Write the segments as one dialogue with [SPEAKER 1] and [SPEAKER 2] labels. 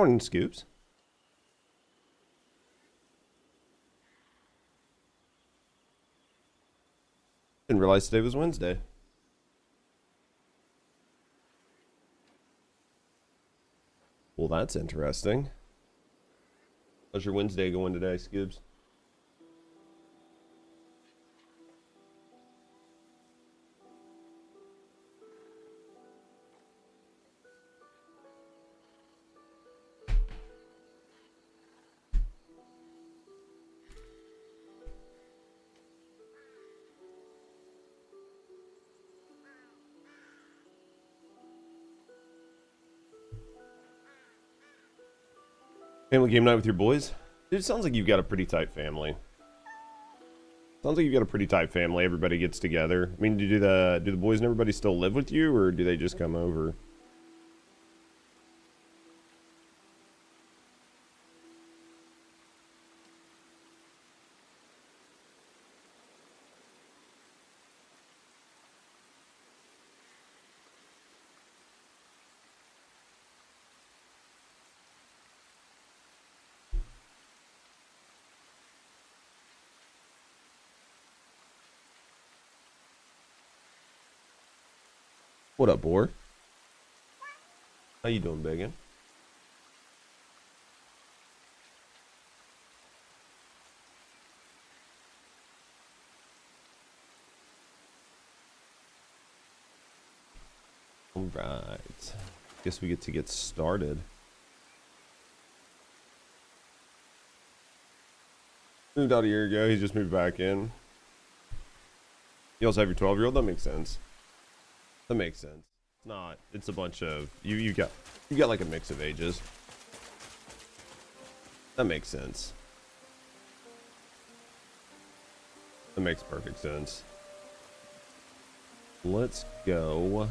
[SPEAKER 1] Morning, Scoops. Didn't realize today was Wednesday. Well, that's interesting. How's your Wednesday going today, Scoops? Family game night with your boys? Dude, it sounds like you've got a pretty tight family. Sounds like you've got a pretty tight family. Everybody gets together. I mean, do the boys and everybody still live with you, or do they just come over? What up, boy? How you doing, Biggin? All right. Guess we get started. Moved out a year ago. He just moved back in. You also have your 12-year-old. That makes sense. That makes sense. It's not. It's a bunch of you got like a mix of ages. That makes sense. That makes perfect sense. Let's go.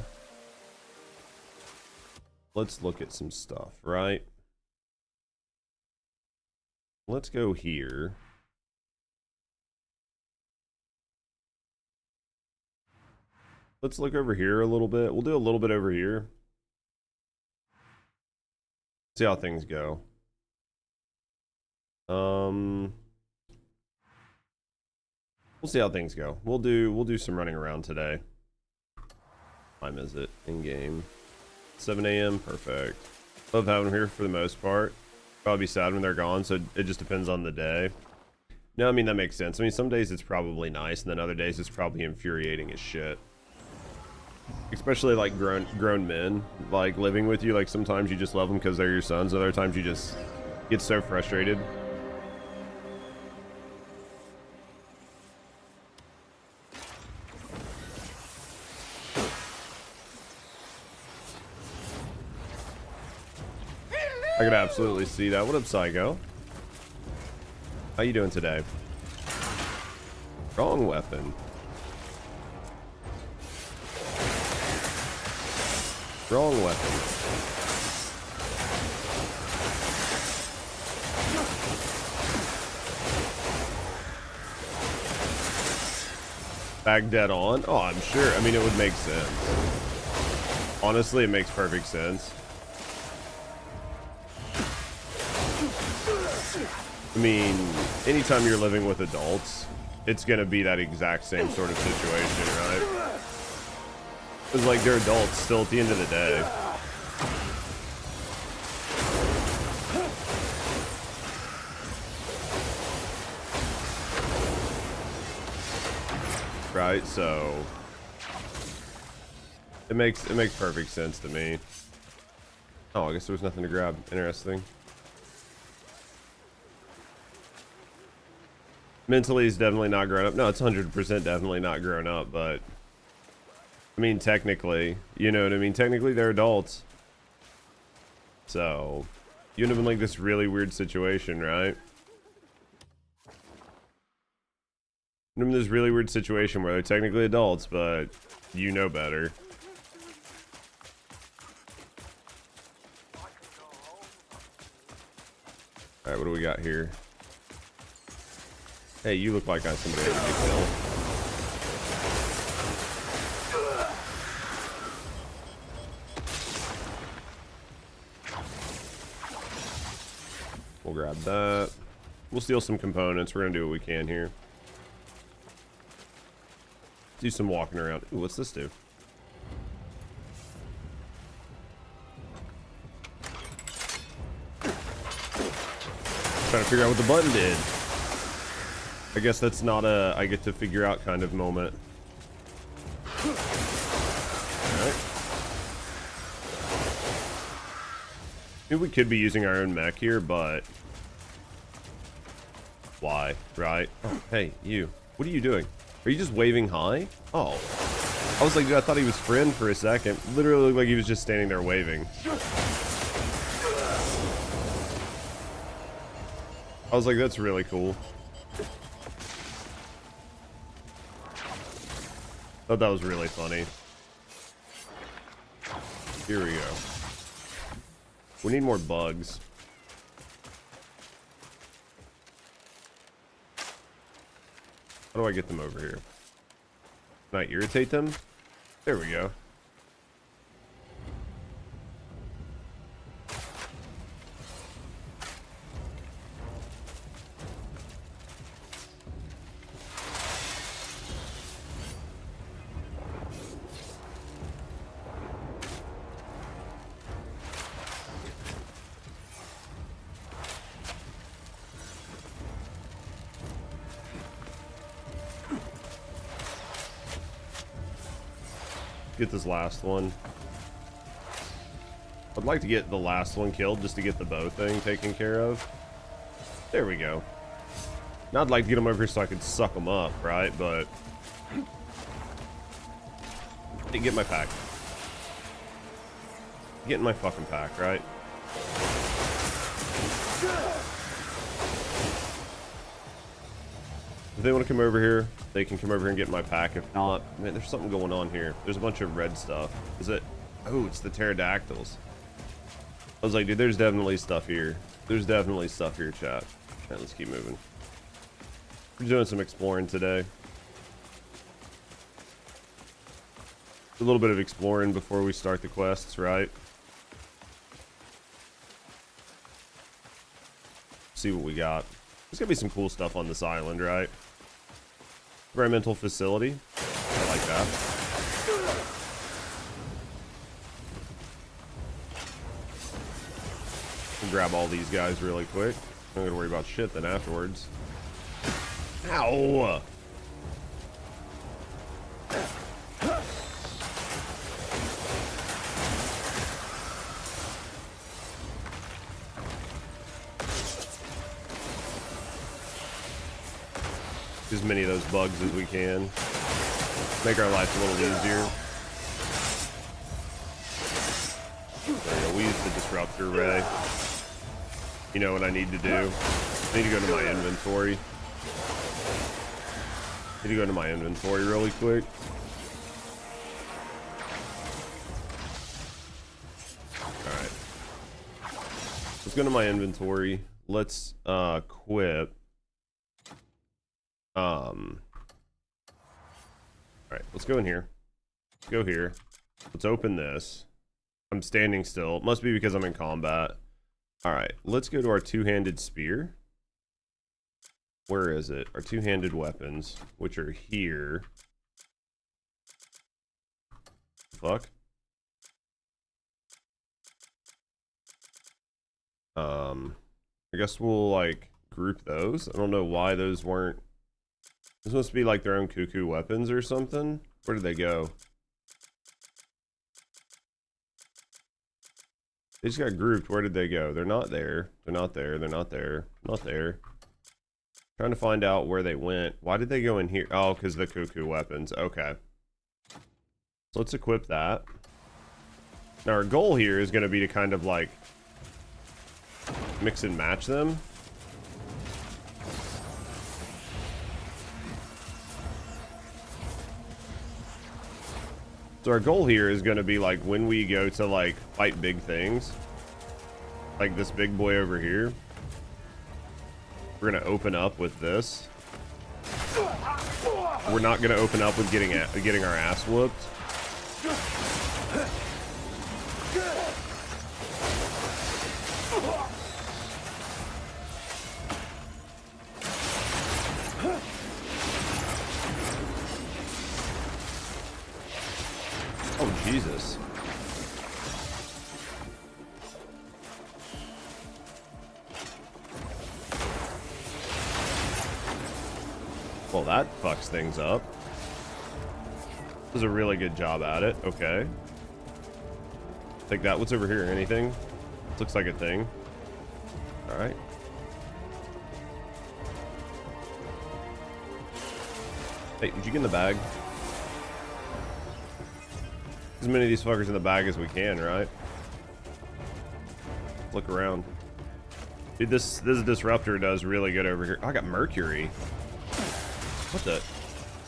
[SPEAKER 1] Let's look at some stuff, right? Let's go here. Let's look over here a little bit. We'll do a little bit over here. See how things go. We'll see how things go. We'll do some running around today. What time is it in game? 7 a.m. Perfect. Love having them here for the most part. Probably be sad when they're gone, so it just depends on the day. No, I mean that makes sense. I mean some days it's probably nice, and then other days it's probably infuriating as shit. Especially like grown men like living with you. Like sometimes you just love them because they're your sons. Other times you just get so frustrated. I could absolutely see that. What up, Psycho? How you doing today? Wrong weapon. Wrong weapon. Back dead on? Oh, I'm sure. I mean, it would make sense. Honestly, it makes perfect sense. I mean, anytime you're living with adults, it's gonna be that exact same sort of situation, right? It's like they're adults still at the end of the day. Right, so it makes perfect sense to me. Oh, I guess there was nothing to grab. Interesting. Mentally, he's definitely not grown up. No, it's 100% definitely not grown up, but I mean, technically, you know what I mean? Technically, they're adults. So, you end up in like this really weird situation, right? You end up in this really weird situation where they're technically adults, but you know better. Alright, what do we got here? Hey, you look like somebody that could kill. We'll grab that. We'll steal some components. We're gonna do what we can here. Do some walking around. Ooh, what's this do? Trying to figure out what the button did. I guess that's not a I get to figure out kind of moment. Alright. Maybe we could be using our own mech here, but why? Right? Oh, hey, you. What are you doing? Are you just waving hi? Oh. I was like, dude, I thought he was friend for a second. Literally looked like he was just standing there waving. I was like, that's really cool. Thought that was really funny. Here we go. We need more bugs. How do I get them over here? Can I irritate them? There we go. Get this last one. I'd like to get the last one killed just to get the bow thing taken care of. There we go. Now I'd like to get them over here so I can suck them up, right? But hey, get my pack. Get in my fucking pack, right? If they want to come over here, they can come over here and get in my pack. If not, man, there's something going on here. There's a bunch of red stuff. Is it? Oh, it's the pterodactyls. I was like, dude, there's definitely stuff here. There's definitely stuff here, chat. Alright, let's keep moving. We're doing some exploring today. A little bit of exploring before we start the quests, right? See what we got. There's gonna be some cool stuff on this island, right? Environmental facility. I like that. We'll grab all these guys really quick. I'm not gonna worry about shit then afterwards. Ow! As many of those bugs as we can. Make our life a little easier. There we go. We use the disruptor ray. You know what I need to do? I need to go to my inventory. Need to go to my inventory really quick. Alright. Let's go to my inventory. Let's equip. Alright, let's go in here. Let's go here. Let's open this. I'm standing still. It must be because I'm in combat. Alright, let's go to our two-handed spear. Where is it? Our two-handed weapons, which are here. Fuck. I guess we'll like group those. I don't know why those weren't. This must be like their own cuckoo weapons or something. Where did they go? They just got grouped. Where did they go? They're not there. They're not there. They're not there. Not there. Trying to find out where they went. Why did they go in here? Oh, because the cuckoo weapons. Okay. So let's equip that. Now our goal here is going to be to kind of like mix and match them. So our goal here is going to be like when we go to like fight big things, like this big boy over here, we're going to open up with this. We're not going to open up with getting our ass whooped. Jesus. Well, that fucks things up. Does a really good job at it. Okay. Take that. What's over here? Anything? Looks like a thing. Alright. Hey, did you get in the bag? As many of these fuckers in the bag as we can, right? Look around. Dude, this disruptor does really good over here. Oh, I got mercury. What the?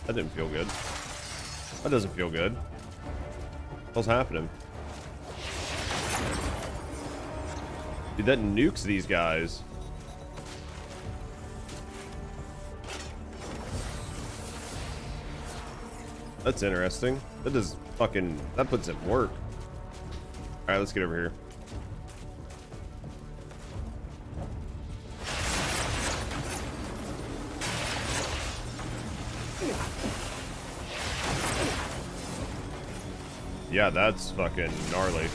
[SPEAKER 1] That didn't feel good. That doesn't feel good. What's happening? Dude, that nukes these guys. That's interesting. That does fucking... That puts it work. Alright, let's get over here. Yeah, that's fucking gnarly.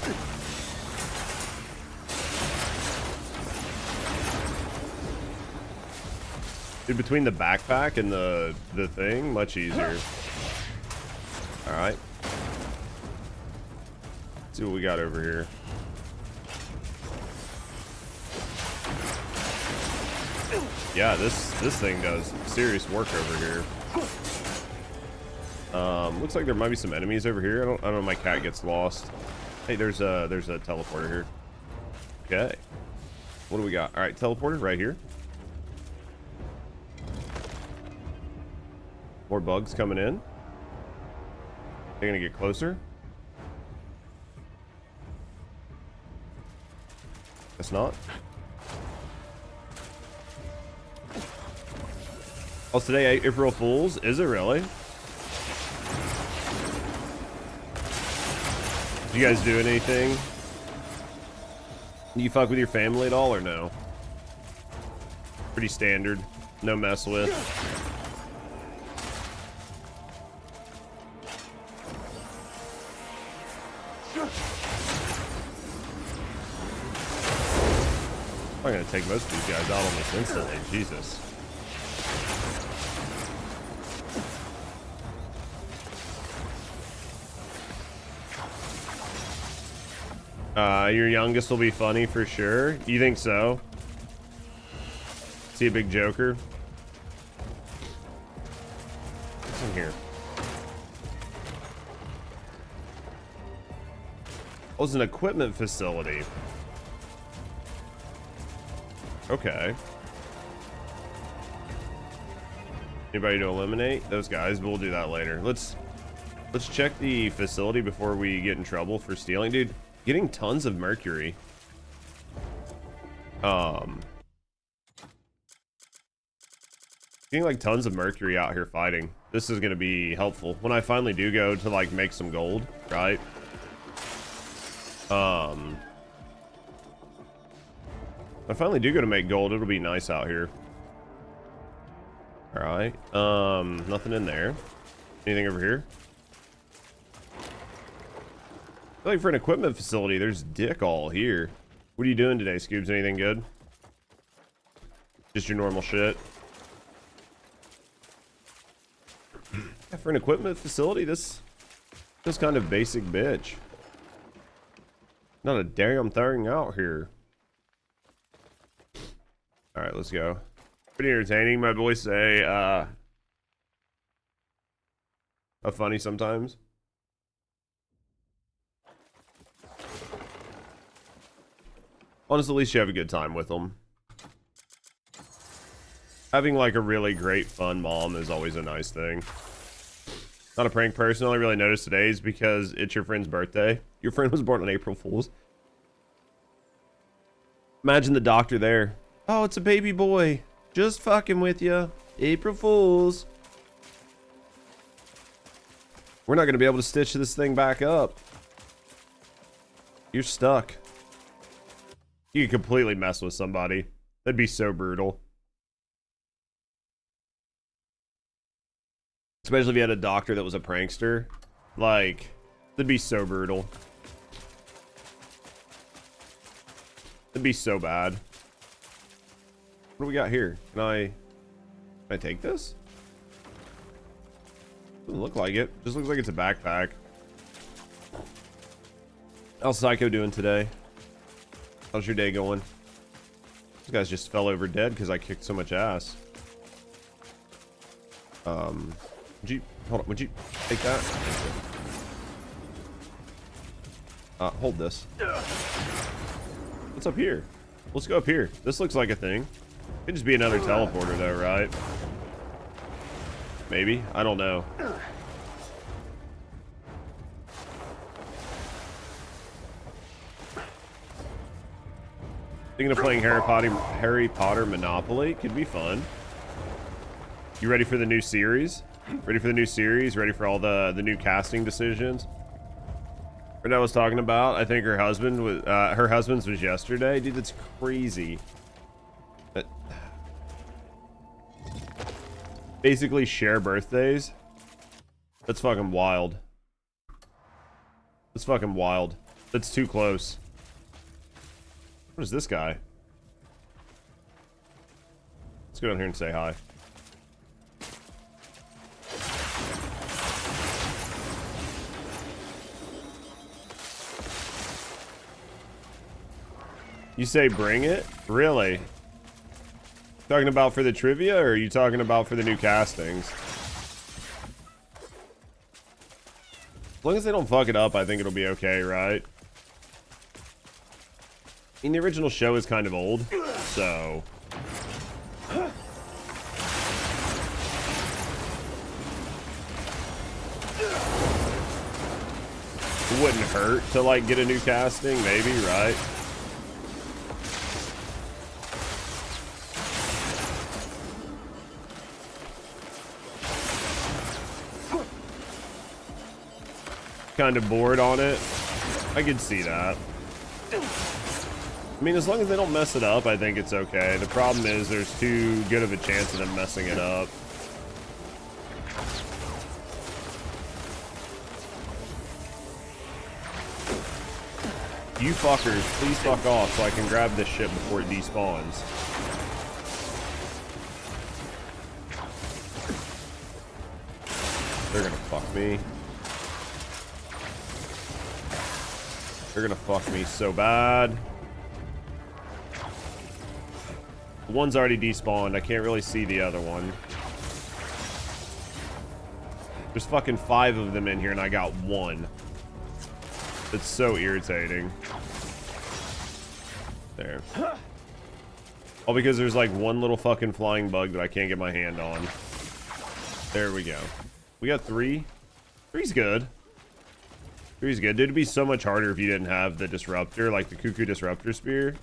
[SPEAKER 1] Dude, between the backpack and the thing, much easier. Alright. See what we got over here. Yeah, this thing does serious work over here. Looks like there might be some enemies over here. I don't know, my cat gets lost. Hey, there's a teleporter here. Okay. What do we got? Alright, teleporter right here. More bugs coming in. They're gonna get closer. Guess not. Oh, today April Fools? Is it really? You guys doing anything? Do you fuck with your family at all or no? Pretty standard. No mess with. I'm gonna take most of these guys out almost instantly. Jesus. Your youngest will be funny for sure. You think so? See a big joker? What's in here? Oh, it's an equipment facility. Okay. Anybody to eliminate those guys? We'll do that later. Let's check the facility before we get in trouble for stealing, dude. Getting tons of mercury. Getting like tons of mercury out here fighting. This is gonna be helpful when I finally do go to like make some gold, right? I finally do go to make gold. It'll be nice out here. All right. Nothing in there. Anything over here? I feel like for an equipment facility, there's dick all here. What are you doing today, Scoobs? Anything good? Just your normal shit. Yeah, for an equipment facility, this kind of basic bitch. Not a damn thing out here. All right, let's go. Pretty entertaining. My boys say, funny sometimes. Honestly, at least you have a good time with them. Having like a really great fun mom is always a nice thing. Not a prank person. All I really noticed today is because it's your friend's birthday. Your friend was born on April Fool's. Imagine the doctor there. Oh, it's a baby boy. Just fucking with you. April Fools. We're not going to be able to stitch this thing back up. You're stuck. You could completely mess with somebody. That'd be so brutal. Especially if you had a doctor that was a prankster. Like, That'd be so brutal. That'd be so bad. What do we got here? Can I take this? Doesn't look like it. Just looks like it's a backpack. How's Psycho doing today? How's your day going? These guys just fell over dead because I kicked so much ass. Would you hold on? Would you take that? Hold this. What's up here? Let's go up here. This looks like a thing. Could just be another teleporter though, right? Maybe. I don't know. Thinking of playing Harry Potter Monopoly. Could be fun. You ready for the new series? Ready for the new series? Ready for all the new casting decisions? What I was talking about, I think her husband was her husband's was yesterday. Dude, that's crazy. Basically share birthdays. That's fucking wild. That's fucking wild. That's too close. What is this guy? Let's go down here and say hi. You say bring it? Really? Talking about for the trivia, or are you talking about for the new castings? As long as they don't fuck it up, I think it'll be okay, right? I mean, the original show is kind of old, so... It wouldn't hurt to, like, get a new casting, maybe, right? Kind of bored on it. I could see that. I mean, as long as they don't mess it up, I think it's okay. The problem is there's too good of a chance of them messing it up. You fuckers, please fuck off so I can grab this shit before it despawns. They're gonna fuck me. They're gonna fuck me so bad. One's already despawned. I can't really see the other one. There's fucking 5 of them in here and I got 1. It's so irritating. There. All because there's like one little fucking flying bug that I can't get my hand on. There we go. We got 3. 3's good. 3's good. It'd be so much harder if you didn't have the disruptor, like the cuckoo disruptor spear.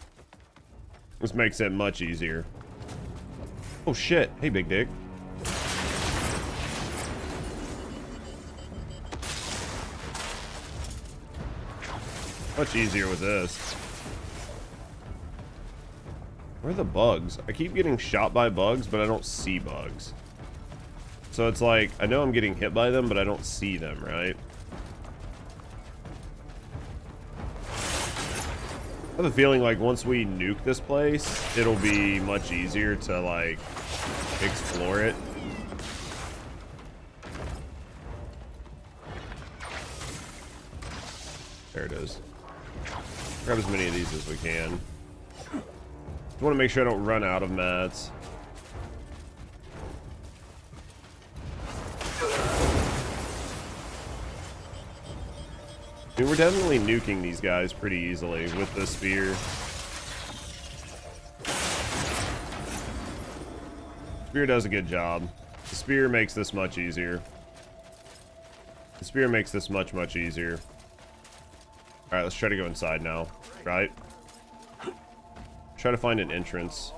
[SPEAKER 1] This makes it much easier. Oh shit. Hey, big dick. Much easier with this. Where are the bugs? I keep getting shot by bugs, but I don't see bugs. So it's like, I know I'm getting hit by them, but I don't see them, right? I have a feeling like once we nuke this place, it'll be much easier to like explore it. There it is. Grab as many of these as we can. Just want to make sure I don't run out of mats. I mean, we're definitely nuking these guys pretty easily with the spear. Spear does a good job. The spear makes this much easier. The spear makes this much, much easier. Alright, let's try to go inside now. Right? Try to find an entrance.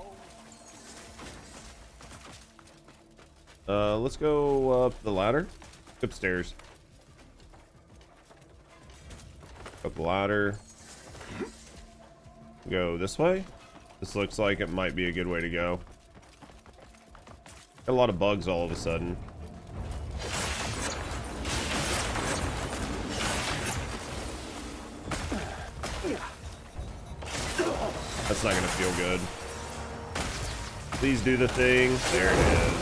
[SPEAKER 1] Let's go up the ladder. Upstairs. Up the ladder. Go this way. This looks like it might be a good way to go. Got a lot of bugs all of a sudden. That's not gonna feel good. Please do the thing. There it is.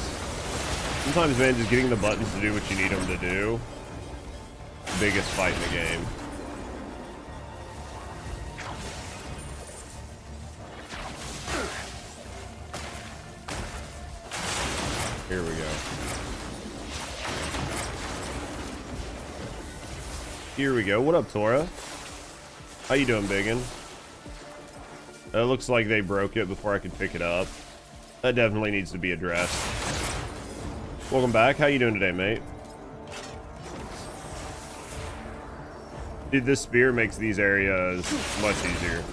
[SPEAKER 1] Sometimes, man, just getting the buttons to do what you need them to do. The biggest fight in the game. Here we go. Here we go. What up, Tora? How you doing, biggin? It looks like they broke it before I could pick it up. That definitely needs to be addressed. Welcome back. How you doing today, mate? Dude, this spear makes these areas much easier.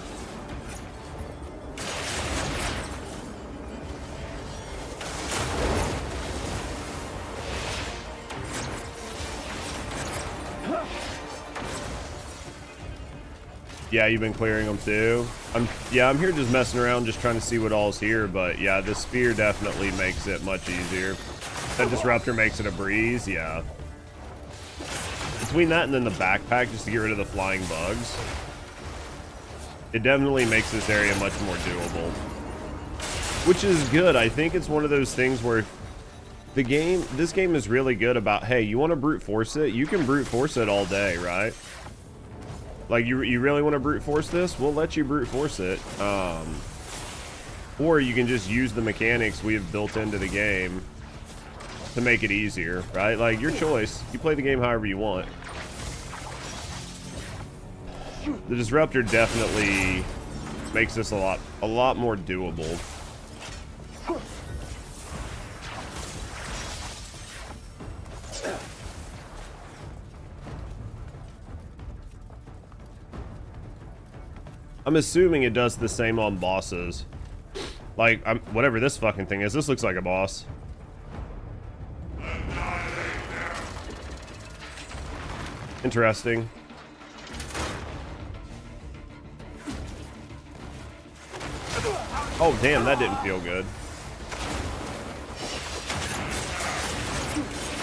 [SPEAKER 1] Yeah, you've been clearing them too. I'm here just messing around, just trying to see what all's here. But yeah, the spear definitely makes it much easier. That disruptor makes it a breeze. Yeah. Between that and then the backpack, just to get rid of the flying bugs, it definitely makes this area much more doable. Which is good. I think it's one of those things where this game is really good about, hey, you want to brute force it? You can brute force it all day, right? Like, you really want to brute force this? We'll let you brute force it. Or you can just use the mechanics we have built into the game to make it easier, right? Like, your choice. You play the game however you want. The disruptor definitely makes this a lot more doable. I'm assuming it does the same on bosses. Like, whatever this fucking thing is. This looks like a boss. Interesting. Oh, damn, that didn't feel good.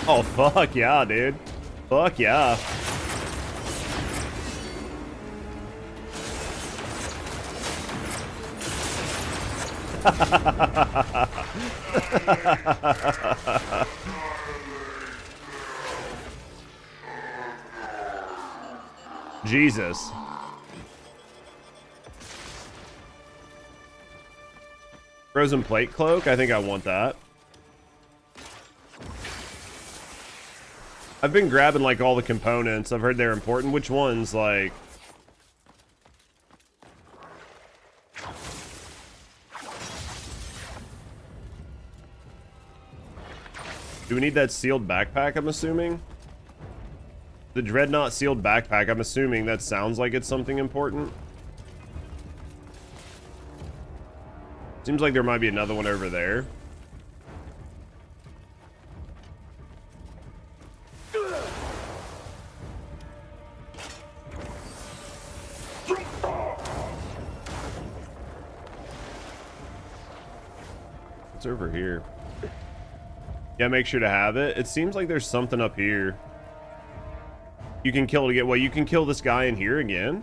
[SPEAKER 1] Oh, fuck yeah, dude. Fuck yeah. Jesus. Frozen plate cloak? I think I want that. I've been grabbing like all the components. I've heard they're important. Which ones? Like... Do we need that sealed backpack, I'm assuming? The Dreadnought sealed backpack, I'm assuming that sounds like it's something important. Seems like there might be another one over there. What's over here? Yeah, make sure to have it. It seems like there's something up here. You can kill it again. Well, you can kill this guy in here again.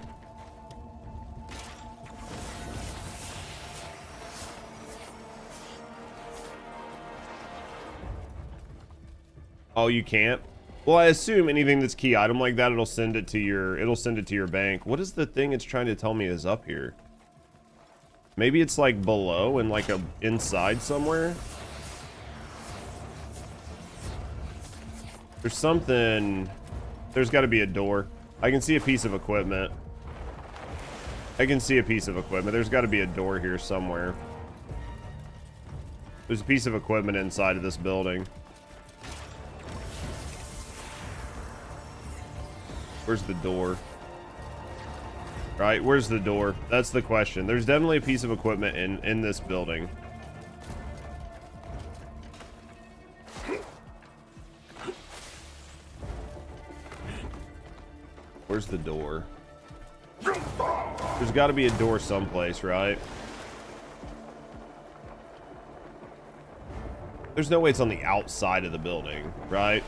[SPEAKER 1] Oh, you can't? Well, I assume anything that's key item like that, it'll send it to your bank. What is the thing it's trying to tell me is up here? Maybe it's like below and like inside somewhere. There's something. There's got to be a door. I can see a piece of equipment. There's got to be a door here somewhere. There's a piece of equipment inside of this building. Where's the door? Right, where's the door? That's the question. There's definitely a piece of equipment in this building. Where's the door? There's got to be a door someplace, right? There's no way it's on the outside of the building, right?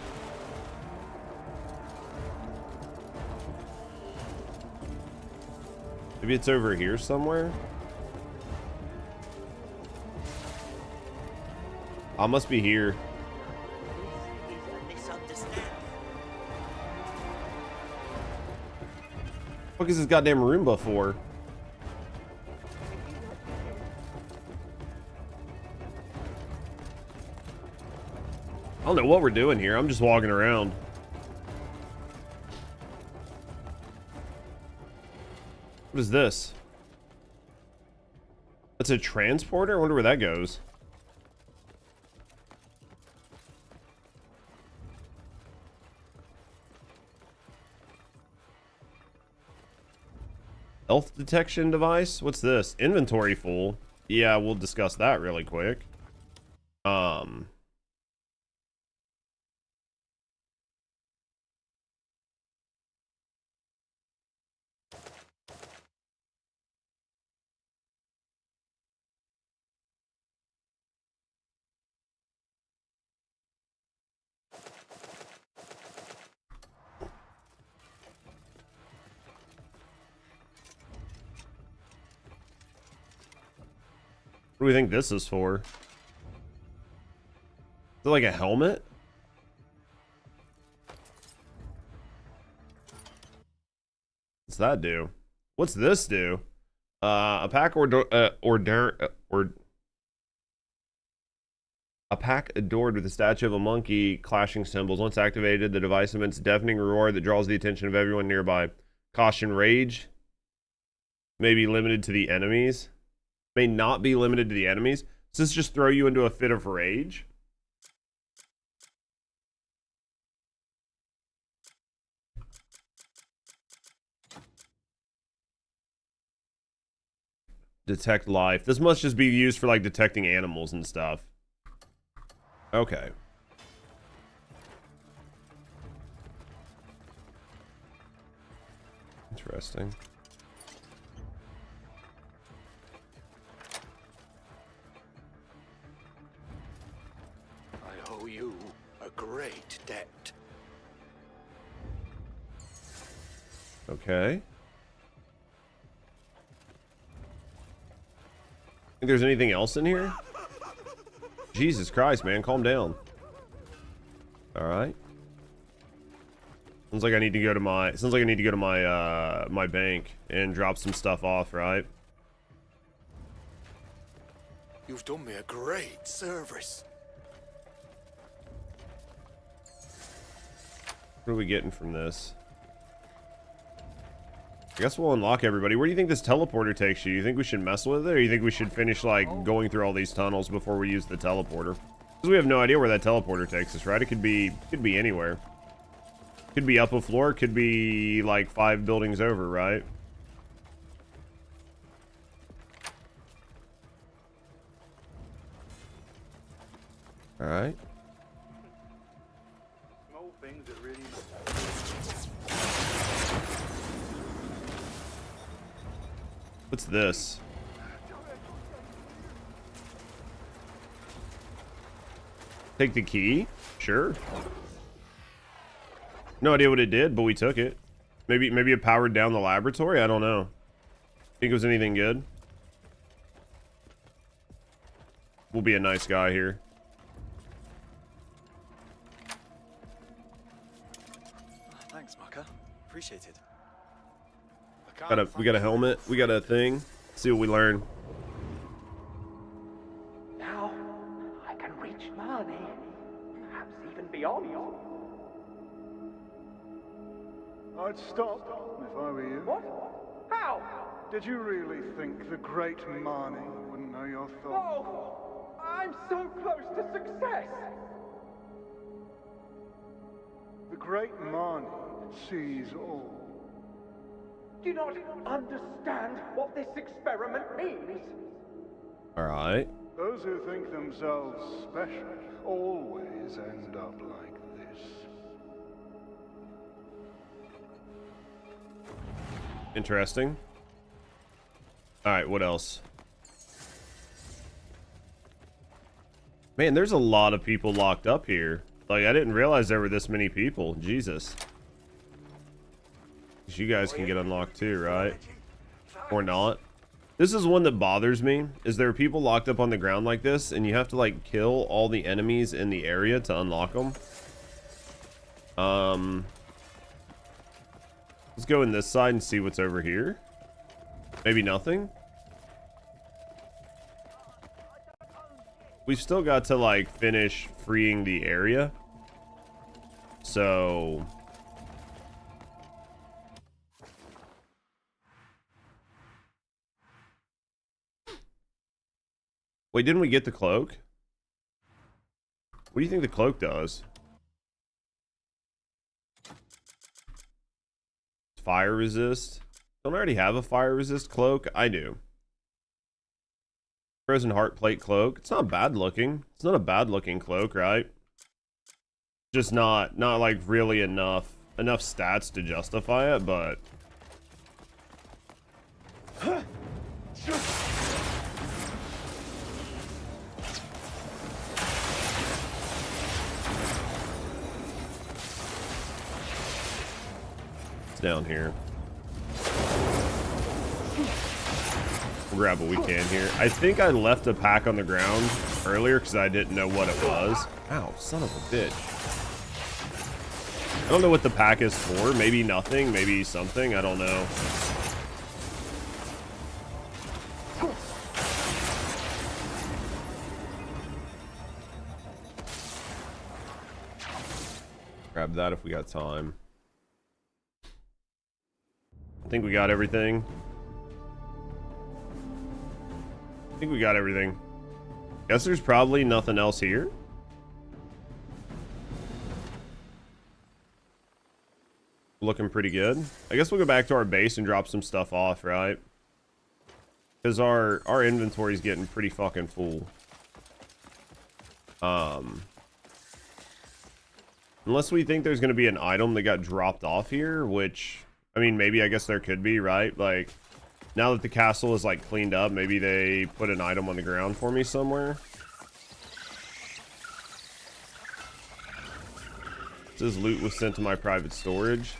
[SPEAKER 1] Maybe it's over here somewhere. I must be here. What is this goddamn Roomba for? I don't know what we're doing here. I'm just walking around. What is this? That's a transporter? I wonder where that goes. Health detection device? What's this? Inventory full. Yeah, we'll discuss that really quick. What do we think this is for? Is it like a helmet? What's that do? What's this do? A pack a pack adored with the statue of a monkey clashing cymbals. Once activated, the device emits a deafening roar that draws the attention of everyone nearby. Caution: rage may be limited to the enemies. May not be limited to the enemies. Does this just throw you into a fit of rage? Detect life. This must just be used for like detecting animals and stuff. Okay. Interesting.
[SPEAKER 2] I owe you a great debt.
[SPEAKER 1] Okay. Think there's anything else in here? Jesus Christ, man, calm down. All right. Sounds like I need to go to my my bank and drop some stuff off, right?
[SPEAKER 2] You've done me a great service.
[SPEAKER 1] What are we getting from this? I guess we'll unlock everybody. Where do you think this teleporter takes you? You think we should mess with it, or you think we should finish like going through all these tunnels before we use the teleporter? Because we have no idea where that teleporter takes us, right? It could be anywhere. Could be up a floor, could be like 5 buildings over, right? All right.
[SPEAKER 2] Small things that really matter.
[SPEAKER 1] What's this? Take the key? Sure. No idea what it did, but we took it. Maybe it powered down the laboratory? I don't know. Think it was anything good? We'll be a nice guy here.
[SPEAKER 3] Thanks, Mucker. Appreciate it.
[SPEAKER 1] We got a helmet. We got a thing. Let's see what we learn.
[SPEAKER 4] Now I can reach Marnie, perhaps even beyond.
[SPEAKER 5] I'd stop if I were you.
[SPEAKER 4] What? How?
[SPEAKER 5] Did you really think the great Marnie wouldn't know your thoughts?
[SPEAKER 4] Oh, I'm so close to success.
[SPEAKER 5] The great Marnie sees all.
[SPEAKER 4] Do you not understand what this experiment means?
[SPEAKER 1] All right.
[SPEAKER 5] Those who think themselves special always end up like this.
[SPEAKER 1] Interesting. All right, what else? Man, there's a lot of people locked up here. Like, I didn't realize there were this many people. Jesus. You guys can get unlocked too, right? or not. This is one that bothers me, is there are people locked up on the ground like this, and you have to like kill all the enemies in the area to unlock them. Let's go in this side and see what's over here. Maybe nothing. We've still got to like finish freeing the area. So wait, didn't we get the cloak? What do you think the cloak does? Fire resist. Don't I already have a fire resist cloak? I do. Frozen heart plate cloak. It's not bad looking. It's not a bad looking cloak, right? Just not like really enough stats to justify it, but it's down here. We'll grab what we can here. I think I left a pack on the ground earlier because I didn't know what it was. Ow, son of a bitch. I don't know what the pack is for. Maybe nothing, maybe something. I don't know. Grab that if we got time. I think we got everything. I think we got everything. Guess there's probably nothing else here. Looking pretty good. I guess we'll go back to our base and drop some stuff off, right? Because our inventory's getting pretty fucking full. Unless we think there's going to be an item that got dropped off here, which, I mean, maybe I guess there could be, right? Like, now that the castle is, like, cleaned up, maybe they put an item on the ground for me somewhere. It says loot was sent to my private storage.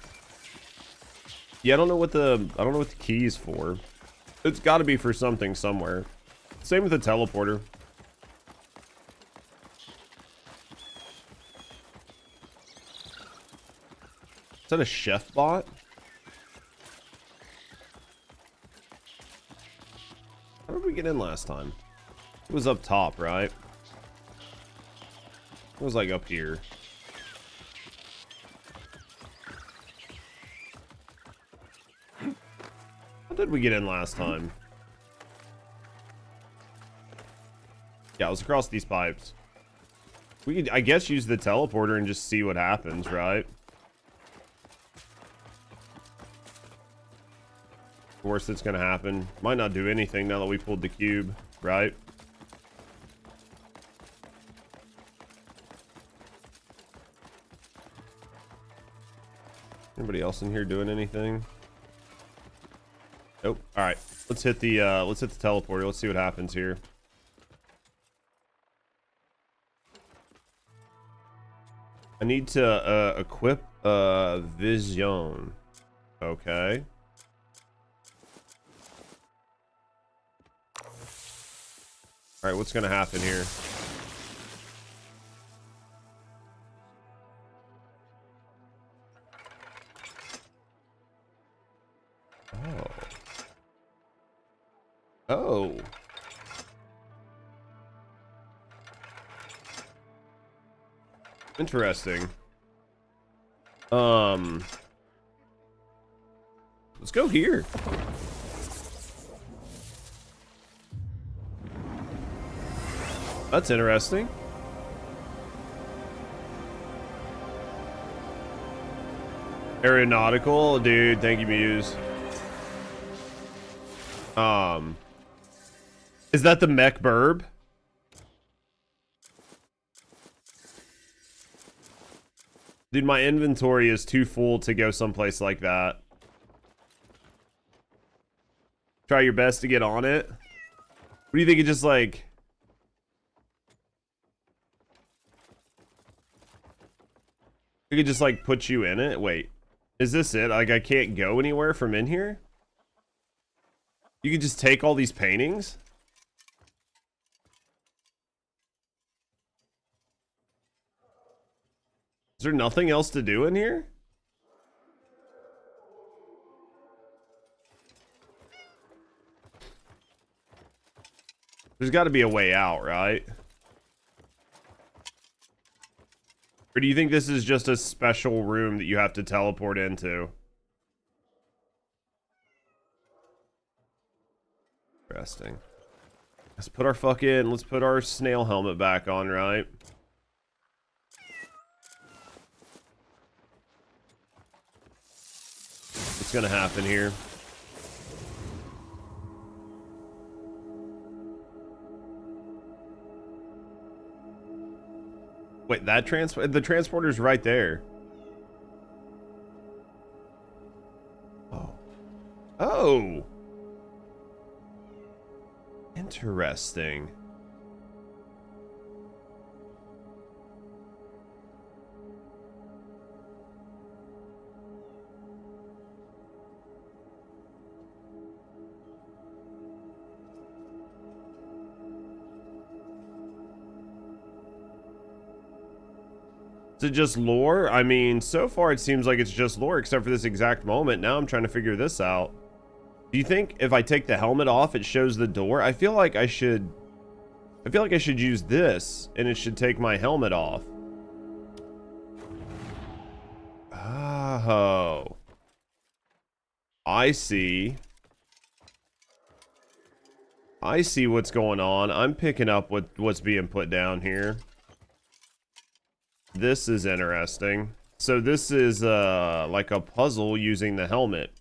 [SPEAKER 1] Yeah, I don't know what the key is for. It's got to be for something somewhere. Same with the teleporter. Is that a chef bot? How did we get in last time? It was up top, right? It was like up here. How did we get in last time? Yeah, it was across these pipes. We could, I guess, use the teleporter and just see what happens, right? Worst that's gonna happen. Might not do anything now that we pulled the cube, right? Anybody else in here doing anything? Nope. All right, let's hit the teleporter. Let's see what happens here. I need to equip vision. Okay. All right, what's gonna happen here? Oh. Interesting. Let's go here. That's interesting. Aeronautical, dude. Thank you, Muse. Is that the mech burb? Dude, my inventory is too full to go someplace like that. Try your best to get on it. What do you think? It just like... I could just like put you in it? Wait. Is this it? Like I can't go anywhere from in here? You can just take all these paintings? Is there nothing else to do in here? There's got to be a way out, right? Or do you think this is just a special room that you have to teleport into? Interesting. Let's put our snail helmet back on, right? What's gonna happen here? Wait, the transporter's right there. Oh. Oh! Interesting. Is it just lore? I mean, so far it seems like it's just lore, except for this exact moment. Now I'm trying to figure this out. Do you think if I take the helmet off, it shows the door? I feel like I should use this, and it should take my helmet off. Oh. I see. I see what's going on. I'm picking up what's being put down here. This is interesting. So this is like a puzzle using the helmet.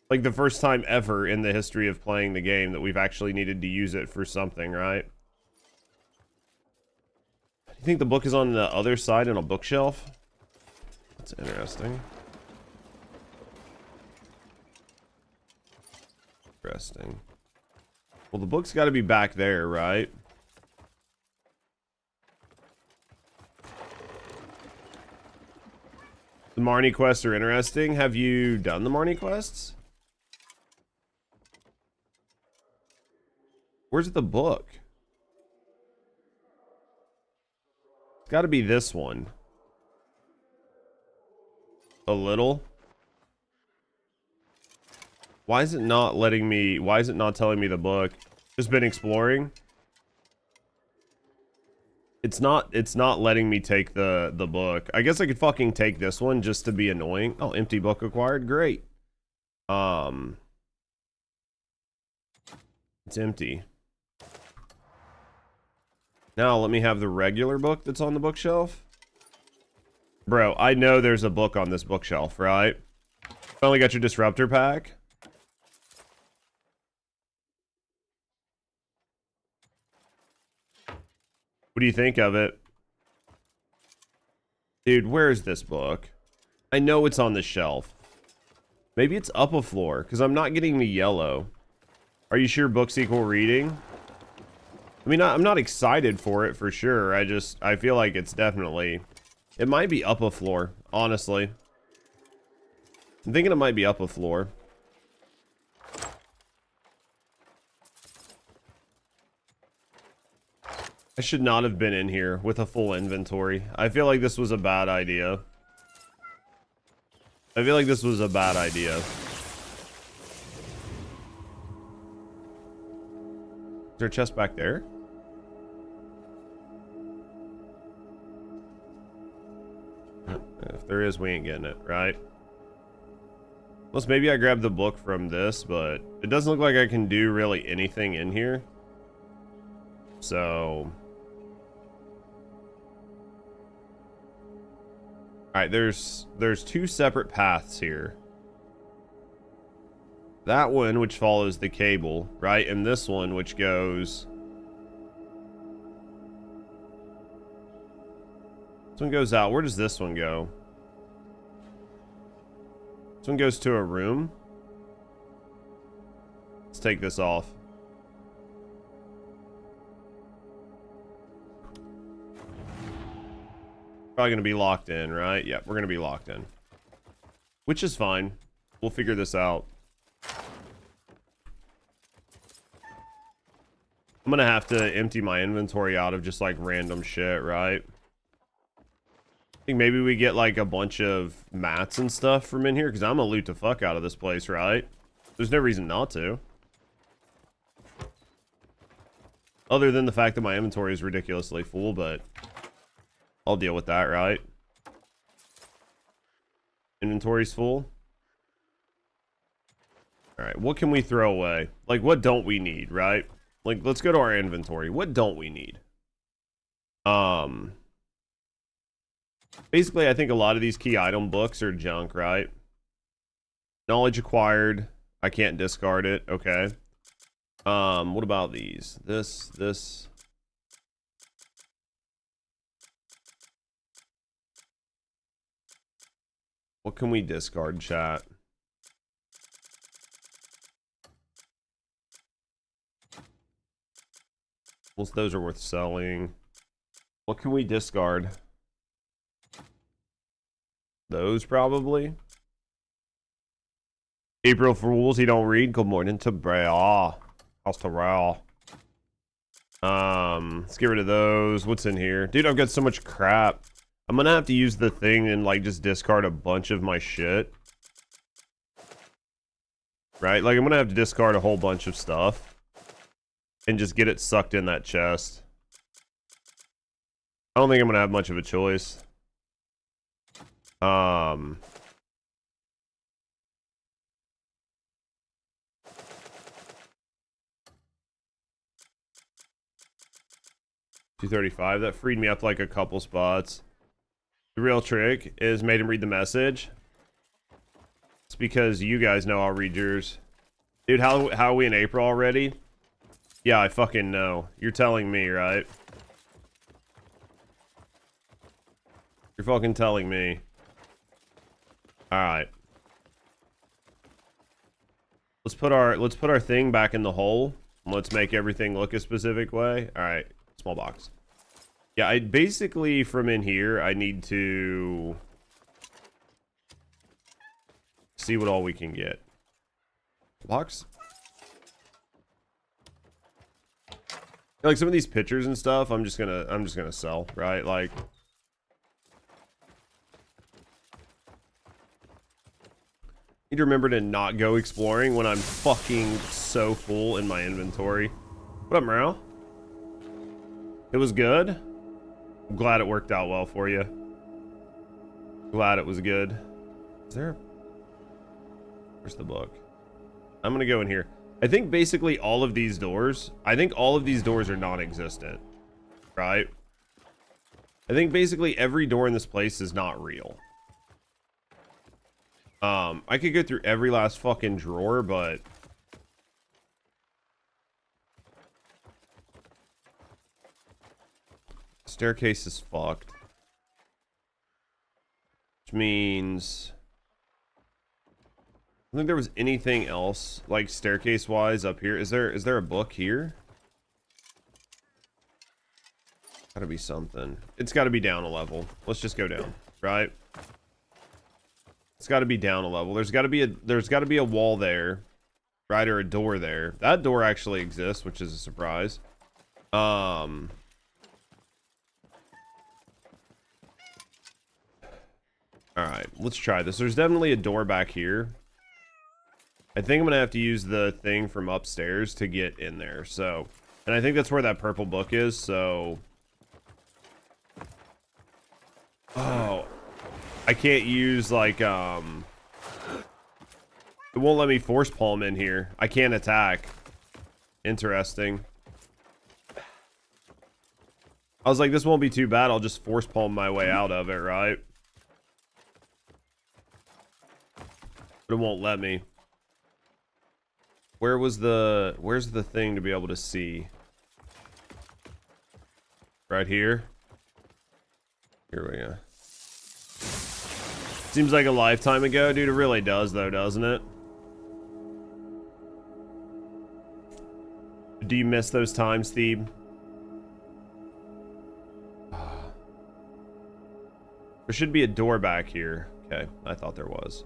[SPEAKER 1] Like the first time ever in the history of playing the game that we've actually needed to use it for something, right? Do you think the book is on the other side in a bookshelf? That's interesting. Interesting. Well, the book's got to be back there, right? The Marnie quests are interesting. Have you done the Marnie quests? Where's the book? It's got to be this one. A little. Why is it not letting me? Why is it not telling me the book? Just been exploring. It's not letting me take the book. I guess I could fucking take this one just to be annoying. Oh, empty book acquired. Great. It's empty. Now let me have the regular book that's on the bookshelf. Bro, I know there's a book on this bookshelf, right? Finally got your disruptor pack. What do you think of it? Dude, where is this book? I know it's on the shelf. Maybe it's up a floor, because I'm not getting the yellow. Are you sure books equal reading? I mean, I'm not excited for it for sure. I feel like it's definitely... It might be up a floor, honestly. I'm thinking it might be up a floor. I should not have been in here with a full inventory. I feel like this was a bad idea. I feel like this was a bad idea. Is there a chest back there? If there is, we ain't getting it, right? Unless maybe I grabbed the book from this, but it doesn't look like I can do really anything in here. So... Alright, there's two separate paths here. That one, which follows the cable, right? And this one, which goes... This one goes out. Where does this one go? This one goes to a room. Let's take this off. Probably gonna be locked in, right? Yeah, we're gonna be locked in. Which is fine. We'll figure this out. I'm gonna have to empty my inventory out of just like random shit, right? I think maybe we get like a bunch of mats and stuff from in here, because I'm gonna loot the fuck out of this place, right? There's no reason not to. Other than the fact that my inventory is ridiculously full, but I'll deal with that, right? Inventory's full. Alright, what can we throw away? Like, what don't we need, right? Like, let's go to our inventory. What don't we need? Basically, I think a lot of these key item books are junk, right? Knowledge acquired. I can't discard it. Okay. What about these? This. What can we discard, chat? Most of those are worth selling. What can we discard? Those probably. April Fools, he don't read. Good morning to Bra. How's to Raw? Let's get rid of those. What's in here? Dude, I've got so much crap. I'm gonna have to use the thing and like just discard a bunch of my shit. Right? Like I'm gonna have to discard a whole bunch of stuff and just get it sucked in that chest. I don't think I'm gonna have much of a choice. $235. That freed me up like a couple spots. The real trick is made him read the message. It's because you guys know I'll read yours. Dude, how are we in April already? Yeah, I fucking know. You're telling me, right? You're fucking telling me. Alright. Let's put our thing back in the hole. Let's make everything look a specific way. Alright. Small box. Yeah, I basically from in here I need to see what all we can get. Box. Like some of these pictures and stuff, I'm just gonna sell, right? Like need to remember to not go exploring when I'm fucking so full in my inventory. What up, Morale? It was good. I'm glad it worked out well for you. Glad it was good. Is there? Where's the book? I'm gonna go in here. I think basically all of these doors, are non-existent, right? I think basically every door in this place is not real. I could go through every last fucking drawer, but staircase is fucked. Which means I don't think there was anything else like staircase wise up here. Is there a book here? Gotta be something. It's gotta be down a level. Let's just go down, right? It's gotta be down a level. There's gotta be a wall there, right? Or a door there. That door actually exists, which is a surprise. Alright, let's try this. There's definitely a door back here. I think I'm gonna have to use the thing from upstairs to get in there. So, and I think that's where that purple book is. So, oh, I can't use like it won't let me force palm in here. I can't attack. Interesting. I was like, this won't be too bad. I'll just force palm my way out of it, right? But it won't let me. Where's the thing to be able to see? Right here. Here we go. Seems like a lifetime ago, dude. It really does though, doesn't it? Do you miss those times, Thebe? There should be a door back here. Okay, I thought there was.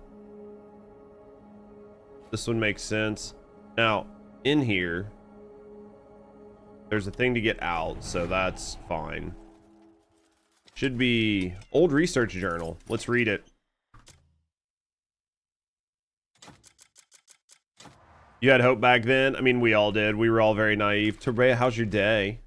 [SPEAKER 1] This one makes sense. Now, in here, There's a thing to get out, so that's fine. Should be old research journal. Let's read it. You had hope back then? I mean, we all did. We were all very naive. Torbea, how's your day?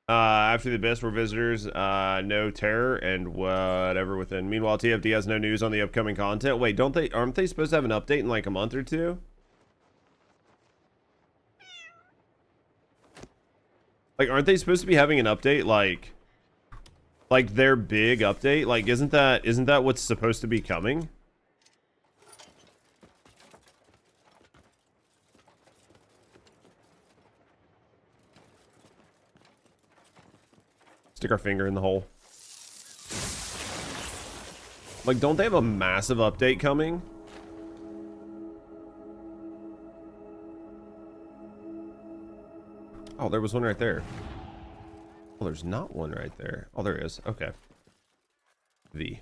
[SPEAKER 1] After the abyss were visitors, no terror and whatever within. Meanwhile, TFD has no news on the upcoming content. Wait, aren't they supposed to have an update in like a month or two? Like, aren't they supposed to be having an update like their big update? Like, isn't that what's supposed to be coming? Stick our finger in the hole. Like, don't they have a massive update coming? Oh, there was one right there. Oh, there's not one right there. Oh, there is. Okay. V.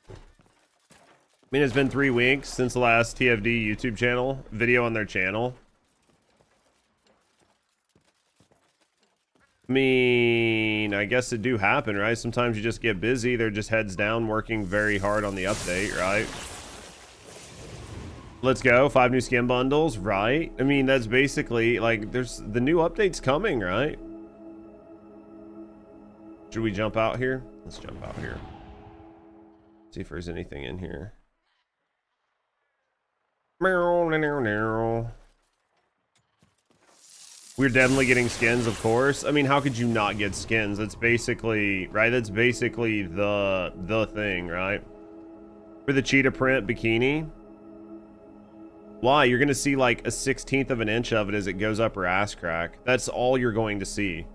[SPEAKER 1] I mean, it's been 3 weeks since the last TFD YouTube channel video on their channel. I mean, I guess it do happen, right? Sometimes you just get busy. They're just heads down working very hard on the update, right? Let's go. 5 new skin bundles, right? I mean, that's basically like there's the new update's coming, right? Should we jump out here? Let's jump out here. See if there's anything in here. We're definitely getting skins, of course. I mean, how could you not get skins? That's basically, right? That's basically the thing, right? For the cheetah print bikini. Why? You're going to see like a 1/16 of an inch of it as it goes up her ass crack. That's all you're going to see.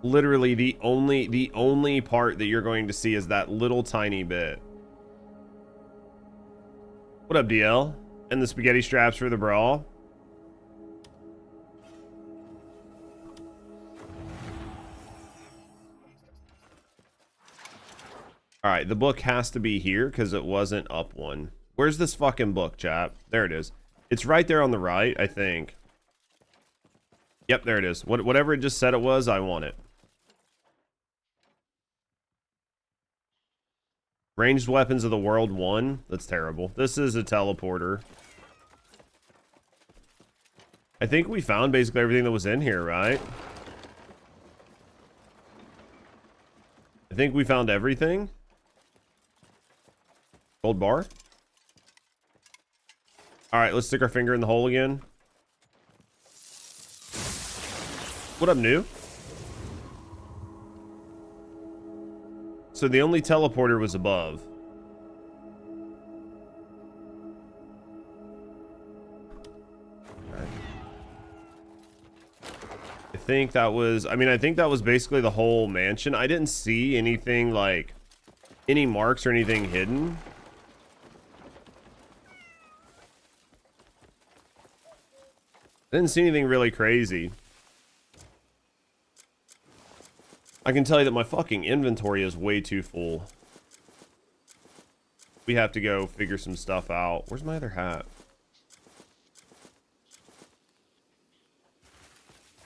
[SPEAKER 1] Literally the only part that you're going to see is that little tiny bit. What up, DL? And the spaghetti straps for the bra. All right, the book has to be here because it wasn't up one. Where's this fucking book, chap? There it is. It's right there on the right, I think. Yep, there it is. Whatever it just said it was, I want it. Ranged weapons of the world 1. That's terrible. This is a teleporter. I think we found basically everything that was in here, right? I think we found everything. Gold bar. All right, let's stick our finger in the hole again. What up, new? So the only teleporter was above. Right. I think that was, I mean, I think that was basically the whole mansion. I didn't see anything like any marks or anything hidden. I didn't see anything really crazy. I can tell you that my fucking inventory is way too full. We have to go figure some stuff out. Where's my other hat?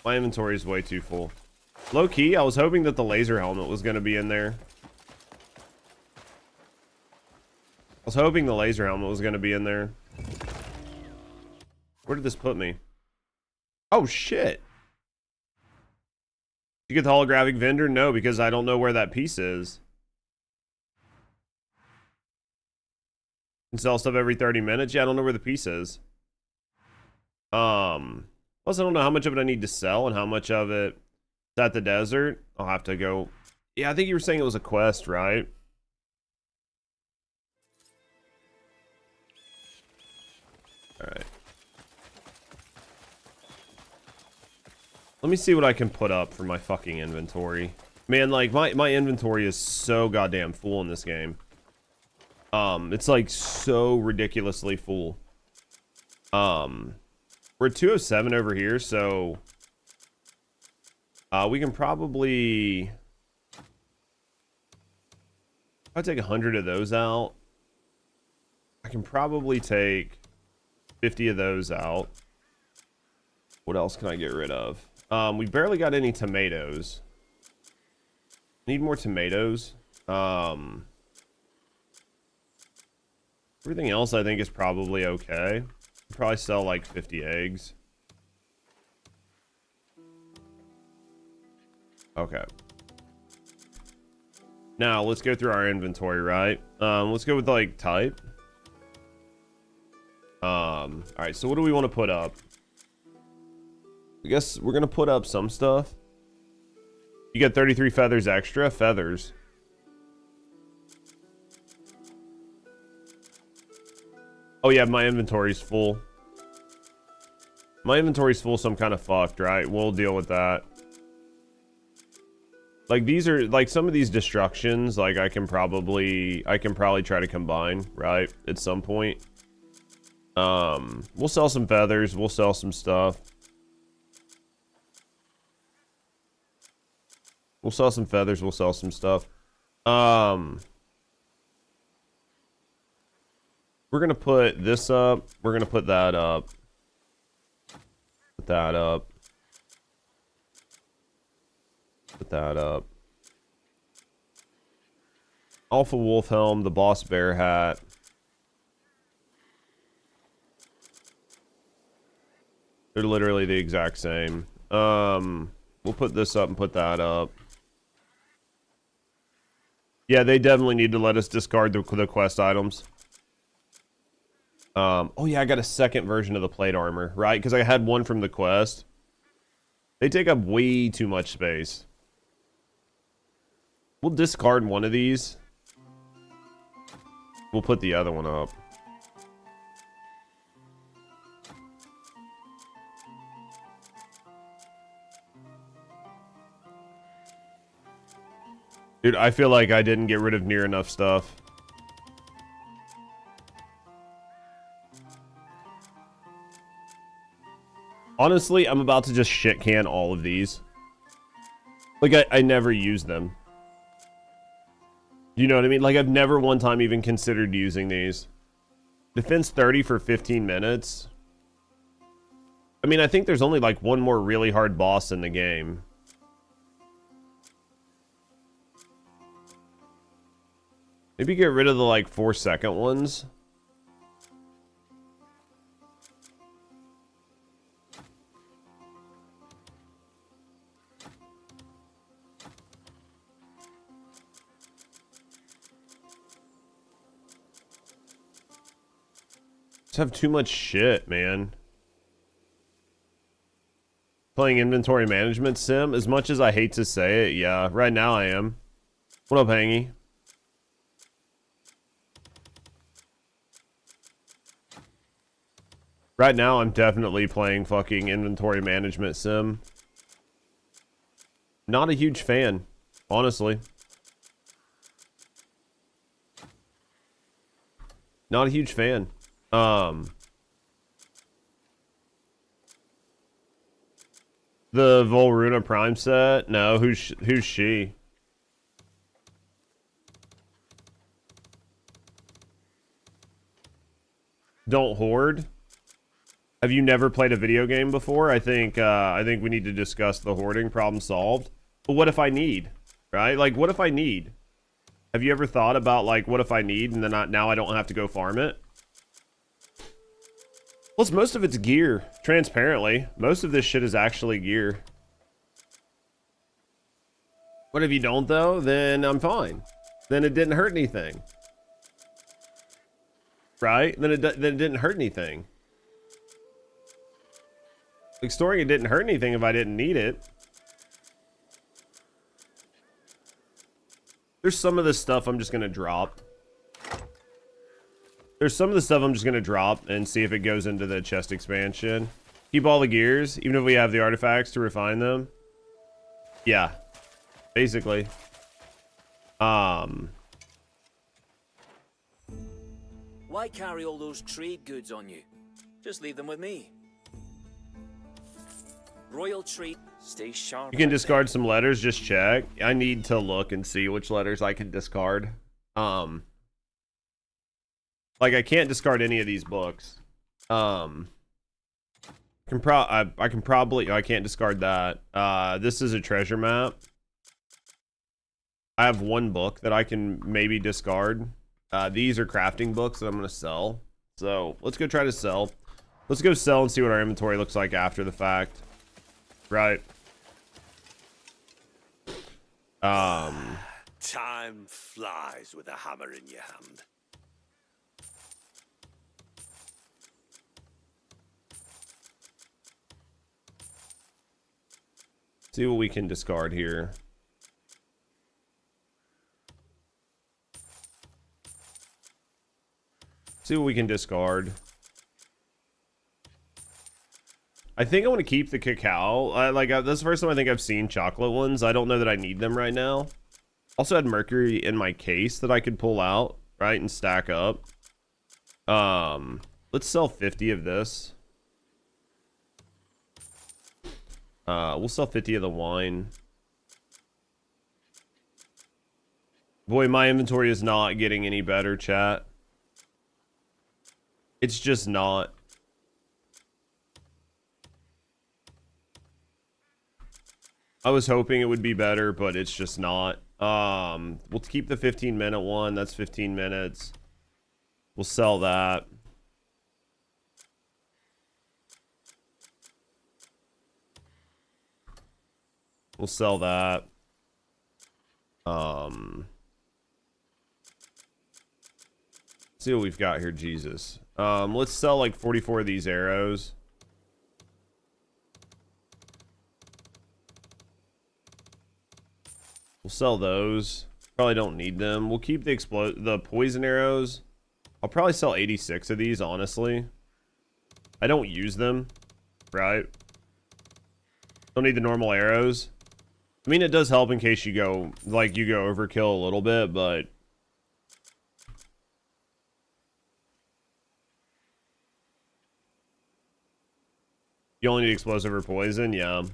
[SPEAKER 1] My inventory is way too full. Low key, I was hoping that the laser helmet was going to be in there. I was hoping the laser helmet was going to be in there. Where did this put me? Oh, shit. You get the holographic vendor? No, because I don't know where that piece is. You can sell stuff every 30 minutes. Yeah, I don't know where the piece is. Plus I don't know how much of it I need to sell and how much of it is at the desert. I'll have to go. Yeah, I think you were saying it was a quest, right? All right. Let me see what I can put up for my fucking inventory. Man, like, my inventory is so goddamn full in this game. It's, like, so ridiculously full. We're at 207 over here, so... we can probably... I'll take 100 of those out. I can probably take 50 of those out. What else can I get rid of? We barely got any tomatoes. Need more tomatoes. Everything else I think is probably okay. Probably sell like 50 eggs. Okay. Now let's go through our inventory, right? Let's go with like type. All right, so what do we want to put up? I guess we're gonna put up some stuff. You get 33 feathers extra. Feathers. Oh yeah, my inventory's full. My inventory's full, so I'm kind of fucked, right? We'll deal with that. Like these are like some of these destructions, like I can probably try to combine, right? At some point. We'll sell some feathers, we'll sell some stuff. We'll sell some feathers, we'll sell some stuff. We're gonna put this up, we're gonna put that up. Put that up. Put that up. Alpha Wolf Helm, the Boss Bear hat. They're literally the exact same. We'll put this up and put that up. Yeah, they definitely need to let us discard the quest items. Oh yeah, I got a second version of the plate armor, right? Because I had one from the quest. They take up way too much space. We'll discard one of these. We'll put the other one up. Dude, I feel like I didn't get rid of near enough stuff. Honestly, I'm about to just shit can all of these. Like, I never use them. You know what I mean? Like, I've never one time even considered using these. Defense 30 for 15 minutes. I mean, I think there's only like one more really hard boss in the game. Maybe get rid of the like 4-second ones. Just have too much shit, man. Playing inventory management sim, as much as I hate to say it, yeah, right now I am. What up, Hangy? Right now, I'm definitely playing fucking inventory management sim. Not a huge fan, honestly. Not a huge fan. The Volruna Prime set? No, who's she? Don't hoard? Have you never played a video game before? I think we need to discuss the hoarding. Problem solved. But what if I need? Right? Like, what if I need? Have you ever thought about, like, what if I need and then now I don't have to go farm it? Plus, most of it's gear. Transparently. Most of this shit is actually gear. What if you don't, though? Then I'm fine. Then it didn't hurt anything. Right? Then it didn't hurt anything. Like, storing it didn't hurt anything if I didn't need it. There's some of this stuff I'm just gonna drop. There's some of the stuff I'm just gonna drop and see if it goes into the chest expansion. Keep all the gears, even if we have the artifacts to refine them. Yeah. Basically.
[SPEAKER 6] Why carry all those trade goods on you? Just leave them with me. Royal treat. Stay sharp.
[SPEAKER 1] You can discard some letters, just check. I need to look and see which letters I can discard. Like, I can't discard any of these books. I can probably, I can't discard that. This is a treasure map. I have one book that I can maybe discard. These are crafting books that I'm going to sell. So let's go try to sell. Let's go sell and see what our inventory looks like after the fact. Right.
[SPEAKER 2] Time flies with a hammer in your hand.
[SPEAKER 1] See what we can discard here. See what we can discard. I think I want to keep the cacao. That's the first time I think I've seen chocolate ones. I don't know that I need them right now. Also had mercury in my case that I could pull out, right, and stack up. Let's sell 50 of this. We'll sell 50 of the wine. Boy, my inventory is not getting any better, chat. It's just not. I was hoping it would be better, but it's just not. We'll keep the 15-minute one. That's 15 minutes. We'll sell that. We'll sell that. See what we've got here, Jesus. Let's sell like 44 of these arrows. We'll sell those. Probably don't need them. We'll keep the poison arrows. I'll probably sell 86 of these, honestly. I don't use them, right? Don't need the normal arrows. I mean, it does help in case you go overkill a little bit, but you only need explosive or poison, yeah.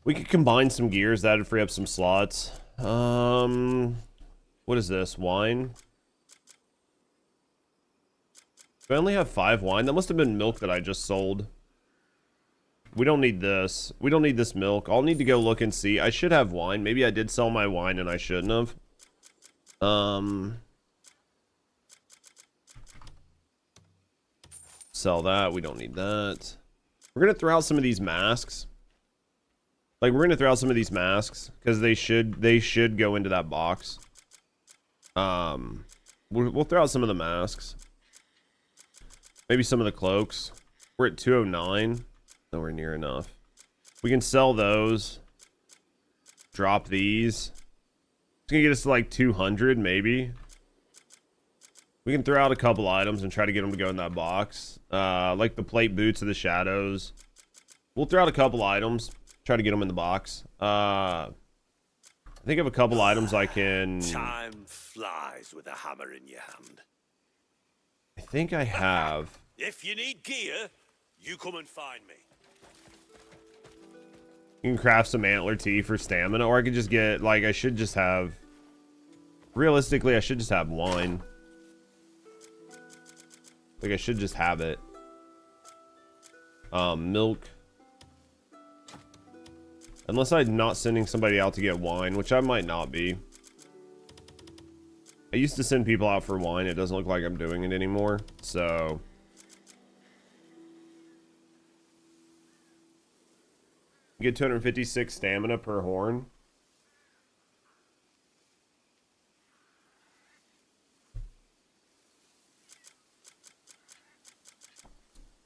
[SPEAKER 1] We could combine some gears. That'd free up some slots. What is this? Wine? Do I only have 5 wine? That must have been milk that I just sold. We don't need this. We don't need this milk. I'll need to go look and see. I should have wine. Maybe I did sell my wine and I shouldn't have. Sell that. We don't need that. We're going to throw out some of these masks. Like, we're going to throw out some of these masks because they should go into that box. We'll throw out some of the masks. Maybe some of the cloaks. We're at 209. Nowhere near enough. We can sell those. Drop these. It's going to get us to like 200 maybe. We can throw out a couple items and try to get them to go in that box. Like the plate boots of the shadows. We'll throw out a couple items. Try to get them in the box. I think of a couple items I can...
[SPEAKER 2] Time flies with a hammer in your hand.
[SPEAKER 1] I think I have.
[SPEAKER 2] If you need gear, you come and find me.
[SPEAKER 1] You can craft some antler tea for stamina, or I could just get, like, I should just have... Realistically, I should just have wine. Like, I should just have it. Milk. Unless I'm not sending somebody out to get wine, which I might not be. I used to send people out for wine. It doesn't look like I'm doing it anymore, so... You get 256 stamina per horn.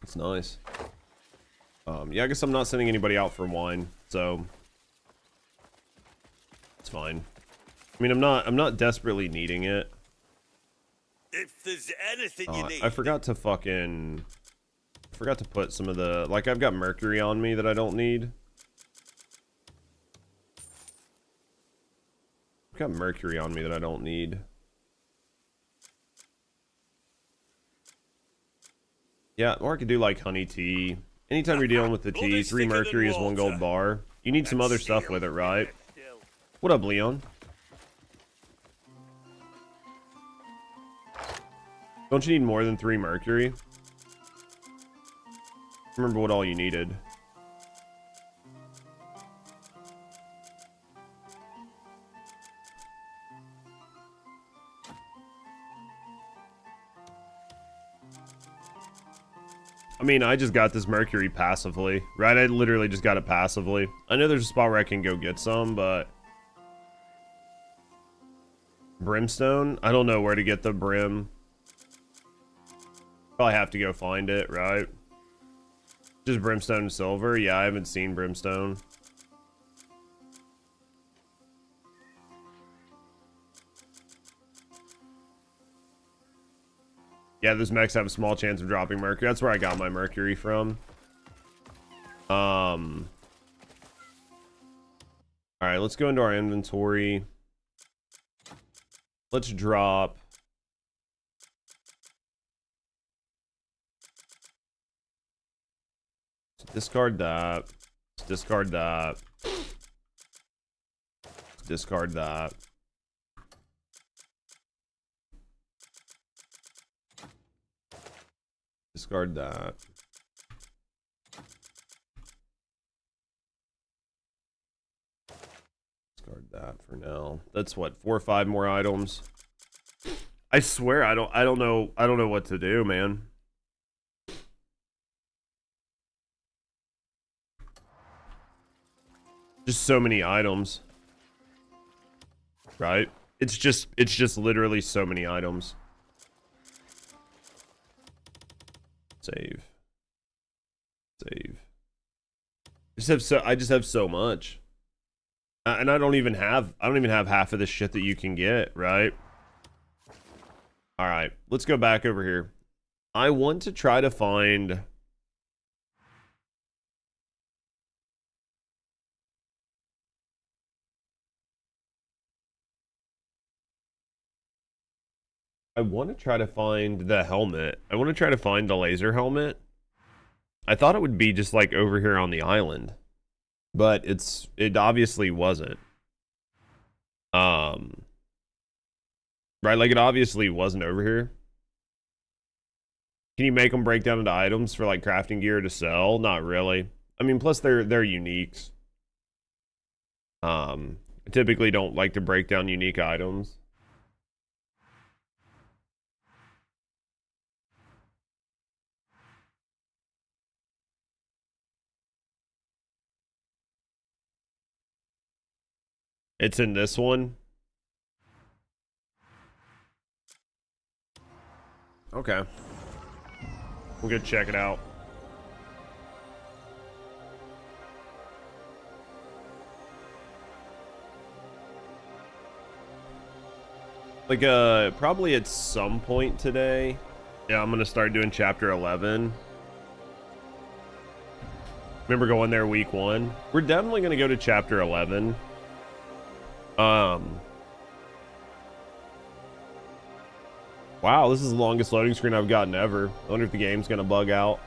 [SPEAKER 1] It's nice. Yeah, I guess I'm not sending anybody out for wine, so it's fine. I mean, I'm not desperately needing it.
[SPEAKER 2] If there's anything you need,
[SPEAKER 1] I forgot to put some of the, like, I've got mercury on me that I don't need. I've got mercury on me that I don't need. Yeah, or I could do like honey tea. Anytime you're dealing with the tea, 3 mercury is 1 gold bar. You need some other stuff with it, right? What up, Leon? Don't you need more than 3 mercury? Remember what all you needed. I mean, I just got this mercury passively, right? I literally just got it passively. I know there's a spot where I can go get some, but... Brimstone? I don't know where to get the brim. Probably have to go find it, right? Just brimstone and silver? Yeah, I haven't seen brimstone. Yeah, those mechs have a small chance of dropping mercury. That's where I got my mercury from. Alright, let's go into our inventory. Let's drop... Discard that. Discard that. Discard that. Discard that. Discard that for now. That's what, 4 or 5 more items. I swear I don't know what to do, man. Just so many items. Right? It's just literally so many items. Save. Save. I just have so much. And I don't even have half of the shit that you can get, right? All right, let's go back over here. I want to try to find... I want to try to find the helmet. I want to try to find the laser helmet. I thought it would be just like over here on the island, but it obviously wasn't. Right, like it obviously wasn't over here. Can you make them break down into items for like crafting gear to sell? Not really. I mean, plus they're uniques. I typically don't like to break down unique items. It's in this one. Okay. We'll go check it out. Like, probably at some point today. Yeah, I'm gonna start doing chapter 11. Remember going there week 1? We're definitely gonna go to chapter 11. Wow, this is the longest loading screen I've gotten ever. I wonder if the game's gonna bug out.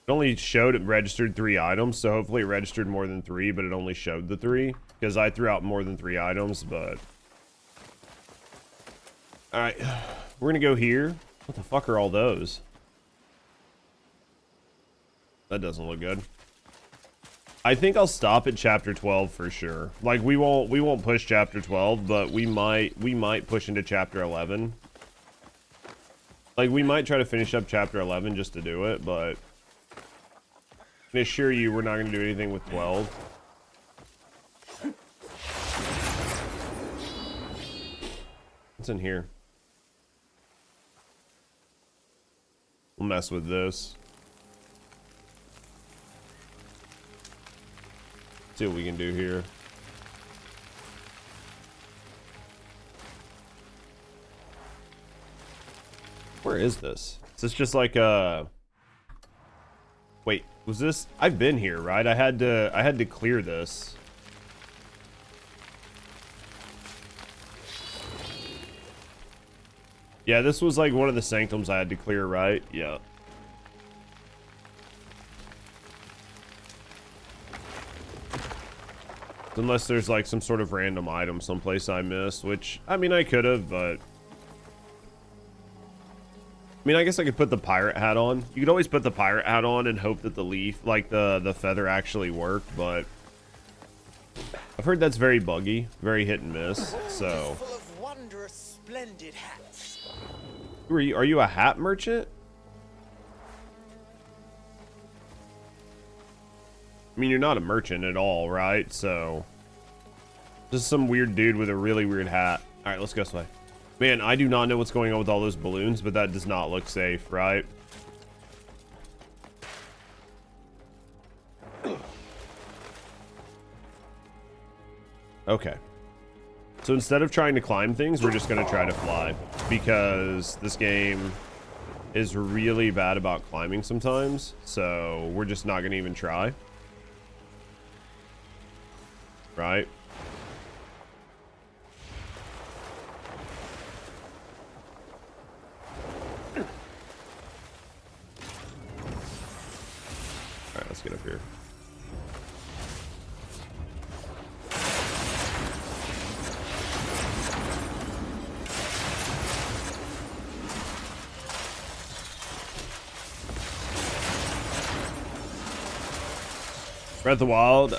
[SPEAKER 1] It only showed it registered 3 items, so hopefully it registered more than 3, but it only showed the 3, because I threw out more than 3 items, but... Alright, we're gonna go here. What the fuck are all those? That doesn't look good. I think I'll stop at chapter 12 for sure. Like we won't push chapter 12, but we might push into chapter 11. Like we might try to finish up chapter 11 just to do it, but I can assure you we're not going to do anything with 12. What's in here? We'll mess with this. See what we can do here. Where is this? Is this just like a... Wait, was this... I've been here, right? I had to clear this. Yeah, this was like one of the sanctums I had to clear, right? Yeah. Unless there's like some sort of random item someplace I missed, which, I mean, I could have, but... I mean, I guess I could put the pirate hat on. You could always put the pirate hat on and hope that the leaf, like the feather actually worked, but... I've heard that's very buggy, very hit and miss, so...
[SPEAKER 2] Full of wondrous, splendid hats.
[SPEAKER 1] Are you a hat merchant? I mean, you're not a merchant at all, right? So, just some weird dude with a really weird hat. All right, let's go this way. Man, I do not know what's going on with all those balloons, but that does not look safe, right? Okay. So instead of trying to climb things, we're just going to try to fly. Because this game is really bad about climbing sometimes. So we're just not going to even try. Right? Alright, let's get up here. Breath of the Wild,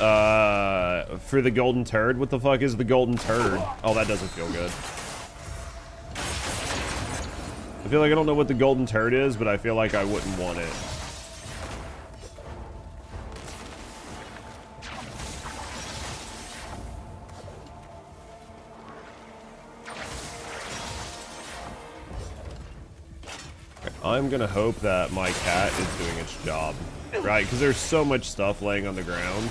[SPEAKER 1] for the golden turd. What the fuck is the golden turd? Oh, that doesn't feel good. I feel like I don't know what the golden turd is, but I feel like I wouldn't want it. I'm gonna hope that my cat is doing its job. Right, because there's so much stuff laying on the ground.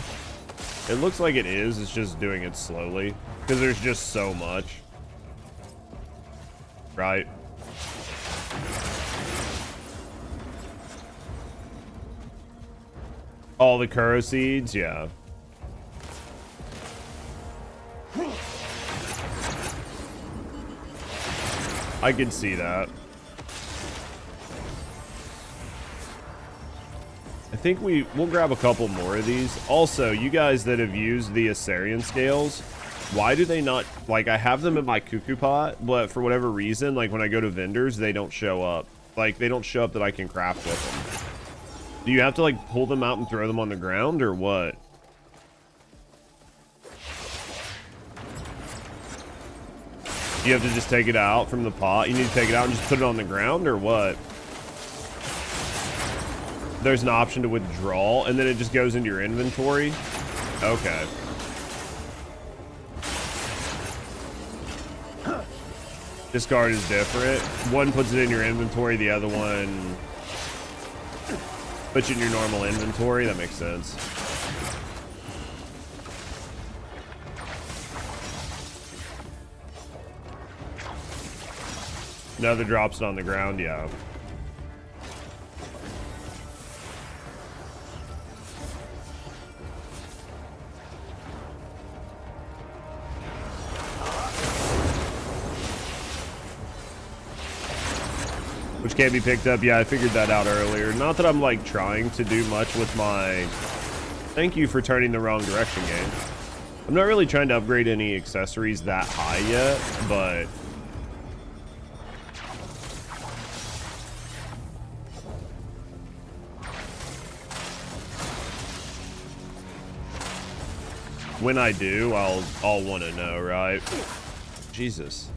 [SPEAKER 1] It looks like it is, it's just doing it slowly. Because there's just so much. Right? All the Kuro seeds, yeah. I can see that. I think we'll grab a couple more of these. Also, you guys that have used the Assyrian scales, why do they not, like, I have them in my cuckoo pot, but for whatever reason, like when I go to vendors, they don't show up. Like, they don't show up that I can craft with them. Do you have to like pull them out and throw them on the ground or what? You have to just take it out from the pot? You need to take it out and just put it on the ground or what? There's an option to withdraw, and then it just goes into your inventory. Okay. Discard is different. One puts it in your inventory, the other one puts it in your normal inventory. That makes sense. Another drops it on the ground, yeah. Which can't be picked up. Yeah, I figured that out earlier. Not that I'm like trying to do much with my... Thank you for turning the wrong direction, game. I'm not really trying to upgrade any accessories that high yet, but... when I do, I'll want to know, right? Jesus.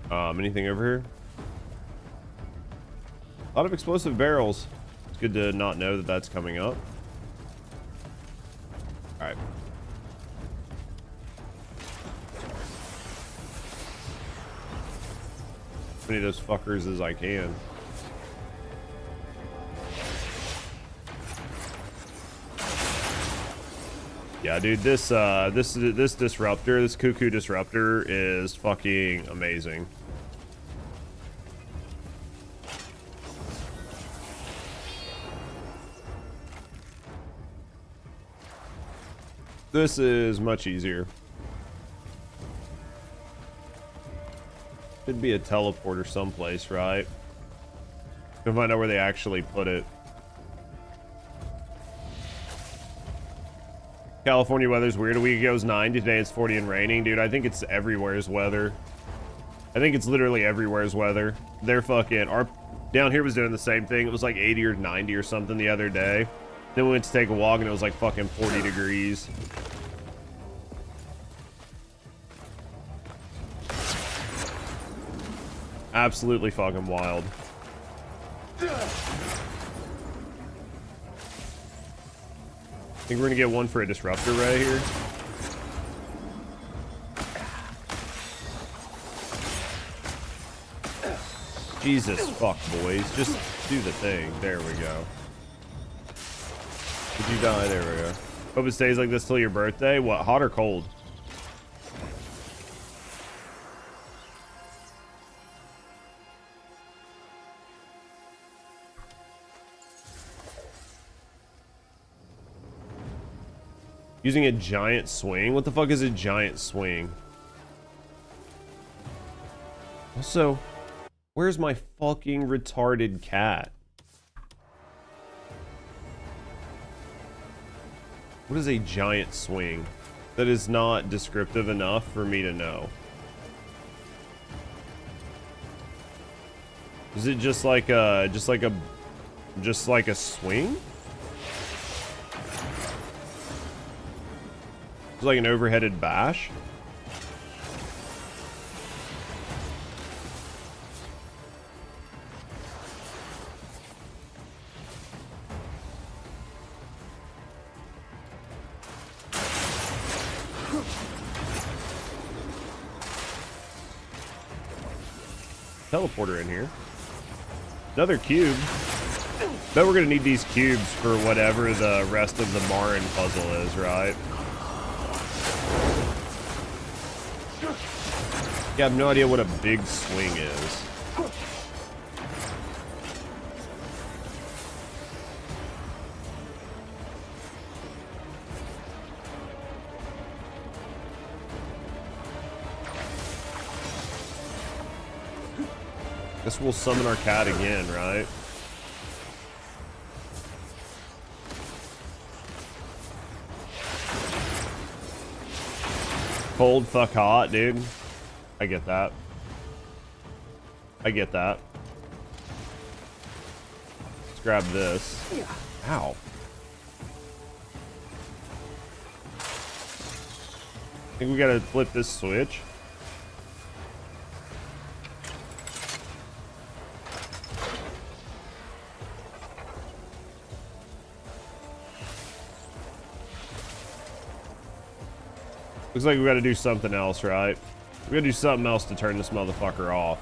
[SPEAKER 1] Anything over here? A lot of explosive barrels. It's good to not know that that's coming up. All right. As many of those fuckers as I can. Yeah, dude, this disruptor, this cuckoo disruptor is fucking amazing. This is much easier. Should be a teleporter someplace, right? Can find out where they actually put it. California weather's weird. A week ago it was 90. Today it's 40 and raining. Dude, I think it's everywhere's weather. I think it's literally everywhere's weather. They're fucking... Down here was doing the same thing. It was like 80 or 90 or something the other day. Then we went to take a walk and it was like fucking 40 degrees. Absolutely fucking wild. Think we're gonna get one for a disruptor right here. Jesus fuck, boys. Just do the thing. There we go. Did you die? There we go. Hope it stays like this till your birthday. What, hot or cold? Using a giant swing? What the fuck is a giant swing? Also, where's my fucking retarded cat? What is a giant swing? That is not descriptive enough for me to know. Is it just like a swing? It's like an overheaded bash. Teleporter in here. Another cube. Bet we're gonna need these cubes for whatever the rest of the Marin puzzle is, right? Yeah, I have no idea what a big swing is. Guess we'll summon our cat again, right? Cold, fuck hot, dude. I get that. I get that. Let's grab this. Ow. I think we gotta flip this switch. Looks like we gotta do something else, right? We gotta do something else to turn this motherfucker off.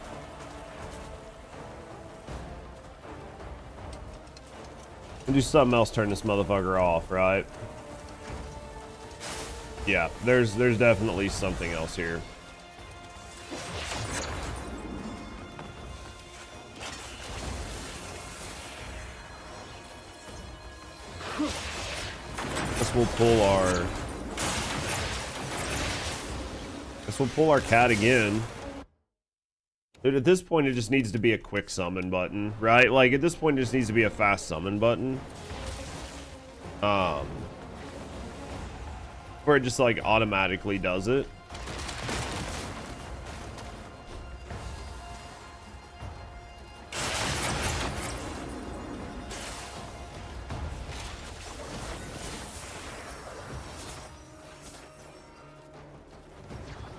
[SPEAKER 1] We'll do something else to turn this motherfucker off, right? Yeah, there's definitely something else here. Guess we'll pull our... Guess we'll pull our cat again. Dude, at this point, it just needs to be a quick summon button, right? Like, at this point, it just needs to be a fast summon button. Where it just, like, automatically does it.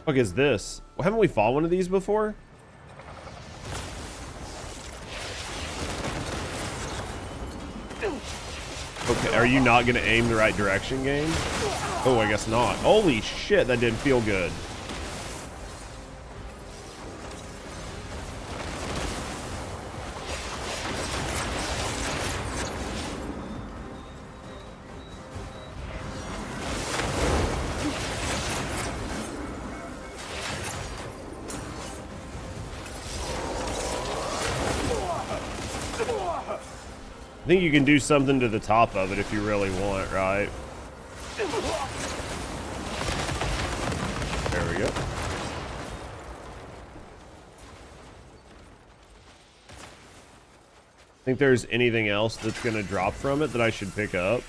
[SPEAKER 1] What is this? Well, haven't we fought one of these before? Okay, are you not gonna aim the right direction, game? Oh, I guess not. Holy shit, that didn't feel good. I think you can do something to the top of it if you really want, right? There we go. Think there's anything else that's gonna drop from it that I should pick up?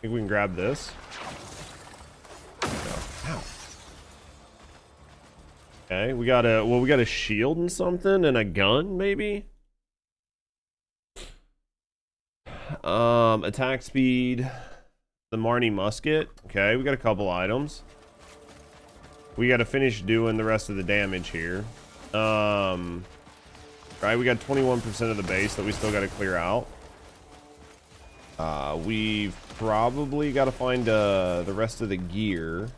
[SPEAKER 1] think we can grab this. Ow. Okay, we got a shield and something and a gun, maybe? Attack speed, the Marnie musket. Okay, we got a couple items. We got to finish doing the rest of the damage here. Right, we got 21% of the base that we still got to clear out. We've probably got to find the rest of the gear.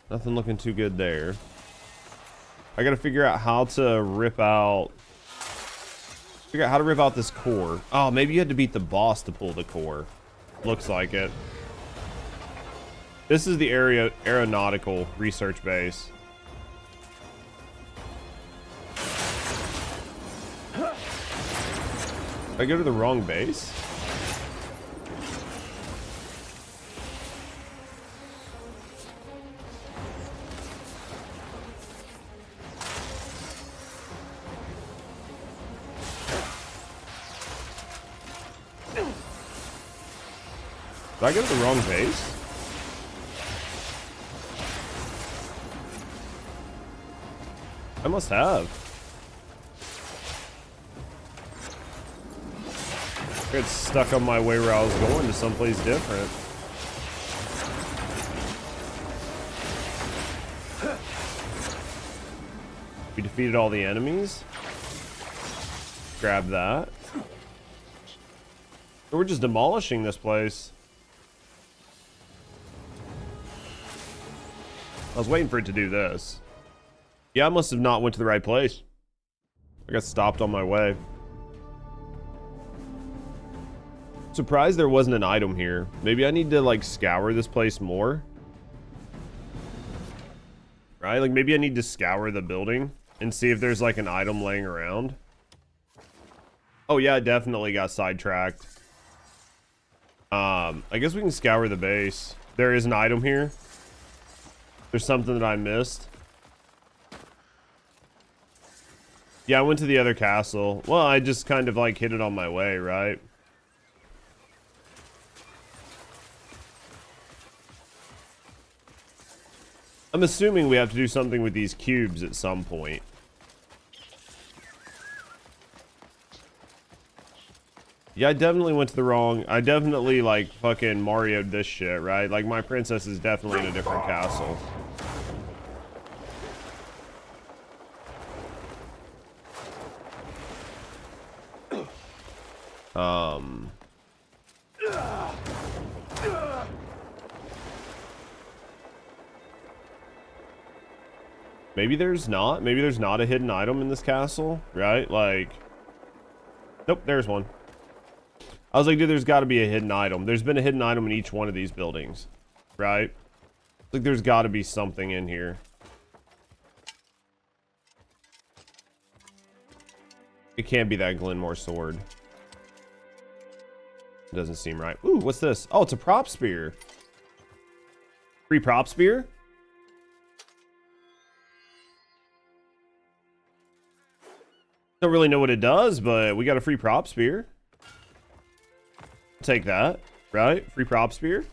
[SPEAKER 1] Nothing looking too good there. I gotta figure out how to rip out this core. Oh, maybe you had to beat the boss to pull the core. Looks like it. This is the aeronautical research base. Did I go to the wrong base? Did I go to the wrong base? I must have. I got stuck on my way where I was going to someplace different. We defeated all the enemies. Grab that. We're just demolishing this place. I was waiting for it to do this. Yeah, I must have not went to the right place. I got stopped on my way. Surprised there wasn't an item here. Maybe I need to like scour this place more. Right? Like maybe I need to scour the building and see if there's like an item laying around. Oh yeah, I definitely got sidetracked. I guess we can scour the base. There is an item here. There's something that I missed. Yeah, I went to the other castle. Well, I just kind of like hit it on my way, right? I'm assuming we have to do something with these cubes at some point. Yeah, I definitely went to the wrong... I definitely, like, fucking Mario'd this shit, right? Like, my princess is definitely in a different castle. Maybe there's not. Maybe there's not a hidden item in this castle, right? Like... Nope, there's one. I was like, dude, there's got to be a hidden item. There's been a hidden item in each one of these buildings, right? Like, there's got to be something in here. It can't be that Glenmore sword. It doesn't seem right. Ooh, what's this? Oh, it's a prop spear. Free prop spear? Don't really know what it does, but we got a free prop spear. Take that, right? Free prop spear.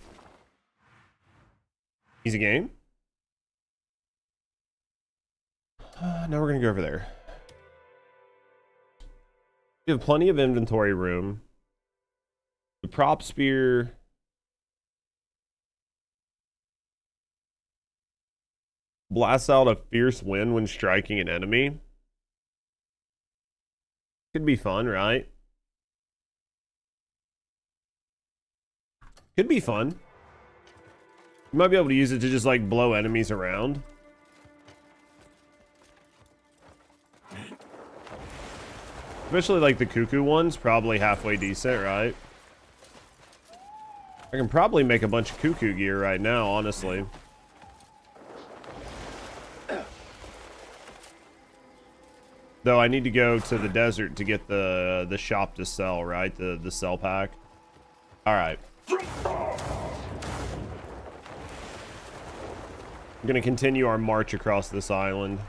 [SPEAKER 1] Easy game. Now we're gonna go over there. We have plenty of inventory room. The prop spear. Blasts out a fierce wind when striking an enemy. Could be fun, right? Could be fun. You might be able to use it to just like blow enemies around. Especially like the cuckoo ones, probably halfway decent, right? I can probably make a bunch of cuckoo gear right now, honestly. Though I need to go to the desert to get the shop to sell, right? The sell pack. All right. We're gonna continue our march across this island.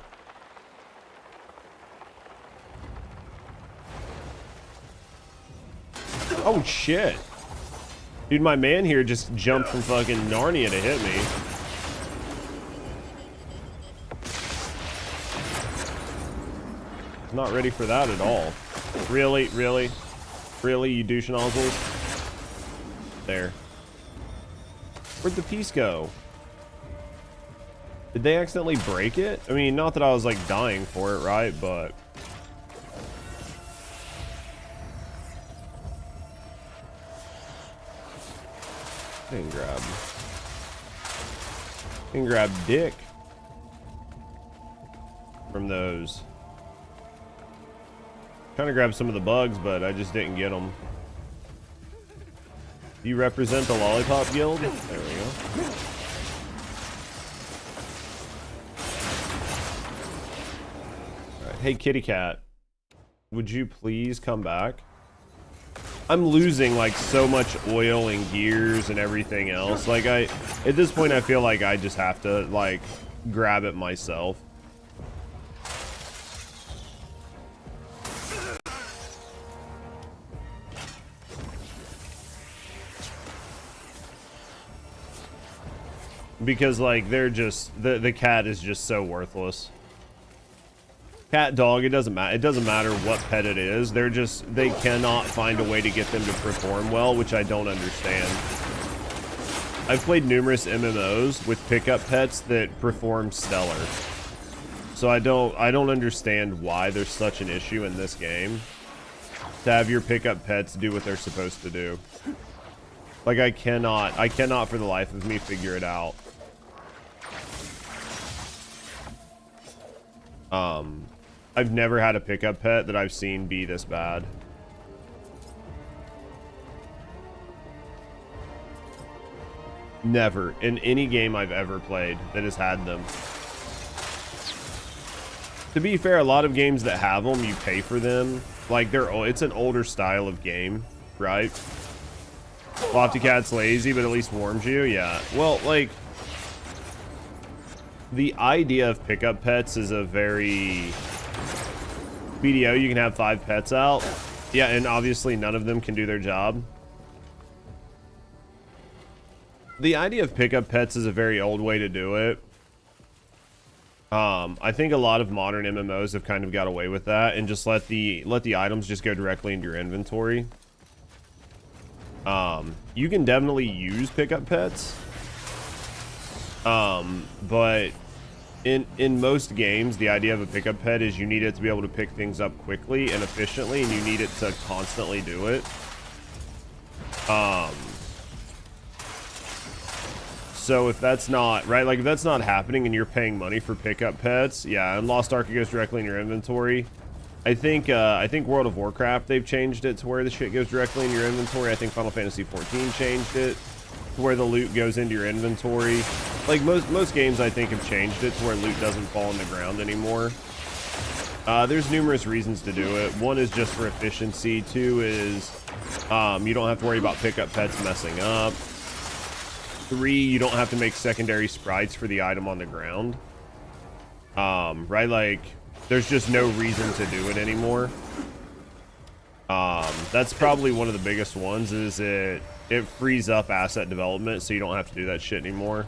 [SPEAKER 1] Oh shit. Dude, my man here just jumped from fucking Narnia to hit me. Not ready for that at all. Really? Really? Really, you douche nozzles? There. Where'd the piece go? Did they accidentally break it? I mean, not that I was like dying for it, right? But and grab dick from those. Trying to grab some of the bugs, but I just didn't get them. Do you represent the Lollipop Guild? There we go. All right. Hey, kitty cat, would you please come back? I'm losing like so much oil and gears and everything else. Like at this point, I feel like I just have to like grab it myself. Because like they're just the cat is just so worthless. Cat, dog, it doesn't matter. It doesn't matter what pet it is. They cannot find a way to get them to perform well, which I don't understand. I've played numerous MMOs with pickup pets that perform stellar. So I don't understand why there's such an issue in this game to have your pickup pets do what they're supposed to do. Like I cannot for the life of me figure it out. I've never had a pickup pet that I've seen be this bad. Never in any game I've ever played that has had them. To be fair, a lot of games that have them, you pay for them. Like it's an older style of game, right? Lofty Cat's lazy, but at least warms you. Yeah. Well, like the idea of pickup pets is a very BDO. You can have 5 pets out. Yeah, and obviously none of them can do their job. The idea of pickup pets is a very old way to do it. I think a lot of modern MMOs have kind of got away with that and just let the items just go directly into your inventory. You can definitely use pickup pets. But in most games, the idea of a pickup pet is you need it to be able to pick things up quickly and efficiently, and you need it to constantly do it. So if that's not right, like if that's not happening and you're paying money for pickup pets, yeah, and Lost Ark, it goes directly in your inventory. I think World of Warcraft, they've changed it to where the shit goes directly in your inventory. I think Final Fantasy 14 changed it to where the loot goes into your inventory. Like most games, I think, have changed it to where loot doesn't fall on the ground anymore. There's numerous reasons to do it. One is just for efficiency. 2 is you don't have to worry about pickup pets messing up. 3, you don't have to make secondary sprites for the item on the ground. Right? Like, there's just no reason to do it anymore. That's probably one of the biggest ones, is it frees up asset development, so you don't have to do that shit anymore.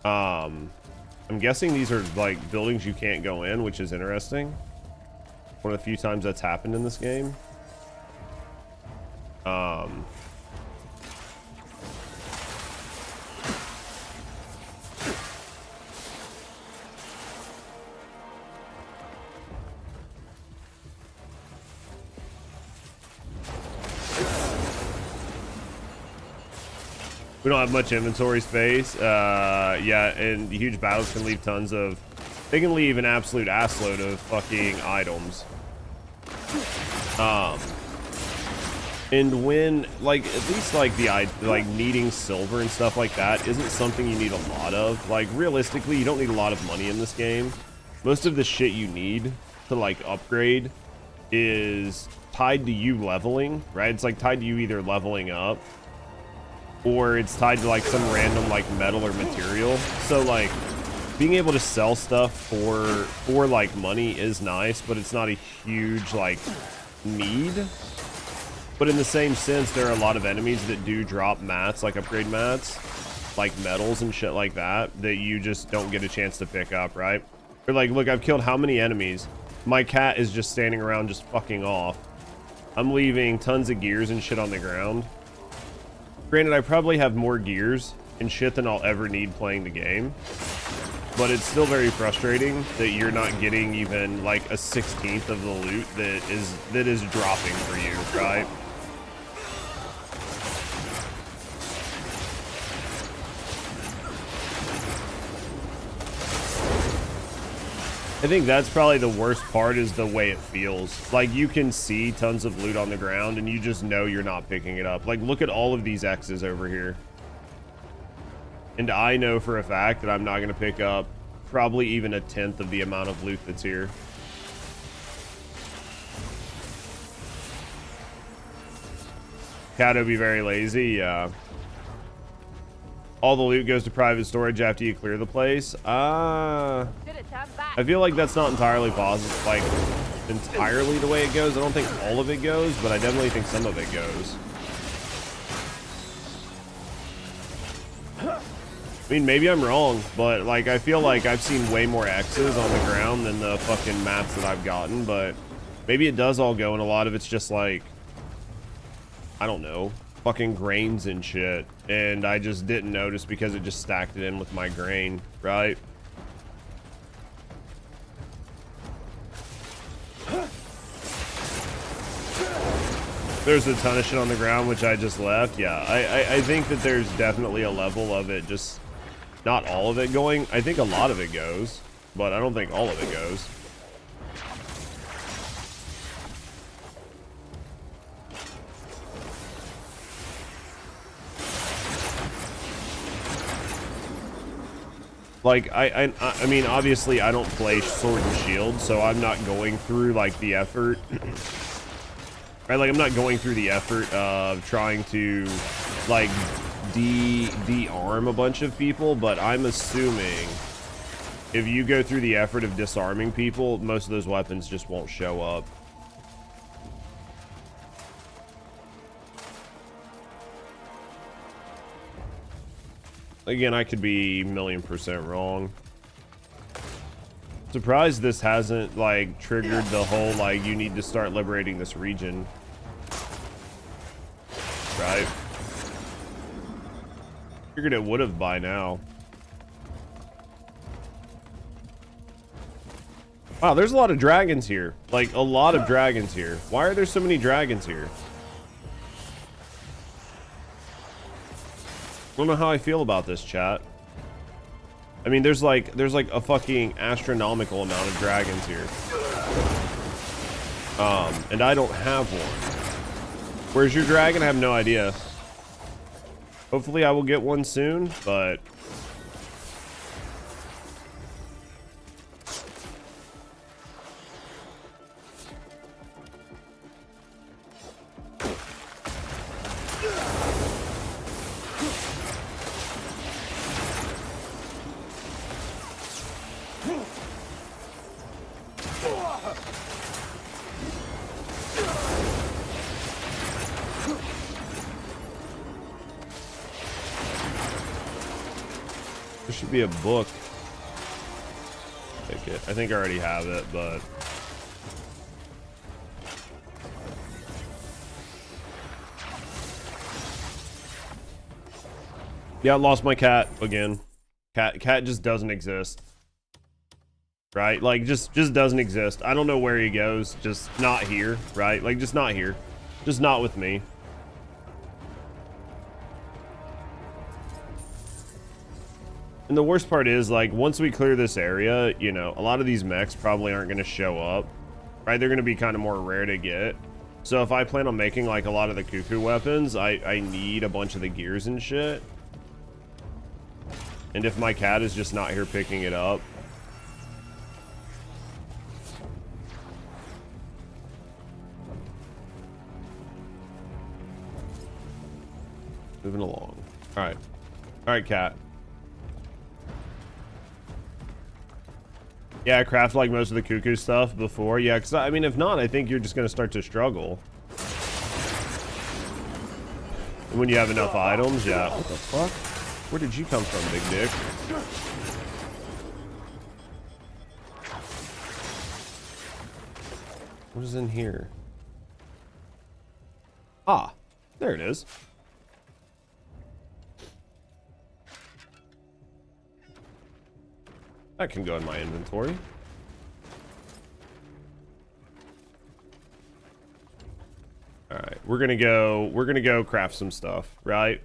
[SPEAKER 1] I'm guessing these are like buildings you can't go in, which is interesting. One of the few times that's happened in this game. We don't have much inventory space. Yeah, and huge battles can leave tons of... They can leave an absolute assload of fucking items. And when, like, at least, like, like, needing silver and stuff like that isn't something you need a lot of. Like, realistically, you don't need a lot of money in this game. Most of the shit you need to, like, upgrade is tied to you leveling, right? It's, like, tied to you either leveling up, or it's tied to like some random like metal or material. So like being able to sell stuff for like money is nice, but it's not a huge like need. But in the same sense, there are a lot of enemies that do drop mats, like upgrade mats, like metals and shit like that, that you just don't get a chance to pick up, right? Or like, look, I've killed how many enemies? My cat is just standing around just fucking off. I'm leaving tons of gears and shit on the ground. Granted, I probably have more gears and shit than I'll ever need playing the game. But it's still very frustrating that you're not getting even like a 16th of the loot that is dropping for you, right? I think that's probably the worst part, is the way it feels. Like, you can see tons of loot on the ground and you just know you're not picking it up. Like, look at all of these X's over here. And I know for a fact that I'm not going to pick up probably even a 10th of the amount of loot that's here. Cat would be very lazy, yeah. All the loot goes to private storage after you clear the place. I feel like that's not entirely positive, like entirely the way it goes. I don't think all of it goes, but I definitely think some of it goes. I mean, maybe I'm wrong, but like I feel like I've seen way more X's on the ground than the fucking maps that I've gotten, but maybe it does all go, and a lot of it's just like, I don't know, fucking grains and shit, and I just didn't notice because it just stacked it in with my grain, right? There's a ton of shit on the ground which I just left. Yeah, I think that there's definitely a level of it, just not all of it going. I think a lot of it goes, but I don't think all of it goes. Like, I mean, obviously I don't play Sword and Shield, so I'm not going through like the effort. Right, like I'm not going through the effort of trying to like de-arm a bunch of people, but I'm assuming if you go through the effort of disarming people, most of those weapons just won't show up. Again, I could be 1,000,000% wrong. Surprised this hasn't like triggered the whole like you need to start liberating this region, right? Figured it would have by now. Wow, there's a lot of dragons here, like a lot of dragons here. Why are there so many dragons here? I don't know how I feel about this, chat. I mean, there's like a fucking astronomical amount of dragons here. And I don't have one. Where's your dragon? I have no idea. Hopefully I will get one soon, but there should be a book. Take it. I think I already have it, but yeah, I lost my cat again. Cat just doesn't exist. Right? Like just doesn't exist. I don't know where he goes. Just not here, right? Like just not here. Just not with me. And the worst part is, like, once we clear this area, you know, a lot of these mechs probably aren't going to show up, right? They're going to be kind of more rare to get. So if I plan on making, like, a lot of the cuckoo weapons, I need a bunch of the gears and shit. And if my cat is just not here picking it up. Moving along. All right. All right, cat. Yeah, craft like most of the cuckoo stuff before. Yeah, because I mean, if not, I think you're just going to start to struggle. And when you have enough items, yeah. What the fuck? Where did you come from, big dick? What is in here? Ah, there it is. That can go in my inventory. All right, we're gonna go craft some stuff, right?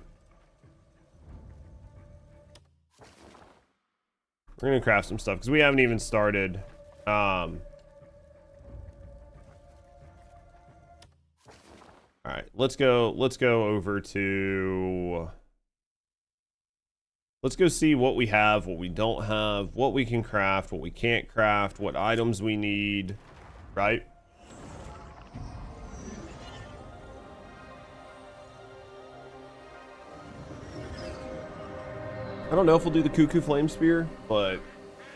[SPEAKER 1] We're gonna craft some stuff because we haven't even started. All right, let's go over to. Let's go see what we have, what we don't have, what we can craft, what we can't craft, what items we need, right? I don't know if we'll do the Cuckoo Flame Spear, but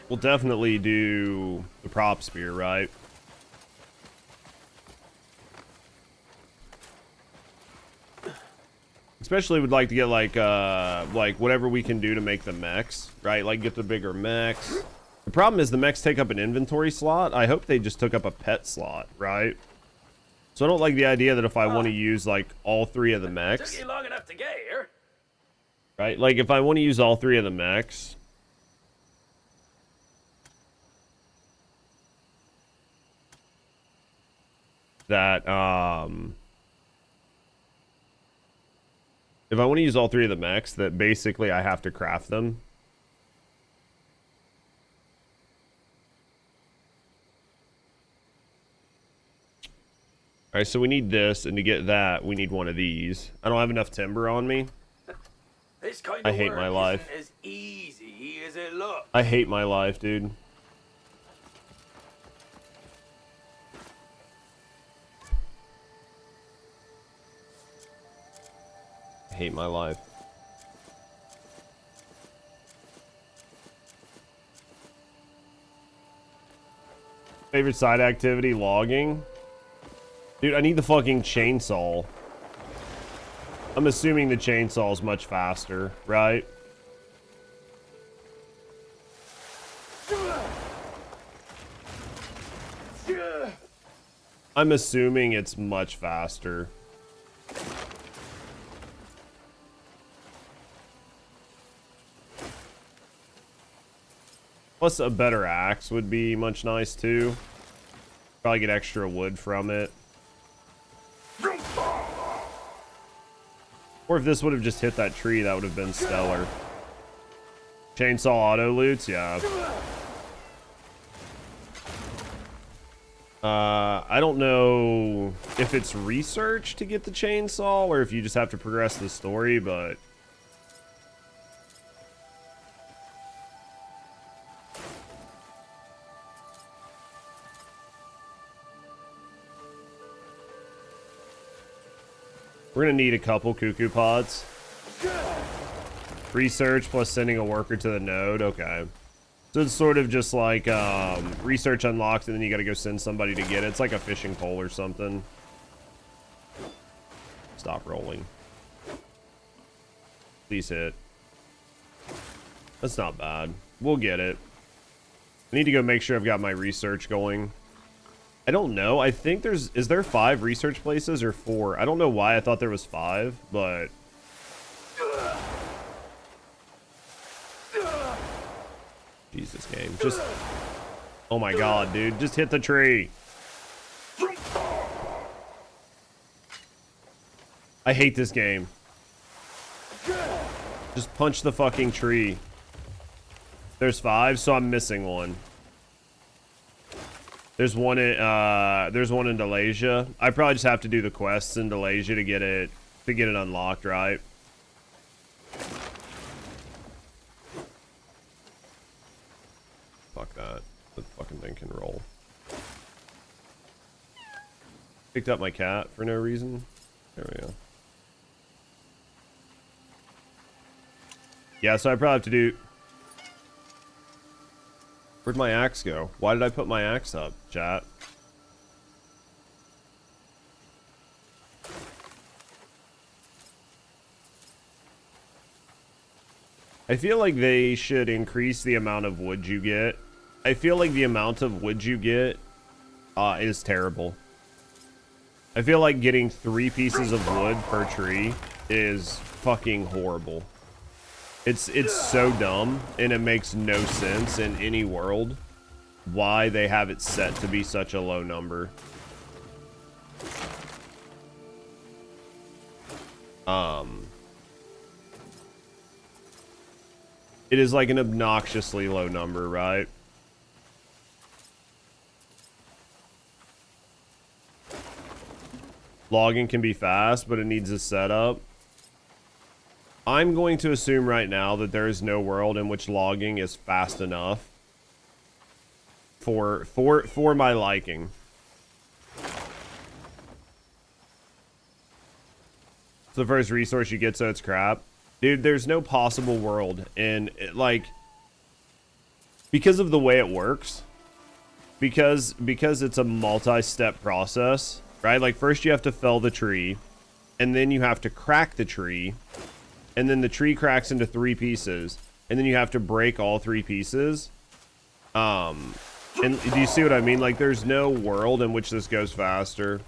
[SPEAKER 1] we'll definitely do the Prop Spear, right? Especially would like to get like whatever we can do to make the mechs, right? Like get the bigger mechs. The problem is the mechs take up an inventory slot. I hope they just took up a pet slot, right? So I don't like the idea that if I want to use like all 3 of the mechs.
[SPEAKER 6] Took you long enough to get here.
[SPEAKER 1] Right? Like if I want to use all 3 of the mechs. That if I want to use all 3 of the mechs, that basically I have to craft them. Alright, so we need this, and to get that, we need one of these. I don't have enough timber on me.
[SPEAKER 6] This kind
[SPEAKER 1] I
[SPEAKER 6] of
[SPEAKER 1] hate
[SPEAKER 6] work
[SPEAKER 1] my life.
[SPEAKER 6] isn't as easy as it looks.
[SPEAKER 1] I hate my life, dude. I hate my life. Favorite side activity, logging. Dude, I need the fucking chainsaw. I'm assuming the chainsaw is much faster, right? I'm assuming it's much faster. Plus a better axe would be much nice too. Probably get extra wood from it. Or if this would have just hit that tree, that would have been stellar. Chainsaw auto loots, yeah. I don't know if it's research to get the chainsaw or if you just have to progress the story, but we're gonna need a couple cuckoo pods. Research plus sending a worker to the node. Okay. So it's sort of just like research unlocked and then you gotta go send somebody to get it. It's like a fishing pole or something. Stop rolling. Please hit. That's not bad. We'll get it. I need to go make sure I've got my research going. I don't know. I think there's... Is there 5 research places or 4? I don't know why I thought there was 5, but... Jesus, game. Just... Oh my god, dude. Just hit the tree. I hate this game. Just punch the fucking tree. There's 5, so I'm missing one. There's one in Delesyia. I probably just have to do the quests in Delesyia to get it unlocked, right? Fuck that. The fucking thing can roll. Picked up my cat for no reason. There we go. Yeah, so I probably have to do... Where'd my axe go? Why did I put my axe up, chat? I feel like they should increase the amount of wood you get. I feel like the amount of wood you get is terrible. I feel like getting 3 pieces of wood per tree is fucking horrible. It's so dumb, and it makes no sense in any world why they have it set to be such a low number. It is like an obnoxiously low number, right? Logging can be fast, but it needs a setup. I'm going to assume right now that there is no world in which logging is fast enough for my liking. It's the first resource you get, so it's crap. Dude, there's no possible world in it, like, because of the way it works, because it's a multi-step process, right? Like, first you have to fell the tree, and then you have to crack the tree, and then the tree cracks into 3 pieces, and then you have to break all 3 pieces. And do you see what I mean? Like, there's no world in which this goes faster.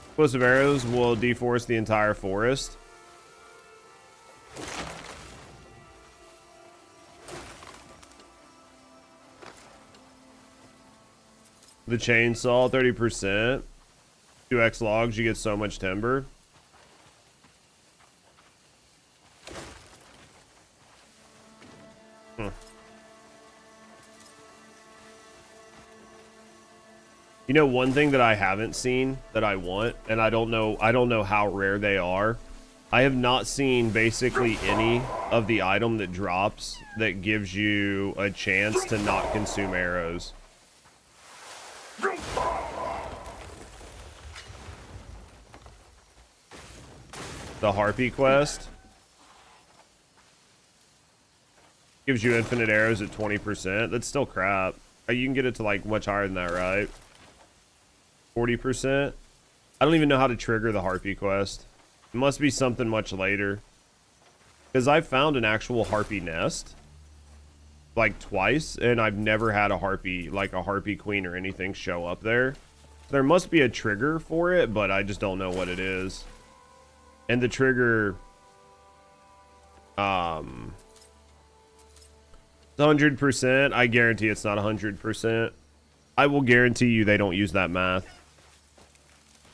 [SPEAKER 1] Explosive arrows will deforest the entire forest. The chainsaw, 30%. 2x logs, you get so much timber. You know, one thing that I haven't seen that I want, and I don't know how rare they are. I have not seen basically any of the item that drops that gives you a chance to not consume arrows. The Harpy quest gives you infinite arrows at 20%. That's still crap. You can get it to like much higher than that, right? 40%. I don't even know how to trigger the Harpy quest. It must be something much later, because I've found an actual harpy nest like twice, and I've never had a harpy, like a harpy queen or anything, show up there. There must be a trigger for it, but I just don't know what it is. And the trigger, 100%. I guarantee it's not 100%. I will guarantee you they don't use that math.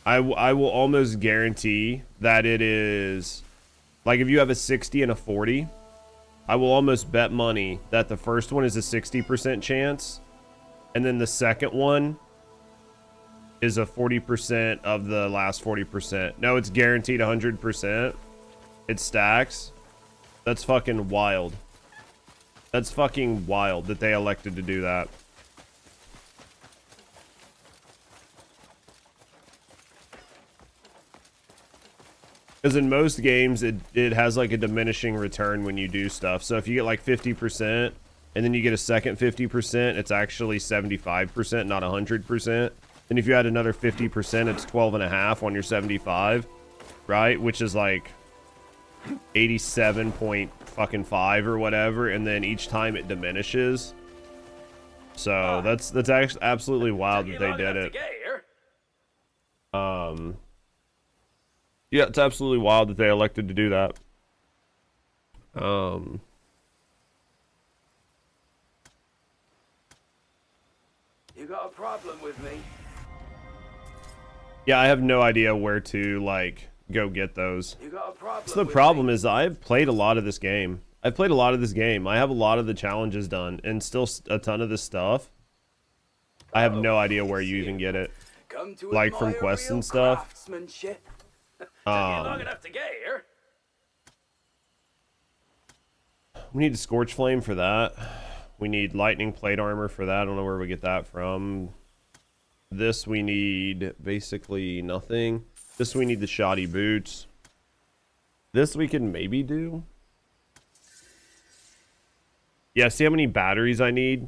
[SPEAKER 1] I will almost guarantee that it is, like, if you have a 60 and a 40, I will almost bet money that the first one is a 60% chance, and then the second one is a 40% of the last 40%. No, it's guaranteed 100%. It stacks. That's fucking wild. That's fucking wild that they elected to do that. Because in most games, it has like a diminishing return when you do stuff. So if you get like 50% and then you get a second 50%, it's actually 75%, not 100%. And if you add another 50%, it's 12.5 on your 75, right? Which is like 87.5 or whatever. And then each time it diminishes. So that's actually absolutely wild that they did it. Yeah, it's absolutely wild that they elected to do that.
[SPEAKER 4] You got a problem with me?
[SPEAKER 1] Yeah, I have no idea where to, like, go get those.
[SPEAKER 4] You got a problem?
[SPEAKER 1] So the problem is I've played a lot of this game. I have a lot of the challenges done, and still a ton of this stuff. I have no idea where you even get it. Like, from quests and stuff.
[SPEAKER 6] Long enough to get here.
[SPEAKER 1] We need a Scorch Flame for that. We need Lightning Plate Armor for that. I don't know where we get that from. This we need basically nothing. This we need the Shoddy Boots. This we can maybe do. Yeah, see how many batteries I need?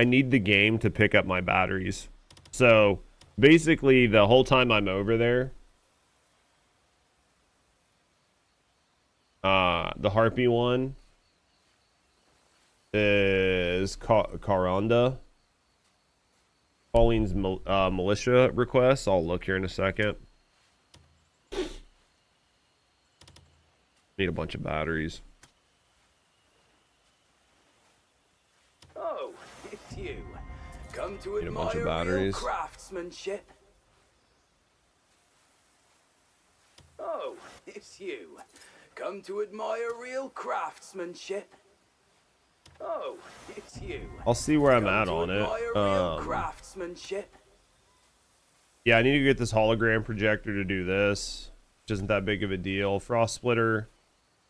[SPEAKER 1] I need the game to pick up my batteries. So basically the whole time I'm over there, the Harpy one is Karanda. Pauline's militia request. I'll look here in a second. Need a bunch of batteries.
[SPEAKER 7] Oh, it's you. Come to
[SPEAKER 1] Need a bunch of
[SPEAKER 7] admire real
[SPEAKER 1] batteries.
[SPEAKER 7] craftsmanship. Oh, it's you. Come to admire real craftsmanship. Oh, it's you.
[SPEAKER 1] I'll see where I'm
[SPEAKER 7] Come
[SPEAKER 1] at
[SPEAKER 7] to
[SPEAKER 1] on it.
[SPEAKER 7] admire real craftsmanship.
[SPEAKER 1] Yeah, I need to get this hologram projector to do this, which isn't that big of a deal. Frost splitter.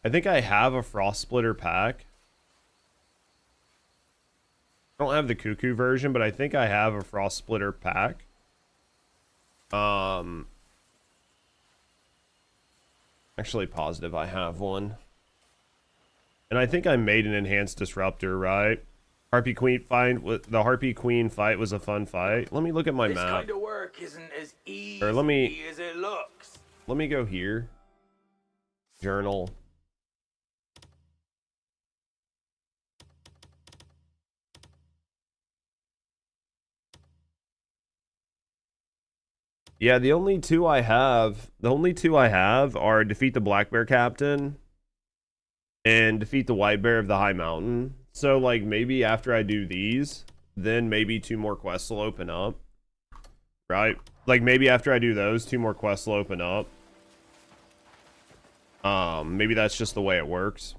[SPEAKER 1] I think I have a frost splitter pack. I don't have the cuckoo version, but I think I have a frost splitter pack. Actually positive I have one. And I think I made an enhanced disruptor, right? Harpy Queen fight. The Harpy Queen fight was a fun fight. Let me look at my
[SPEAKER 7] This
[SPEAKER 1] map.
[SPEAKER 7] kind of work isn't as easy
[SPEAKER 1] Or let me
[SPEAKER 7] as it looks.
[SPEAKER 1] go here. Journal. Yeah, the only two I have are defeat the black bear captain and defeat the white bear of the high mountain. So like maybe after I do these, then maybe 2 more quests will open up. Right? Like maybe after I do those, 2 more quests will open up. Maybe that's just the way it works.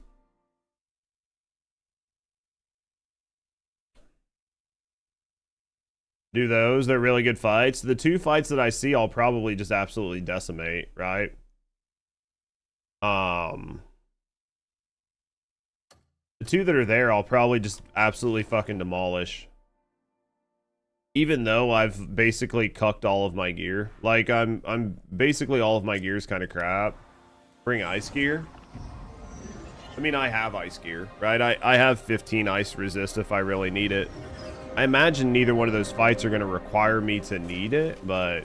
[SPEAKER 1] Do those. They're really good fights. The 2 fights that I see, I'll probably just absolutely decimate, right? The 2 that are there, I'll probably just absolutely fucking demolish. Even though I've basically cucked all of my gear. Like, I'm basically all of my gear is kind of crap. Bring ice gear. I mean, I have ice gear, right? I have 15 ice resist if I really need it. I imagine neither one of those fights are going to require me to need it, but...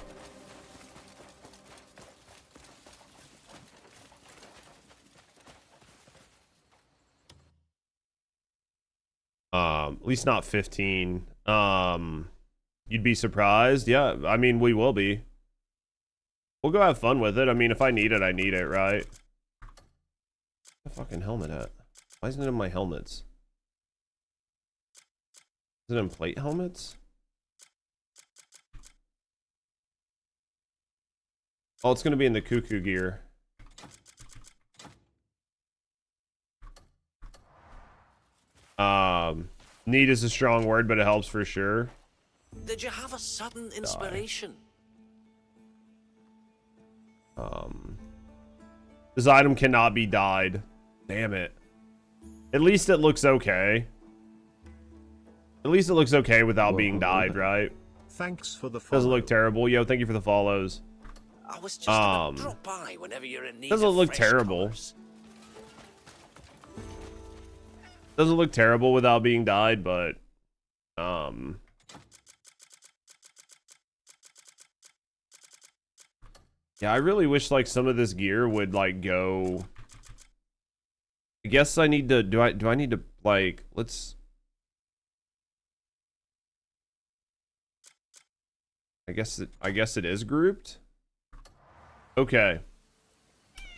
[SPEAKER 1] at least not 15. You'd be surprised. Yeah, I mean, we will be. We'll go have fun with it. I mean, if I need it, I need it, right? Where's the fucking helmet at? Why isn't it in my helmets? Is it in plate helmets? Oh, it's going to be in the cuckoo gear. Need is a strong word, but it helps for sure.
[SPEAKER 8] Did you have a sudden inspiration?
[SPEAKER 1] This item cannot be dyed. Damn it. At least it looks okay. At least it looks okay without being dyed, right?
[SPEAKER 9] Thanks for the follow.
[SPEAKER 1] Doesn't look terrible. Yo, thank you for the follows.
[SPEAKER 8] I was just gonna drop by whenever you're in need.
[SPEAKER 1] Doesn't
[SPEAKER 8] of
[SPEAKER 1] look
[SPEAKER 8] fresh
[SPEAKER 1] terrible.
[SPEAKER 8] colours.
[SPEAKER 1] Doesn't look terrible without being dyed, but yeah, I really wish like some of this gear would like go. I guess I need to do I need to like let's I guess it is grouped. Okay.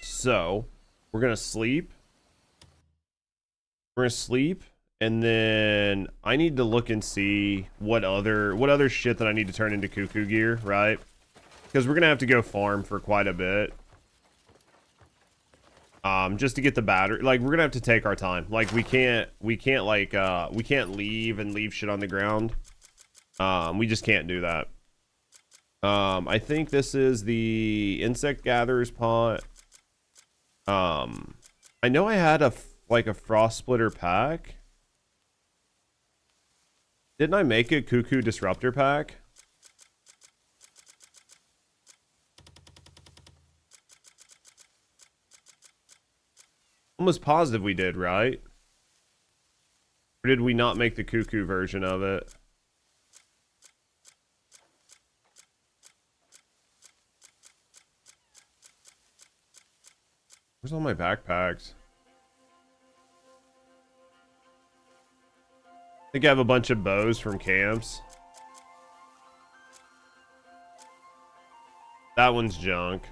[SPEAKER 1] So, we're going to sleep. We're going to sleep and then I need to look and see what other shit that I need to turn into cuckoo gear, right? Because we're going to have to go farm for quite a bit. Just to get the battery. Like, we're going to have to take our time. Like, we can't leave shit on the ground. We just can't do that. I think this is the insect gatherer's pot. I know I had a frost splitter pack. Didn't I make a cuckoo disruptor pack? Almost positive we did, right? Or did we not make the cuckoo version of it? Where's all my backpacks? I think I have a bunch of bows from camps. That one's junk.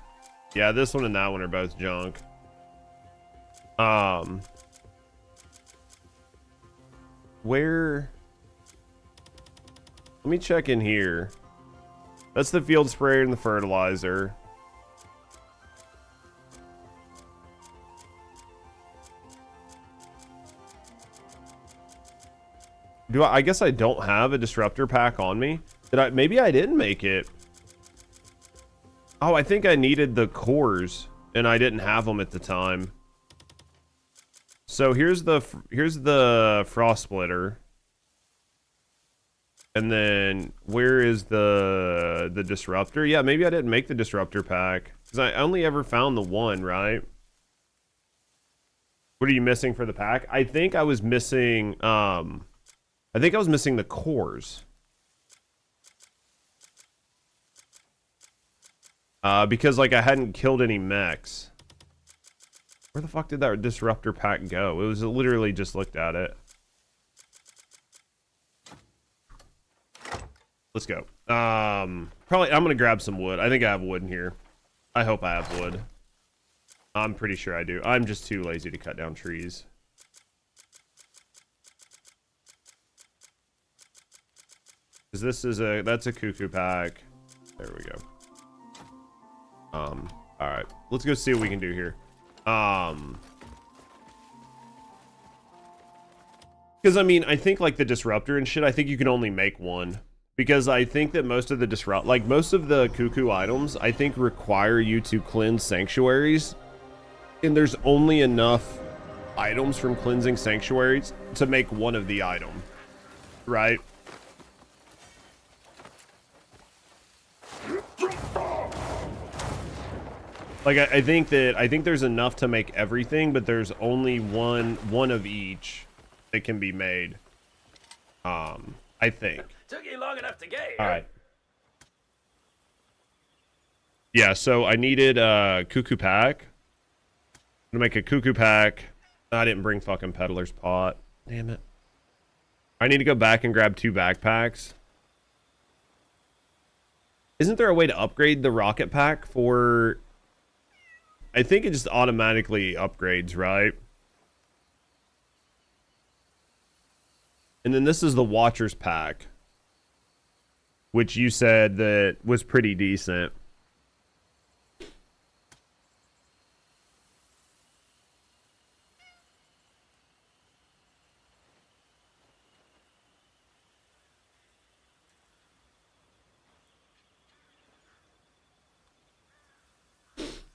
[SPEAKER 1] Yeah, this one and that one are both junk. Where? Let me check in here. That's the field sprayer and the fertilizer. I guess I don't have a disruptor pack on me. Maybe I didn't make it. Oh, I think I needed the cores and I didn't have them at the time. So here's the frost splitter. And then where is the disruptor? Yeah, maybe I didn't make the disruptor pack because I only ever found the one, right? What are you missing for the pack? I think I was missing the cores. Because like I hadn't killed any mechs. Where the fuck did that disruptor pack go? It was literally just looked at it. Let's go. Probably I'm gonna grab some wood. I think I have wood in here. I hope I have wood. I'm pretty sure I do. I'm just too lazy to cut down trees. Because that's a cuckoo pack. There we go. All right, let's go see what we can do here. Because I mean, I think like the disruptor and shit, I think you can only make one. Because I think that most of the most of the cuckoo items, I think require you to cleanse sanctuaries. And there's only enough items from cleansing sanctuaries to make one of the item. Right? Like I think there's enough to make everything, but there's only one of each that can be made. I think.
[SPEAKER 7] Took you long enough to get here.
[SPEAKER 1] All right. Yeah, so I needed a cuckoo pack. I'm gonna make a cuckoo pack. I didn't bring fucking peddler's pot. Damn it. I need to go back and grab 2 backpacks. Isn't there a way to upgrade the rocket pack for... I think it just automatically upgrades, right? And then this is the Watcher's pack, which you said that was pretty decent.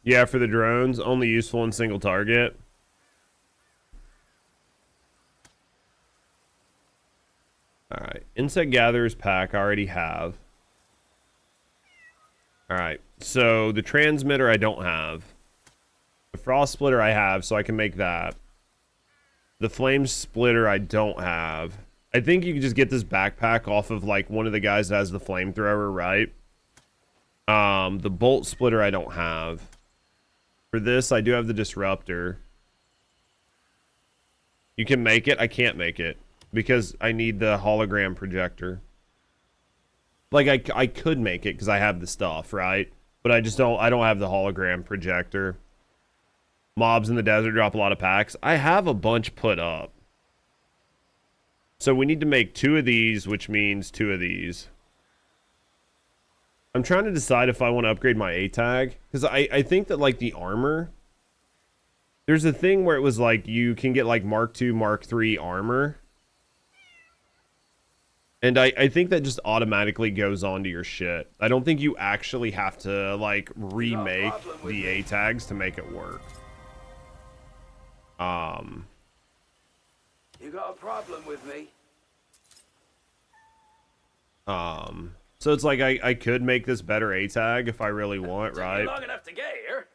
[SPEAKER 1] Yeah, for the drones, only useful in single target. Alright, insect gatherer's pack I already have. Alright, so the transmitter I don't have. The frost splitter I have, so I can make that. The flame splitter I don't have. I think you can just get this backpack off of like one of the guys that has the flamethrower, right? The bolt splitter I don't have. For this, I do have the disruptor. You can make it. I can't make it because I need the hologram projector. Like I could make it because I have the stuff, right? But I don't have the hologram projector. Mobs in the desert drop a lot of packs. I have a bunch put up. So we need to make 2 of these, which means 2 of these. I'm trying to decide if I want to upgrade my A tag because I think that like the armor, there's a thing where it was like you can get like Mark II, Mark III armor, and I think that just automatically goes onto your shit. I don't think you actually have to like remake the A tags to make it work.
[SPEAKER 7] You got a problem with me?
[SPEAKER 1] So it's like I could make this better A tag if I really want, right?
[SPEAKER 7] Long enough to get here.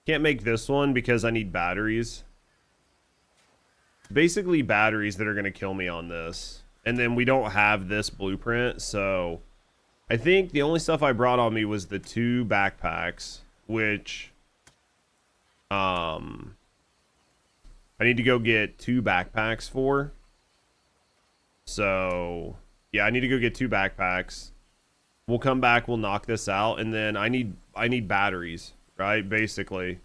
[SPEAKER 1] Can't make this one because I need batteries. basically batteries that are going to kill me on this. And then we don't have this blueprint, so I think the only stuff I brought on me was the 2 backpacks, which I need to go get 2 backpacks for. So yeah, I need to go get 2 backpacks. We'll come back, we'll knock this out, and then I need batteries, right? Basically.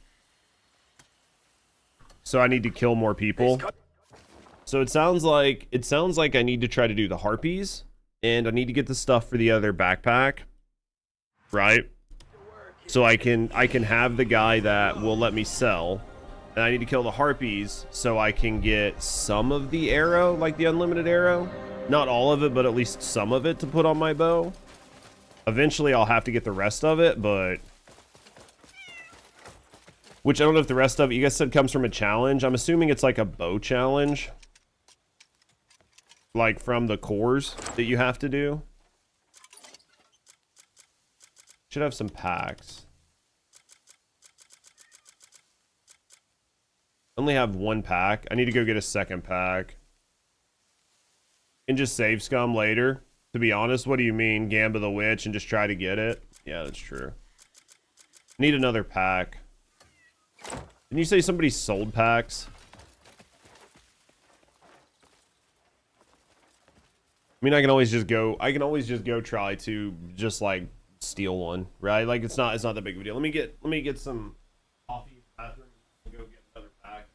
[SPEAKER 1] So I need to kill more people. So it sounds like I need to try to do the harpies, and I need to get the stuff for the other backpack, right? So I can have the guy that will let me sell, and I need to kill the harpies so I can get some of the arrow, like the unlimited arrow. Not all of it, but at least some of it to put on my bow. Eventually I'll have to get the rest of it, but which I don't know if the rest of it, you guys said, comes from a challenge. I'm assuming it's like a bow challenge, like from the cores that you have to do. Should have some packs. Only have 1 pack. I need to go get a 2nd pack. And just save scum later. To be honest, what do you mean? Gamba the Witch and just try to get it? Yeah, that's true. Need another pack. Didn't you say somebody sold packs? I mean, I can always just go try to just like steal one, right? Like it's not that big of a deal. Let me get some coffee in the bathroom and go get another pack.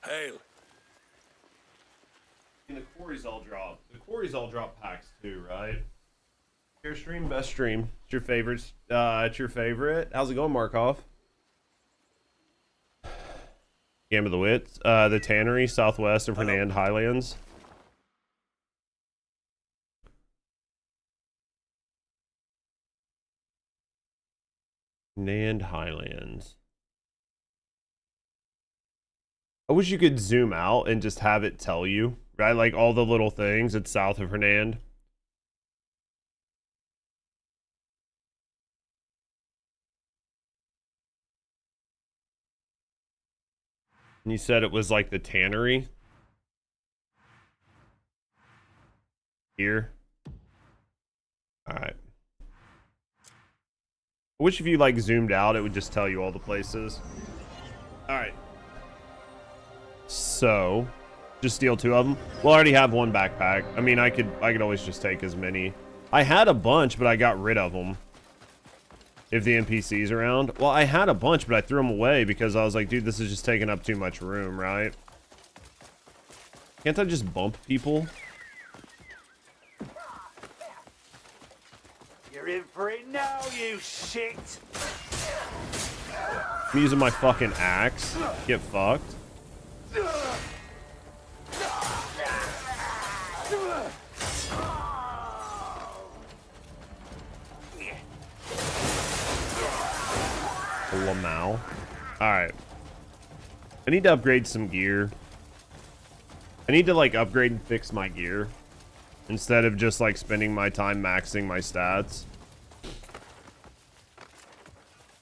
[SPEAKER 8] Hail.
[SPEAKER 1] And the quarries all drop. The quarries all drop packs too, right? Your stream, best stream. It's your favorite. It's your favorite. How's it going, Markov? Game of the Wits. The Tannery, southwest of Hernand Highlands. Hernand Highlands. I wish you could zoom out and just have it tell you, right? Like all the little things. It's south of Hernand. And you said it was like the tannery here. All right. I wish if you like zoomed out, it would just tell you all the places. All right. So, just steal 2 of them. Well, I already have 1 backpack. I mean, I could always just take as many. I had a bunch, but I got rid of them. If the NPC's around. Well, I had a bunch, but I threw them away because I was like, dude, this is just taking up too much room, right? Can't I just bump people?
[SPEAKER 7] You're in for it now, you shit!
[SPEAKER 1] I'm using my fucking axe. Get fucked. Lamau. Alright. I need to upgrade some gear. I need to like upgrade and fix my gear instead of just like spending my time maxing my stats.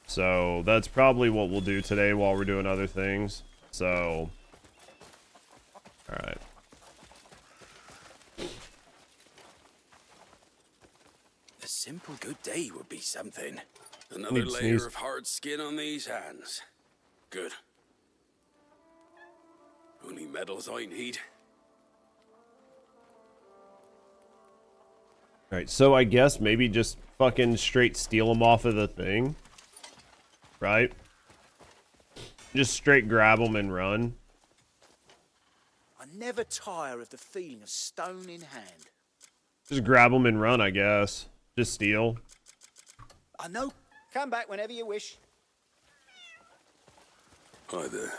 [SPEAKER 1] So that's probably what we'll do today while we're doing other things. So, all right.
[SPEAKER 8] A simple good day would be something.
[SPEAKER 1] Need
[SPEAKER 8] Another
[SPEAKER 1] to
[SPEAKER 8] layer
[SPEAKER 1] sneeze.
[SPEAKER 8] of hard skin on these hands. Good. Only metals I need.
[SPEAKER 1] All right, so I guess maybe just fucking straight steal them off of the thing, right? Just straight grab them and run.
[SPEAKER 6] I never tire of the feeling of stone in hand.
[SPEAKER 1] Just grab them and run, I guess. Just steal.
[SPEAKER 6] I know. Come back whenever you wish.
[SPEAKER 8] Hi there.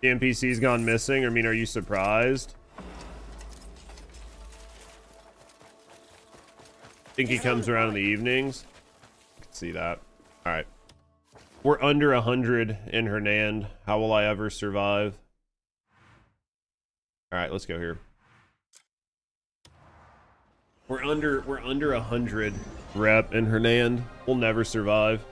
[SPEAKER 1] The NPC's gone missing. I mean, are you surprised? Think he comes around in the evenings? I can see that. All right. We're under 100 in Hernand. How will I ever survive? All right, let's go here. We're under 100 rep in Hernand. We'll never survive.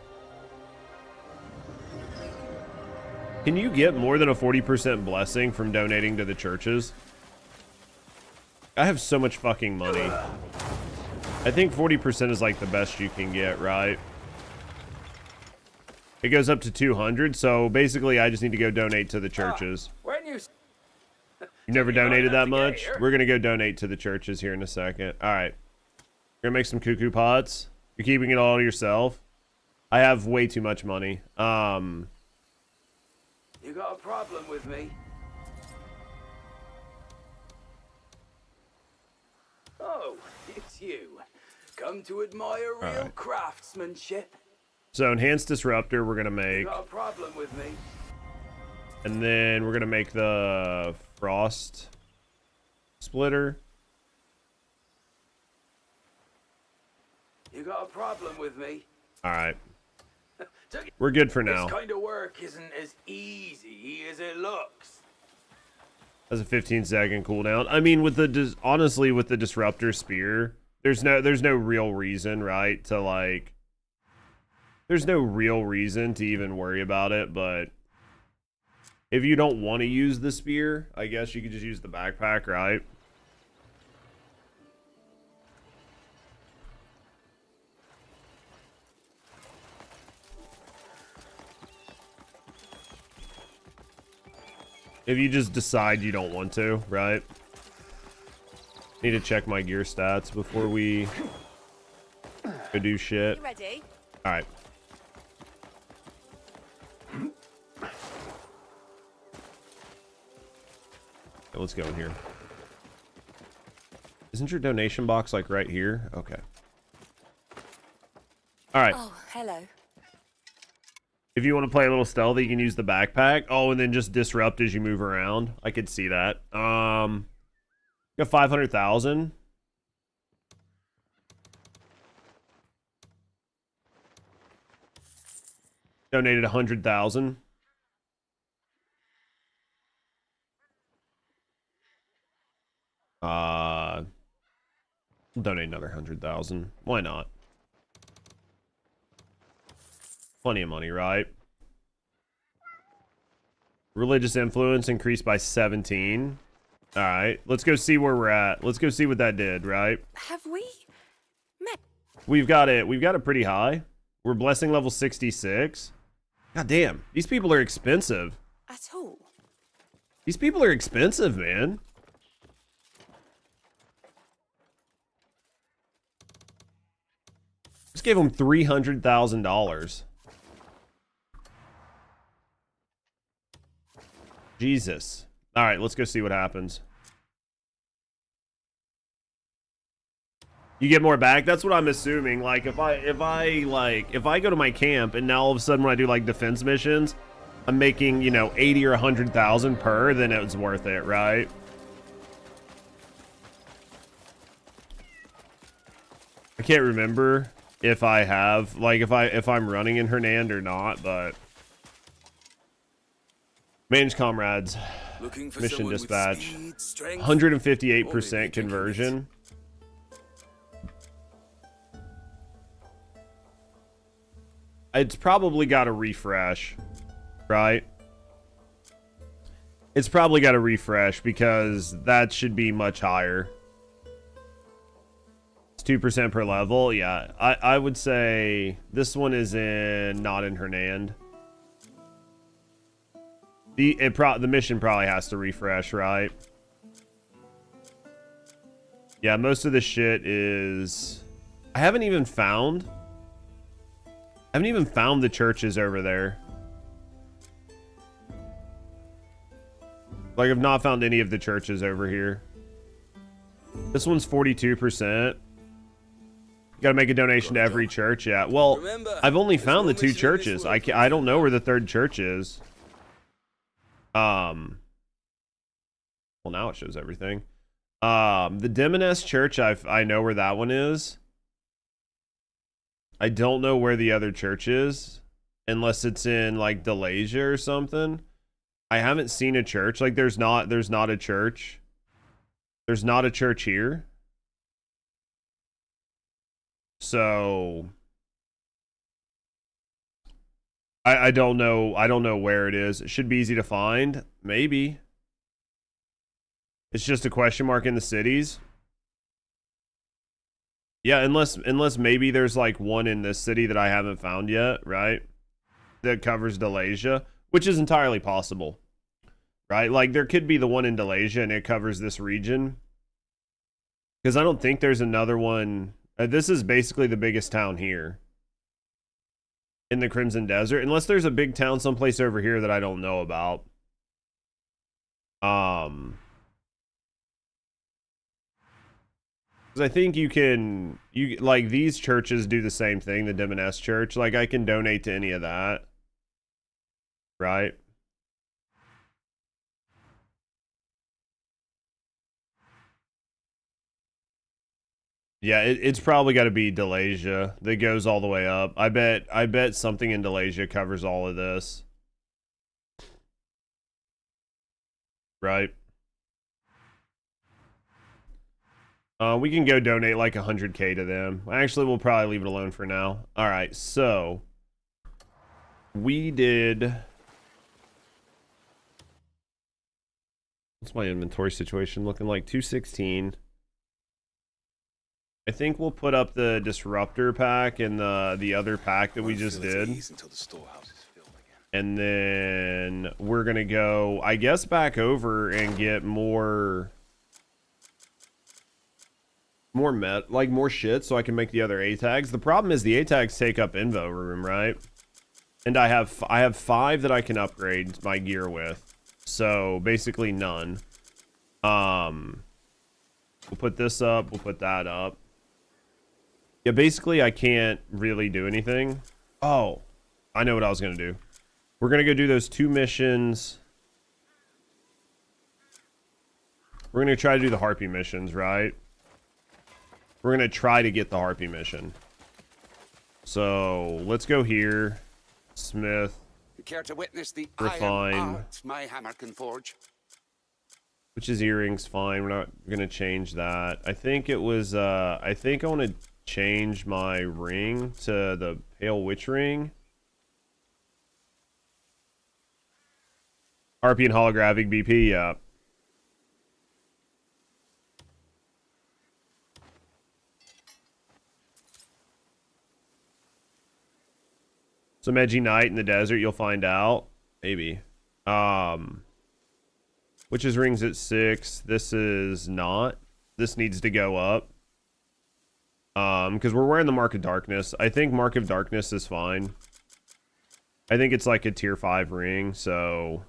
[SPEAKER 1] Can you get more than a 40% blessing from donating to the churches? I have so much fucking money. I think 40% is like the best you can get, right? It goes up to 200, so basically I just need to go donate to the churches.
[SPEAKER 7] When you...
[SPEAKER 1] You never donated that
[SPEAKER 7] have to get
[SPEAKER 1] much?
[SPEAKER 7] here.
[SPEAKER 1] We're gonna go donate to the churches here in a second. Alright. We're gonna make some cuckoo pots. You're keeping it all to yourself? I have way too much money.
[SPEAKER 7] You got a problem with me? Oh, it's you. Come to admire real
[SPEAKER 1] Alright.
[SPEAKER 7] craftsmanship.
[SPEAKER 1] So enhanced disruptor we're gonna
[SPEAKER 7] You
[SPEAKER 1] make.
[SPEAKER 7] got a problem with me?
[SPEAKER 1] And then we're gonna make the frost splitter.
[SPEAKER 7] You got a problem with me?
[SPEAKER 1] Alright. We're good for now.
[SPEAKER 7] This kind of work isn't as easy as it looks.
[SPEAKER 1] That's a 15-second cooldown. I mean, with the honestly, with the disruptor spear, there's no real reason, right? To like, there's no real reason to even worry about it. But if you don't want to use the spear, I guess you could just use the backpack, right? If you just decide you don't want to, right? Need to check my gear stats before we go do shit.
[SPEAKER 9] You ready?
[SPEAKER 1] All right. Okay, let's go in here. Isn't your donation box like right here? Okay. All right.
[SPEAKER 9] Oh, hello.
[SPEAKER 1] If you want to play a little stealthy, you can use the backpack. Oh, and then just disrupt as you move around. I could see that. Got 500,000. Donated 100,000. Donate another 100,000. Why not? Plenty of money, right? Religious influence increased by 17. All right, let's go see where we're at. Let's go see what that did, right?
[SPEAKER 9] Have we met?
[SPEAKER 1] We've got it pretty high. We're blessing level 66. God damn, these people are expensive.
[SPEAKER 9] At all?
[SPEAKER 1] These people are expensive, man. Just gave them $300,000. Jesus. All right, let's go see what happens. You get more back? That's what I'm assuming. Like if I go to my camp and now all of a sudden when I do like defense missions, I'm making, you know, 80 or 100,000 per, then it's worth it, right? I can't remember. if I have, like, if I'm running in Hernand or not, but manage comrades,
[SPEAKER 6] Looking for
[SPEAKER 1] mission
[SPEAKER 6] someone with
[SPEAKER 1] dispatch,
[SPEAKER 6] speed, strength,
[SPEAKER 1] 158% conversion. It's probably got to refresh, right? It's probably got to refresh because that should be much higher. It's 2% per level. Yeah, I would say this one is not in Hernand. The mission probably has to refresh, right? Yeah, most of the shit is... I haven't even found the churches over there. Like, I've not found any of the churches over here. This one's 42%. Gotta make a donation to every church. Yeah, well,
[SPEAKER 6] Remember,
[SPEAKER 1] I've only found the
[SPEAKER 6] one
[SPEAKER 1] 2
[SPEAKER 6] mission in this
[SPEAKER 1] churches.
[SPEAKER 6] world
[SPEAKER 1] I don't know where the 3rd church is. Well, now it shows everything. The Demoness church, I know where that one is. I don't know where the other church is, unless it's in like Delesyia or something. I haven't seen a church. Like, there's not a church. There's not a church here. So I don't know. I don't know where it is. It should be easy to find. Maybe. It's just a question mark in the cities. Yeah, unless maybe there's like one in this city that I haven't found yet, right? That covers Delesyia, which is entirely possible. Right? Like, there could be the one in Delesyia and it covers this region. Because I don't think there's another one. This is basically the biggest town here. In the Crimson Desert. Unless there's a big town someplace over here that I don't know about. Because I think you like, these churches do the same thing, the Demoness Church. Like, I can donate to any of that. Right? Yeah, it's probably got to be Delesyia that goes all the way up. I bet something in Delesyia covers all of this. Right? We can go donate like 100k to them. Actually, we'll probably leave it alone for now. All right, so we did... What's my inventory situation looking like? 216. I think we'll put up the disruptor pack and the other pack that we just did. And then we're gonna go, I guess, back over and get more shit so I can make the other A tags. The problem is the A tags take up invo room, right? And I have 5 that I can upgrade my gear with. So basically none. We'll put this up, we'll put that up. Yeah, basically I can't really do anything. Oh, I know what I was gonna do. We're gonna go do those 2 missions. We're gonna try to do the Harpy missions, right? We're gonna try to get the Harpy mission. So let's go here. Smith.
[SPEAKER 8] Care to witness the
[SPEAKER 1] Refine.
[SPEAKER 8] iron art my hammer can forge?
[SPEAKER 1] Which is earrings, fine. We're not gonna change that. I think it was I think I want to change my ring to the Pale Witch ring. RP and holographic BP, yeah. Some edgy night in the desert, you'll find out. Maybe. Which is rings at 6. This is not. This needs to go up. Because we're wearing the Mark of Darkness. I think Mark of Darkness is fine. I think it's like a tier 5 ring, so...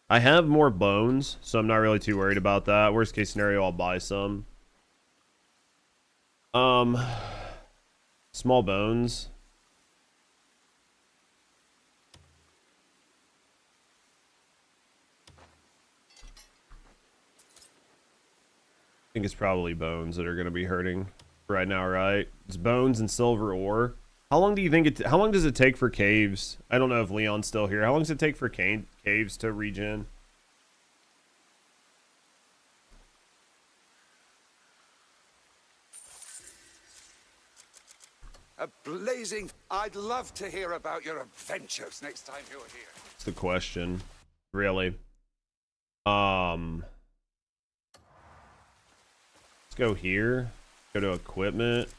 [SPEAKER 1] I have more bones, so I'm not really too worried about that. Worst case scenario, I'll buy some. Small bones. I think it's probably bones that are going to be hurting. right now, right? It's bones and silver ore. How long do you think how long does it take for caves? I don't know if Leon's still here. How long does it take for caves to regen?
[SPEAKER 2] A blazing... I'd love to hear about your adventures next time you're here.
[SPEAKER 1] That's the question, really. Let's go here. Go to equipment.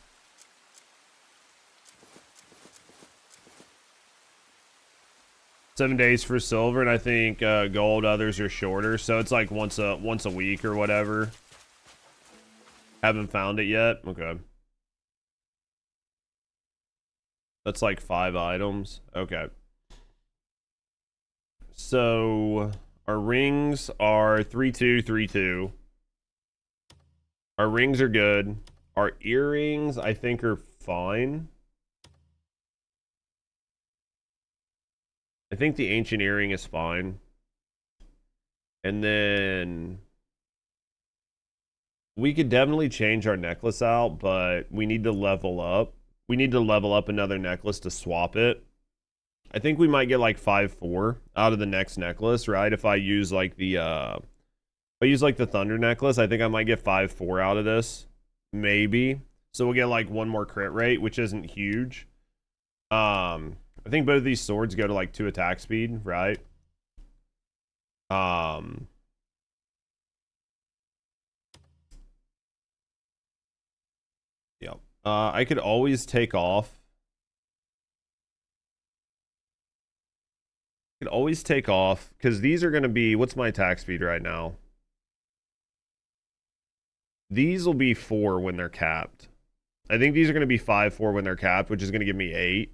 [SPEAKER 1] $7 days for silver, and I think gold others are shorter, so it's like once a week or whatever. Haven't found it yet. Okay. That's like 5 items. Okay. So our rings are 3-2, 3-2. Our rings are good. Our earrings, I think, are fine. I think the ancient earring is fine. And then we could definitely change our necklace out, but we need to level up. We need to level up another necklace to swap it. I think we might get like 5-4 out of the next necklace, right? If I use like the thunder necklace, I think I might get 5-4 out of this. Maybe. So we'll get like 1 more crit rate, which isn't huge. I think both of these swords go to like 2 attack speed, right? Yep. I could always take off. Because these are going to be... What's my attack speed right now? These will be 4 when they're capped. I think these are going to be 5-4 when they're capped, which is going to give me 8.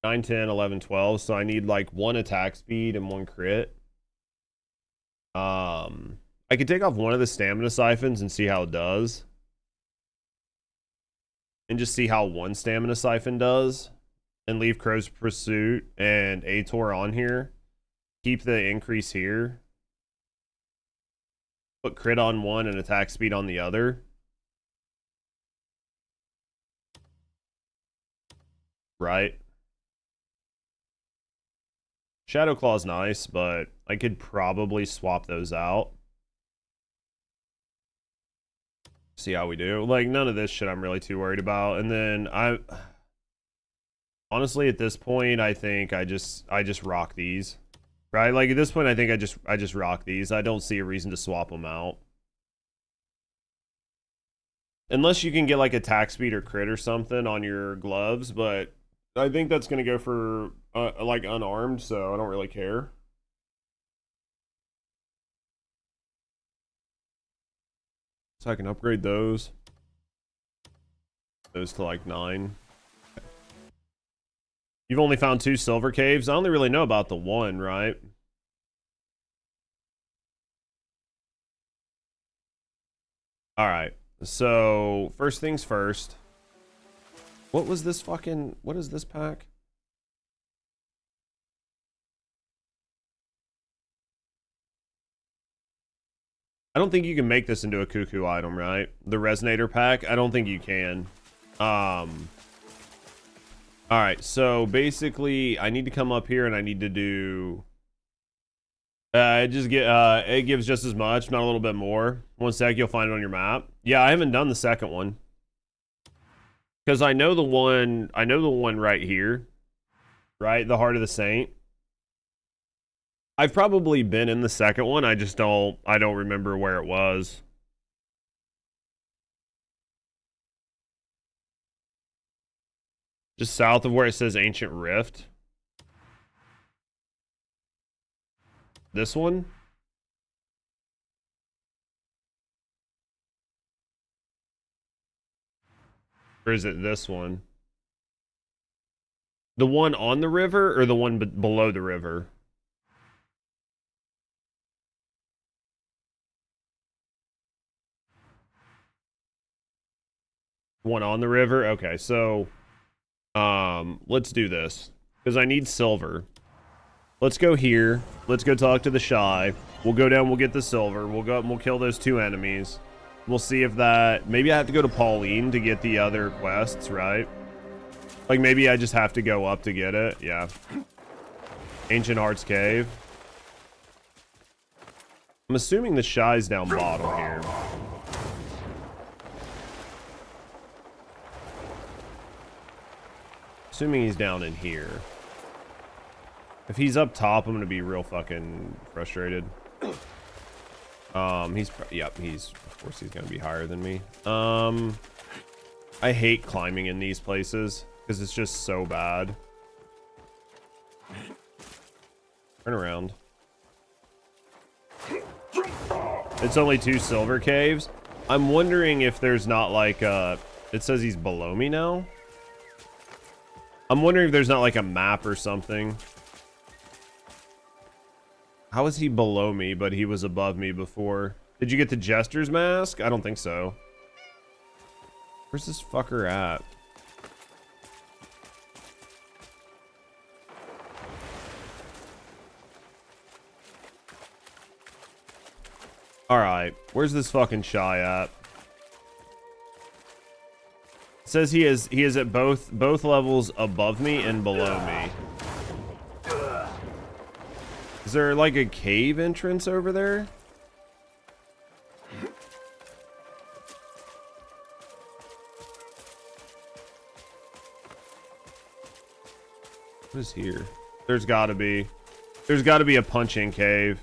[SPEAKER 1] 9, 10, 11, 12. So I need like 1 attack speed and 1 crit. I could take off one of the stamina siphons and see how it does. And just see how 1 stamina siphon does. And leave Crow's Pursuit and Ator on here. Keep the increase here. Put crit on one and attack speed on the other. Right. Shadow Claw's nice, but I could probably swap those out. See how we do. Like, none of this shit I'm really too worried about. And then honestly, at this point, I think I just rock these. Right? Like, at this point, I think I just rock these. I don't see a reason to swap them out. Unless you can get, like, attack speed or crit or something on your gloves, but I think that's going to go for, like, unarmed, so I don't really care. So I can upgrade those. Those to, like, 9. You've only found 2 silver caves? I only really know about the 1, right? Alright. So, first things first. What was this fucking... What is this pack? I don't think you can make this into a cuckoo item, right? The resonator pack? I don't think you can. Alright, so basically, I need to come up here and I need to do... it gives just as much, not a little bit more. One sec, you'll find it on your map. Yeah, I haven't done the second one. Because I know the one right here. Right? The Heart of the Saint. I've probably been in the second one, I don't remember where it was. Just south of where it says Ancient Rift. This one? Or is it this one? The one on the river or the one below the river? One on the river? Okay, so... let's do this. Because I need silver. Let's go here. Let's go talk to the Shy. We'll go down, we'll get the silver. We'll go up and we'll kill those 2 enemies. We'll see if that... Maybe I have to go to Pauline to get the other quests, right? Like, maybe I just have to go up to get it. Yeah. Ancient Hearts Cave. I'm assuming the Shy's down bottom here. Assuming he's down in here. If he's up top, I'm gonna be real fucking frustrated. Yep, of course he's gonna be higher than me. I hate climbing in these places because it's just so bad. Turn around. It's only 2 silver caves. I'm wondering if there's not like a... It says he's below me now. I'm wondering if there's not like a map or something. How is he below me, but he was above me before? Did you get the Jester's mask? I don't think so. Where's this fucker at? Alright, where's this fucking Shy at? It says he is at both levels above me and below me. Is there like a cave entrance over there? What is here? There's gotta be a punch-in cave.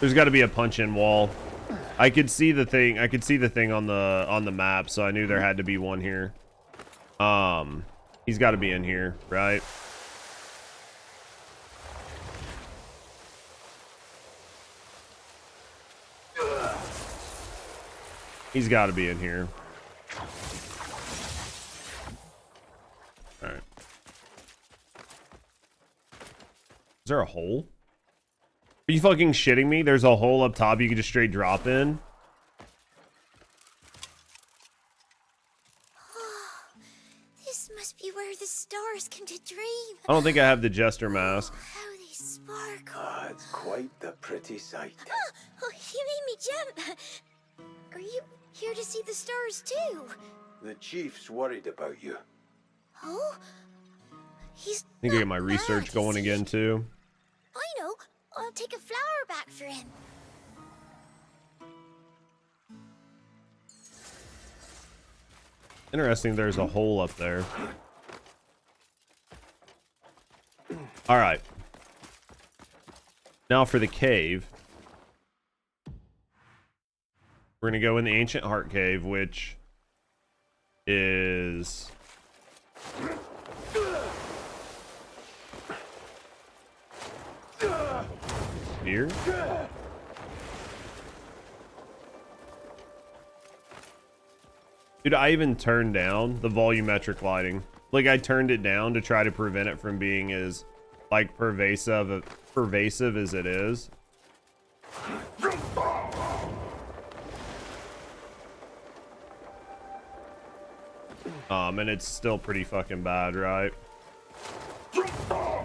[SPEAKER 1] There's gotta be a punch-in wall. I could see the thing on the map, so I knew there had to be one here. He's gotta be in here, right? He's got to be in here. All right. Is there a hole? Are you fucking shitting me? There's a hole up top you can just straight drop in?
[SPEAKER 9] This must be where the stars come to dream.
[SPEAKER 1] I don't think I have the Jester mask.
[SPEAKER 9] How they sparkle.
[SPEAKER 7] Ah, it's quite the pretty sight.
[SPEAKER 9] Oh, you made me jump. Are you here to see the stars too?
[SPEAKER 7] The chief's worried about you.
[SPEAKER 9] Oh? He's
[SPEAKER 1] I think I get my
[SPEAKER 9] not
[SPEAKER 1] research
[SPEAKER 9] mad,
[SPEAKER 1] going
[SPEAKER 9] is he?
[SPEAKER 1] again too.
[SPEAKER 9] I know. I'll take a flower back for him.
[SPEAKER 1] Interesting, there's a hole up there. All right. Now for the cave. We're going to go in the Ancient Heart Cave, which is... here? Dude, I even turned down the volumetric lighting. Like, I turned it down to try to prevent it from being as, like, pervasive as it is. And it's still pretty fucking bad, right? I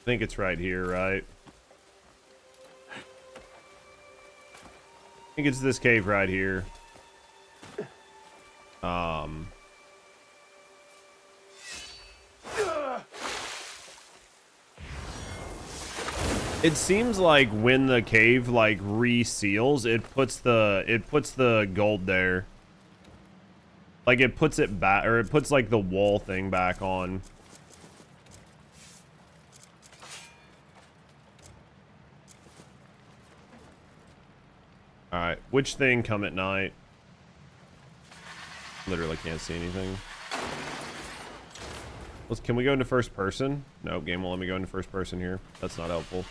[SPEAKER 1] think it's right here, right? I think it's this cave right here. It seems like when the cave like reseals, it puts the gold there. Like it puts it back, or it puts like the wall thing back on. All right, which thing come at night? Literally can't see anything. Can we go into first person? No, game won't let me go into first person here. That's not helpful.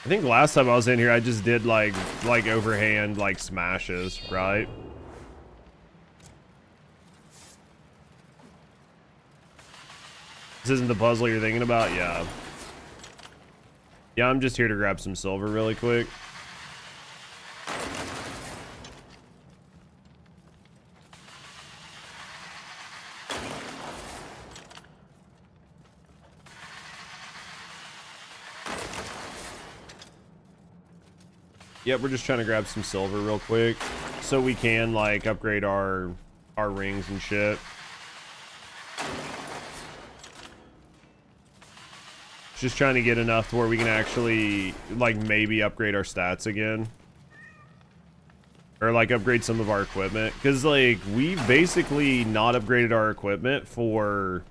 [SPEAKER 1] I think last time I was in here, I just did like overhand like smashes, right? This isn't the puzzle you're thinking about? Yeah. Yeah, I'm just here to grab some silver really quick. Yep, we're just trying to grab some silver real quick so we can like upgrade our rings and shit. Just trying to get enough to where we can actually like maybe upgrade our stats again. Or like upgrade some of our equipment. Because like we basically not upgraded our equipment for...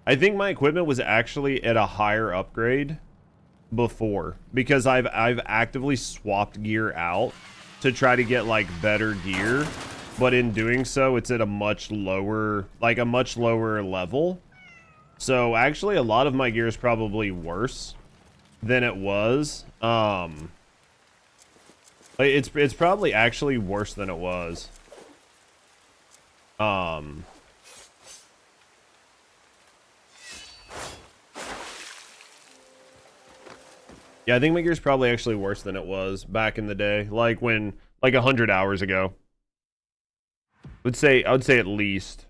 [SPEAKER 1] I think my equipment was actually at a higher upgrade before. Because I've actively swapped gear out to try to get like better gear. But in doing so, it's at a much lower, like a much lower level. So actually a lot of my gear is probably worse than it was. It's probably actually worse than it was. Yeah, I think my gear's probably actually worse than it was back in the day, like when, like 100 hours I would say at least.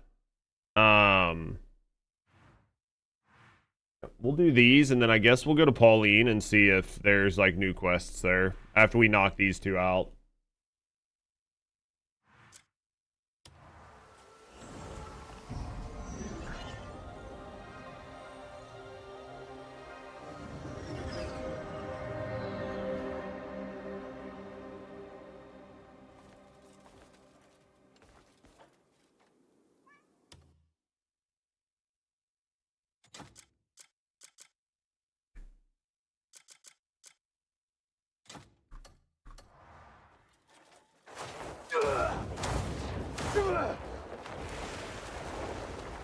[SPEAKER 1] We'll do these, and then I guess we'll go to Pauline and see if there's like new quests there after we knock these two out.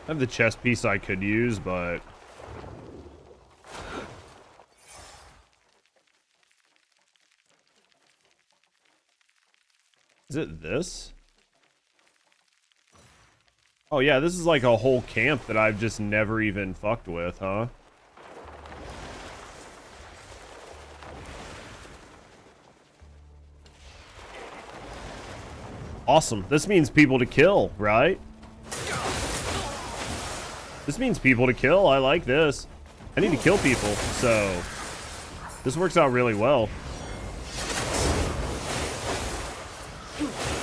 [SPEAKER 1] I have the chest piece I could use, but is it this? Oh yeah, this is like a whole camp that I've just never even fucked with, huh? Awesome. This means people to kill, right? This means people to kill. I like this. I need to kill people, so this works out really well.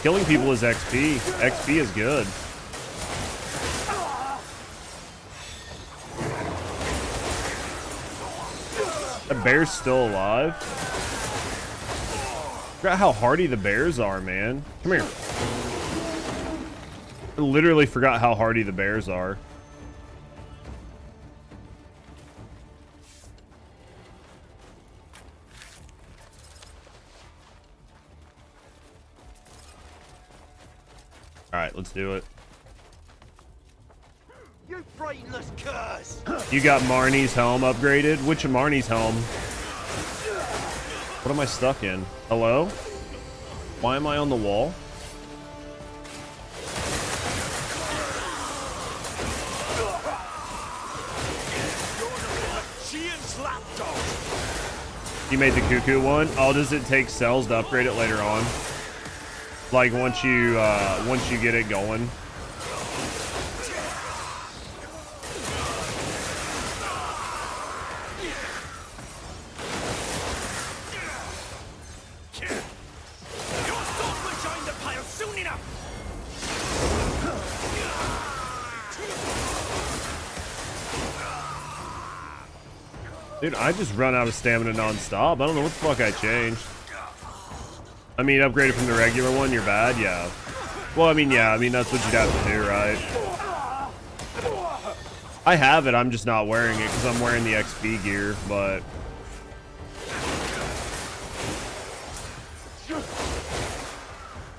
[SPEAKER 1] Killing people is XP. XP is good. That bear's still alive. Forgot how hardy the bears are, man. Come here. I literally forgot how hardy the bears are. Alright, let's do it.
[SPEAKER 8] You brainless curse!
[SPEAKER 1] You got Marnie's helm upgraded? Which Marnie's helm? What am I stuck in? Hello? Why am I on the wall? You made the cuckoo one? Oh, does it take cells to upgrade it later on? Like once you get it going? Dude, I just run out of stamina non-stop. I don't know what the fuck I changed. I mean, upgraded from the regular one, you're bad? Yeah. Well, I mean, yeah. I mean, that's what you'd have to do, right? I have it. I'm just not wearing it because I'm wearing the XP gear, but...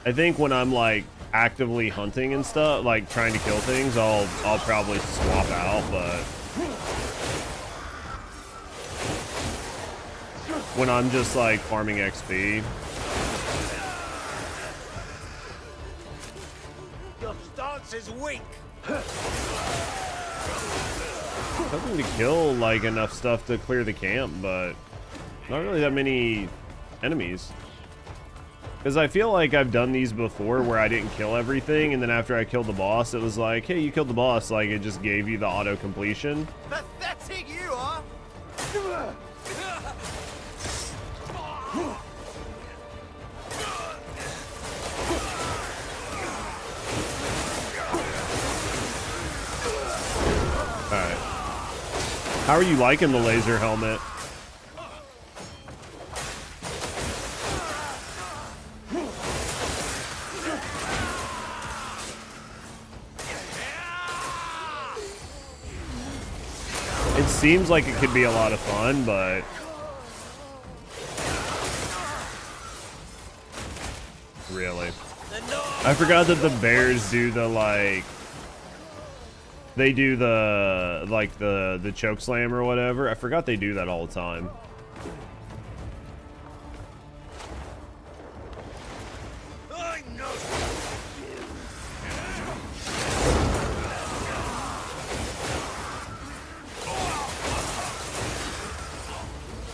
[SPEAKER 1] I think when I'm, like, actively hunting and stuff, like, trying to kill things, I'll probably swap out, but... when I'm just like farming XP.
[SPEAKER 8] Your stance is weak.
[SPEAKER 1] Hoping to kill like enough stuff to clear the camp, but not really that many enemies. Because I feel like I've done these before where I didn't kill everything, and then after I killed the boss, it was like, hey, you killed the boss. Like, it just gave you the auto completion.
[SPEAKER 8] Pathetic you are.
[SPEAKER 1] How are you liking the laser helmet? It seems like it could be a lot of fun, but really, I forgot that the bears do the they do the choke slam or whatever. I forgot they do that all the time.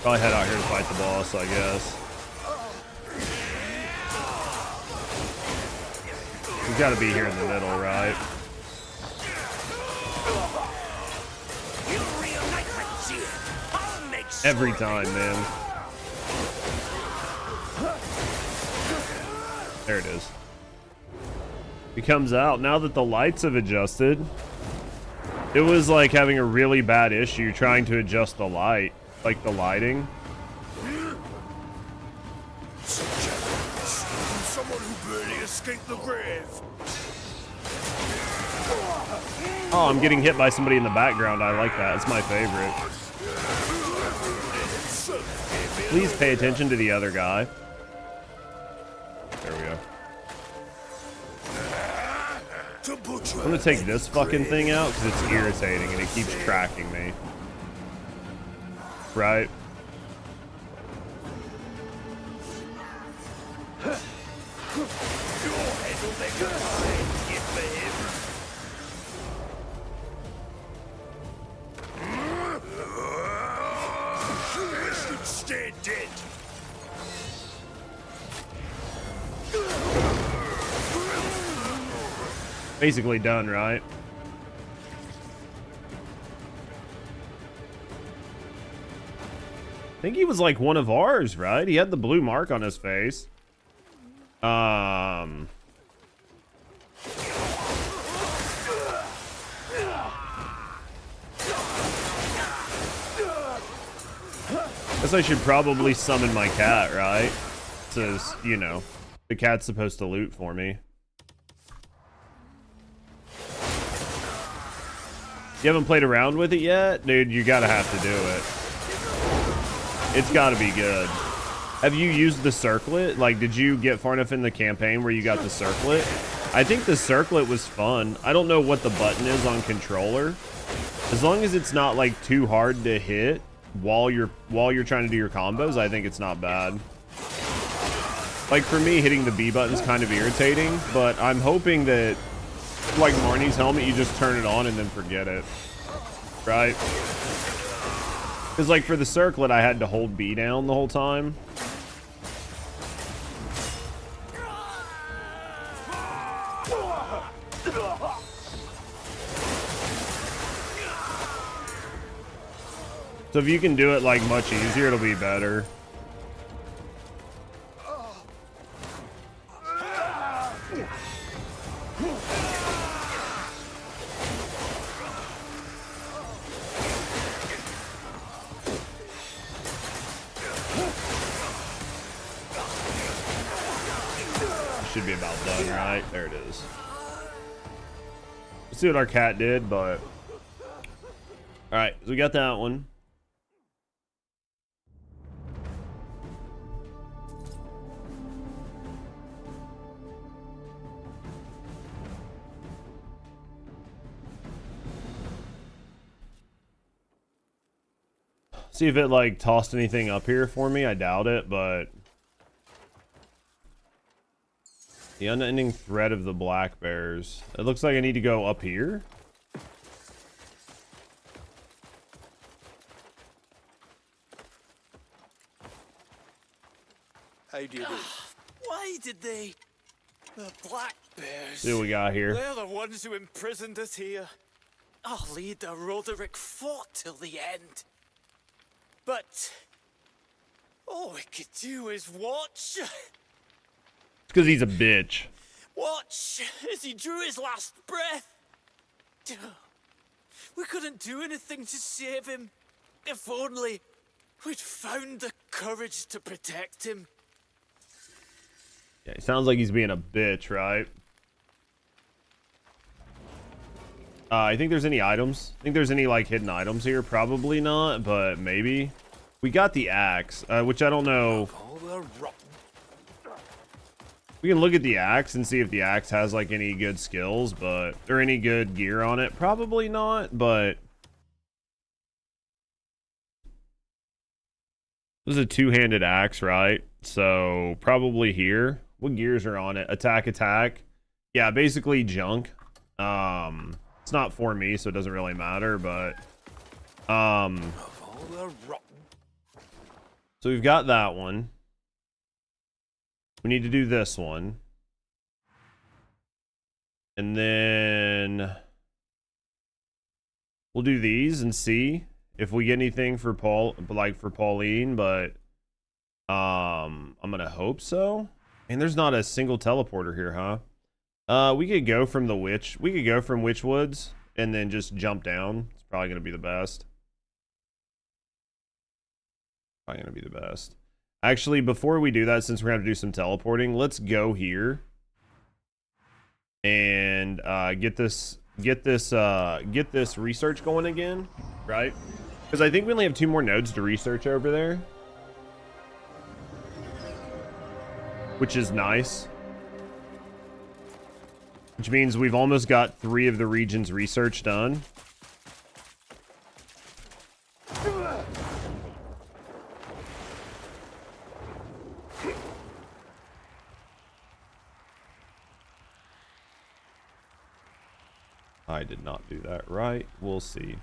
[SPEAKER 1] Probably head out here to fight the boss, I guess. He's got to be here in the middle, right? Every time, man. There it is. He comes out. Now that the lights have adjusted, it was like having a really bad issue trying to adjust the light. Like the lighting.
[SPEAKER 2] Someone who barely escaped the grave.
[SPEAKER 1] Oh, I'm getting hit by somebody in the background. I like that. It's my favorite. Please pay attention to the other guy. There we go. I'm gonna take this fucking thing out because it's irritating and it keeps tracking me. Right.
[SPEAKER 2] Stay dead.
[SPEAKER 1] Basically done, right? I think he was like one of ours, right? He had the blue mark on his face. Guess I should probably summon my cat, right? Says, you know, the cat's supposed to loot for me. You haven't played around with it yet? Dude, you gotta have to do it. It's gotta be good. Have you used the circlet? Like, did you get far enough in the campaign where you got the circlet? I think the circlet was fun. I don't know what the button is on controller. As long as it's not like too hard to hit while you're trying to do your combos, I think it's not bad. Like for me, hitting the B button's kind of irritating, but I'm hoping that like Marnie's helmet, you just turn it on and then forget it. Right? Because like for the circlet, I had to hold B down the whole time. So if you can do it like much easier, it'll be better. Should be about done, right? There it is. Let's see what our cat did, but all right, so we got that one. See if it like tossed anything up here for me. I doubt it, but the unending thread of the black bears. It looks like I need to go up here.
[SPEAKER 7] How do you do?
[SPEAKER 6] Why did they? The black bears.
[SPEAKER 1] See what we got here.
[SPEAKER 6] They're the ones who imprisoned us here. Our leader, Roderick, fought till the end. But all we could do is watch.
[SPEAKER 1] It's because he's a bitch.
[SPEAKER 6] Watch as he drew his last breath. We couldn't do anything to save him. If only we'd found the courage to protect him.
[SPEAKER 1] Yeah, he sounds like he's being a bitch, right? I think there's any items. I think there's any like hidden items here. Probably not, but maybe. We got the axe, which I don't know. We can look at the axe and see if the axe has like any good skills, but or any good gear on it. Probably not, but this is a two-handed axe, right? So probably here. What gears are on it? Attack, attack. Yeah, basically junk. It's not for me, so it doesn't really matter, but so we've got that one. We need to do this one. And then we'll do these and see if we get anything for Pauline, but I'm gonna hope so. And there's not a single teleporter here, huh? We could go from the witch. We could go from Witchwoods and then just jump down. It's probably gonna be the best. Probably gonna be the best. Actually, before we do that, since we're gonna have to do some teleporting, let's go here and get this research going again, right? Because I think we only have 2 more nodes to research over there, which is nice. Which means we've almost got 3 of the region's research done. I did not do that right. We'll see.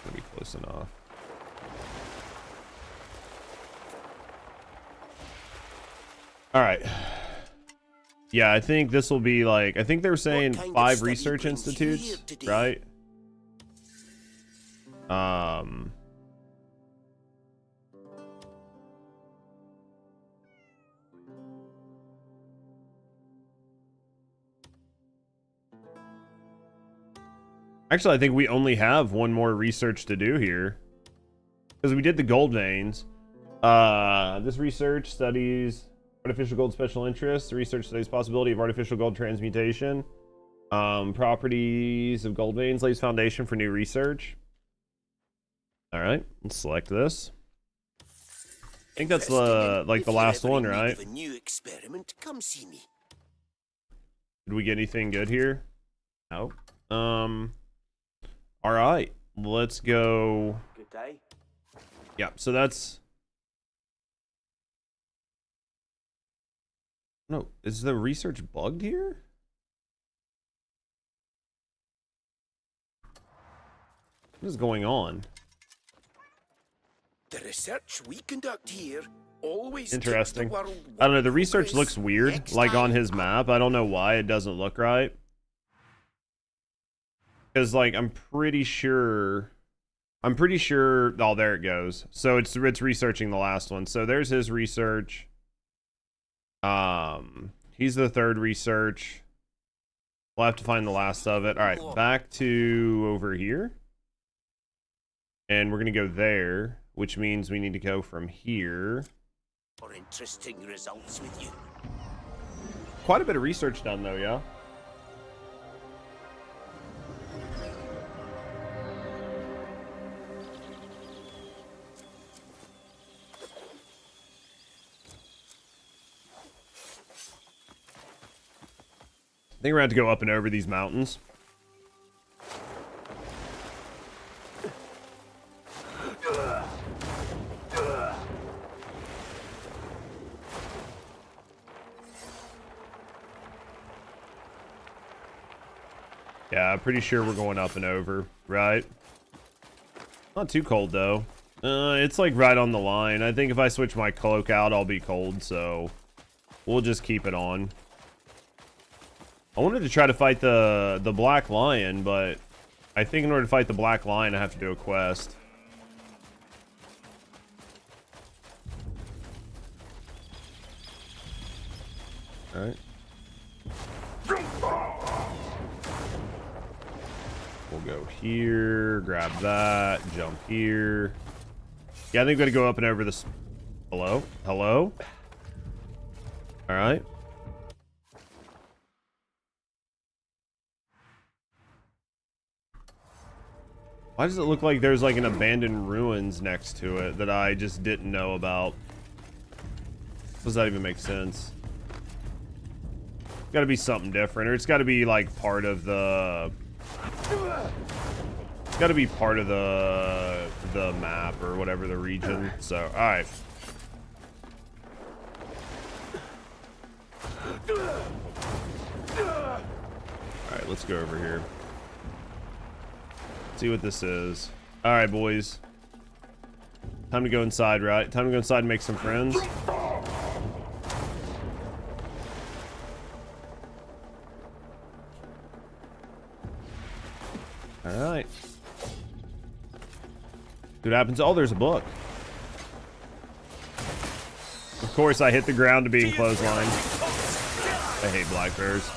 [SPEAKER 1] Gonna be close enough. All right. Yeah, I think this will be like, I think they were saying 5 research institutes, right? Actually, I think we only have 1 more research to do here, because we did the gold veins. This research studies artificial gold special interest. The research studies possibility of artificial gold transmutation. Properties of gold veins lays foundation for new research. All right, let's select this. I think that's the last one, right?
[SPEAKER 8] A new experiment, come see me.
[SPEAKER 1] Did we get anything good here? No. All right, let's go.
[SPEAKER 7] Good day.
[SPEAKER 1] Yeah, so that's. No, is the research bugged here? What is going on?
[SPEAKER 8] The research we conduct here always
[SPEAKER 1] Interesting.
[SPEAKER 8] keeps the world
[SPEAKER 1] I don't know, the research
[SPEAKER 8] progress.
[SPEAKER 1] looks weird,
[SPEAKER 8] Next
[SPEAKER 1] like on
[SPEAKER 8] time,
[SPEAKER 1] his map. I don't know why it doesn't look right. Because like I'm pretty sure, oh, there it goes. So it's researching the last one. So there's his research. He's the 3rd research. We'll have to find the last of it. All right, back to over here. And we're gonna go there, which means we need to go from here.
[SPEAKER 8] For interesting results with you.
[SPEAKER 1] Quite a bit of research done though, yeah? I think we're going to have to go up and over these mountains. Yeah, I'm pretty sure we're going up and over, right? Not too cold though. It's like right on the line. I think if I switch my cloak out, I'll be cold, so we'll just keep it on. I wanted to try to fight the Black Lion, but I think in order to fight the Black Lion, I have to do a quest. All right. We'll go here, grab that, jump here. Yeah, I think we gotta go up and over this. Hello? Hello? Alright. Why does it look like there's like an abandoned ruins next to it that I just didn't know about? Does that even make sense? Gotta be something different, or it's gotta be like part of the... It's gotta be part of the map or whatever, the region. So, alright. Alright, let's go over here. See what this is. Alright, boys. Time to go inside, right? Time to go inside and make some friends. Alright. See what happens. Oh, there's a book. Of course, I hit the ground to being clotheslined. I hate black bears.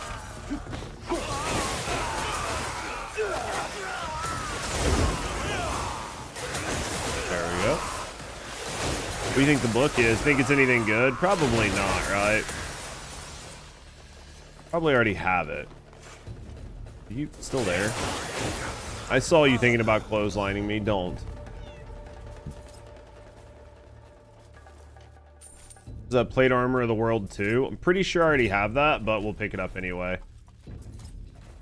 [SPEAKER 1] There we go. What do you think the book is? Think it's anything good? Probably not, right? Probably already have it. Are you still there? I saw you thinking about clotheslining me. Don't. Is that plate armor of the world 2? I'm pretty sure I already have that, but we'll pick it up anyway.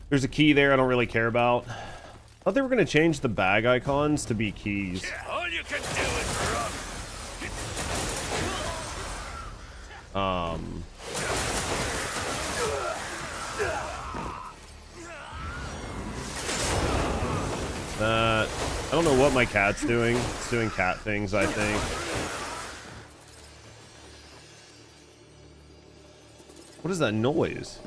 [SPEAKER 1] There's a key there I don't really care about. I thought they were going to change the bag icons to be keys.
[SPEAKER 8] All you can do is run.
[SPEAKER 1] That... I don't know what my cat's doing. It's doing cat things, I think. What is that noise?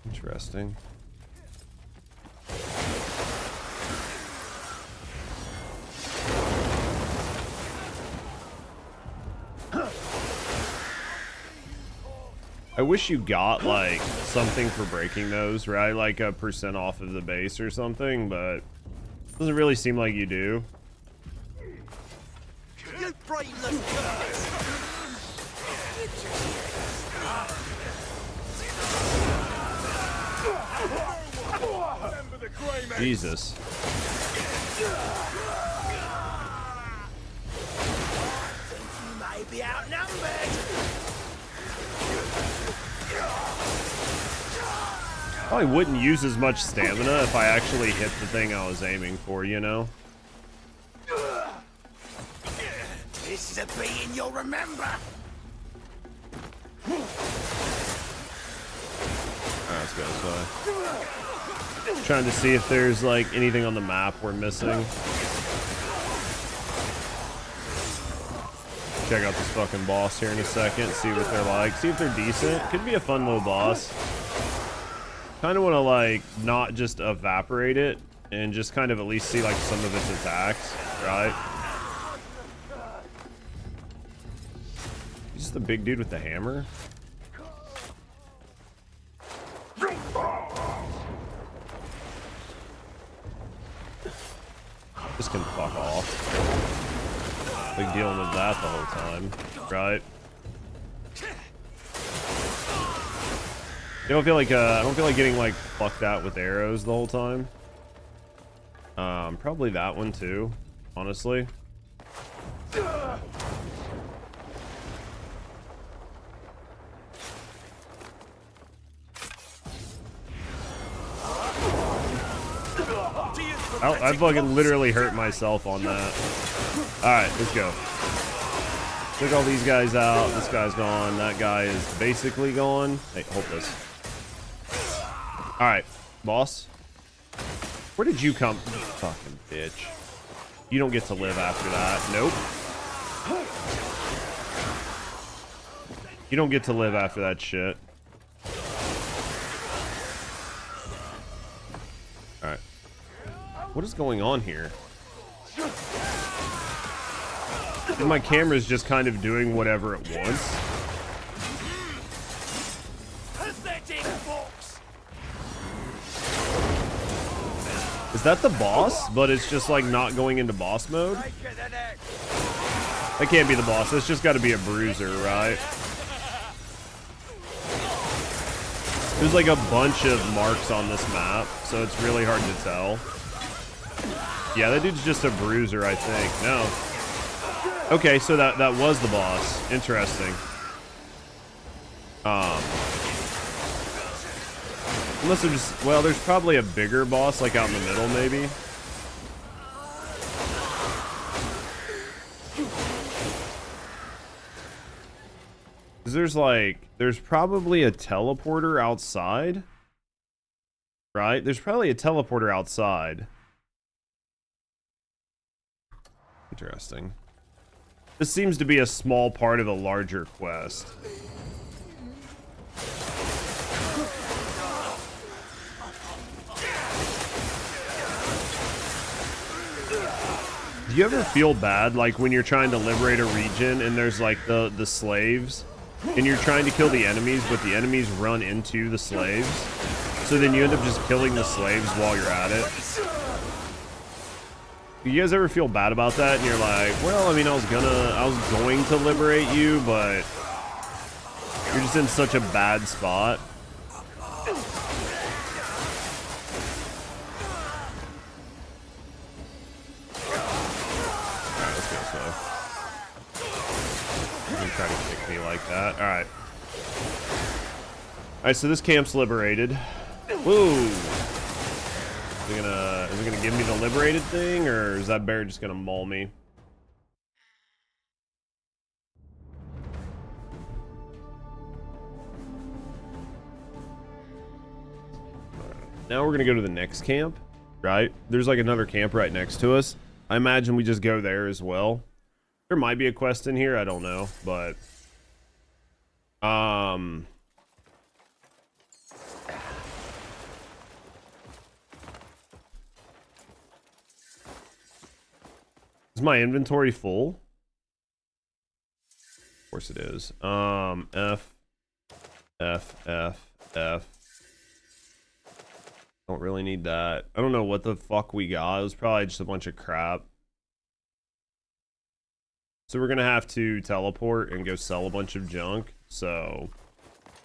[SPEAKER 1] Interesting. I wish you got like something for breaking those, right? Like a % off of the base or something, but it doesn't really seem like you do.
[SPEAKER 8] You brainless curs.
[SPEAKER 1] Jesus.
[SPEAKER 8] You may be outnumbered.
[SPEAKER 1] Probably wouldn't use as much stamina if I actually hit the thing I was aiming for, you know?
[SPEAKER 8] This is a beating you'll remember.
[SPEAKER 1] Alright, let's go this way. Trying to see if there's like anything on the map we're missing. Check out this fucking boss here in a second, see what they're like, see if they're decent. Could be a fun little boss. Kind of want to like not just evaporate it and just kind of at least see like some of its attacks, right? He's just the big dude with the hammer. Just can fuck off. Like dealing with that the whole time, right? I don't feel like getting like fucked out with arrows the whole time. Probably that one too, honestly. I fucking literally hurt myself on that. Alright, let's go. Took all these guys out. This guy's gone. That guy is basically gone. Hey, hold this. Alright, boss. Where did you come? You fucking bitch. You don't get to live after that. Nope. You don't get to live after that shit. Alright. What is going on here? And my camera's just kind of doing whatever it wants.
[SPEAKER 8] Pathetic fox.
[SPEAKER 1] Is that the boss? But it's just like not going into boss mode? That can't be the boss. It's just got to be a bruiser, right? There's like a bunch of marks on this map, so it's really hard to tell. Yeah, that dude's just a bruiser, I think. No. Okay, so that was the boss. Interesting. Unless there's just, well, there's probably a bigger boss like out in the middle, maybe. There's probably a teleporter outside, right? There's probably a teleporter outside. Interesting. This seems to be a small part of a larger quest. Do you ever feel bad, like when you're trying to liberate a region and there's like the slaves, and you're trying to kill the enemies, but the enemies run into the slaves, so then you end up just killing the slaves while you're at it? You guys ever feel bad about that? And you're like, well, I mean, I was going to liberate you, but you're just in such a bad spot. Try to kick me like that. Alright, so this camp's liberated. Woo! Is it gonna give me the liberated thing, or is that bear just gonna maul me? Now we're gonna go to the next camp, right? There's like another camp right next to us. I imagine we just go there as well. There might be a quest in here, I don't know, but is my inventory full? Of course it is. F. Don't really need that. I don't know what the fuck we got. It was probably just a bunch of crap. So we're gonna have to teleport and go sell a bunch of junk, so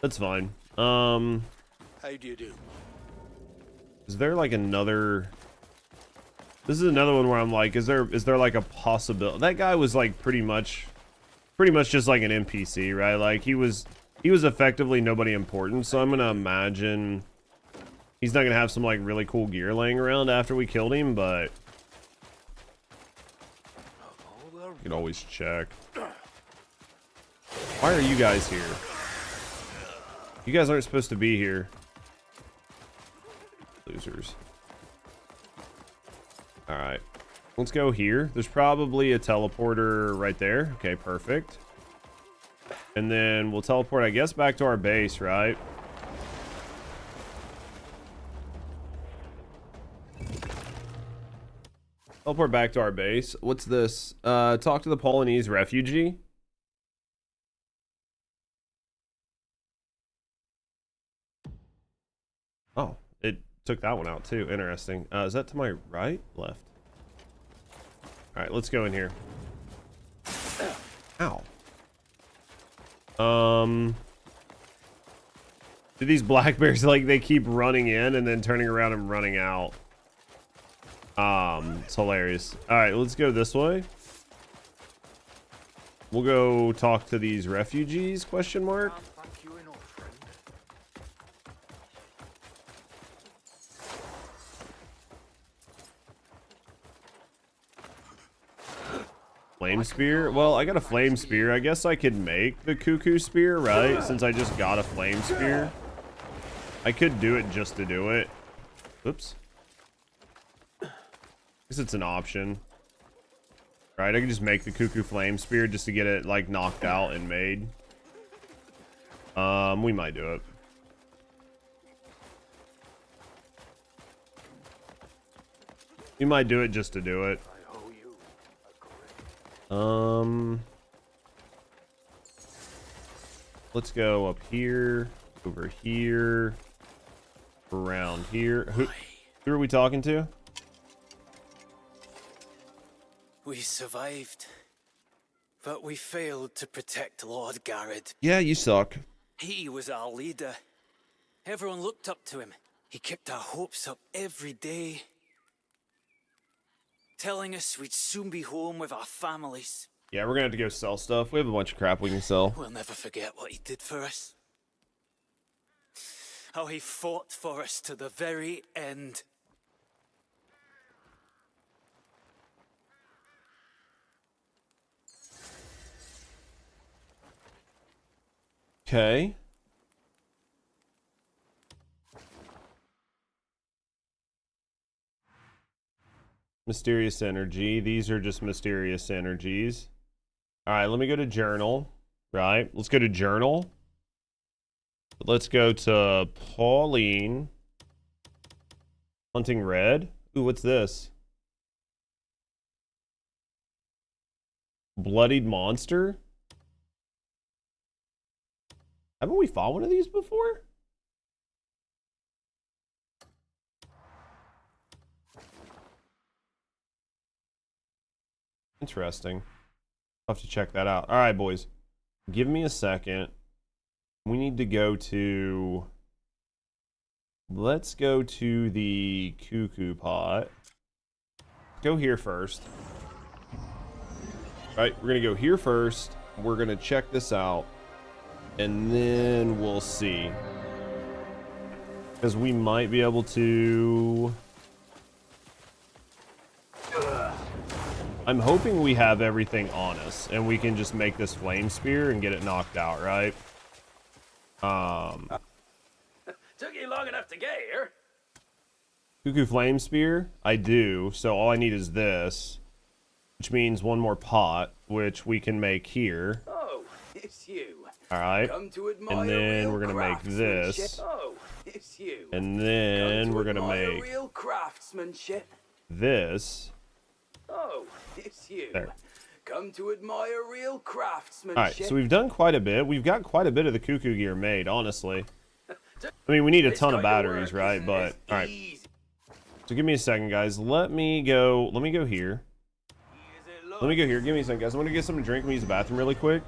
[SPEAKER 1] that's fine.
[SPEAKER 8] How do you do?
[SPEAKER 1] Is there like another? This is another one where I'm like, is there like a possibility? That guy was like pretty much just like an NPC, right? Like he was effectively nobody important. So I'm gonna imagine he's not gonna have some like really cool gear laying around after we killed him, but you can always check. Why are you guys here? You guys aren't supposed to be here. Losers. Alright. Let's go here. There's probably a teleporter right there. Okay, perfect. And then we'll teleport, I guess, back to our base, right? Teleport back to our base. What's this? Talk to the Polonese refugee. Oh, it took that one out too. Interesting. Is that to my right? Left. All right, let's go in here. Ow. Do these black bears, like, they keep running in and then turning around and running out? It's hilarious. All right, let's go this way. We'll go talk to these refugees, question mark. Flame spear? Well, I got a flame spear. I guess I could make the cuckoo spear, right? Since I just got a flame spear. I could do it just to do it. Oops. I guess it's an option. Right, I can just make the cuckoo flame spear just to get it like knocked out and made. We might do it. We might do it just to do it. Let's go up here, over here, around here. Who are we talking to?
[SPEAKER 6] We survived, but we failed to protect Lord Garrett.
[SPEAKER 1] Yeah, you suck.
[SPEAKER 6] He was our leader. Everyone looked up to him. He kept our hopes up every day, telling us we'd soon be home with our families.
[SPEAKER 1] Yeah, we're gonna have to go sell stuff. We have a bunch of crap we can sell.
[SPEAKER 6] We'll never forget what he did for us. How he fought for us to the very end.
[SPEAKER 1] Okay. Mysterious energy. These are just mysterious energies. All right, let me go to journal. Right, let's go to journal. Let's go to Pauline. Hunting red. Ooh, what's this? Bloodied monster. Haven't we fought one of these before? Interesting. I'll have to check that out. All right, boys. Give me a second. We need to go to... Let's go to the cuckoo pot. Go here first. All right, we're going to go here first. We're going to check this out. And then we'll see. Because we might be able to... I'm hoping we have everything on us and we can just make this flame spear and get it knocked out, right?
[SPEAKER 7] Took you long enough to get here.
[SPEAKER 1] Cuckoo flame spear? I do. So all I need is this, which means one more pot, which we can make here.
[SPEAKER 7] Oh, it's you.
[SPEAKER 1] All right.
[SPEAKER 7] Come to admire
[SPEAKER 1] And then
[SPEAKER 7] real
[SPEAKER 1] we're going to make
[SPEAKER 7] craftsmanship.
[SPEAKER 1] this.
[SPEAKER 7] Oh, it's you.
[SPEAKER 1] And then
[SPEAKER 7] Come to
[SPEAKER 1] we're going to
[SPEAKER 7] admire
[SPEAKER 1] make
[SPEAKER 7] real craftsmanship.
[SPEAKER 1] this.
[SPEAKER 7] Oh, it's you.
[SPEAKER 1] There.
[SPEAKER 7] Come to admire real craftsmanship.
[SPEAKER 1] All right, so we've done quite a bit. We've got quite a bit of the cuckoo gear made, honestly. I mean, we need a ton of batteries, right? But all right. So give me a second, guys. Let me go here. Let me go here. Give me a second, guys. I'm gonna get something to drink. Let me use the bathroom really quick.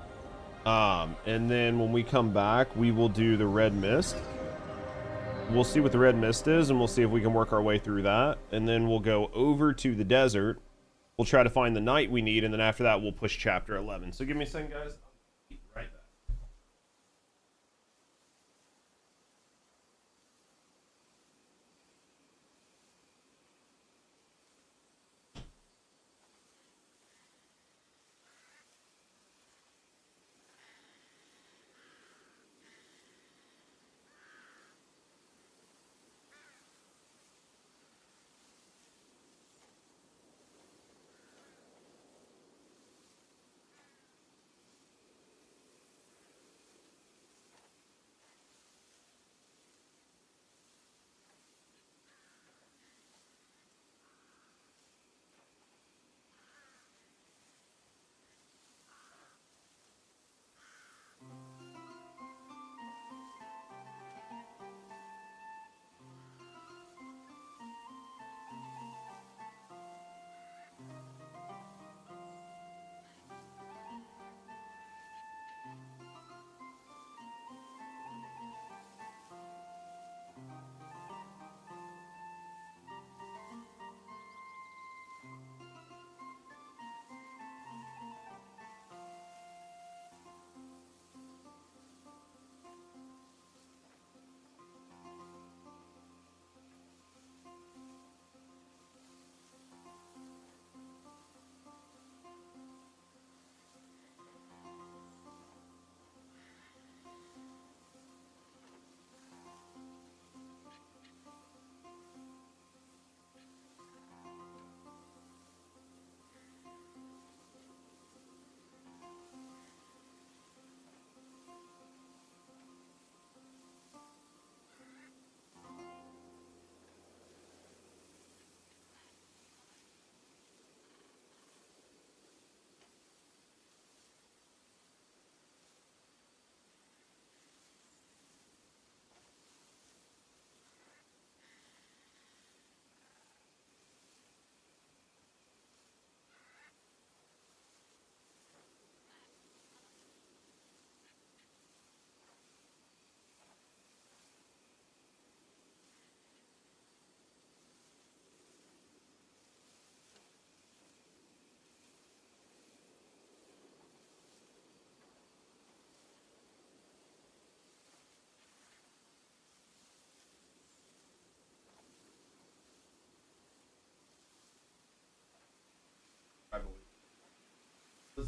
[SPEAKER 1] And then when we come back, we will do the red mist. We'll see what the red mist is, and we'll see if we can work our way through that. And then we'll go over to the desert. We'll try to find the knight we need, and then after that, we'll push chapter 11. So give me a second, guys. I'll be right back.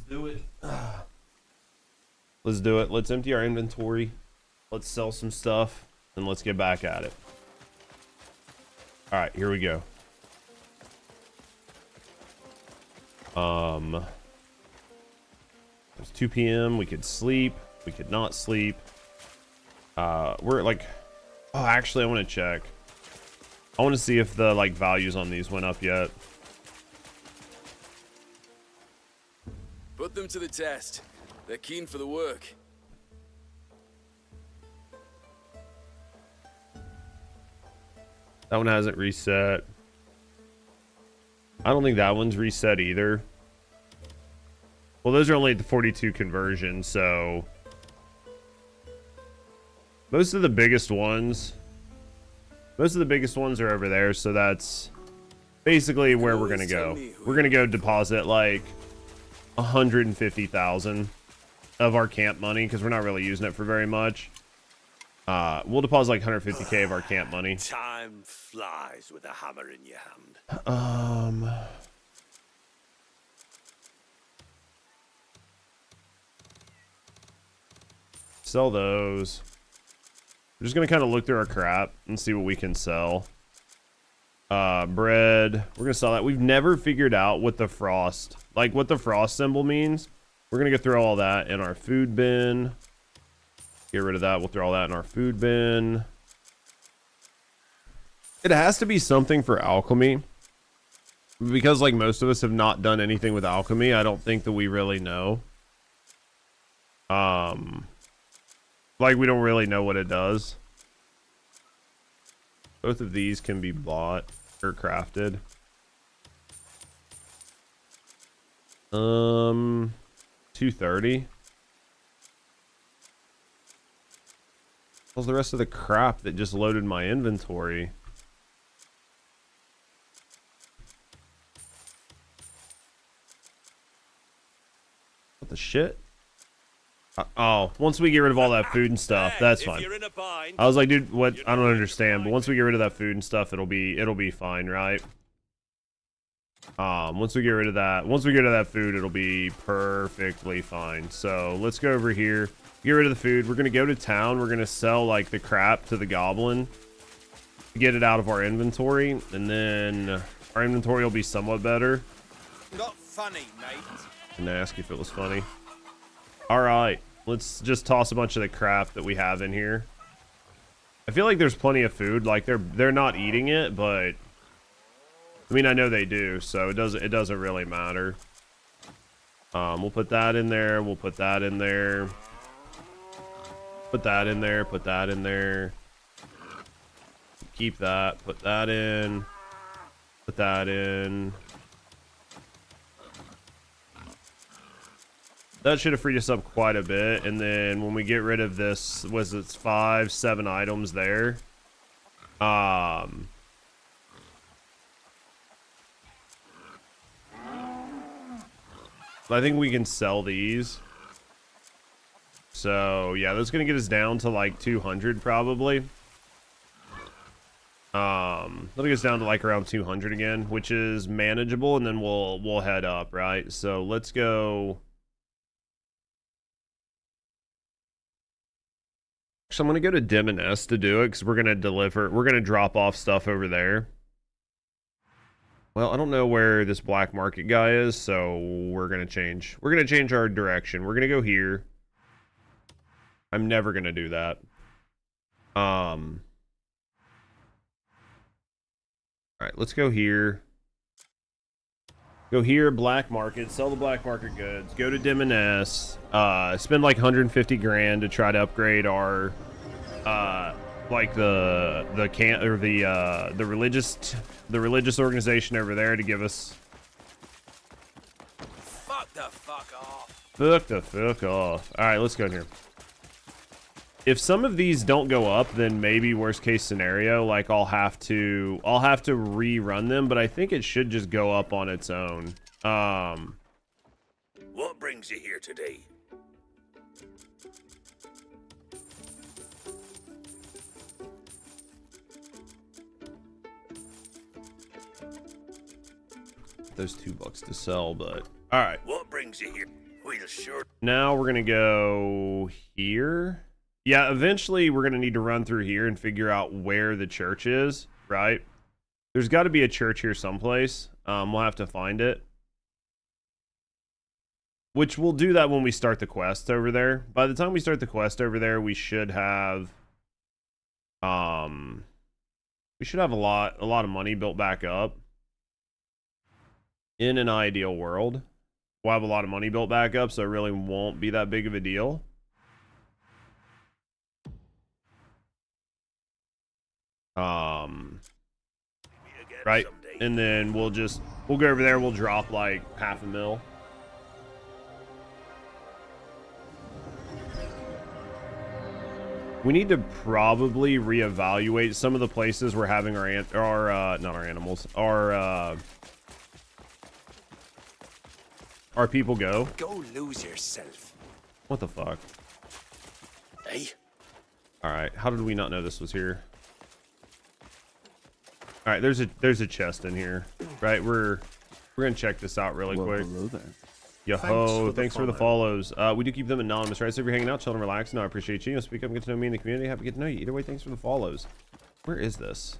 [SPEAKER 1] do it. Let's do it. Let's empty our inventory. Let's sell some stuff and let's get back at it. All right, here we go. It's 2 p.m. We could sleep. We could not sleep. We're like, oh, actually, I want to check. I want to see if the like values on these went up yet.
[SPEAKER 7] Put them to the test. They're keen for the work.
[SPEAKER 1] That one hasn't reset. I don't think that one's reset either. Well, those are only at the 42 conversion, so most of the biggest ones are over there, so that's basically where we're gonna go. We're gonna go deposit like 150,000 of our camp money because we're not really using it for very much. We'll deposit like 150k of our camp money.
[SPEAKER 8] Time flies with a hammer in your hand.
[SPEAKER 1] Sell those. We're just gonna kind of look through our crap and see what we can sell. Bread. We're gonna sell that. We've never figured out what the frost, like what the frost symbol means. We're gonna go through all that in our food bin. Get rid of that. We'll throw all that in our food bin. It has to be something for alchemy. Because like most of us have not done anything with alchemy, I don't think that we really know. Like we don't really know what it does. Both of these can be bought or crafted. 230. What's the rest of the crap that just loaded my inventory? What the shit? Oh, once we get rid of all that food and stuff, that's fine. I was like, dude, what? I don't understand. But once we get rid of that food and stuff, it'll be fine, right? Once we get rid of that food, it'll be perfectly fine. So let's go over here, get rid of the food. We're gonna go to town. We're gonna sell like the crap to the goblin, get it out of our inventory, and then our inventory will be somewhat better.
[SPEAKER 8] Not funny, mate.
[SPEAKER 1] And ask if it was funny. All right, let's just toss a bunch of the crap that we have in here. I feel like there's plenty of food. Like they're not eating it, but I mean I know they do, so it doesn't really matter. We'll put that in there. We'll put that in there. Put that in there. Put that in there. Keep that. Put that in. Put that in. That should have freed us up quite a bit. And then when we get rid of this, was it 5-7 items there? I think we can sell these. So yeah, that's gonna get us down to like 200 probably. That'll get us down to like around 200 again, which is manageable, and then we'll head up, right? So let's go. So I'm gonna go to Demoness to do it because we're gonna drop off stuff over there. Well, I don't know where this black market guy is, so we're gonna change our direction. We're gonna go here. I'm never gonna do that. All right, let's go here. Go here, black market, sell the black market goods, go to Demoness, spend like 150 grand to try to upgrade our like the religious organization over there to give us
[SPEAKER 8] Fuck the fuck off.
[SPEAKER 1] fuck the fuck off. All right, let's go in here. If some of these don't go up, then maybe worst case scenario, like I'll have to rerun them, but I think it should just go up on its own.
[SPEAKER 8] What brings you here today?
[SPEAKER 1] Those $2 to sell, but all right.
[SPEAKER 8] What brings you here? We'll sure.
[SPEAKER 1] Now we're gonna go here. Yeah, eventually we're gonna need to run through here and figure out where the church is, right? There's got to be a church here someplace. We'll have to find it. Which we'll do that when we start the quest over there. By the time we start the quest over there, we should have a lot of money built back up. In an ideal world, we'll have a lot of money built back up, so it really won't be that big of a deal. Right, and then we'll go over there, we'll drop like $500,000. We need to probably reevaluate some of the places we're having our people go.
[SPEAKER 8] Go lose yourself.
[SPEAKER 1] What the fuck?
[SPEAKER 8] Hey.
[SPEAKER 1] All right, how did we not know this was here? All right, there's a chest in here, right? We're gonna check this out really quick.
[SPEAKER 10] Hello there.
[SPEAKER 1] Yo-ho, thanks for the follows. We do keep them anonymous, right? So if you're hanging out, chilling, relaxing, I appreciate you. Speak up and get to know me in the community. Happy to get to know you. Either way, thanks for the follows. Where is this?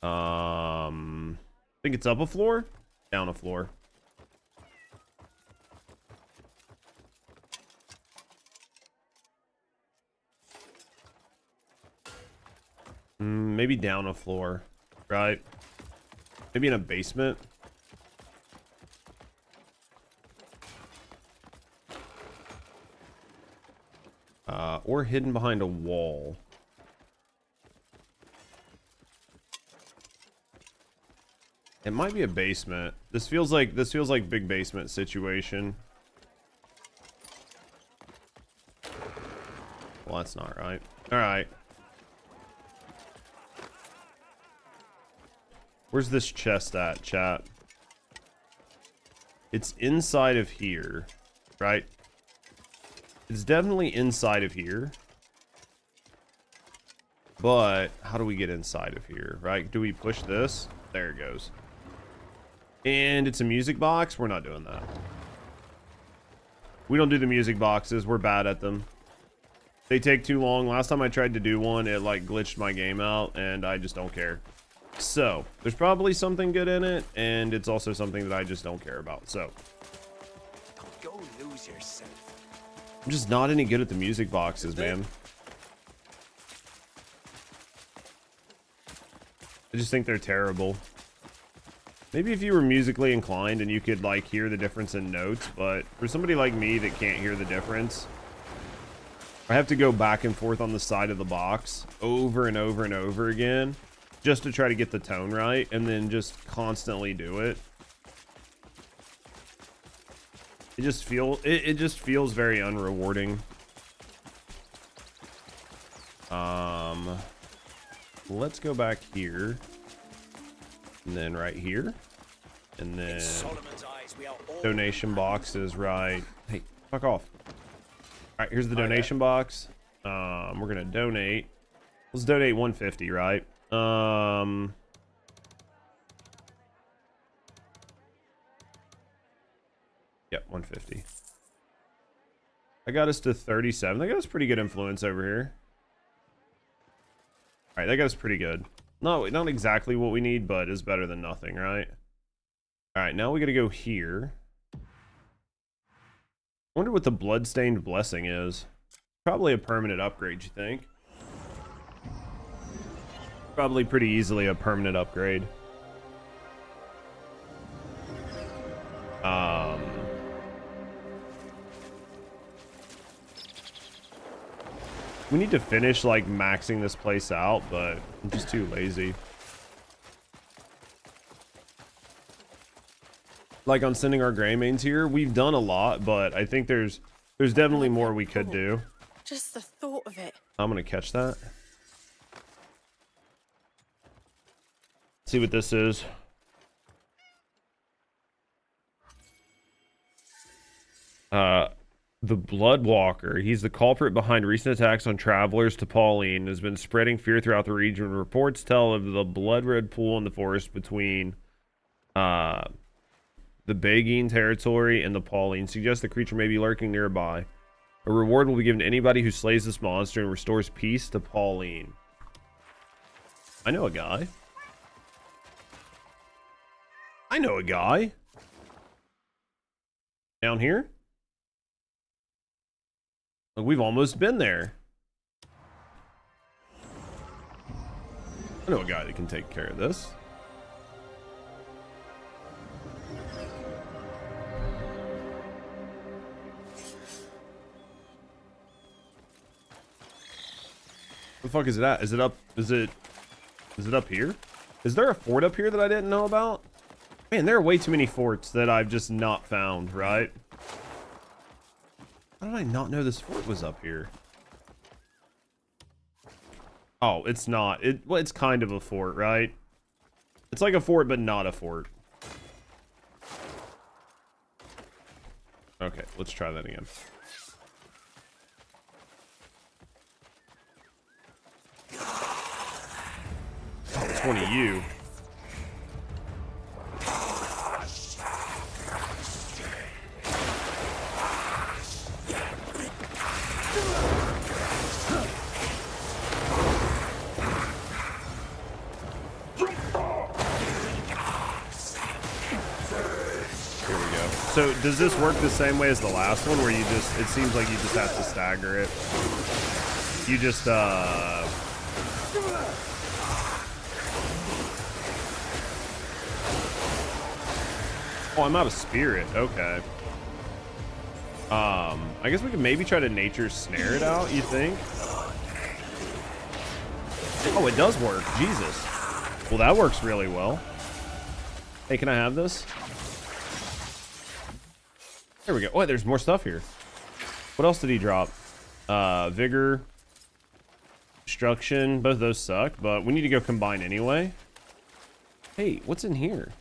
[SPEAKER 1] I think it's up a floor, down a floor. Maybe down a floor, right? Maybe in a basement. Or hidden behind a wall. It might be a basement. This feels like big basement situation. Well, that's not right. All right. Where's this chest at, chat? It's inside of here, right? It's definitely inside of here. But how do we get inside of here, right? Do we push this? There it goes. And it's a music box. We're not doing that. We don't do the music boxes. We're bad at them. They take too long. Last time I tried to do one, it like glitched my game out, and I just don't care. So there's probably something good in it, and it's also something that I just don't care about. So
[SPEAKER 8] Go lose yourself.
[SPEAKER 1] I'm just not any good at the music boxes, man. I just think they're terrible. Maybe if you were musically inclined and you could like hear the difference in notes, but for somebody like me that can't hear the difference, I have to go back and forth on the side of the box over and over and over again just to try to get the tone right, and then just constantly do it. It just feels very unrewarding. Let's go back here, and then right here, and then donation box is right. Hey, fuck off. All right, here's the donation box. We're gonna donate. Let's donate 150, right? Yep, 150. I got us to 37. That got us pretty good influence over here. All right, that got us pretty good. No, not exactly what we need, but is better than nothing, right? All right, now we got to go here. I wonder what the bloodstained blessing is. Probably a permanent upgrade, you think? Probably pretty easily a permanent upgrade. We need to finish like maxing this place out, but I'm just too lazy. Like on sending our gray mains here, we've done a lot, but I think there's definitely more we could do.
[SPEAKER 11] Just the thought of it.
[SPEAKER 1] I'm gonna catch that. See what this is. The Bloodwalker. He's the culprit behind recent attacks on travelers to Pauline. Has been spreading fear throughout the region. Reports tell of the blood red pool in the forest between the Begine territory and the Pauline. Suggest the creature may be lurking nearby. A reward will be given to anybody who slays this monster and restores peace to Pauline. I know a guy. I know a guy. Down here? Like, we've almost been there. I know a guy that can take care of this. The fuck is it at? Is it up? Is it up here? Is there a fort up here that I didn't know about? Man, there are way too many forts that I've just not found, right? How did I not know this fort was up here? Oh, it's not. Well, it's kind of a fort, right? It's like a fort, but not a fort. Okay, let's try that again. It's one of you. So does this work the same way as the last one where you just, it seems like you just have to stagger it? You just, oh, I'm out of spirit. Okay. I guess we could maybe try to nature snare it out, you think? Oh, it does work. Jesus. Well, that works really well. Hey, can I have this? There we go. Oh, there's more stuff here. What else did he drop? Vigor, destruction. Both of those suck, but we need to go combine anyway. Hey, what's in here?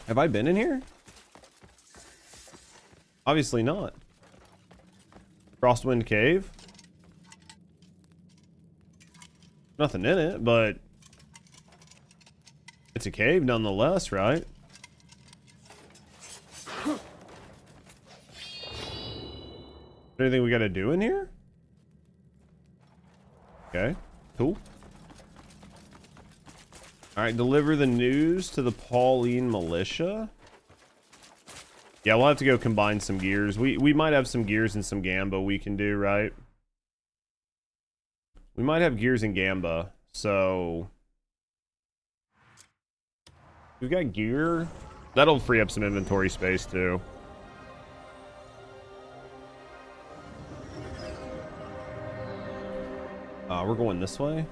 [SPEAKER 1] Have I been in here? Obviously not. Frostwind Cave. Nothing in it, but it's a cave nonetheless, right? Anything we gotta do in here? Okay, cool. Alright, deliver the news to the Pauline militia. Yeah, we'll have to go combine some gears. We might have some gears and some Gamba we can do, right? We might have gears and Gamba, so we've got gear. That'll free up some inventory space too. We're going this way.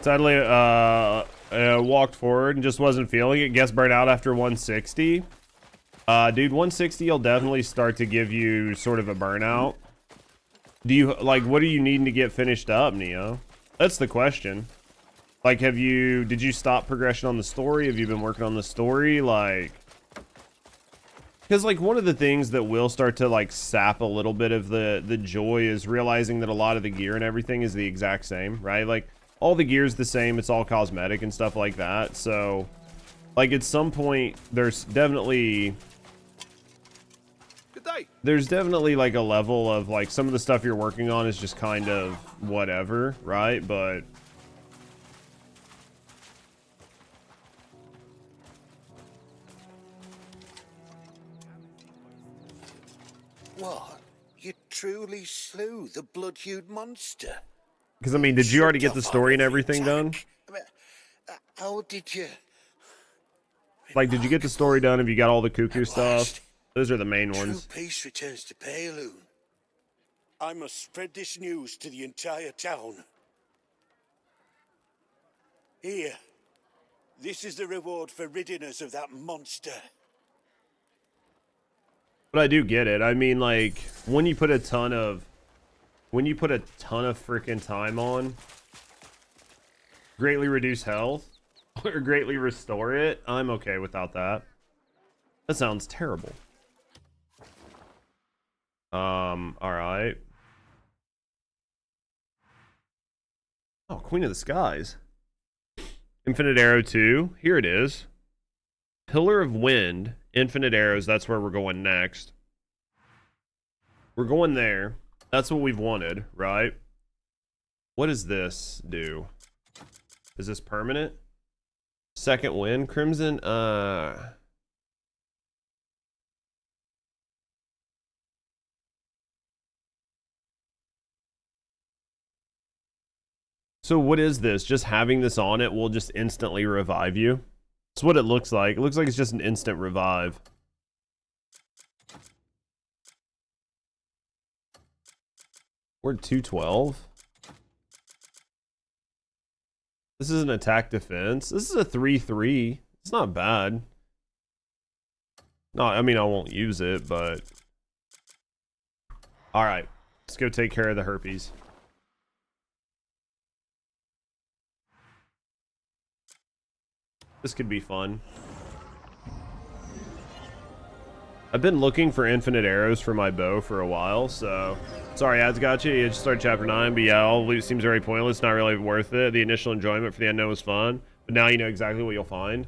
[SPEAKER 1] Sadly, walked forward and just wasn't feeling it. Guess burnt out after 160. Dude, 160 will definitely start to give you sort of a burnout. Do you, like, what are you needing to get finished up, Neo? That's the question. Like, did you stop progression on the story? Have you been working on the story? Like, because, like, one of the things that will start to, like, sap a little bit of the joy is realizing that a lot of the gear and everything is the exact same, right? Like, all the gear's the same. It's all cosmetic and stuff like that. So, like, at some point, there's definitely like a level of, like, some of the stuff you're working on is just kind of whatever, right? But
[SPEAKER 2] what? You truly slew the blood-hued monster?
[SPEAKER 1] because, I mean, did you already get the story and everything done?
[SPEAKER 2] How did you?
[SPEAKER 1] Like, did you get the story done? Have you got all the cuckoo stuff? Those are the main
[SPEAKER 2] True
[SPEAKER 1] ones.
[SPEAKER 2] peace returns to Paloon. I must spread this news to the entire town. Here. This is the reward for ridding us of that monster.
[SPEAKER 1] But I do get it. I mean, like, when you put a ton of freaking time on, greatly reduce health or greatly restore it, I'm okay without that. That sounds terrible. Alright. Oh, Queen of the Skies. Infinite Arrow 2. Here it is. Pillar of Wind. Infinite Arrows. That's where we're going next. We're going there. That's what we've wanted, right? What does this do? Is this permanent? Second Wind. Crimson. So what is this? Just having this on it will just instantly revive you. That's what it looks like. It looks like it's just an instant revive. We're at 212. This is an attack defense. This is a 3/3. It's not bad. No, I mean, I won't use it, but... Alright. Let's go take care of the herpes. This could be fun. I've been looking for infinite arrows for my bow for a while, so... Sorry, ads got you. You just started chapter 9, but yeah, all of it seems very pointless. Not really worth it. The initial enjoyment for the unknown was fun, but now you know exactly what you'll find.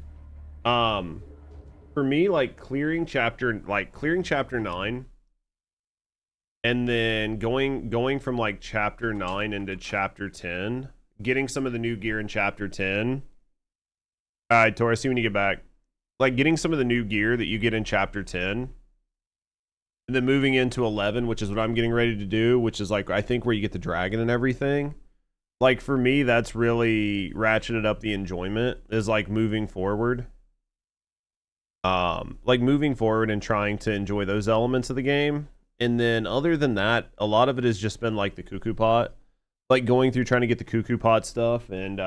[SPEAKER 1] For me, like clearing chapter 9, and then going from like chapter 9 into chapter 10, getting some of the new gear in chapter 10. All right, Tor, see when you get back. Like getting some of the new gear that you get in chapter 10. And then moving into 11, which is what I'm getting ready to do, which is like, I think where you get the dragon and everything. Like for me, that's really ratcheted up the enjoyment, is like moving forward. Like moving forward and trying to enjoy those elements of the game. And then other than that, a lot of it has just been like the cuckoo pot. Like going through trying to get the cuckoo pot stuff and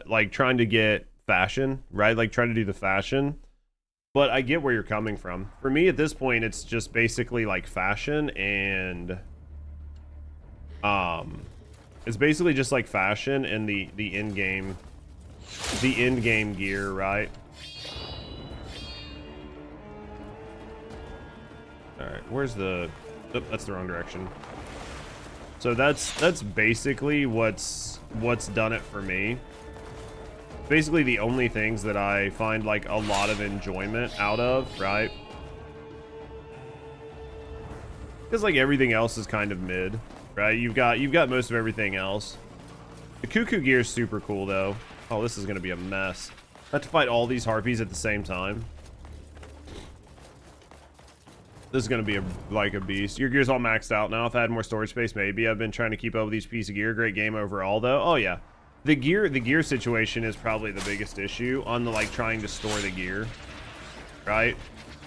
[SPEAKER 1] like trying to get fashion, right? Like trying to do the fashion. But I get where you're coming from. For me, at this point, it's just basically like fashion and it's basically just like fashion and the in-game gear, right? All right, where's the? Oh, that's the wrong direction. So that's basically what's done it for me. Basically the only things that I find like a lot of enjoyment out of, right? Because like everything else is kind of mid, right? You've got most of everything else. The cuckoo gear is super cool though. Oh, this is gonna be a mess. I have to fight all these harpies at the same time. This is gonna be like a beast. Your gear's all maxed out now. If I had more storage space, maybe. I've been trying to keep up with these pieces of gear. Great game overall though. Oh yeah. The gear situation is probably the biggest issue on the like trying to store the gear, right?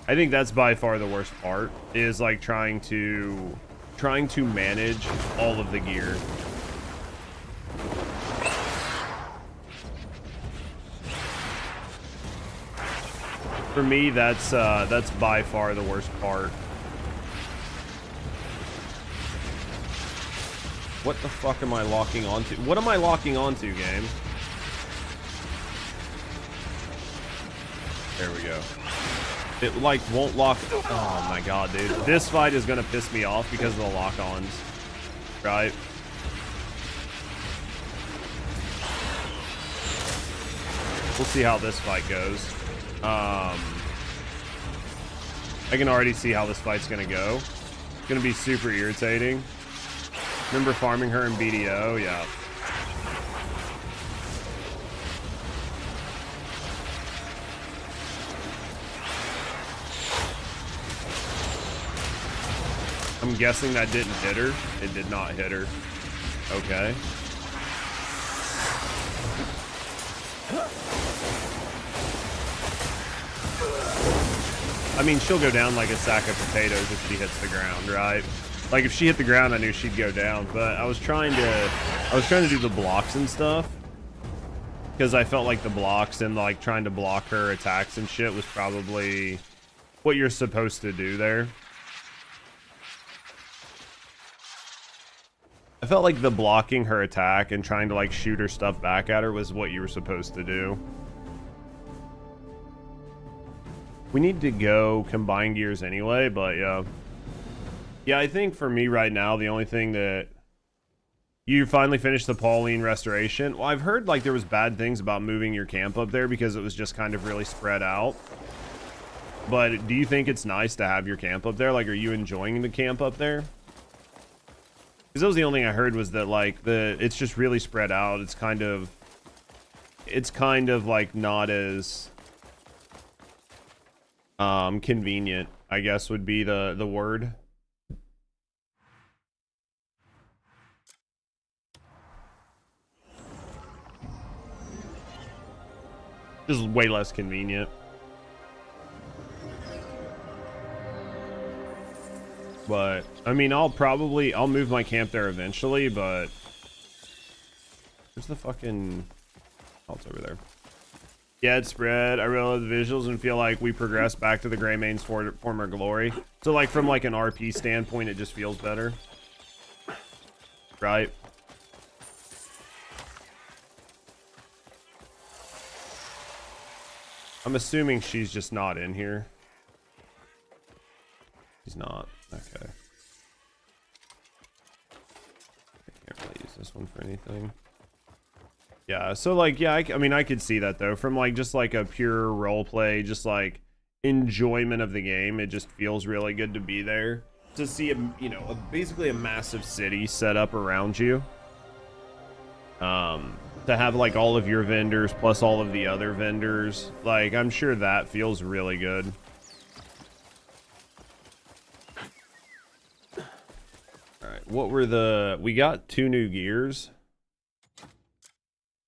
[SPEAKER 1] I think that's by far the worst part, is like trying to manage all of the gear. For me, that's by far the worst part. What the fuck am I locking onto? What am I locking onto, game? There we go. It like won't lock. Oh my god, dude. This fight is gonna piss me off because of the lock-ons. Right? We'll see how this fight goes. I can already see how this fight's gonna go. It's gonna be super irritating. Remember farming her in BDO? Yeah. I'm guessing that didn't hit her. It did not hit her. Okay. I mean, she'll go down like a sack of potatoes if she hits the ground, right? Like if she hit the ground, I knew she'd go down, but I was trying to do the blocks and stuff because I felt like the blocks and like trying to block her attacks and shit was probably what you're supposed to do there. I felt like the blocking her attack and trying to like shoot her stuff back at her was what you were supposed to do. We need to go combine gears anyway, but yeah. Yeah, I think for me right now, the only thing that... You finally finished the Pauline restoration. Well, I've heard like there was bad things about moving your camp up there because it was just kind of really spread out. But do you think it's nice to have your camp up there? Like, are you enjoying the camp up there? Because that was the only thing I heard, was that like it's just really spread out. It's kind of like not as convenient, I guess would be the word. Just way less convenient. But I mean, I'll move my camp there eventually, but where's the fucking... Oh, it's over there. Yeah, it's spread. I really love the visuals and feel like we progress back to the Greymane's former glory. So like from like an RP standpoint, it just feels better. Right? I'm assuming she's just not in here. She's not. Okay. I can't really use this one for anything. Yeah, so like, yeah, I mean, I could see that though. From like just like a pure roleplay, just like enjoyment of the game, it just feels really good to be there. To see a, basically a massive city set up around you. To have like all of your vendors plus all of the other vendors, like I'm sure that feels really good. All right, what were we got 2 new gears.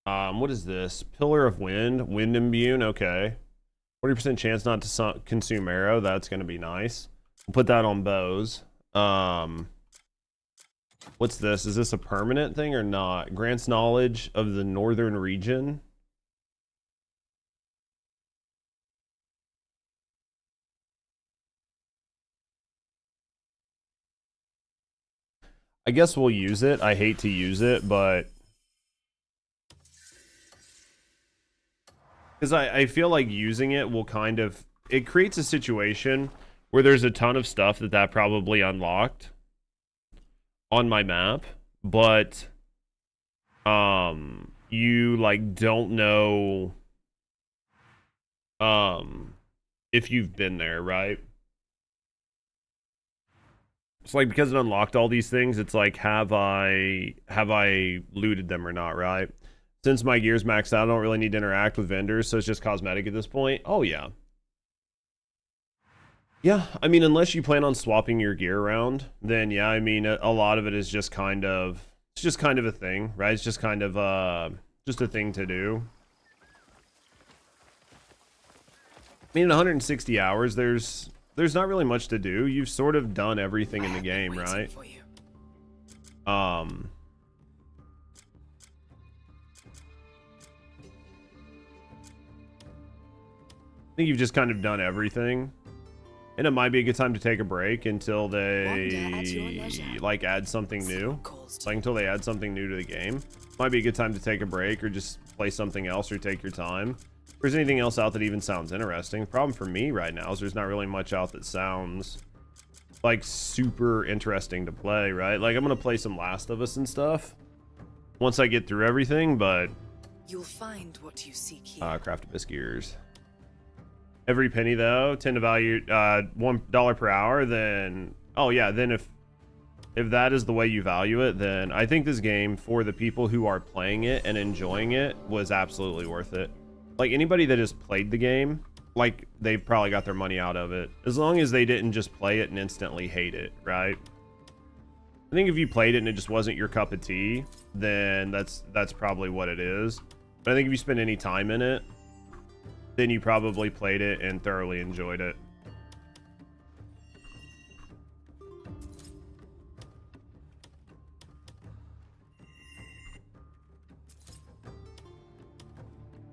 [SPEAKER 1] What is this? Pillar of wind imbue. Okay, 40% chance not to consume arrow. That's gonna be nice. We'll put that on bows. What's this? Is this a permanent thing or not? Grants knowledge of the northern region. I guess we'll use it. I hate to use it, but because I feel like using it will kind of... It creates a situation where there's a ton of stuff that probably unlocked on my map, but you like don't know if you've been there, right? It's like, because it unlocked all these things, it's like, have I looted them or not, right? Since my gear's maxed out, I don't really need to interact with vendors, so it's just cosmetic at this point. Oh yeah. Yeah, I mean, unless you plan on swapping your gear around, then yeah, I mean, a lot of it is just kind of, it's just kind of a thing, right? It's just kind of, just a thing to do. I mean, in 160 hours, there's not really much to do. You've sort of done everything in the game, right? I think you've just kind of done everything. And it might be a good time to take a break until they like add something new. Like until they add something new to the game. Might be a good time to take a break or just play something else or take your time. If there's anything else out that even sounds interesting. The problem for me right now is there's not really much out that sounds like super interesting to play, right? Like I'm gonna play some Last of Us and stuff once I get through everything, but
[SPEAKER 11] you'll find what you seek here.
[SPEAKER 1] Craftabis gears. Every penny though, 10 to value, $1 per hour, then oh yeah, then if that is the way you value it, then I think this game, for the people who are playing it and enjoying it, was absolutely worth it. Like anybody that has played the game, like they've probably got their money out of it, as long as they didn't just play it and instantly hate it, right? I think if you played it and it just wasn't your cup of tea, then that's probably what it is. But I think if you spend any time in it, then you probably played it and thoroughly enjoyed it.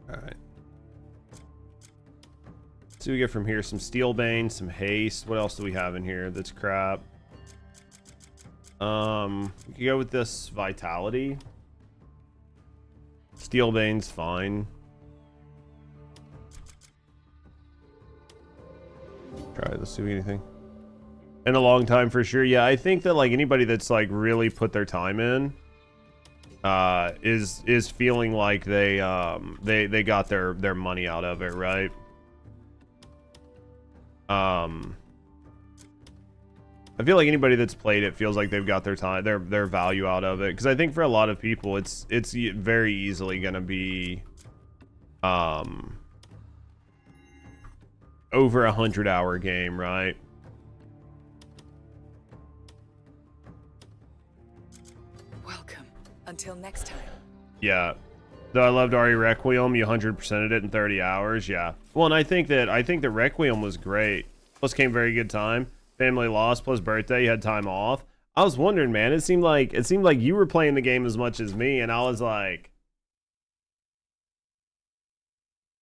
[SPEAKER 1] Alright. So we get from here some Steelbane, some haste. What else do we have in here that's crap? We could go with this vitality. Steelbane's fine. Try, let's see anything. In a long time for sure. Yeah, I think that like anybody that's like really put their time in is feeling like they got their money out of it, right? I feel like anybody that's played it feels like they've got their time, their value out of it, because I think for a lot of people it's very easily gonna be over 100-hour game, right?
[SPEAKER 11] Welcome. Until next time.
[SPEAKER 1] Yeah. Though I loved RE Requiem, you 100%ed it in 30 hours. Yeah. Well, and I think that Requiem was great. Plus came very good time. Family loss plus birthday, you had time off. I was wondering, man, it seemed like you were playing the game as much as me, and I was like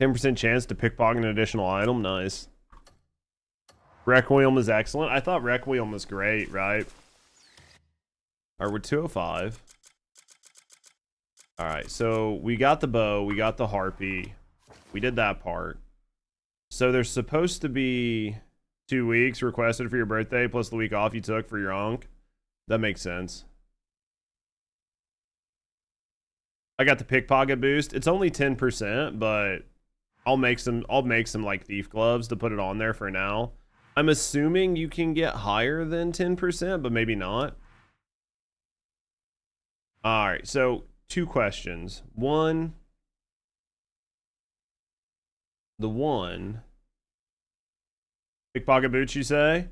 [SPEAKER 1] 10% chance to pickpocket an additional item. Nice. Requiem was excellent. I thought Requiem was great, right? Alright, we're 205. Alright, so we got the bow, we got the harpy. We did that part. So there's supposed to be 2 weeks requested for your birthday plus the week off you took for your onk. That makes sense. I got the pickpocket boost. It's only 10%, but I'll make some like thief gloves to put it on there for now. I'm assuming you can get higher than 10%, but maybe not. All right, so 2 questions. One, pickpocket boots, you say?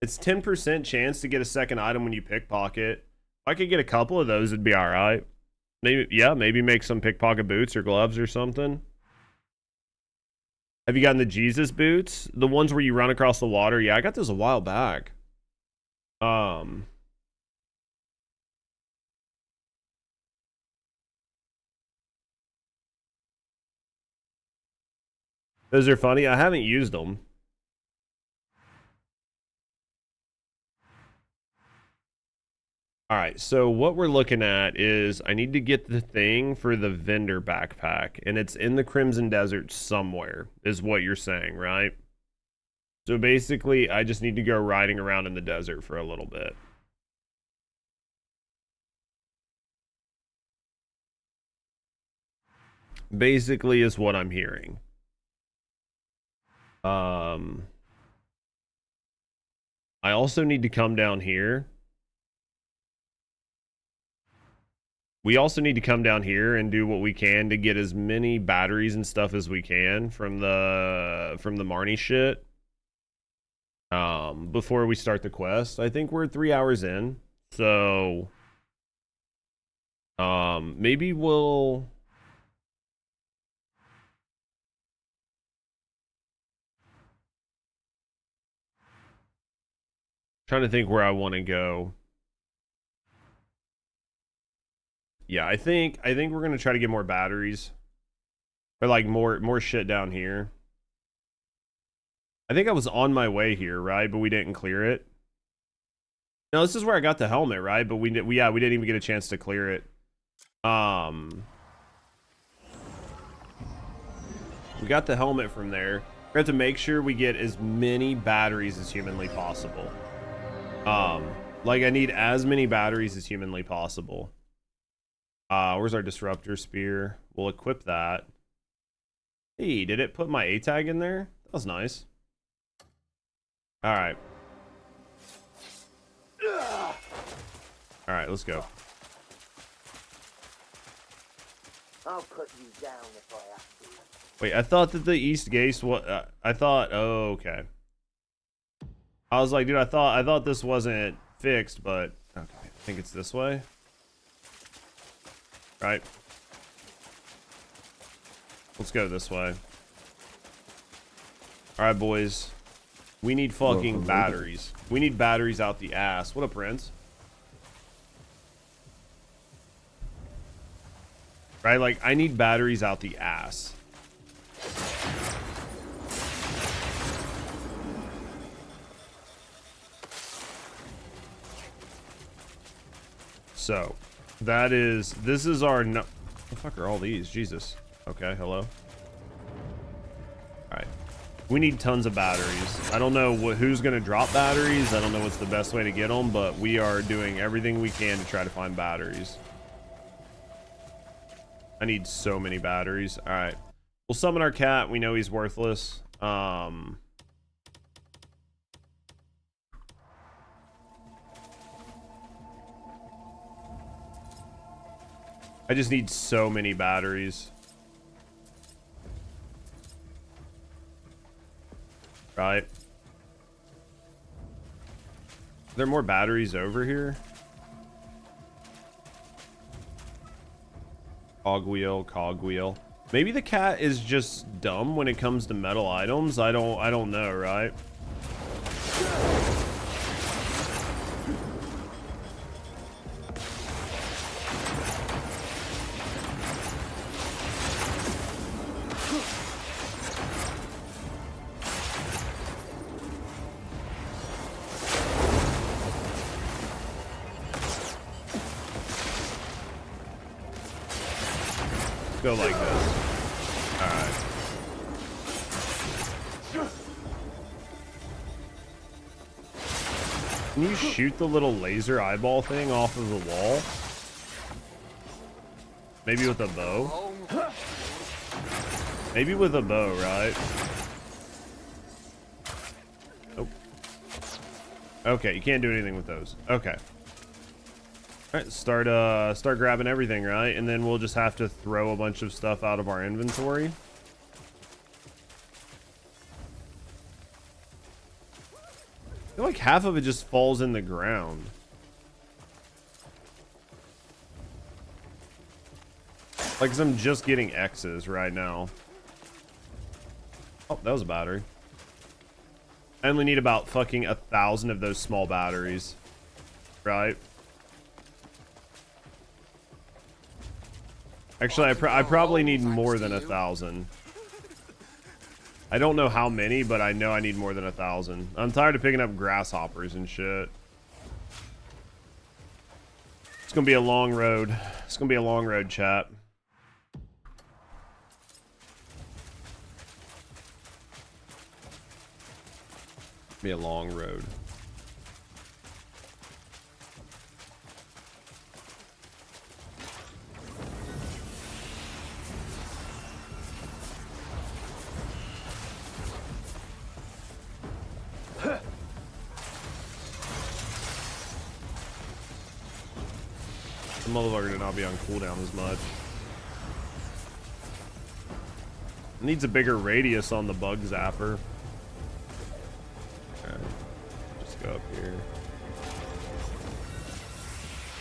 [SPEAKER 1] It's 10% chance to get a second item when you pickpocket. If I could get a couple of those, it'd be all right. Maybe, yeah, maybe make some pickpocket boots or gloves or something. Have you gotten the Jesus boots? The ones where you run across the water? Yeah, I got those a while back. Those are funny. I haven't used them. All right, so what we're looking at is I need to get the thing for the vendor backpack, and it's in the Crimson Desert somewhere, is what you're saying, right? So basically, I just need to go riding around in the desert for a little bit. Basically is what I'm hearing. I also need to come down here. We also need to come down here and do what we can to get as many batteries and stuff as we can from the Marnie shit. Before we start the quest. I think we're 3 hours in. So maybe we'll trying to think where I want to go. Yeah, I think we're gonna try to get more batteries, or like more shit down here. I think I was on my way here, right? But we didn't clear it. No, this is where I got the helmet, right? But we didn't even get a chance to clear it. We got the helmet from there. We have to make sure we get as many batteries as humanly possible. Like I need as many batteries as humanly possible. Where's our disruptor spear? We'll equip that. Hey, did it put my A tag in there? That was nice. All right. All right, let's go.
[SPEAKER 8] I'll cut you down if I have to.
[SPEAKER 1] Wait, I thought that the East Gate was. I thought. Oh, okay. I was like, dude, I thought this wasn't fixed, but okay, I think it's this way. Right. Let's go this way. All right, boys. We need fucking batteries. We need batteries out the ass. What up, Prince? Right, like I need batteries out the ass. So this is our no. What the fuck are all these? Jesus. Okay, hello. All right. We need tons of batteries. I don't know who's going to drop batteries. I don't know what's the best way to get them, but we are doing everything we can to try to find batteries. I need so many batteries. All right. We'll summon our cat. We know he's worthless. I just need so many batteries. Right. Are there more batteries over here? Cogwheel. Maybe the cat is just dumb when it comes to metal items. I don't know, right? Go like this. All right. Can you shoot the little laser eyeball thing off of the wall? Maybe with a bow? Maybe with a bow, right? Nope. Okay, you can't do anything with those. Okay. All right, start grabbing everything, right? And then we'll just have to throw a bunch of stuff out of our inventory. I feel like half of it just falls in the ground. Like, 'cause I'm just getting X's right now. Oh, that was a battery. I only need about fucking 1,000 of those small batteries, right? Actually, I probably need more than 1,000. I don't know how many, but I know I need more than 1,000. I'm tired of picking up grasshoppers and shit. It's gonna be a long road. It's gonna be a long road, chat. Be a long road. The motherfucker did not be on cooldown as much. It needs a bigger radius on the bug zapper. Okay. Just go up here.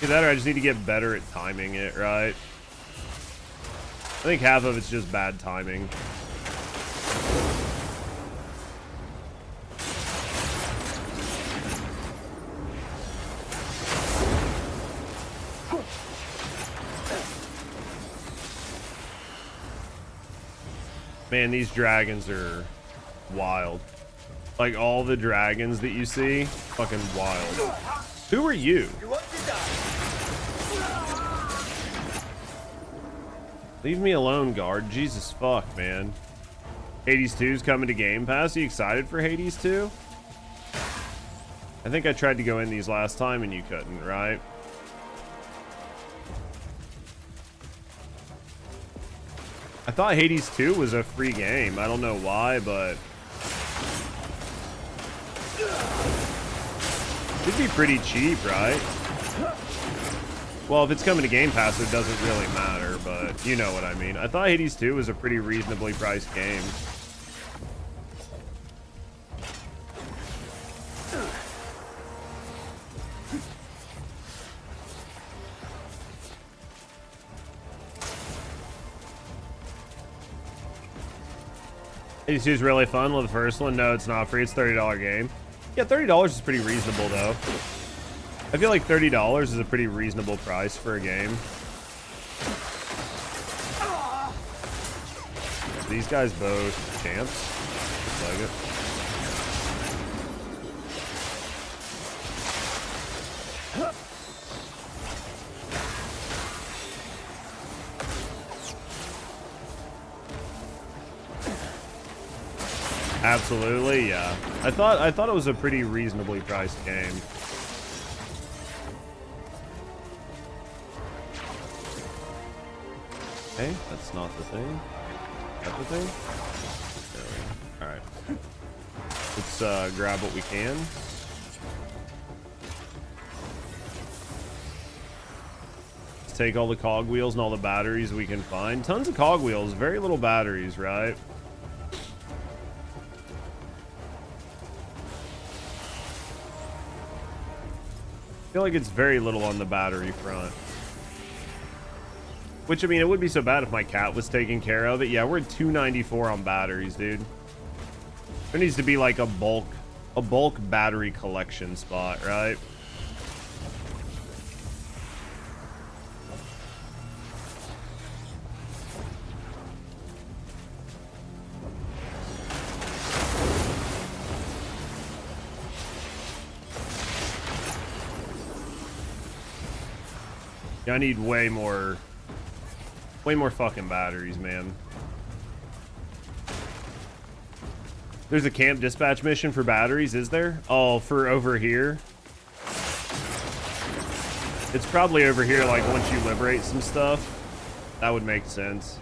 [SPEAKER 1] Either that or I just need to get better at timing it, right? I think half of it's just bad timing. Man, these dragons are wild. Like, all the dragons that you see, fucking wild. Who are you? Leave me alone, guard. Jesus fuck, man. Hades 2's coming to Game Pass. Are you excited for Hades 2? I think I tried to go in these last time and you couldn't, right? I thought Hades 2 was a free game. I don't know why, but it'd be pretty cheap, right? Well, if it's coming to Game Pass, it doesn't really matter, but you know what I mean. I thought Hades 2 was a pretty reasonably priced game. Hades 2 is really fun. Love the first one. No, it's not free. It's a $30 game. Yeah, $30 is pretty reasonable, though. I feel like $30 is a pretty reasonable price for a game. These guys both champs. Looks like it. Absolutely, yeah. I thought it was a pretty reasonably priced game. Okay, that's not the thing. Is that the thing? No. Alright. Let's grab what we can. Let's take all the cogwheels and all the batteries we can find. Tons of cogwheels, very little batteries, right? I feel like it's very little on the battery front. Which, I mean, it would be so bad if my cat was taking care of it. Yeah, we're at 294 on batteries, dude. There needs to be like a bulk battery collection spot, right? Yeah, I need way more fucking batteries, man. There's a camp dispatch mission for batteries, is there? Oh, for over here? It's probably over here, like, once you liberate some stuff. That would make sense.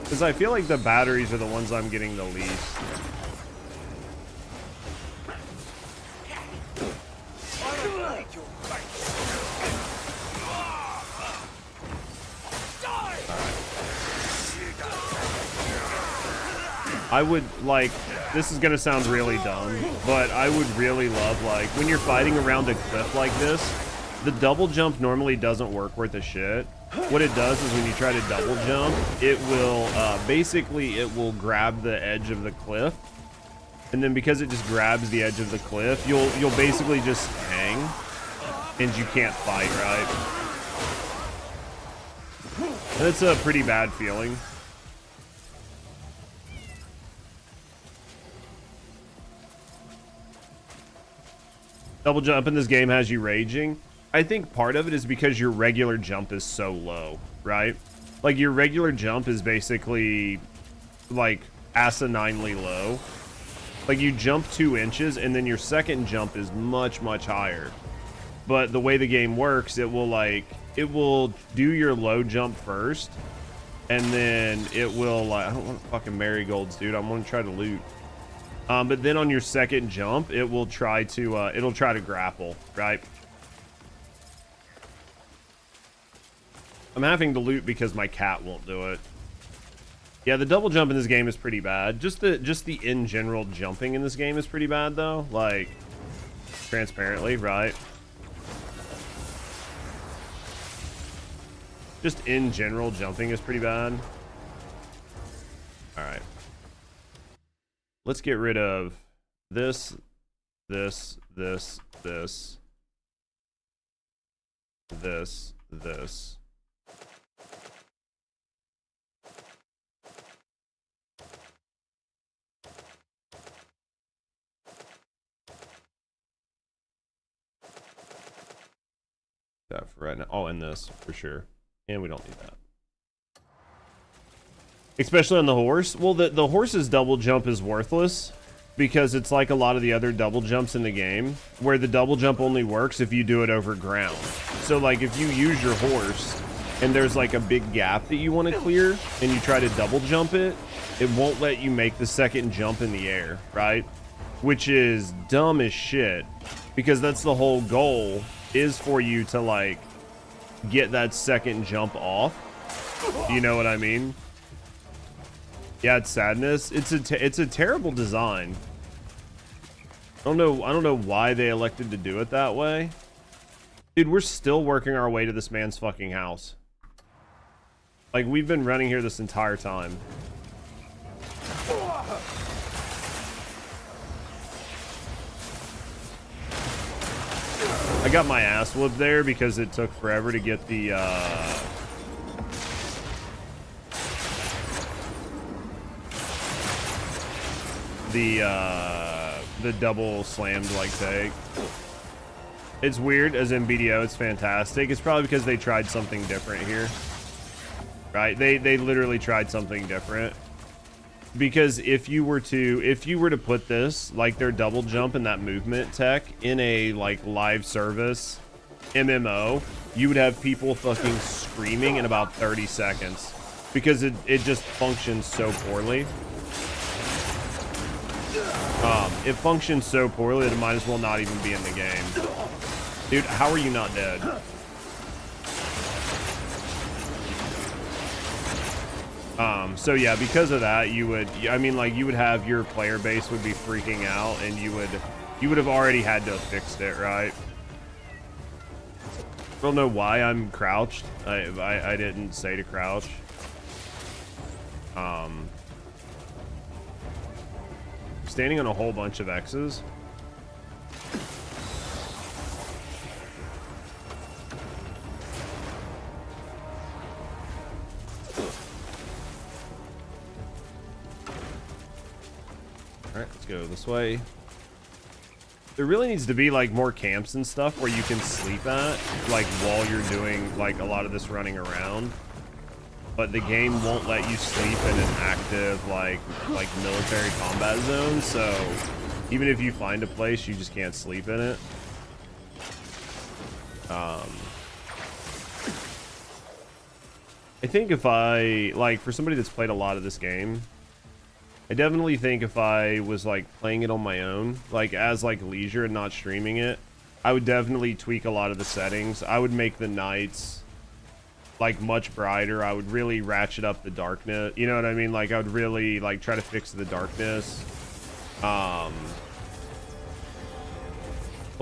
[SPEAKER 1] Because I feel like the batteries are the ones I'm getting the least. I would, like, this is gonna sound really dumb, but I would really love, like, when you're fighting around a cliff like this, the double jump normally doesn't work worth a shit. What it does is when you try to double jump, it will, basically, it will grab the edge of the cliff. And then because it just grabs the edge of the cliff, you'll basically just hang, and you can't fight, right? And it's a pretty bad feeling. Double jump in this game has you raging. I think part of it is because your regular jump is so low, right? Like, your regular jump is basically, like, asininely low. Like, you jump 2 inches, and then your second jump is much, much higher. But the way the game works, it will do your low jump first, and then it will, like, I don't want fucking marigolds, dude. I'm gonna try to loot. But then on your second jump, it will try to, it'll try to grapple, right? I'm having to loot because my cat won't do it. Yeah, the double jump in this game is pretty bad. Just the in general jumping in this game is pretty bad, though. Like, transparently, right? Just in general jumping is pretty bad. All right. Let's get rid of this, this, this, this, this, this. That for right now. Oh, and this for sure. And we don't need that. Especially on the horse. Well, the horse's double jump is worthless because it's like a lot of the other double jumps in the game where the double jump only works if you do it over ground. So, like, if you use your horse and there's like a big gap that you want to clear and you try to double jump it, it won't let you make the second jump in the air, right? Which is dumb as shit because that's the whole goal, is for you to, like, get that second jump off. You know what I mean? Yeah, it's sadness. It's a terrible design. I don't know why they elected to do it that way. Dude, we're still working our way to this man's fucking house. Like, we've been running here this entire time. I got my ass whooped there because it took forever to get the double slammed like take. It's weird, as in BDO, it's fantastic. It's probably because they tried something different here. Right? They literally tried something different. Because if you were to put this, like their double jump and that movement tech in a like live service MMO, you would have people fucking screaming in about 30 seconds. Because it just functions so poorly. It functions so poorly that it might as well not even be in the game. Dude, how are you not dead? So yeah, because of that, you would have your player base would be freaking out, and you would have already had to have fixed it, right? I don't know why I'm crouched. I didn't say to crouch. Standing on a whole bunch of X's. Alright, let's go this way. There really needs to be like more camps and stuff where you can sleep at, like while you're doing like a lot of this running around. But the game won't let you sleep in an active like military combat zone, so even if you find a place, you just can't sleep in it. I think if I, like, for somebody that's played a lot of this game, I definitely think if I was like playing it on my own, like as like leisure and not streaming it, I would definitely tweak a lot of the settings. I would make the nights like much brighter. I would really ratchet up the darkness, you know what I mean? Like I would really like try to fix the darkness. A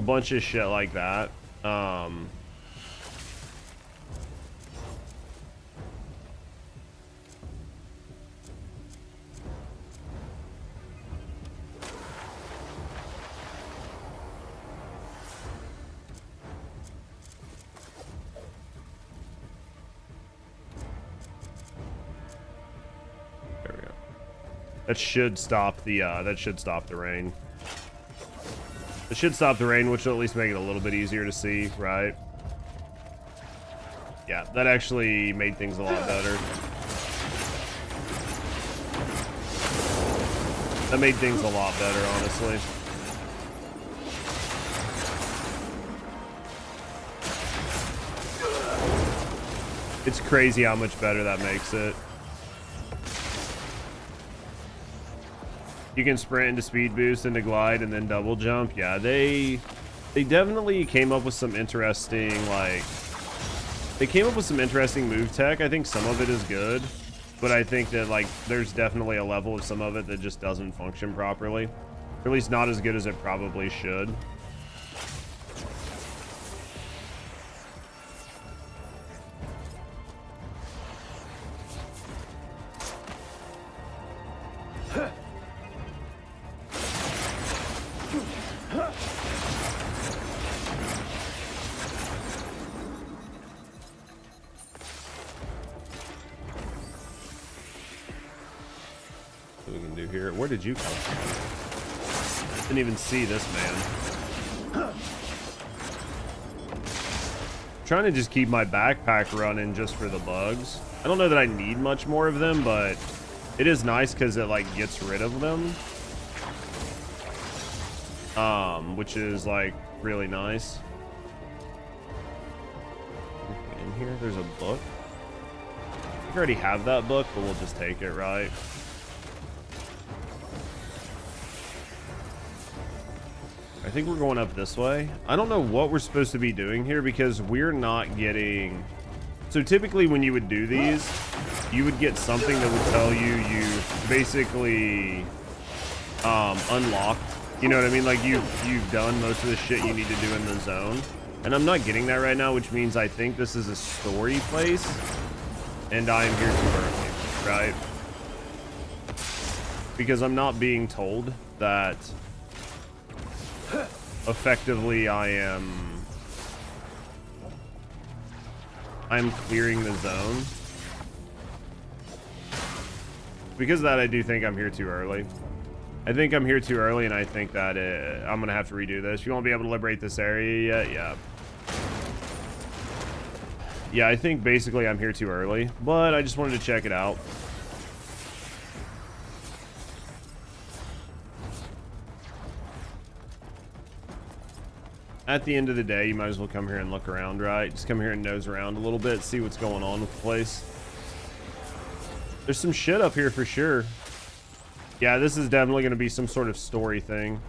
[SPEAKER 1] bunch of shit like that. That should stop the rain. It should stop the rain, which will at least make it a little bit easier to see, right? Yeah, that actually made things a lot better. That made things a lot better, honestly. It's crazy how much better that makes it. You can sprint into speed boost, into glide, and then double jump. Yeah, they definitely came up with some interesting, like, they came up with some interesting move tech. I think some of it is good, but I think that, like, there's definitely a level of some of it that just doesn't function properly. Or at least not as good as it probably should. Where did you come from? Didn't even see this man. Trying to just keep my backpack running just for the bugs. I don't know that I need much more of them, but it is nice because it like gets rid of them. Which is like really nice. In here, there's a book. We already have that book, but we'll just take it, right? I think we're going up this way. I don't know what we're supposed to be doing here because we're not getting... So typically when you would do these, you would get something that would tell you basically unlocked. You know what I mean? Like you've done most of the shit you need to do in the zone. And I'm not getting that right now, which means I think this is a story place. And I am here too early, right? Because I'm not being told that... effectively I'm clearing the zone. Because of that, I do think I'm here too early. I think I'm here too early, and I think that I'm gonna have to redo this. You won't be able to liberate this area yet. Yeah. Yeah, I think basically I'm here too early, but I just wanted to check it out. At the end of the day, you might as well come here and look around, right? Just come here and nose around a little bit, see what's going on with the place. There's some shit up here for sure. Yeah, this is definitely going to be some sort of story thing.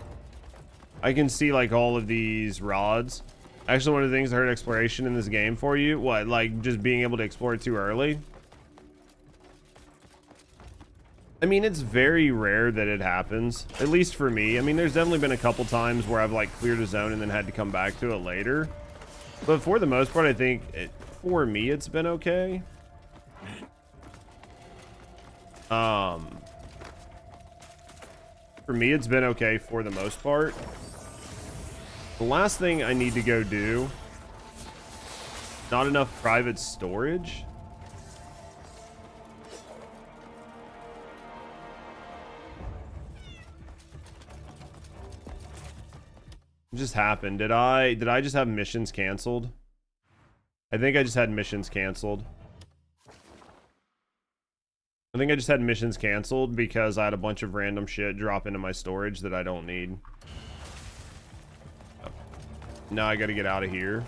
[SPEAKER 1] I can see like all of these rods. Actually, one of the things I heard exploration in this game for you, what, like just being able to explore it too early? I mean, it's very rare that it happens, at least for me. I mean, there's definitely been a couple times where I've like cleared a zone and then had to come back to it later. But for the most part, I think for me, it's been okay. For me, it's been okay for the most part. The last thing I need to go do, not enough private storage. What just happened? Did I just have missions canceled? I think I just had missions canceled. I think I just had missions canceled because I had a bunch of random shit drop into my storage that I don't need. Now I gotta get out of here.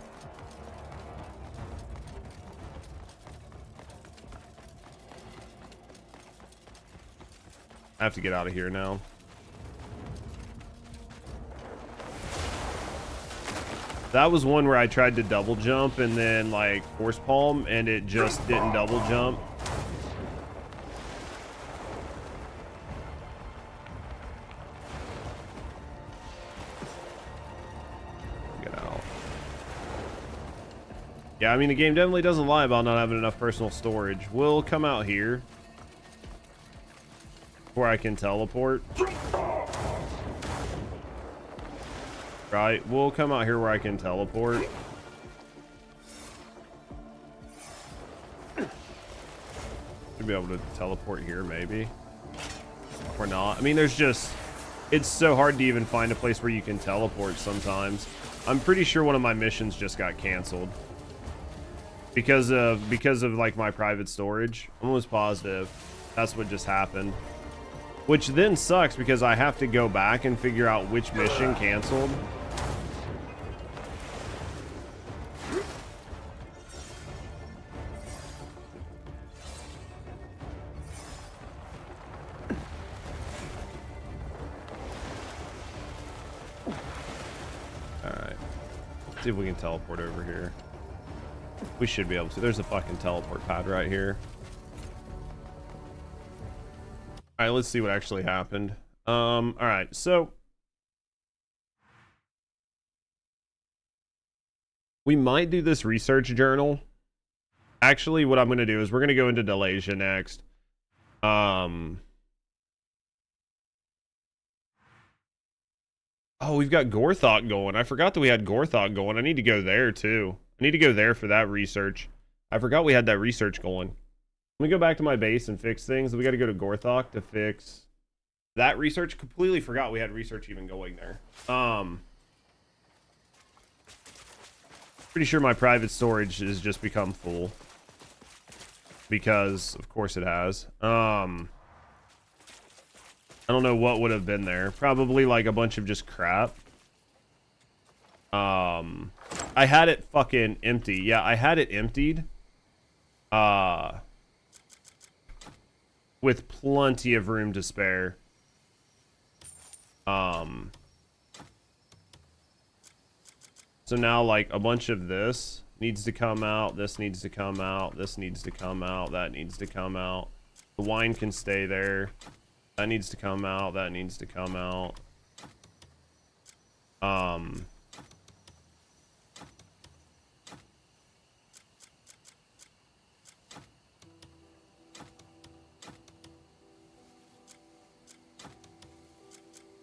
[SPEAKER 1] I have to get out of here now. That was one where I tried to double jump and then like force palm and it just didn't double jump. Yeah, I mean, the game definitely doesn't lie about not having enough personal storage. We'll come out here where I can teleport. Right, we'll come out here where I can teleport. Should be able to teleport here, maybe. Or not. I mean, there's just... It's so hard to even find a place where you can teleport sometimes. I'm pretty sure one of my missions just got canceled. Because of like my private storage. I'm almost positive that's what just happened, which then sucks because I have to go back and figure out which mission canceled. All right, let's see if we can teleport over here. We should be able to. There's a fucking teleport pad right here. All right, let's see what actually happened. All right, so we might do this research journal. Actually, what I'm going to do is we're going to go into Delesyia next. Oh, we've got Gorthok going. I forgot that we had Gorthok going. I need to go there too. I need to go there for that research. I forgot we had that research going. Let me go back to my base and fix things. We got to go to Gorthok to fix that research. Completely forgot we had research even going there. Pretty sure my private storage has just become full. Because, of course it has. I don't know what would have been there. Probably like a bunch of just crap. I had it fucking empty. Yeah, I had it emptied. With plenty of room to spare. So now like a bunch of this needs to come out. This needs to come out. This needs to come out. That needs to come out. The wine can stay there. That needs to come out. That needs to come out.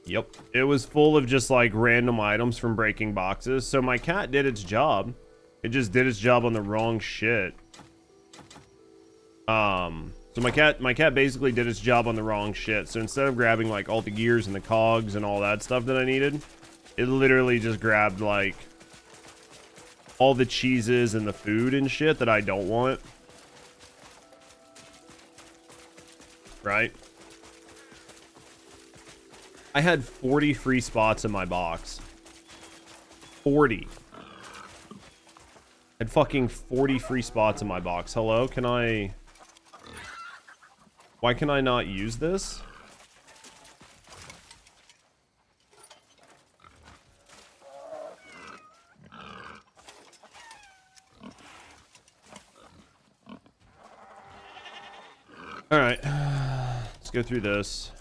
[SPEAKER 1] Yep, it was full of just like random items from breaking boxes. So my cat did its job. It just did its job on the wrong shit. So my cat basically did its job on the wrong shit. So instead of grabbing like all the gears and the cogs and all that stuff that I needed, it literally just grabbed like all the cheeses and the food and shit that I don't want. Right? I had 40 free spots in my box. 40. I had fucking 40 free spots in my box. Hello, can I... Why can I not use this? All right, let's go through this.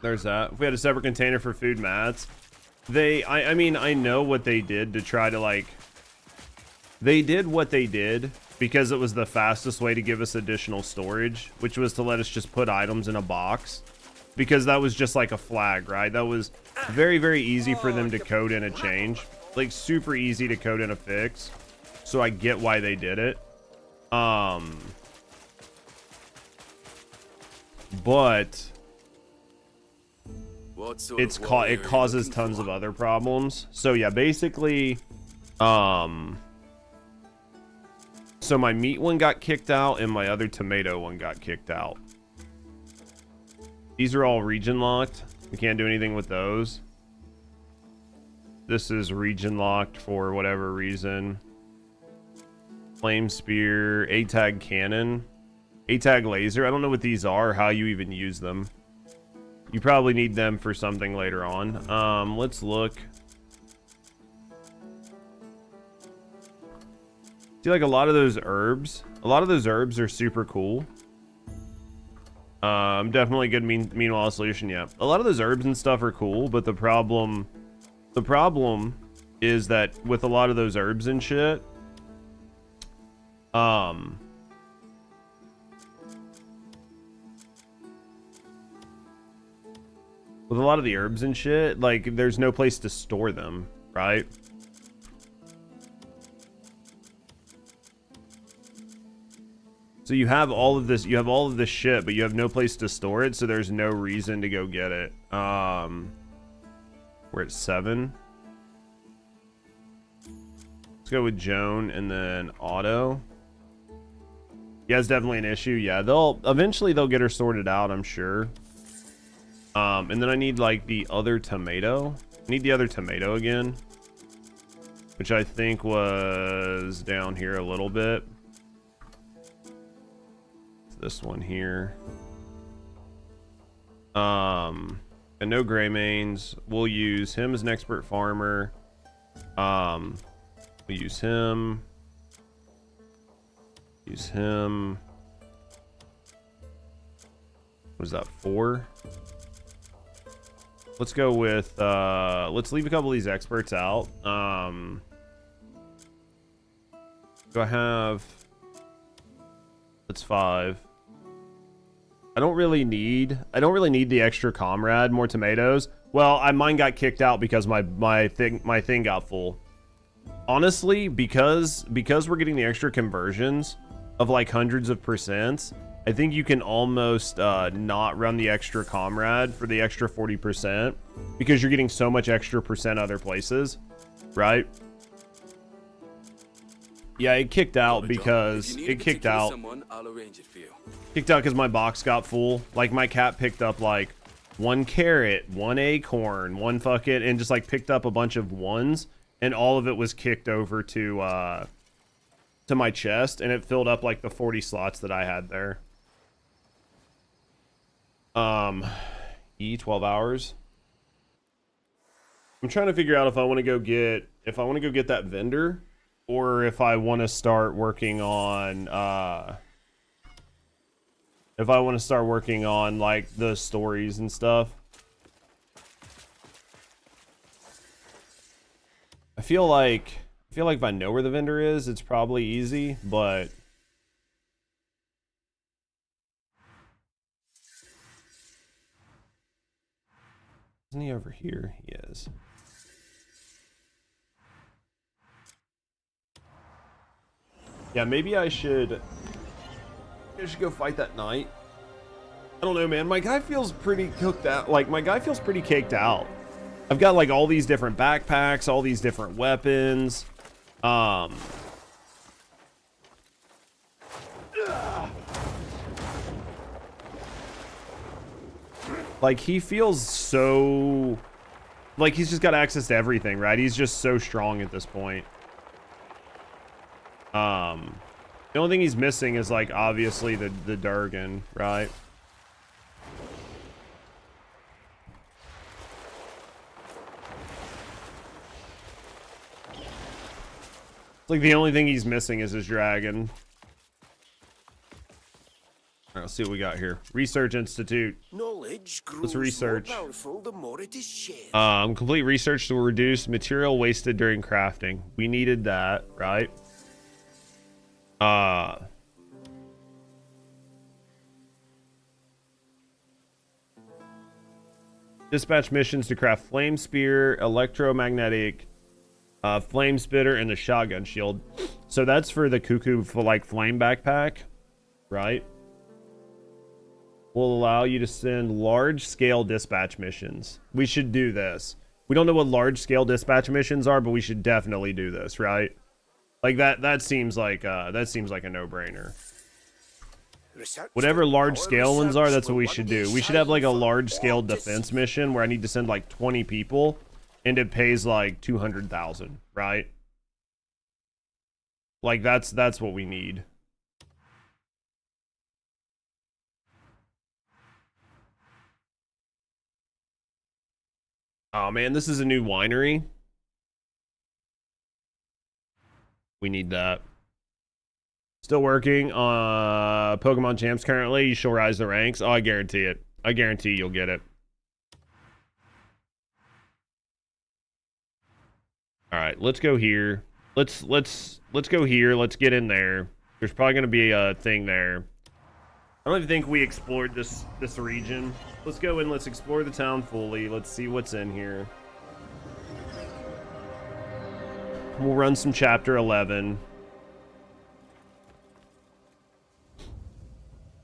[SPEAKER 1] There's that. If we had a separate container for food mats, I mean, I know what they did to try to like, they did what they did because it was the fastest way to give us additional storage, which was to let us just put items in a box, because that was just like a flag, right? That was very, very easy for them to code in a change, like super easy to code in a fix. So I get why they did it. But it causes tons of other problems. So yeah, basically, so my meat one got kicked out and my other tomato one got kicked out. These are all region locked. We can't do anything with those. This is region locked for whatever reason. Flame spear, A-tag cannon, A-tag laser. I don't know what these are, how you even use them. You probably need them for something later on. Let's look. See, like a lot of those herbs are super cool. Definitely good meanwhile solution. Yeah, a lot of those herbs and stuff are cool, but the problem is that with a lot of those herbs and shit, with a lot of the herbs and shit, like there's no place to store them, right? So you have all of this shit, but you have no place to store it, so there's no reason to go get it. We're at 7. Let's go with Joan and then Otto. Yeah, it's definitely an issue. Yeah, eventually they'll get her sorted out, I'm sure. And then I need like the other tomato. I need the other tomato again, which I think was down here a little bit. It's this one here. And no gray mains. We'll use him as an expert farmer. We'll use him. Use him. What is that, 4? Let's go with, let's leave a couple of these experts out. Do I have, that's 5. I don't really need the extra comrade, more tomatoes. Well, mine got kicked out because my thing got full. Honestly, because we're getting the extra conversions of like hundreds of percents, I think you can almost not run the extra comrade for the extra 40% because you're getting so much extra percent other places, right? Yeah, it kicked out because because my box got full. Like my cat picked up like 1 carrot, 1 acorn, 1 fucking, and just like picked up a bunch of ones, and all of it was kicked over to my chest, and it filled up like the 40 slots that I had there. 12 hours. I'm trying to figure out if I want to go get that vendor, or if I want to start working on like the stories and stuff. feel like if I know where the vendor is, it's probably easy, but isn't he over here? He is. Yeah, maybe I should go fight that knight. I don't know, man. My guy feels pretty cooked out. Like, my guy feels pretty caked out. I've got like all these different backpacks, all these different weapons. Like, he feels so like he's just got access to everything, right? He's just so strong at this point. The only thing he's missing is like obviously the Dergon, right? It's like the only thing he's missing is his dragon. All right, let's see what we got here. Research Institute.
[SPEAKER 2] Knowledge grows
[SPEAKER 1] Let's research.
[SPEAKER 2] more powerful the more it is shared.
[SPEAKER 1] Complete research to reduce material wasted during crafting. We needed that, right? Dispatch missions to craft flame spear, electromagnetic, flame spitter, and the shotgun shield. So that's for the cuckoo for like flame backpack, right? Will allow you to send large scale dispatch missions. We should do this. We don't know what large scale dispatch missions are, but we should definitely do this, right? Like that seems like a no-brainer. Whatever large scale ones are, that's what we should do. We should have like a large scale defense mission where I need to send like 20 people and it pays like 200,000, right? Like that's what we need. Oh man, this is a new winery. We need that. Still working on Pokemon Champs currently. You shall rise the ranks. Oh, I guarantee it. I guarantee you'll get it. All right, let's go here. Let's go here. Let's get in there. There's probably gonna be a thing there. I don't even think we explored this region. Let's go in. Let's explore the town fully. Let's see what's in here. We'll run some chapter 11.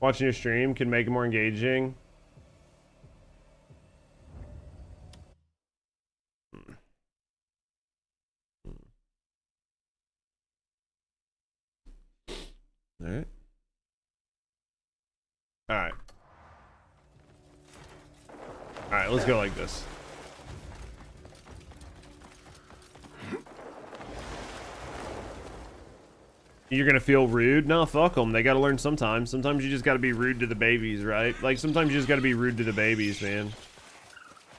[SPEAKER 1] Watching your stream can make it more engaging. All right. All right. All right, let's go like this. You're gonna feel rude? No, fuck them. They gotta learn sometimes. Sometimes you just gotta be rude to the babies, right? Like, sometimes you just gotta be rude to the babies, man.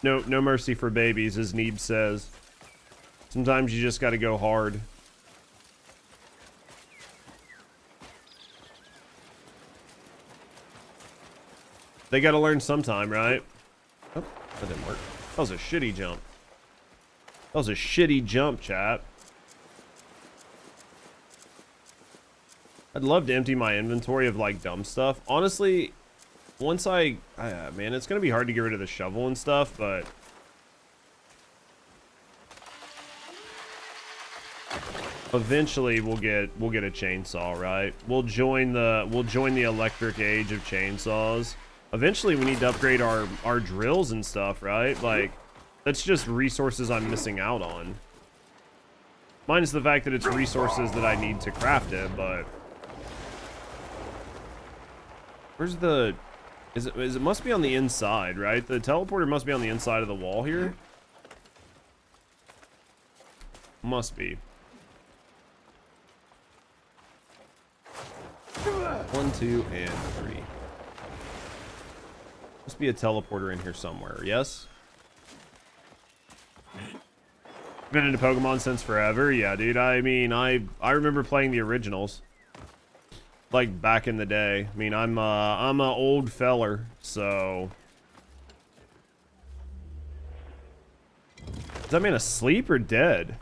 [SPEAKER 1] No mercy for babies, as Neeb says. Sometimes you just gotta go hard. They gotta learn sometime, right? Oh, that didn't work. That was a shitty jump. That was a shitty jump, chat. I'd love to empty my inventory of like dumb stuff. Honestly, once man, it's gonna be hard to get rid of the shovel and stuff, but eventually we'll get a chainsaw, right? We'll join the electric age of chainsaws. Eventually we need to upgrade our drills and stuff, right? Like, that's just resources I'm missing out on. Minus the fact that it's resources that I need to craft it, but where's the... It must be on the inside, right? The teleporter must be on the inside of the wall here. Must be. 1, 2, and 3. Must be a teleporter in here somewhere, yes? Been into Pokemon since forever. Yeah, dude. I mean, I remember playing the originals. Like back in the day. I mean, I'm a old feller, so. Is that man asleep or dead?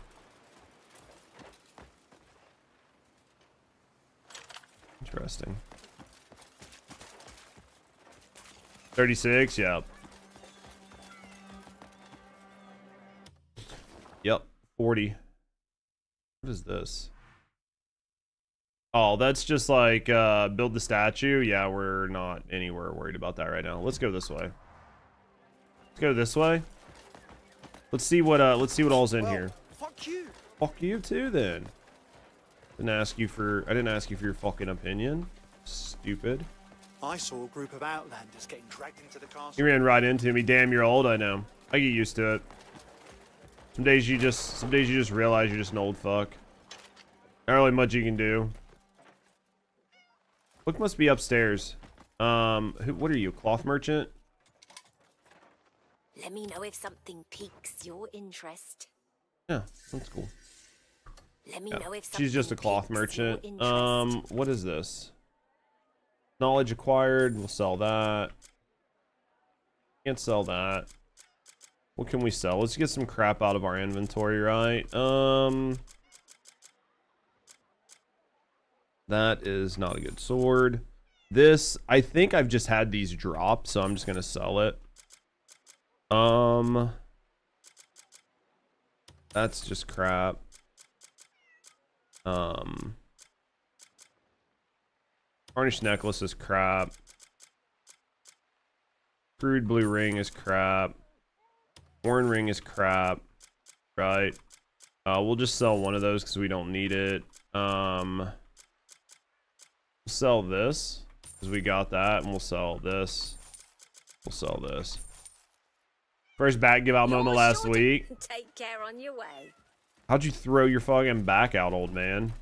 [SPEAKER 1] Interesting. 36, yep. Yep, 40. What is this? Oh, that's just like build the statue. Yeah, we're not anywhere worried about that right now. Let's go this way. Let's go this way. Let's see what all's in here.
[SPEAKER 6] Fuck you.
[SPEAKER 1] Fuck you too then. I didn't ask you for your fucking opinion. Stupid.
[SPEAKER 6] I saw a group of outlanders getting dragged into the castle.
[SPEAKER 1] You ran right into me. Damn, you're old. I know. I get used to it. Some days you just realize you're just an old fuck. Not really much you can do. Book must be upstairs. What are you, a cloth merchant?
[SPEAKER 9] Let me know if something piques your interest.
[SPEAKER 1] Yeah, that's cool.
[SPEAKER 9] Let me know if something
[SPEAKER 1] She's just a cloth
[SPEAKER 9] piques
[SPEAKER 1] merchant.
[SPEAKER 9] your interest.
[SPEAKER 1] What is this? Knowledge acquired. We'll sell that. Can't sell that. What can we sell? Let's get some crap out of our inventory, right? That is not a good sword. This, I think I've just had these drop, so I'm just gonna sell it. That's just crap. Varnished necklace is crap. Crude blue ring is crap. Horn ring is crap. Right. We'll just sell one of those because we don't need it. We'll sell this because we got that, and we'll sell this. We'll sell this. First back give out moment last week.
[SPEAKER 9] Take care on your way.
[SPEAKER 1] How'd you throw your fucking back out, old man?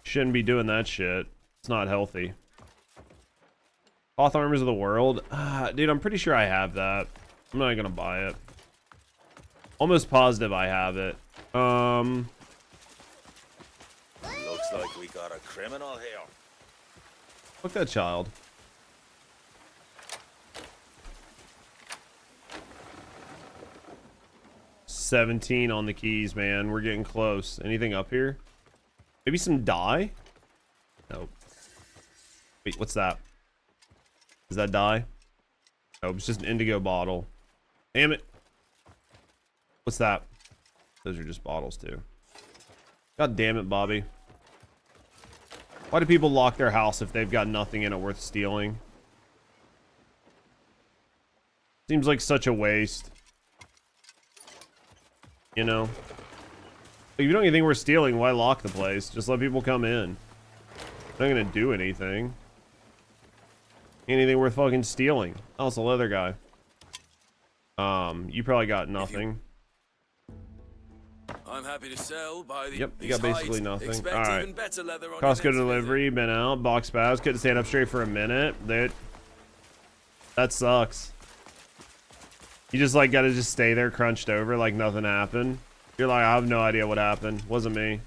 [SPEAKER 1] Shouldn't be doing that shit. It's not healthy. Cloth armors of the world. Dude, I'm pretty sure I have that. I'm not gonna buy it. Almost positive I have it.
[SPEAKER 8] Looks like we got a criminal here.
[SPEAKER 1] Fuck that child. $17 on the keys, man. We're getting close. Anything up here? Maybe some dye? Nope. Wait, what's that? Is that dye? Nope, it's just an indigo bottle. Damn it. What's that? Those are just bottles too. God damn it, Bobby. Why do people lock their house if they've got nothing in it worth stealing? Seems like such a waste. You know? Like, if you don't get anything worth stealing, why lock the place? Just let people come in. They're not gonna do anything. Anything worth fucking stealing. Oh, it's a leather guy. You probably got nothing.
[SPEAKER 8] I'm happy to sell by the
[SPEAKER 1] Yep, you got basically nothing.
[SPEAKER 8] Expect
[SPEAKER 1] Alright.
[SPEAKER 8] even better leather on
[SPEAKER 1] Costco
[SPEAKER 8] your next
[SPEAKER 1] delivery, been out. Box pass, couldn't stand up straight for a minute. That sucks. You just like gotta just stay there crunched over like nothing happened. You're like, I have no idea what happened. Wasn't me.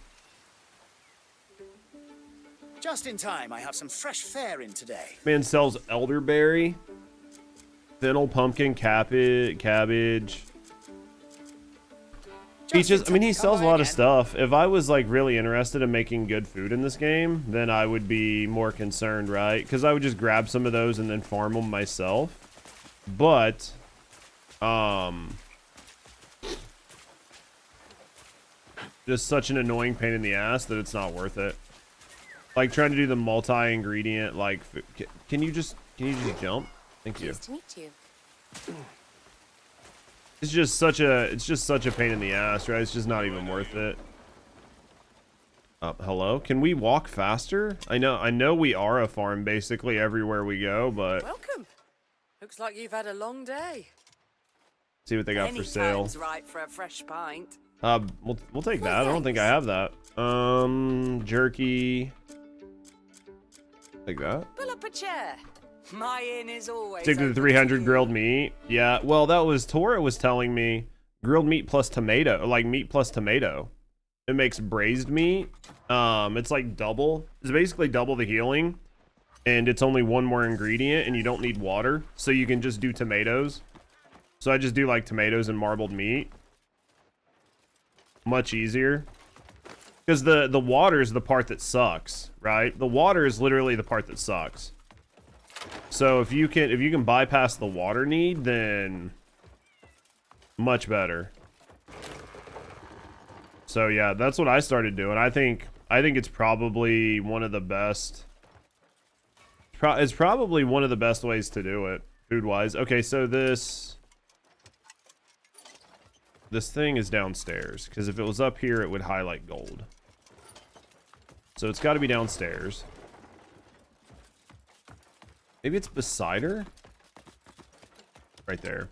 [SPEAKER 6] Just in time, I have some fresh fare in today.
[SPEAKER 1] Man sells elderberry, fennel, pumpkin, cabbage, peaches. I mean, he sells a lot of stuff. If I was like really interested in making good food in this game, then I would be more concerned, right? Because I would just grab some of those and then farm them myself. But just such an annoying pain in the ass that it's not worth it. Like trying to do the multi-ingredient, like, can you just jump? Thank you.
[SPEAKER 11] Nice to meet you.
[SPEAKER 1] It's just such a pain in the ass, right? It's just not even worth it. Hello? Can we walk faster? I know we are a farm basically everywhere we go, but
[SPEAKER 11] Welcome. Looks like you've had a long day.
[SPEAKER 1] see what they got for sale.
[SPEAKER 11] Anytime's right for a fresh pint.
[SPEAKER 1] We'll take that. I don't think I have that. Jerky. Like that.
[SPEAKER 11] Pull up a chair. My inn is always
[SPEAKER 1] Stick to the
[SPEAKER 11] open
[SPEAKER 1] 300
[SPEAKER 11] you.
[SPEAKER 1] grilled meat. Yeah, well, that was Tora was telling me grilled meat plus tomato, like meat plus tomato. It makes braised meat. It's like double. It's basically double the healing, and it's only one more ingredient, and you don't need water, so you can just do tomatoes. So I just do like tomatoes and marbled meat. Much easier. Because the water is the part that sucks, right? The water is literally the part that sucks. So if you can bypass the water need, then much better. So yeah, that's what I started doing. I think it's probably one of the best. It's probably one of the best ways to do it, food-wise. Okay, so this thing is downstairs, because if it was up here, it would highlight gold. So it's got to be downstairs. Maybe it's beside her? Right there.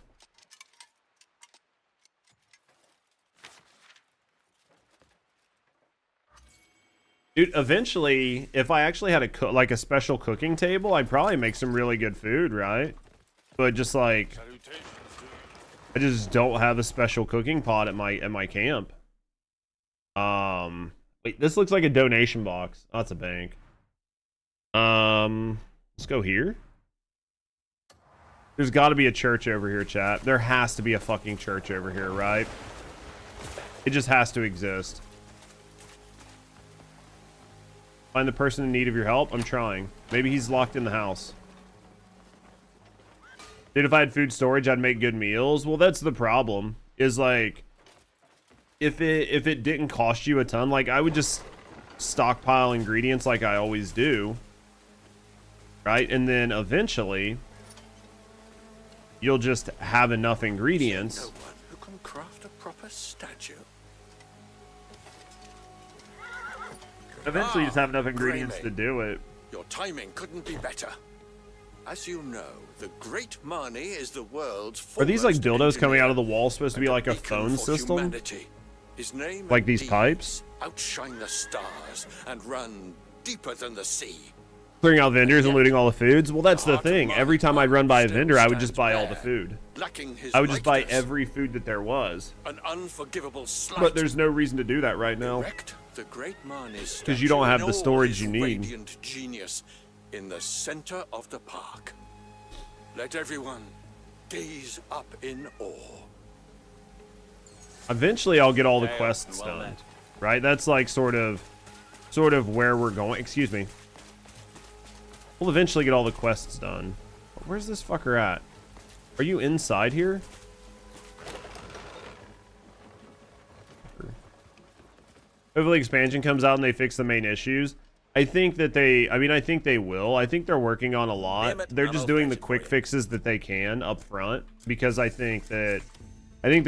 [SPEAKER 1] Dude, eventually, if I actually had a special cooking table, I'd probably make some really good food, right? But just like, I just don't have a special cooking pot at my camp. Wait, this looks like a donation box. Oh, it's a bank. Let's go here. There's got to be a church over here, chat. There has to be a fucking church over here, right? It just has to exist. Find the person in need of your help. I'm trying. Maybe he's locked in the house. Dude, if I had food storage, I'd make good meals. Well, that's the problem. Is like, if it didn't cost you a ton, like I would just stockpile ingredients like I always do, right? And then eventually, you'll just have enough ingredients.
[SPEAKER 2] No one who can craft a proper statue.
[SPEAKER 1] Eventually, you just have enough ingredients to do it.
[SPEAKER 2] Your timing couldn't be better. As you know, the Great Marnie is the world's
[SPEAKER 1] Are these like
[SPEAKER 2] foremost
[SPEAKER 1] dildos coming out of the
[SPEAKER 2] engineer
[SPEAKER 1] wall supposed to be
[SPEAKER 2] and
[SPEAKER 1] like a
[SPEAKER 2] beacon
[SPEAKER 1] phone
[SPEAKER 2] for
[SPEAKER 1] system?
[SPEAKER 2] humanity. His name
[SPEAKER 1] Like
[SPEAKER 2] and
[SPEAKER 1] these
[SPEAKER 2] deeds
[SPEAKER 1] pipes?
[SPEAKER 2] outshine the stars and run deeper than the sea.
[SPEAKER 1] Clearing out vendors and looting all the foods? Well, that's the thing. Every time I'd run by a vendor, I would just buy all the food.
[SPEAKER 2] Lacking his
[SPEAKER 1] I would just buy
[SPEAKER 2] likeness,
[SPEAKER 1] every food that there was.
[SPEAKER 2] an unforgivable slight.
[SPEAKER 1] But there's no reason to do that right now.
[SPEAKER 2] Erect the Great Marnie's
[SPEAKER 1] 'Cause you don't
[SPEAKER 2] statue
[SPEAKER 1] have
[SPEAKER 2] in
[SPEAKER 1] the
[SPEAKER 2] all
[SPEAKER 1] storage
[SPEAKER 2] his
[SPEAKER 1] you need.
[SPEAKER 2] Radiant genius in the center of the park. Let everyone gaze up in awe.
[SPEAKER 1] Eventually, I'll get all the quests done. Right? That's like sort of where we're going. Excuse me. We'll eventually get all the quests done. Where's this fucker at? Are you inside here? Hopefully expansion comes out and they fix the main issues. I think that I think they will. I think they're working on a lot. They're just doing the quick fixes that they can up front, because I think the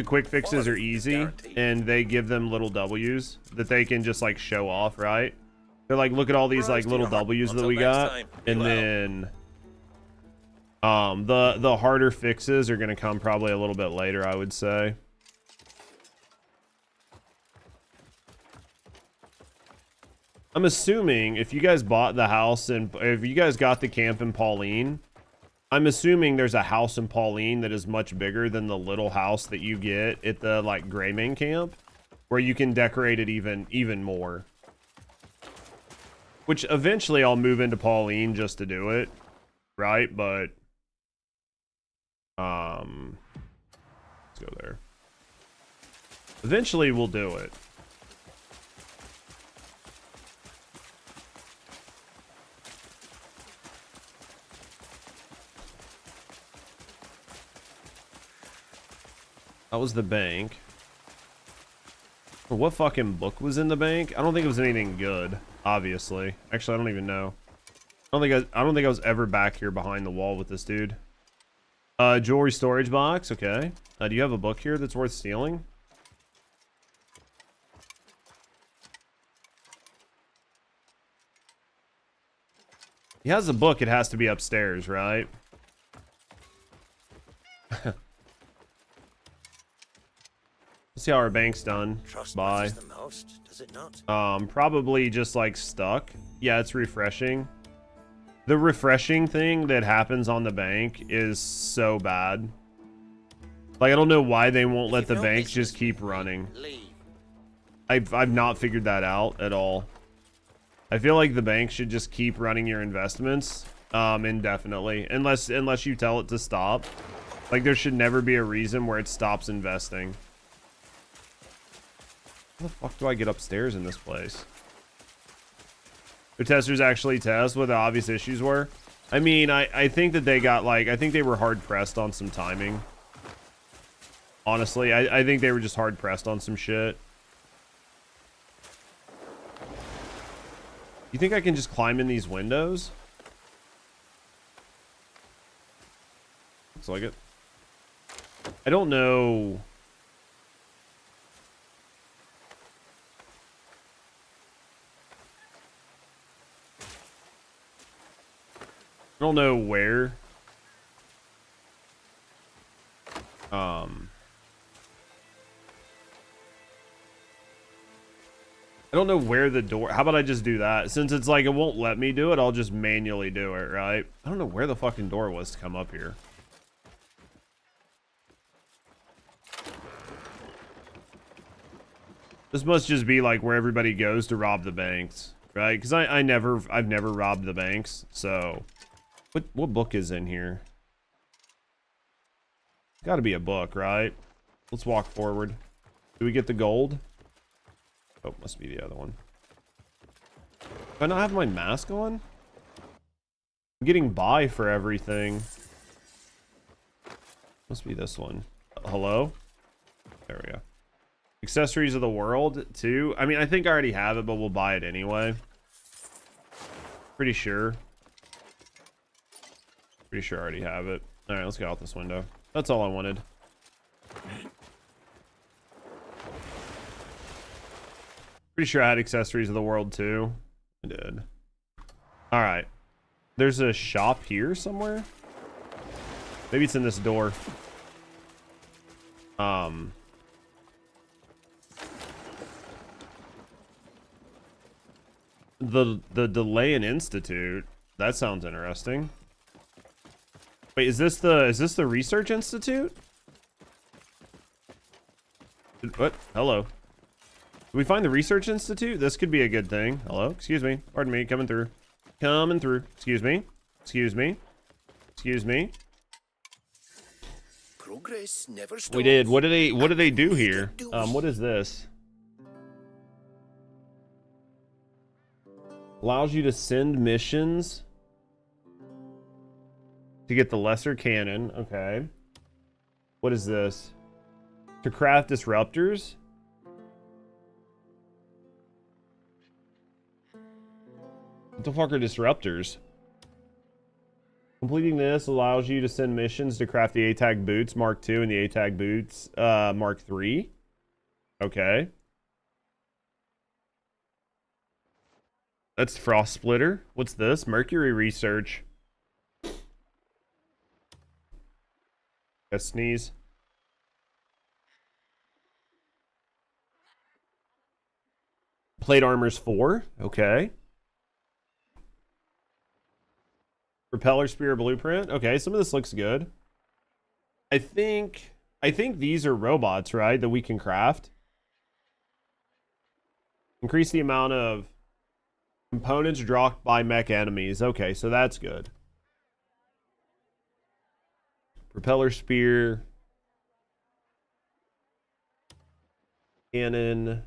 [SPEAKER 1] quick fixes are easy and they give them little W's that they can just like show off, right? They're like, look at all these like little W's that we got, and then the harder fixes are gonna come probably a little bit later, I would say. I'm assuming if you guys bought the house and if you guys got the camp in Pauline, I'm assuming there's a house in Pauline that is much bigger than the little house that you get at the like Greymane camp, where you can decorate it even more. Which eventually I'll move into Pauline just to do it, right? But let's go there. Eventually we'll do it. That was the bank. What fucking book was in the bank? I don't think it was anything good, obviously. Actually, I don't even know. I don't think I was ever back here behind the wall with this dude. Jewelry storage box, okay. Do you have a book here that's worth stealing? He has a book, it has to be upstairs, right? Let's see how our bank's done. Bye.
[SPEAKER 8] The most, does it not?
[SPEAKER 1] Probably just like stuck. Yeah, it's refreshing. The refreshing thing that happens on the bank is so bad. Like, I don't know why they won't let the bank just keep running. I've not figured that out at all. I feel like the bank should just keep running your investments indefinitely, unless you tell it to stop. Like, there should never be a reason where it stops investing. How the fuck do I get upstairs in this place? The testers actually test what the obvious issues were. I mean, I think that they got like, I think they were hard pressed on some timing. Honestly, I think they were just hard pressed on some shit. You think I can just climb in these windows? Looks like it. I don't know. I don't know where. I don't know where the door. How about I just do that? Since it's like it won't let me do it, I'll just manually do it, right? I don't know where the fucking door was to come up here. This must just be like where everybody goes to rob the banks, right? Because I've never robbed the banks. So, what book is in here? Got to be a book, right? Let's walk forward. Do we get the gold? Oh, must be the other one. Do I not have my mask on? I'm getting by for everything. Must be this one. Hello? There we go. Accessories of the world, too. I mean, I think I already have it, but we'll buy it anyway. Pretty sure. Pretty sure I already have it. Alright, let's get out this window. That's all I wanted. Pretty sure I had accessories of the world too. I did. Alright. There's a shop here somewhere. Maybe it's in this door. The Delesyia Institute. That sounds interesting. Wait, is this the research institute? What? Hello. Did we find the research institute? This could be a good thing. Hello? Excuse me. Pardon me. Coming through. Coming through. Excuse me. Excuse me. Excuse me.
[SPEAKER 8] Progress never stops.
[SPEAKER 1] We did. What do they do here? What is this? Allows you to send missions to get the lesser cannon. Okay. What is this? To craft disruptors? What the fuck are disruptors? Completing this allows you to send missions to craft the ATAG boots Mark II and the ATAG boots Mark III. Okay. That's Frost Splitter. What's this? Mercury Research. A sneeze. Plate armors 4. Okay. Propeller spear blueprint. Okay, some of this looks good. I think these are robots, right? That we can craft. Increase the amount of components dropped by mech enemies. Okay, so that's good. Propeller spear. Cannon.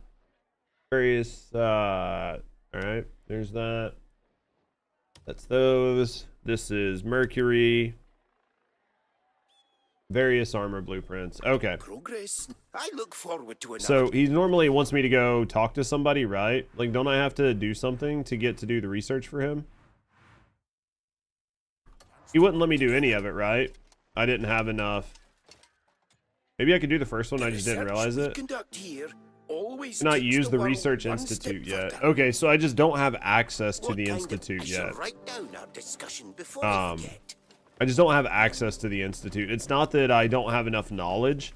[SPEAKER 1] Various alright, there's that. That's those. This is Mercury. Various armor blueprints. Okay.
[SPEAKER 8] Progress. I look forward to another.
[SPEAKER 1] So he normally wants me to go talk to somebody, right? Like, don't I have to do something to get to do the research for him? He wouldn't let me do any of it, right? I didn't have enough. Maybe I could do the first one, I just didn't realize it. Not use the Research Institute yet. Okay, so I just don't have access to the Institute yet. I just don't have access to the Institute. It's not that I don't have enough knowledge.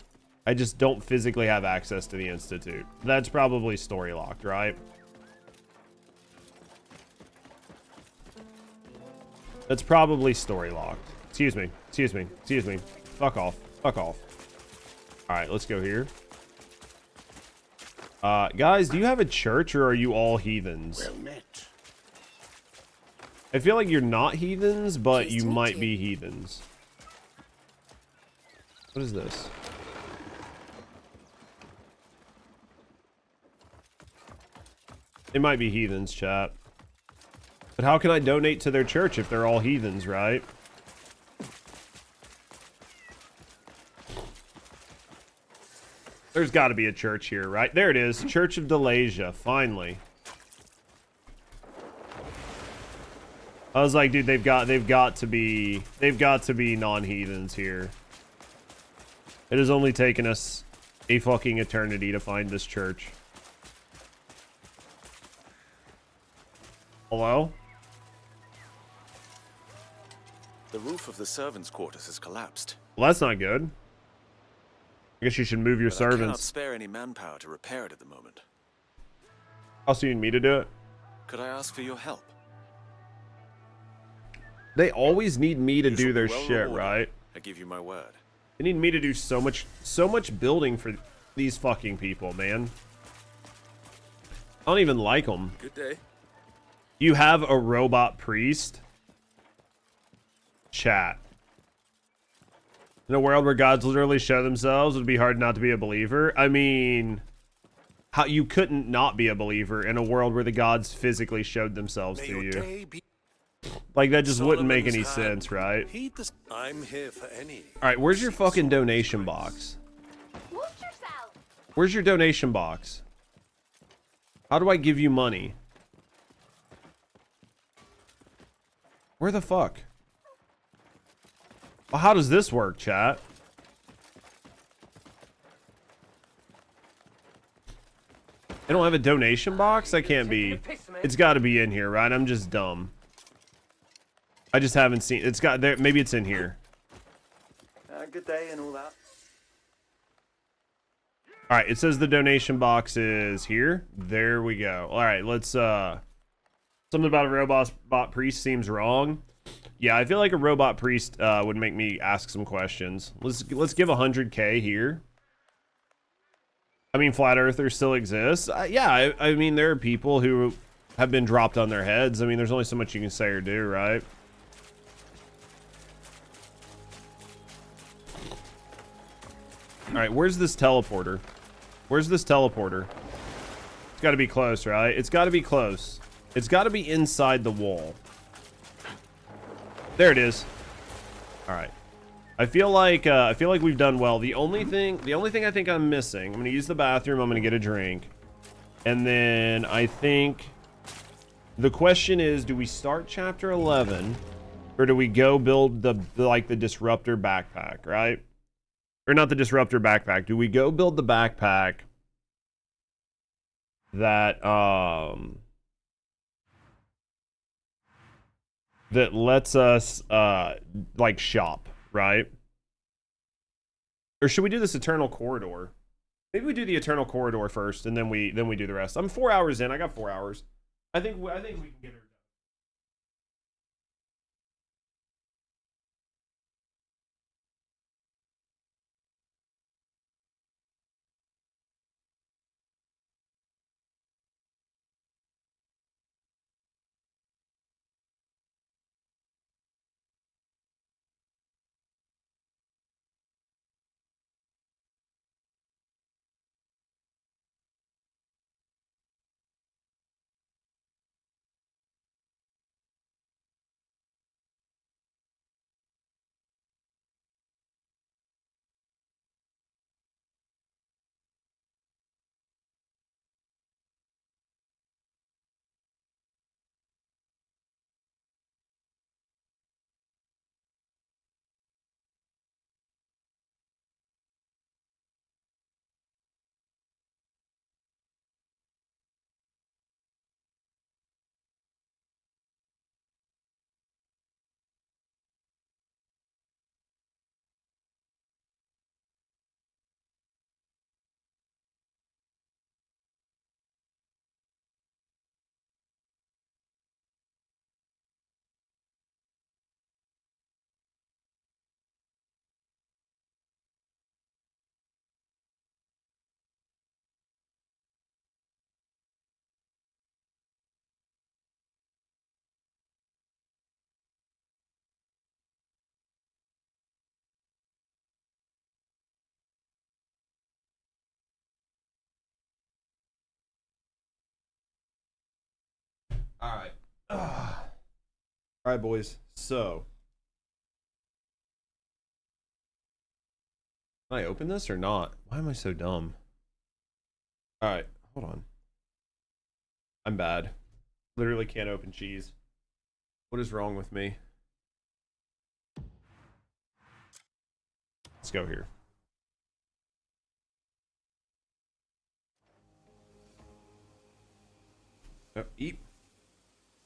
[SPEAKER 1] I just don't physically have access to the Institute. That's probably story locked, right? That's probably story locked. Excuse me. Excuse me. Excuse me. Fuck off. Fuck off. Alright, let's go here. Guys, do you have a church or are you all heathens?
[SPEAKER 8] Well met.
[SPEAKER 1] I feel like you're not heathens, but you might be heathens. What is this? They might be heathens, chat. But how can I donate to their church if they're all heathens, right? There's got to be a church here, right? There it is. Church of Delesyia, finally. I was like, dude, they've got to be non-heathens here. It has only taken us a fucking eternity to find this church. Hello?
[SPEAKER 3] The roof of the servants' quarters has collapsed.
[SPEAKER 1] Well, that's not good. I guess you should move your
[SPEAKER 3] But I cannot
[SPEAKER 1] servants.
[SPEAKER 3] spare any manpower to repair it at the moment.
[SPEAKER 1] Also, you need me to do it?
[SPEAKER 3] Could I ask for your help?
[SPEAKER 1] They always need me to
[SPEAKER 3] You
[SPEAKER 1] do
[SPEAKER 3] shall
[SPEAKER 1] their
[SPEAKER 3] be well
[SPEAKER 1] shit,
[SPEAKER 3] rewarded.
[SPEAKER 1] right?
[SPEAKER 3] I give you my word.
[SPEAKER 1] They need me to do so much building for these fucking people, man. I don't even like them.
[SPEAKER 3] Good day.
[SPEAKER 1] You have a robot priest? Chat. In a world where gods literally show themselves, it would be hard not to be a believer. I mean, how you couldn't not be a believer in a world where the gods physically showed themselves to you. Like, that just wouldn't make any sense, right?
[SPEAKER 2] I'm here for any.
[SPEAKER 1] Alright, where's your fucking donation box?
[SPEAKER 9] Watch yourself.
[SPEAKER 1] Where's your donation box? How do I give you money? Where the fuck? Well, how does this work, chat? I don't have a donation box? That can't be. It's got to be in here, right? I'm just dumb. I just haven't seen. It's got there. Maybe it's in here.
[SPEAKER 3] Good day and all that.
[SPEAKER 1] All right. It says the donation box is here. There we go. All right. Let's. Something about a robot priest seems wrong. Yeah, I feel like a robot priest would make me ask some questions. Let's give 100K here. I mean, flat earthers still exist. Yeah, I mean, there are people who have been dropped on their heads. I mean, there's only so much you can say or do, right? All right, where's this teleporter? Where's this teleporter? It's got to be close, right? It's got to be close. It's got to be inside the wall. There it is. All right. I feel like we've done well. The only thing I think I'm missing, I'm gonna use the bathroom. I'm gonna get a drink, and then I think the question is, do we start chapter 11, or do we go build the disruptor backpack, right? Or not the disruptor backpack. Do we go build the backpack that that lets us like shop, right? Or should we do this eternal corridor? Maybe we do the eternal corridor first, and then we do the rest. I'm 4 hours in. I got 4 hours. I think we can get her. All right. All right, boys. So, can I open this or not? Why am I so dumb? All right, hold on. I'm bad. Literally can't open cheese. What is wrong with me? Let's go here. Yep, eat.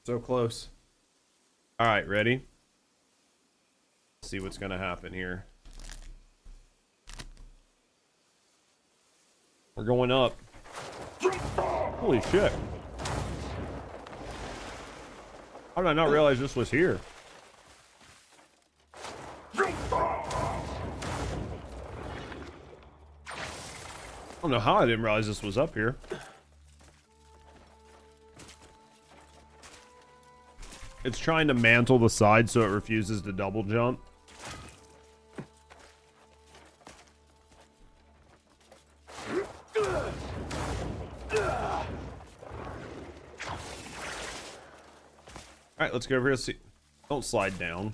[SPEAKER 1] So close. All right, ready? Let's see what's gonna happen here. We're going up. Holy shit. How did I not realize this was here? I don't know how I didn't realize this was up here. It's trying to mantle the side so it refuses to double jump. All right, let's go over here. See, don't slide down.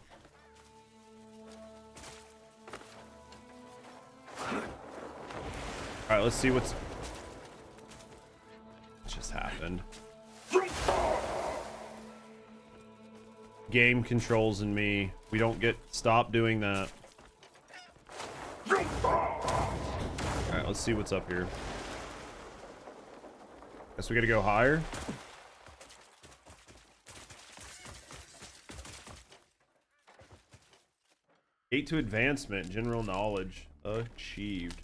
[SPEAKER 1] All right, let's see what just happened. Game controls in me. We don't get. Stop doing that. All right, let's see what's up here. Guess we gotta go higher. Gate to advancement, general knowledge achieved.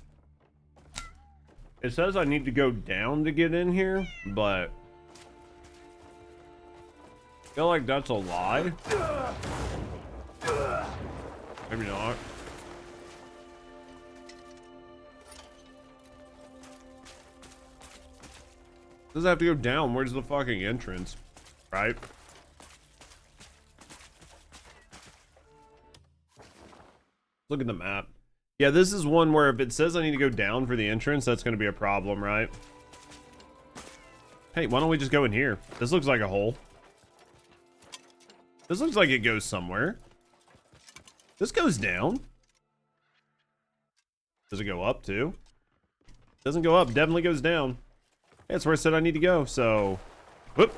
[SPEAKER 1] It says I need to go down to get in here, but I feel like that's a lie. Maybe not. Does have to go down? Where's the fucking entrance? Right? Look at the map. Yeah, this is one where if it says I need to go down for the entrance, that's going to be a problem, right? Hey, why don't we just go in here? This looks like a hole. This looks like it goes somewhere. This goes down. Does it go up too? Doesn't go up, definitely goes down. That's where I said I need to go, so... Whoop.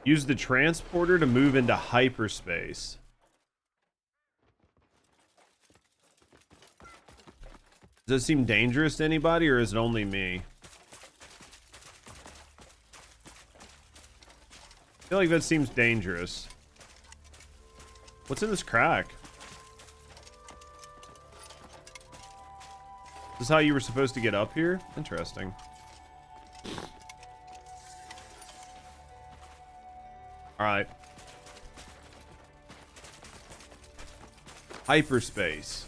[SPEAKER 1] Use the transporter to move into hyperspace. Does it seem dangerous to anybody, or is it only me? I feel like that seems dangerous. What's in this crack? Is this how you were supposed to get up here? Interesting. Alright. Hyperspace.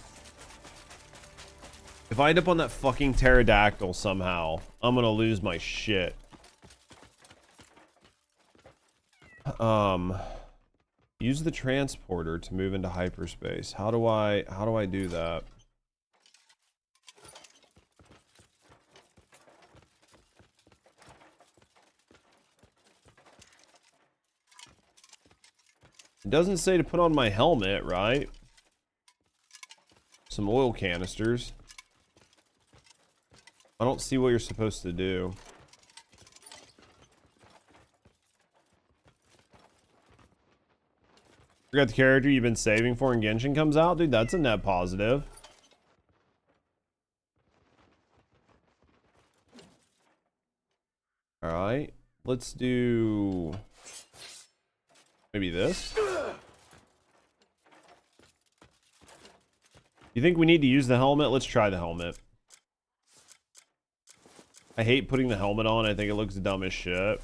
[SPEAKER 1] If I end up on that fucking pterodactyl somehow, I'm gonna lose my shit. Use the transporter to move into hyperspace. How do I do that? It doesn't say to put on my helmet, right? Some oil canisters. I don't see what you're supposed to do. Forgot the character you've been saving for when Genshin comes out? Dude, that's a net positive. Alright. Let's do... maybe this? You think we need to use the helmet? Let's try the helmet. I hate putting the helmet on. I think it looks dumb as shit.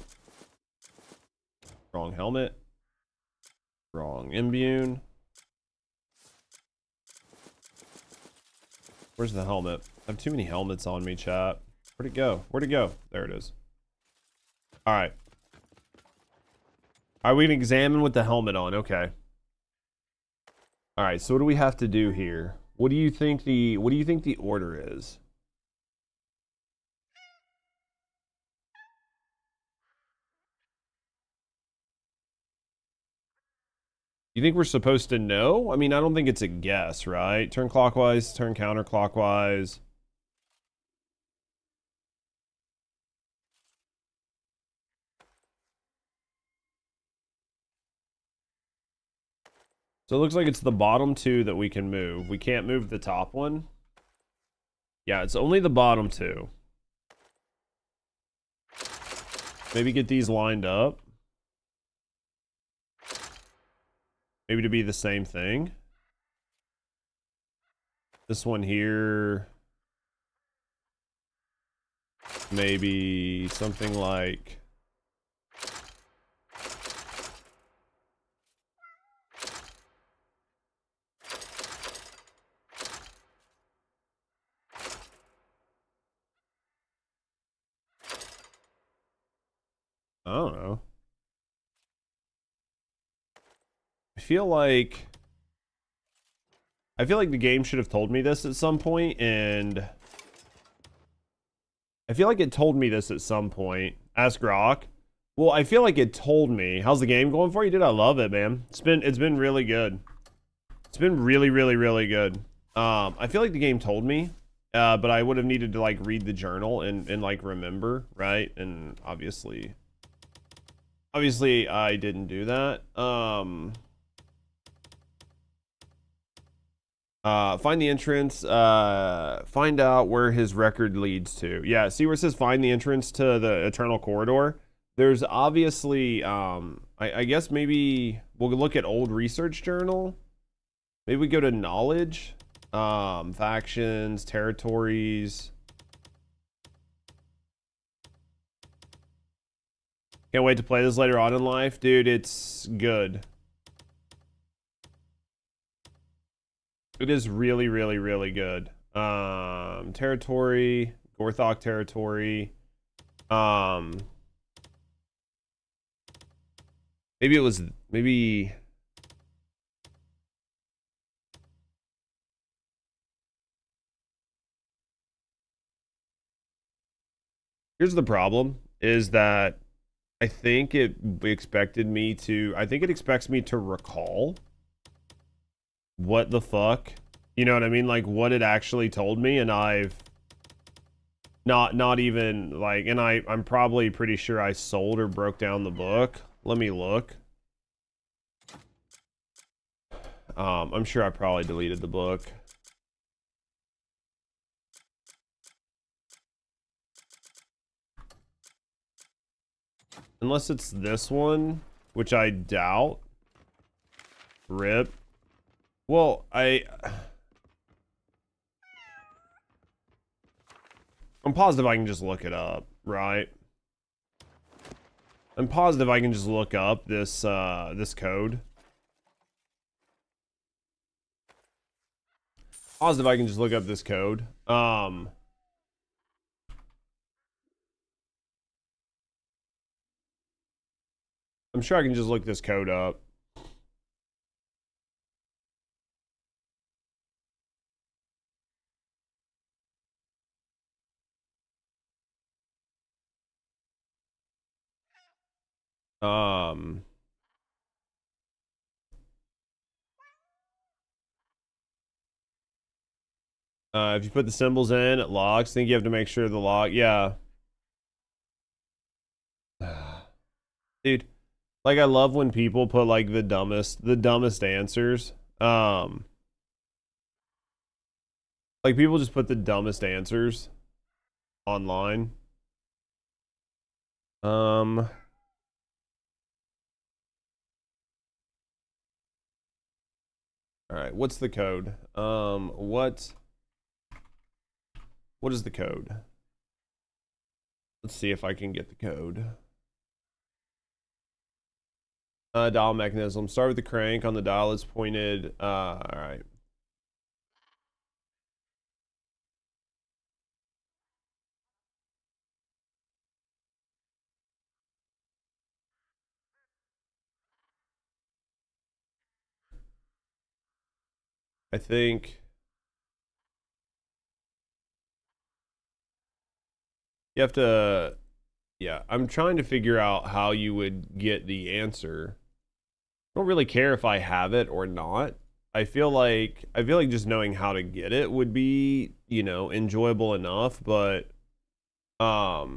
[SPEAKER 1] Wrong helmet. Wrong imbune. Where's the helmet? I have too many helmets on me, chat. Where'd it go? Where'd it go? There it is. Alright. Alright, we can examine with the helmet on. Okay. Alright, so what do we have to do here? What do you think the order is? You think we're supposed to know? I mean, I don't think it's a guess, right? Turn clockwise, turn counterclockwise. So it looks like it's the bottom two that we can move. We can't move the top one. Yeah, it's only the bottom two. Maybe get these lined up. Maybe to be the same thing. This one here. Maybe something like... I don't know. I feel like the game should have told me this at some point, and I feel like it told me this at some point. Ask Rock. Well, I feel like it told me. How's the game going for you, dude? I love it, man. It's been really good. It's been really, really, really good. I feel like the game told me, but I would have needed to like read the journal and like remember, right? And obviously I didn't do that. Find the entrance, find out where his record leads to. Yeah, see where it says find the entrance to the Eternal Corridor? There's obviously, I guess maybe we'll look at old research journal. Maybe we go to knowledge, factions, territories. Can't wait to play this later on in life. Dude, it's good. It is really, really, really good. Territory, Gorthok territory. Maybe it was, maybe... Here's the problem, is that I think it expected me to, I think it expects me to recall what the fuck, you know what I mean, like what it actually told me, and I've not even like, and I'm probably pretty sure I sold or broke down the book. Let me look. I'm sure I probably deleted the book. Unless it's this one, which I doubt. RIP. Well, I'm positive I can just look it up, right? I'm positive I can just look up this this code. Positive I can just look up this code. I'm sure I can just look this code up. If you put the symbols in, it logs. I think you have to make sure the log, yeah. Dude, like I love when people put like the dumbest answers. Like people just put the dumbest answers online. All right, what's the code? What is the code? Let's see if I can get the code. Dial mechanism. Start with the crank on the dial is pointed. All right. I think you have to, yeah, I'm trying to figure out how you would get the answer. don't really care if I have it or not. I feel like just knowing how to get it would be, you know, enjoyable enough, but all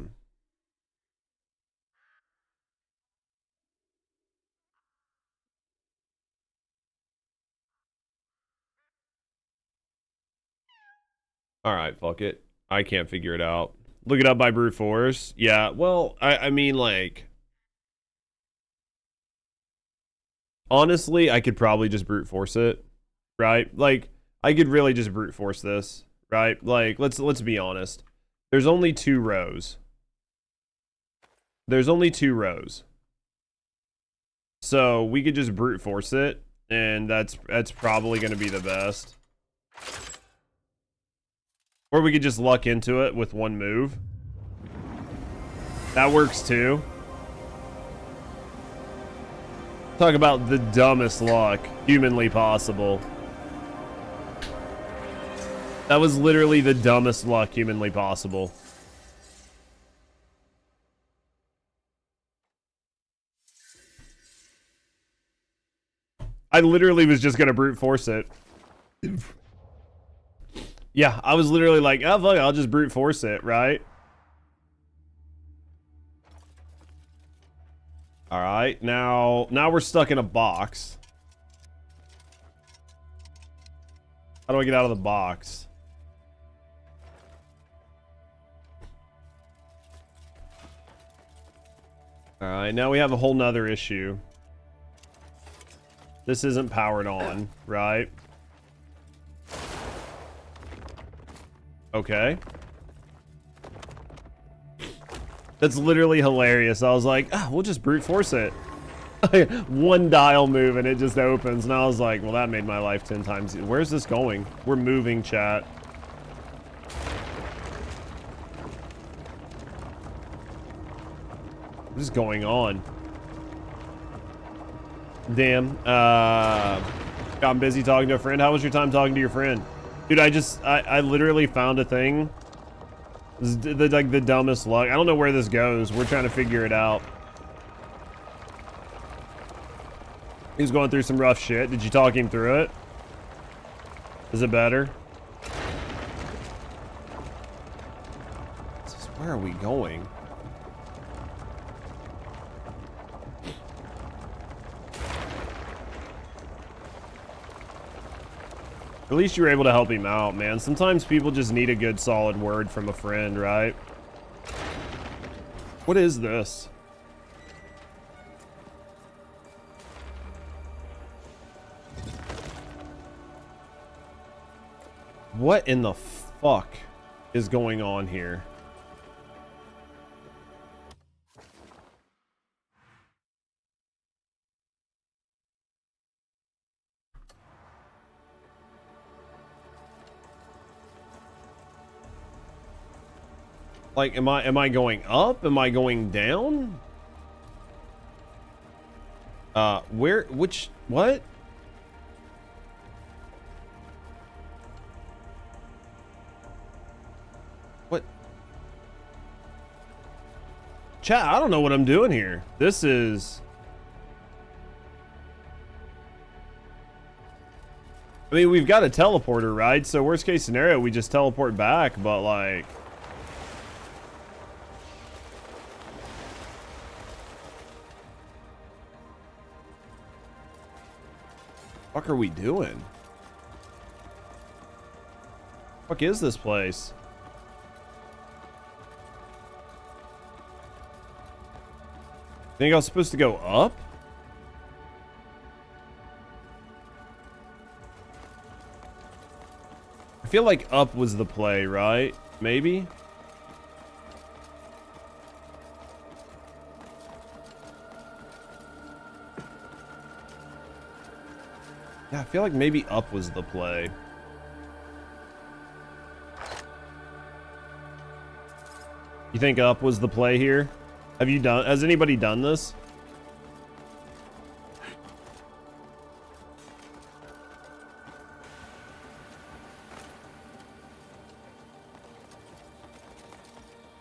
[SPEAKER 1] right, fuck it. I can't figure it out. Look it up by brute force. Yeah, well, I mean, like, honestly, I could probably just brute force it, right? Like, I could really just brute force this, right? Like, let's be honest. There's only 2 rows. There's only 2 rows. So we could just brute force it, and that's probably going to be the best. Or we could just luck into it with 1 move. That works too. Talk about the dumbest luck humanly possible. That was literally the dumbest luck humanly possible. I literally was just gonna brute force it. Yeah, I was literally like, oh fuck, I'll just brute force it, right? Alright, now we're stuck in a box. How do I get out of the box? Alright, now we have a whole nother issue. This isn't powered on, right? Okay. That's literally hilarious. I was like, ah, we'll just brute force it. 1 dial move and it just opens. And I was like, well, that made my life 10 times. Where's this going? We're moving, chat. What is going on? Damn. I'm busy talking to a friend. How was your time talking to your friend? Dude, I literally found a thing. This is like the dumbest luck. I don't know where this goes. We're trying to figure it out. He's going through some rough shit. Did you talk him through it? Is it better? Where are we going? At least you were able to help him out, man. Sometimes people just need a good solid word from a friend, right? What is this? What in the fuck is going on here? Like, am I going up? Am I going down? What? What? Chat, I don't know what I'm doing here. This is... I mean, we've got a teleporter, right? So worst case scenario, we just teleport back, but like... What the fuck are we doing? Fuck is this place? Think I was supposed to go up? I feel like up was the play, right? Maybe? Yeah, I feel like maybe up was the play. You think up was the play here? Has anybody done this?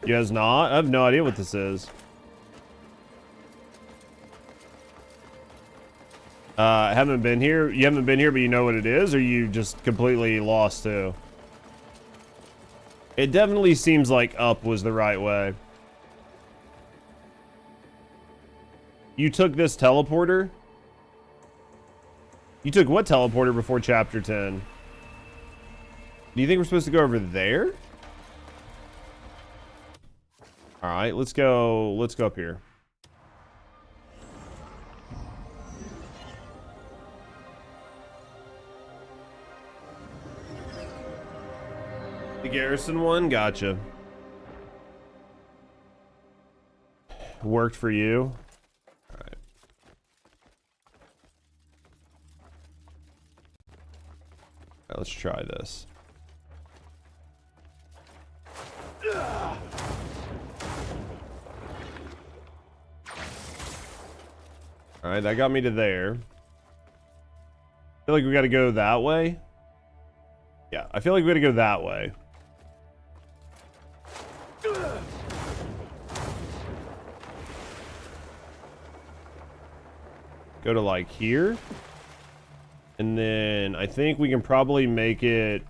[SPEAKER 1] You guys not? I have no idea what this is. Haven't been here. You haven't been here, but you know what it is, or you just completely lost too? It definitely seems like up was the right way. You took this teleporter? You took what teleporter before chapter 10? Do you think we're supposed to go over there? All right, let's go up here. The garrison one, gotcha. Worked for you. All right. All right, let's try this. All right, that got me to there. I feel like we got to go that way. Yeah, I feel like we got to go that way. Go to like here. And then I think we can probably make it.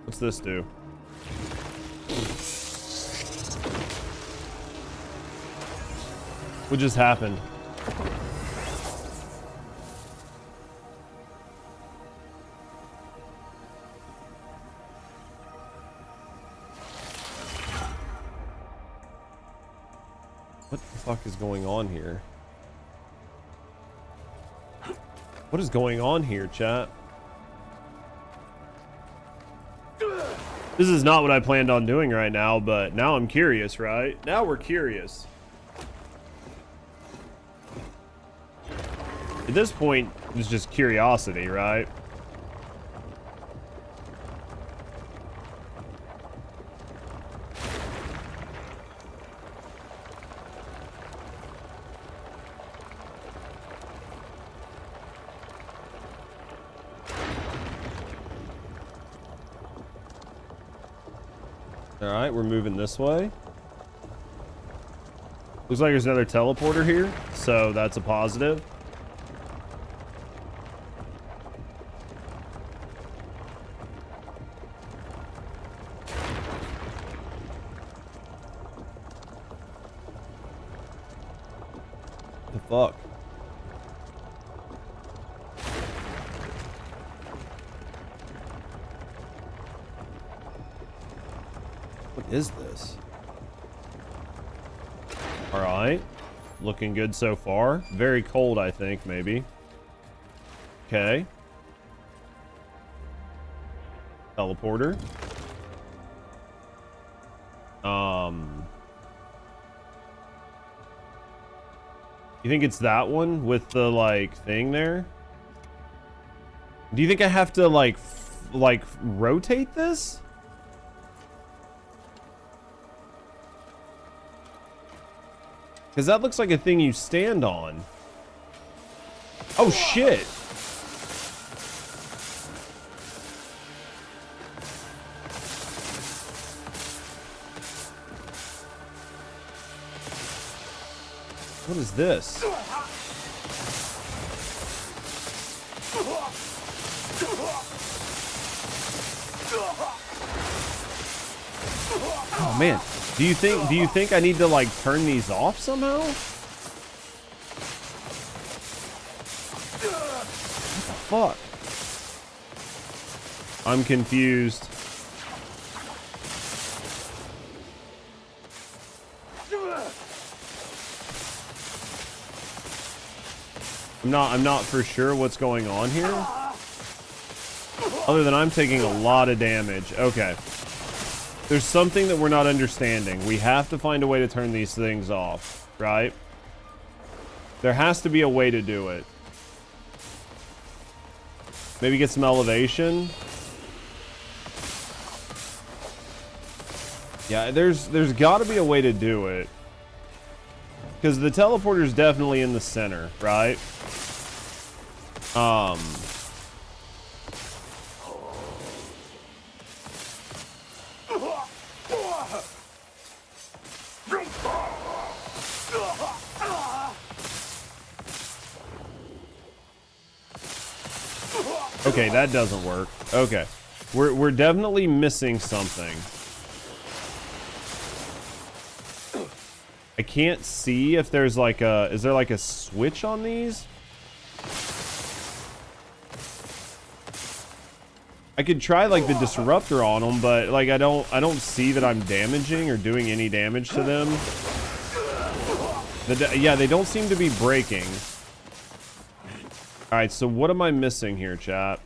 [SPEAKER 1] What's this do? What just happened? What the fuck is going on here? What is going on here, chat? This is not what I planned on doing right now, but now I'm curious, right? Now we're curious. At this point, it's just curiosity, right? Alright, we're moving this way. Looks like there's another teleporter here, so that's a positive. The fuck? What is this? All right, looking good so far. Very cold, I think, maybe. Okay. Teleporter. You think it's that one with the like thing there? Do you think I have to like rotate this? Because that looks like a thing you stand on. Oh shit. What is this? Oh man, do you think I need to like turn these off somehow? What the fuck? I'm confused. I'm not for sure what's going on here. Other than I'm taking a lot of damage. Okay. There's something that we're not understanding. We have to find a way to turn these things off, right? There has to be a way to do it. Maybe get some elevation. Yeah, there's got to be a way to do it. Because the teleporter's definitely in the center, right? Okay, that doesn't work. Okay. We're definitely missing something. I can't see if there's like a... Is there like a switch on these? I could try like the disruptor on them, but like I don't see that I'm damaging or doing any damage to them. Yeah, they don't seem to be breaking. All right, so what am I missing here, chat?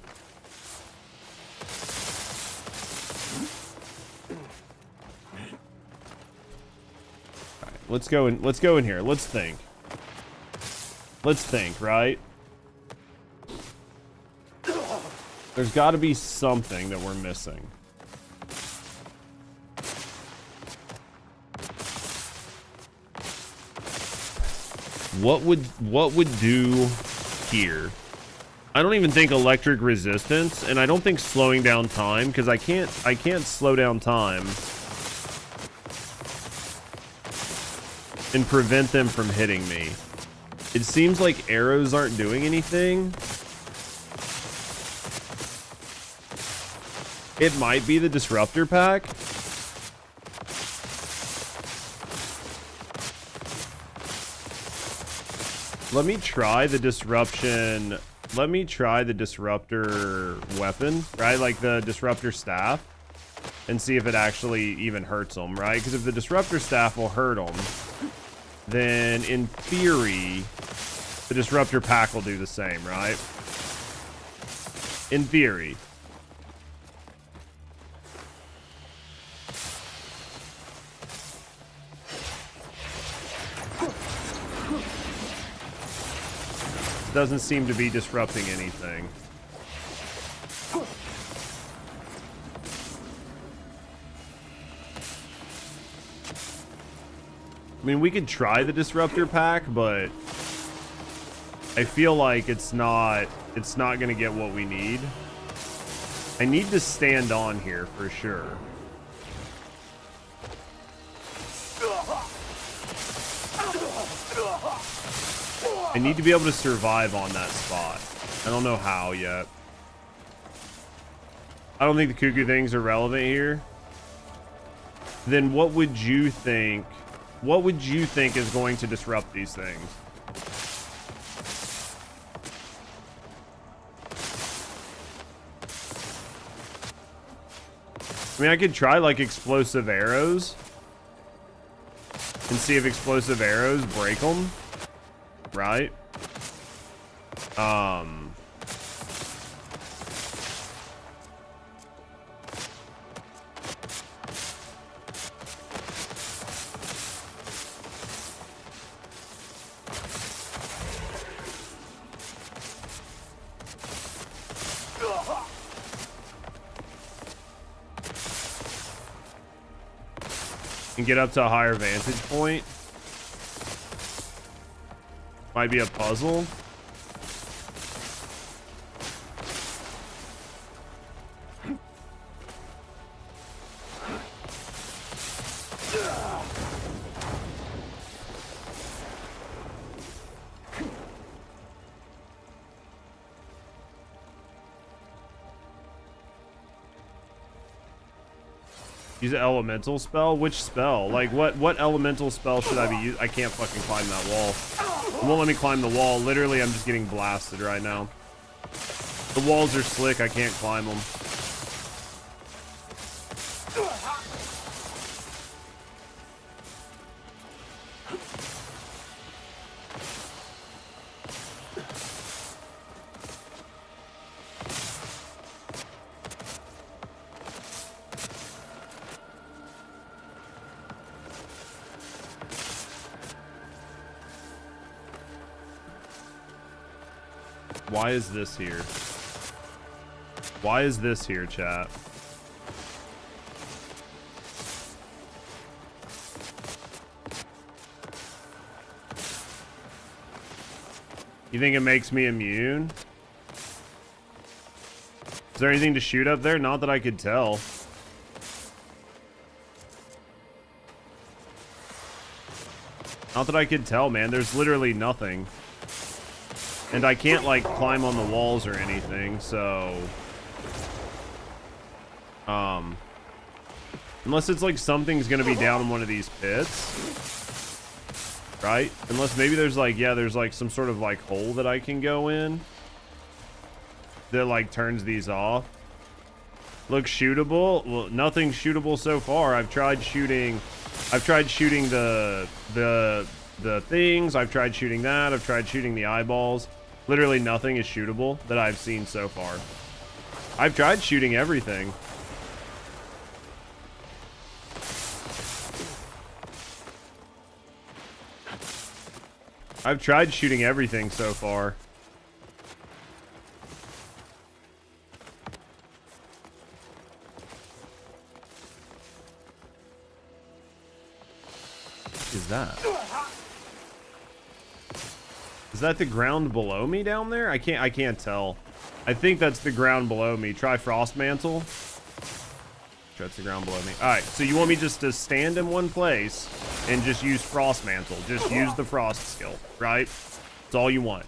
[SPEAKER 1] All right, let's go in here. Let's think. Let's think, right? There's got to be something that we're missing. What would do here? I don't even think electric resistance, and I don't think slowing down time, because I can't slow down time and prevent them from hitting me. It seems like arrows aren't doing anything. It might be the disruptor pack. Let me try the disruption. Let me try the disruptor weapon, right? Like the disruptor staff, and see if it actually even hurts them, right? Because if the disruptor staff will hurt them, then in theory, the disruptor pack will do the same, right? In theory. Doesn't seem to be disrupting anything. I mean, we could try the disruptor pack, but I feel like it's not going to get what we need. I need to stand on here for sure. I need to be able to survive on that spot. I don't know how yet. I don't think the cuckoo things are relevant here. Then what would you think? What would you think is going to disrupt these things? I mean, I could try like explosive arrows and see if explosive arrows break them. Right? And get up to a higher vantage point. Might be a puzzle. Use an elemental spell? Which spell? Like what elemental spell should I be using? I can't fucking climb that wall. It won't let me climb the wall. Literally, I'm just getting blasted right now. The walls are slick. I can't climb them. Why is this here? Why is this here, chat? You think it makes me immune? Is there anything to shoot up there? Not that I could tell. Not that I could tell, man. There's literally nothing. And I can't, like, climb on the walls or anything, so... Unless it's, like, something's gonna be down in one of these pits. Right? Unless maybe there's, like, yeah, there's, like, some sort of, like, hole that I can go in. That, like, turns these off. Looks shootable. Well, nothing's shootable so far. I've tried shooting the things. I've tried shooting that. I've tried shooting the eyeballs. Literally nothing is shootable that I've seen so far. I've tried shooting everything. I've tried shooting everything so far. Is that? Is that the ground below me down there? I can't tell. I think that's the ground below me. Try Frost Mantle. That's the ground below me. Alright, so you want me just to stand in one place and just use Frost Mantle. Just use the Frost skill, right? That's all you want.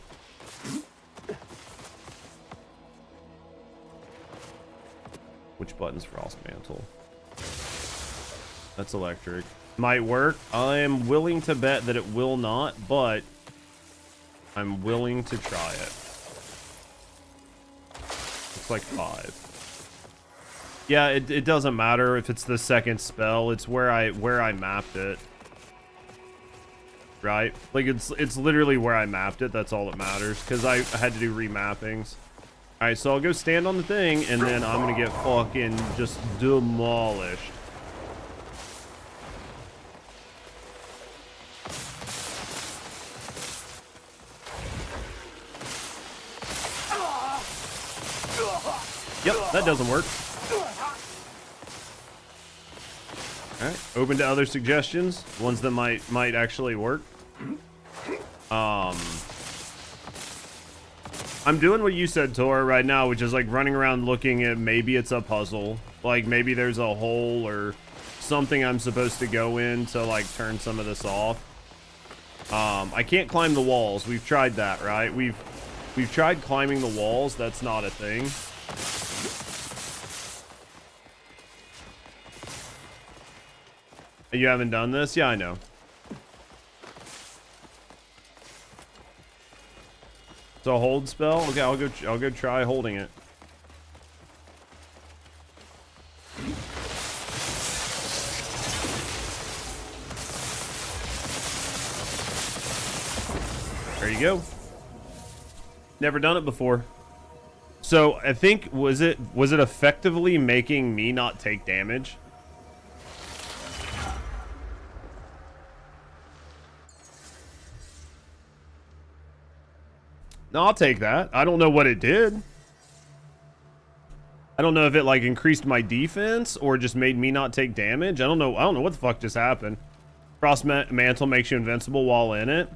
[SPEAKER 1] Which button's Frost Mantle? That's electric. Might work. I am willing to bet that it will not, but I'm willing to try it. Looks like 5. Yeah, it doesn't matter if it's the second spell. It's where I mapped it. Right? Like it's literally where I mapped it. That's all that matters, because I had to do remappings. All right, so I'll go stand on the thing, and then I'm gonna get fucking just demolished. Yep, that doesn't work. Alright, open to other suggestions. Ones that might actually work. I'm doing what you said, Tor, right now, which is like running around looking at maybe it's a puzzle. Like maybe there's a hole or something I'm supposed to go in to like turn some of this off. I can't climb the walls. We've tried that, right? We've tried climbing the walls. That's not a thing. You haven't done this? Yeah, I know. It's a hold spell? Okay, I'll go try holding it. There you go. Never done it before. So, I think was it effectively making me not take damage? No, I'll take that. I don't know what it did. I don't know if it like increased my defense or just made me not take damage. I don't know what the fuck just happened. Frost Mantle makes you invincible while in it.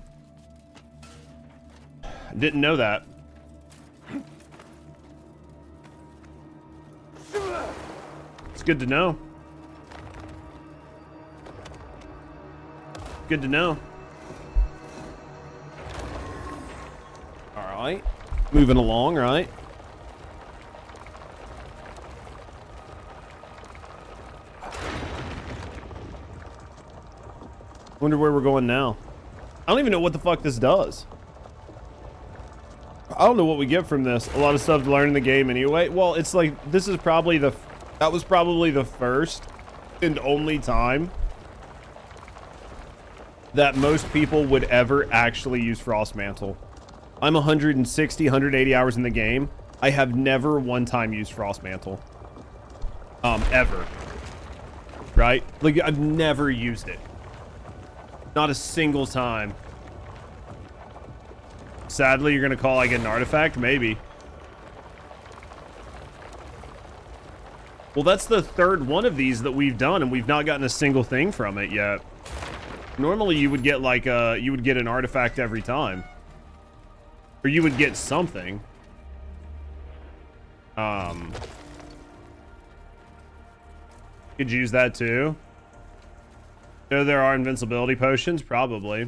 [SPEAKER 1] Didn't know that. It's good to know. Good to know. Alright. Moving along, right? Wonder where we're going now. I don't even know what the fuck this does. I don't know what we get from this. A lot of stuff to learn in the game anyway. Well, it's like, this is probably that was probably the first and only time that most people would ever actually use Frost Mantle. I'm 160, 180 hours in the game. I have never one time used Frost Mantle. Ever. Right? Like, I've never used it. Not a single time. Sadly, you're gonna call I get an artifact? Maybe. Well, that's the third one of these that we've done, and we've not gotten a single thing from it yet. Normally, you would get like you would get an artifact every time. Or you would get something. Could use that too. So there are invincibility potions, probably.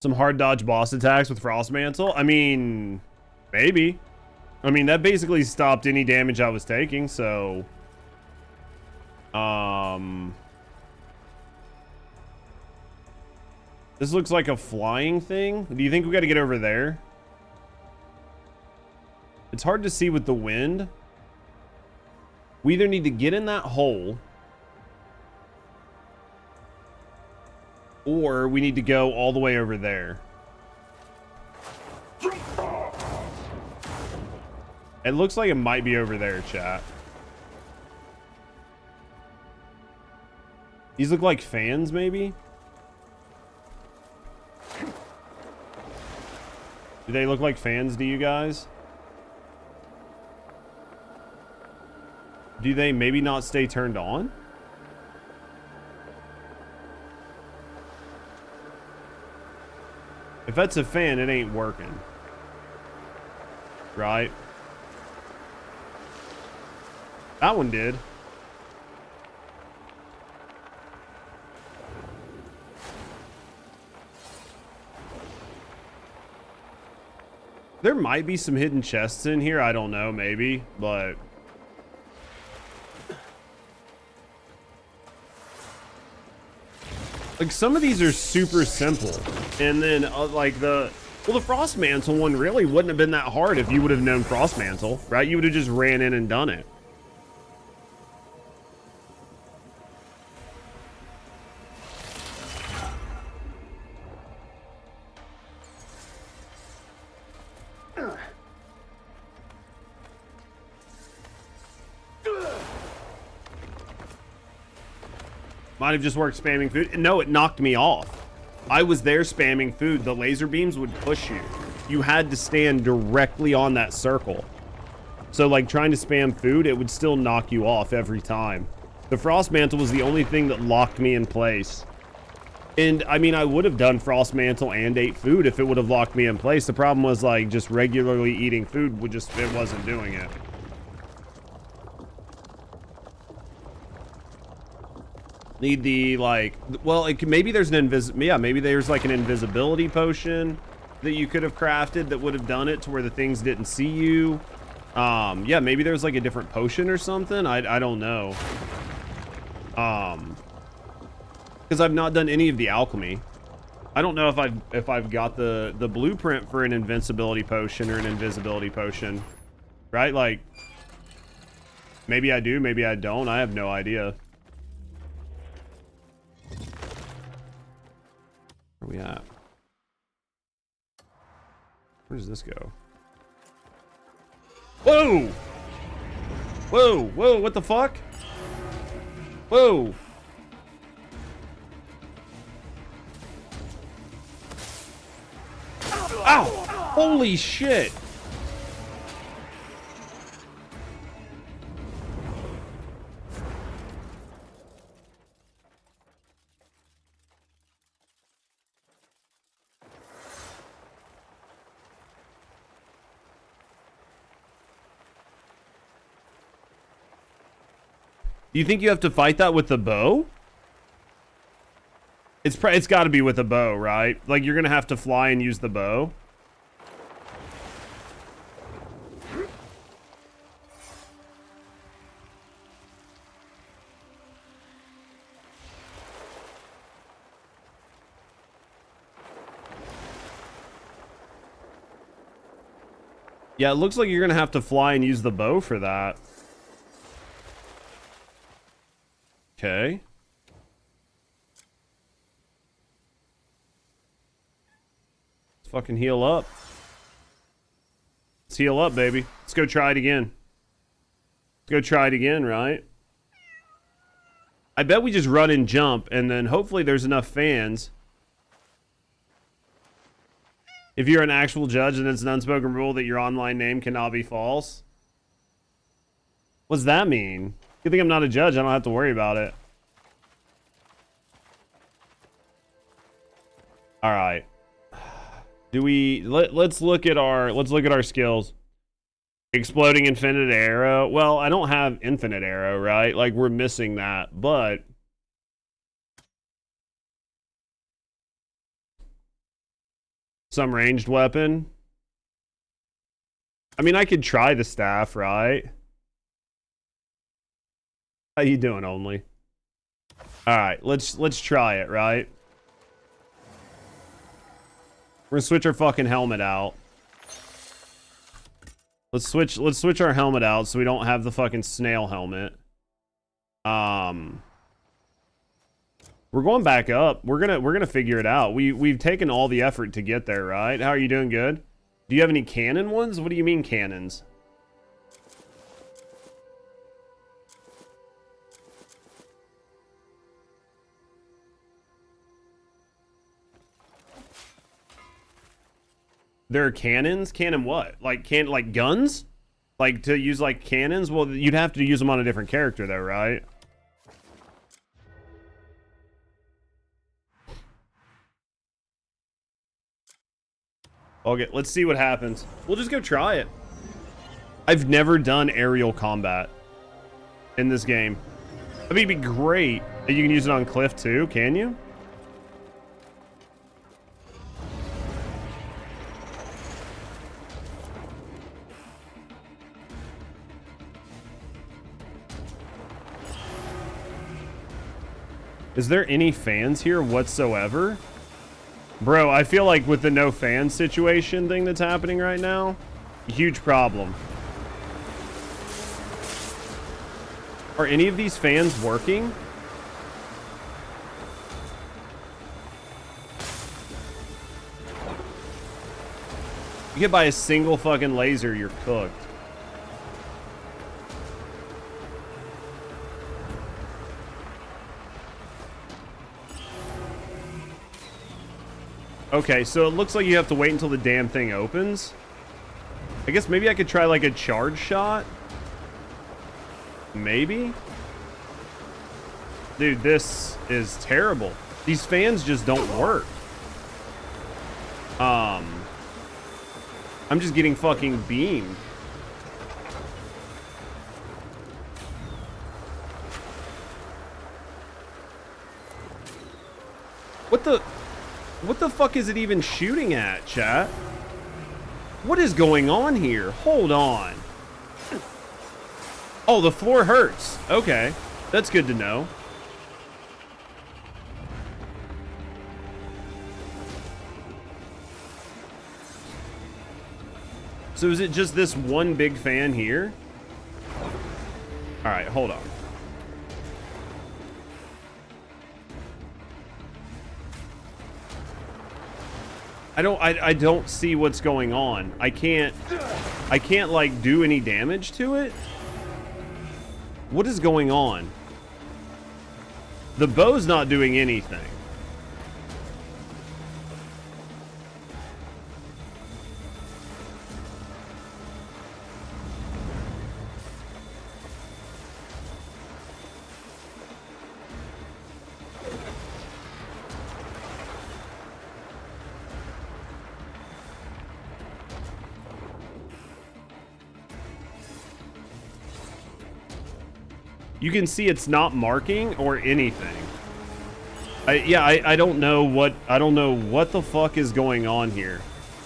[SPEAKER 1] Some hard dodge boss attacks with Frost Mantle? I mean, maybe. I mean, that basically stopped any damage I was taking, so... This looks like a flying thing. Do you think we got to get over there? It's hard to see with the wind. We either need to get in that hole, or we need to go all the way over there. It looks like it might be over there, chat. These look like fans, maybe? Do they look like fans to you guys? Do they maybe not stay turned on? If that's a fan, it ain't working. Right? That one did. There might be some hidden chests in here. I don't know, maybe, but... Like, some of these are super simple. And then, like, the Frost Mantle one really wouldn't have been that hard if you would have known Frost Mantle, right? You would have just ran in and done it. Might have just worked spamming food. No, it knocked me off. I was there spamming food. The laser beams would push you. You had to stand directly on that circle. So like trying to spam food, it would still knock you off every time. The Frost Mantle was the only thing that locked me in place. And I mean, I would have done Frost Mantle and ate food if it would have locked me in place. The problem was like just regularly eating food would just, it wasn't doing it. Need the, like, well, it can, maybe there's an maybe there's like an invisibility potion that you could have crafted that would have done it to where the things didn't see you. Yeah, maybe there's like a different potion or something. I don't know. Because I've not done any of the alchemy. I don't know if I've got the blueprint for an invincibility potion or an invisibility potion, right? Like, maybe I do, maybe I don't. I have no idea. Where are we at? Where does this go? Whoa! Whoa, whoa, what the fuck? Whoa! Ow! Holy shit! Do you think you have to fight that with the bow? It's got to be with a bow, right? Like, you're going to have to fly and use the bow. Yeah, it looks like you're going to have to fly and use the bow for that. Okay. Let's fucking heal up. Let's heal up, baby. Let's go try it again. Let's go try it again, right? I bet we just run and jump, and then hopefully there's enough fans. If you're an actual judge, then it's an unspoken rule that your online name cannot be false. What's that mean? You think I'm not a judge? I don't have to worry about it. All right. Do we let's look at our skills. Exploding infinite arrow. Well, I don't have infinite arrow, right? Like, we're missing that, but Some ranged weapon. I mean, I could try the staff, right? How you doing, Only? All right, let's try it, right? We're gonna switch our fucking helmet out. Let's switch our helmet out so we don't have the fucking snail helmet. We're going back up. We're gonna figure it out. We've taken all the effort to get there, right? How are you doing? Good. Do you have any cannon ones? What do you mean cannons? There are cannons? Cannon what? Like guns? Like to use like cannons? Well, you'd have to use them on a different character though, right? Okay, let's see what happens. We'll just go try it. I've never done aerial combat in this game. I mean, it'd be great. You can use it on Cliff too, can you? Is there any fans here whatsoever? Bro, I feel like with the no fan situation thing that's happening right now, huge problem. Are any of these fans working? You get by a single fucking laser, you're cooked. Okay, so it looks like you have to wait until the damn thing opens. I guess maybe I could try like a charge shot. Maybe? Dude, this is terrible. These fans just don't work. I'm just getting fucking beamed. What the fuck is it even shooting at, chat? What is going on here? Hold on. Oh, the floor hurts. Okay, that's good to know. So is it just this one big fan here? All right, hold on. I don't see what's going on. I can't like do any damage to it. What is going on? The bow's not doing anything. You can see it's not marking or anything. I don't know what the fuck is going on here.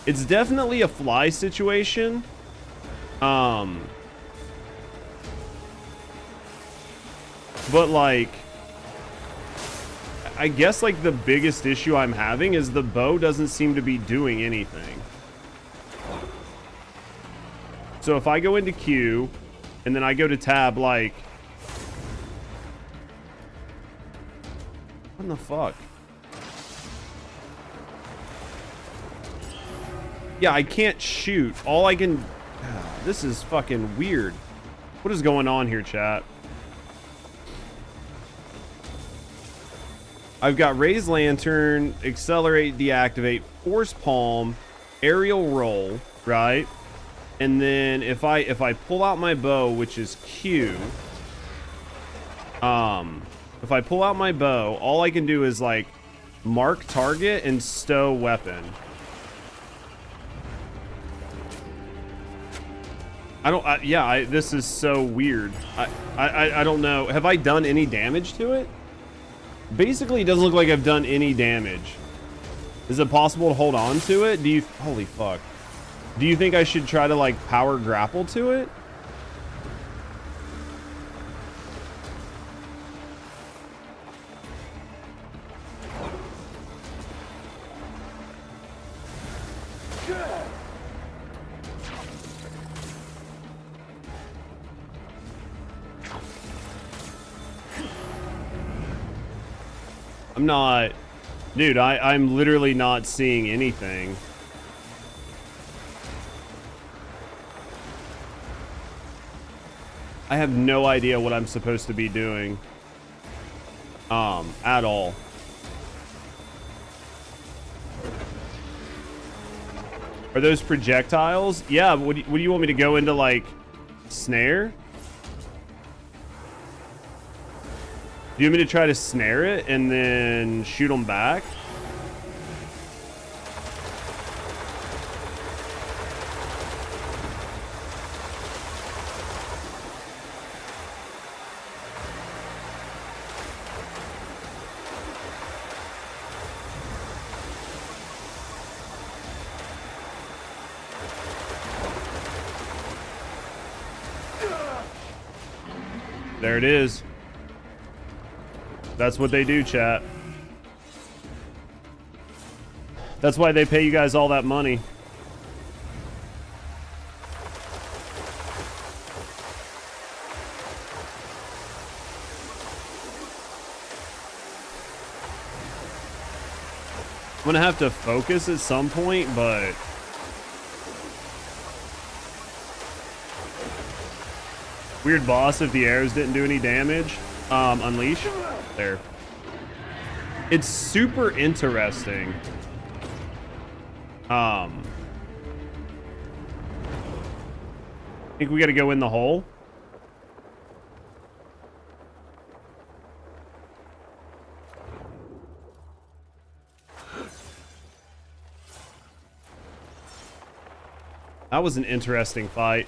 [SPEAKER 1] It's definitely a fly situation. But like, I guess like the biggest issue I'm having is the bow doesn't seem to be doing anything. So if I go into Q and then I go to tab, like, what the fuck? Yeah, I can't shoot. All I can... This is fucking weird. What is going on here, chat? I've got Raise Lantern, Accelerate, Deactivate, Force Palm, Aerial Roll, right? And then if I pull out my bow, which is Q... If I pull out my bow, all I can do is like mark target and stow weapon. This is so weird. I don't know. Have I done any damage to it? Basically, it doesn't look like I've done any damage. Is it possible to hold on to it? Do you... Holy fuck. Do you think I should try to, like, power grapple to it? I'm not... Dude, I'm literally not seeing anything. I have no idea what I'm supposed to be doing. At all. Are those projectiles? Yeah, what do you want me to go into, like, snare? Do you want me to try to snare it and then shoot them back? There it is. That's what they do, chat. That's why they pay you guys all that money. I'm gonna have to focus at some point, but... Weird boss if the arrows didn't do any damage. Unleash. There. It's super interesting. I think we gotta go in the hole. That was an interesting fight.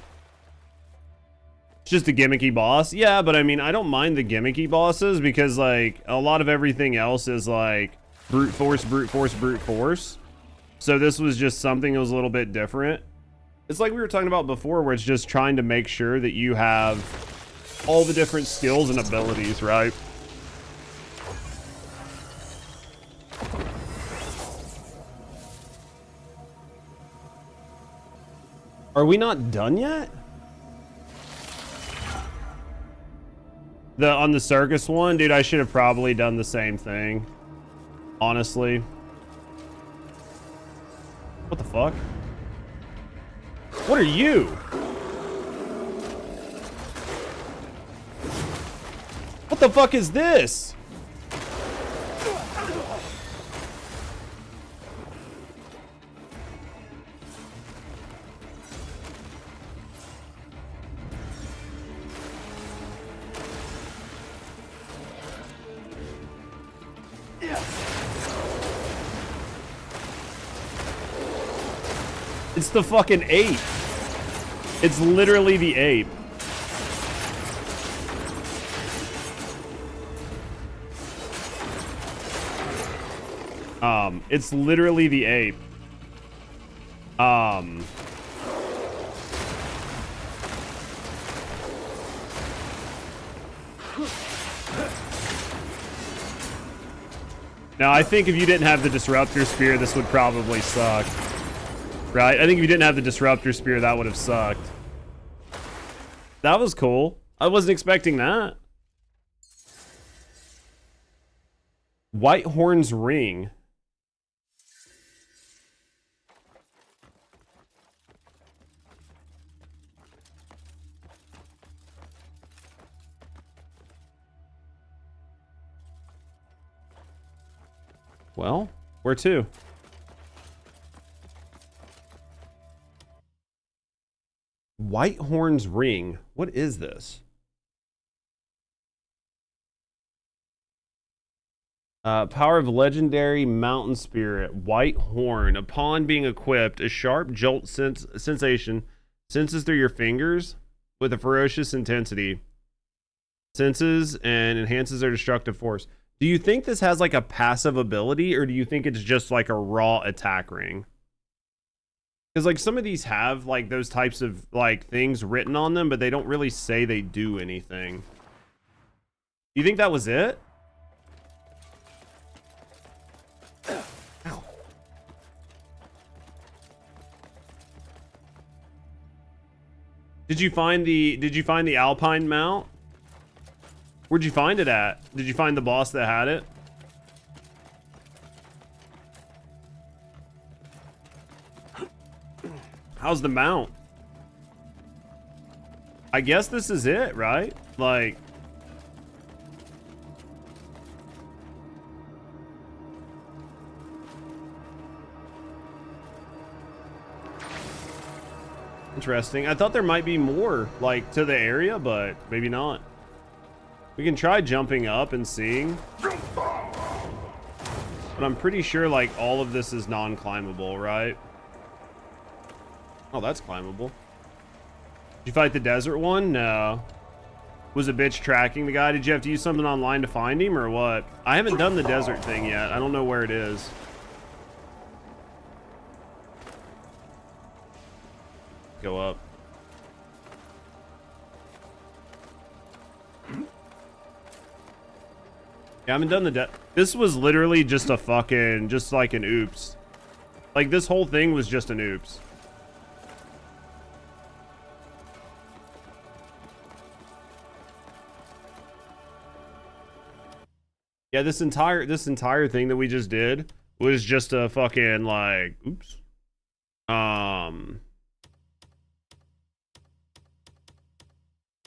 [SPEAKER 1] It's just a gimmicky boss. Yeah, but I mean, I don't mind the gimmicky bosses because, like, a lot of everything else is, like, brute force, brute force, brute force. So this was just something that was a little bit different. It's like we were talking about before, where it's just trying to make sure that you have all the different skills and abilities, right? Are we not done yet? On the circus one, dude, I should have probably done the same thing. Honestly. What the fuck? What are you? What the fuck is this? It's the fucking ape. It's literally the ape. It's literally the ape. Now, I think if you didn't have the Disruptor Spear, this would probably suck. Right? I think if you didn't have the Disruptor Spear, that would have sucked. That was cool. I wasn't expecting that. Whitehorn's Ring. Well, where to? Whitehorn's Ring. What is this? Power of legendary mountain spirit. Whitehorn. Upon being equipped, a sharp jolt sensation senses through your fingers with a ferocious intensity. Senses and enhances their destructive force. Do you think this has like a passive ability, or do you think it's just like a raw attack ring? Because like some of these have like those types of like things written on them, but they don't really say they do anything. You think that was it? Ow. Did you find the Alpine mount? Where'd you find it at? Did you find the boss that had it? How's the mount? I guess this is it, right? Like, interesting. I thought there might be more like to the area, but maybe not. We can try jumping up and seeing. But I'm pretty sure like all of this is non-climbable, right? Oh, that's climbable. Did you fight the desert one? No. Was a bitch tracking the guy? Did you have to use something online to find him or what? I haven't done the desert thing yet. I don't know where it is. Go up. Yeah, I haven't done the this was literally just a fucking, just like an oops. Like this whole thing was just an oops. Yeah, this entire thing that we just did was just a fucking like oops.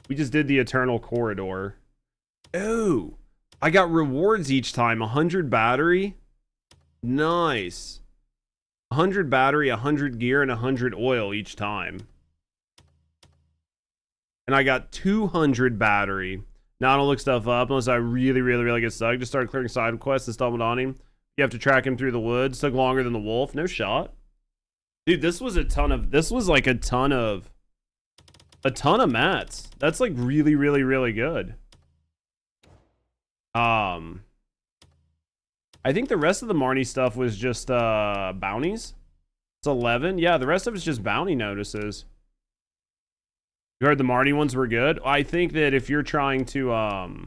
[SPEAKER 1] We just did the Eternal Corridor. Oh, I got rewards each time. 100 battery. Nice. 100 battery, 100 gear, and 100 oil each time. And I got 200 battery. Now I don't look stuff up unless I really get stuck. Just started clearing side quests and stumbled on him. You have to track him through the woods. Took longer than the wolf. No shot. Dude, this was a ton of mats. That's like really good. I think the rest of the Marnie stuff was just bounties. It's 11. Yeah, the rest of it's just bounty notices. You heard the Marnie ones were good? I think that if you're trying to I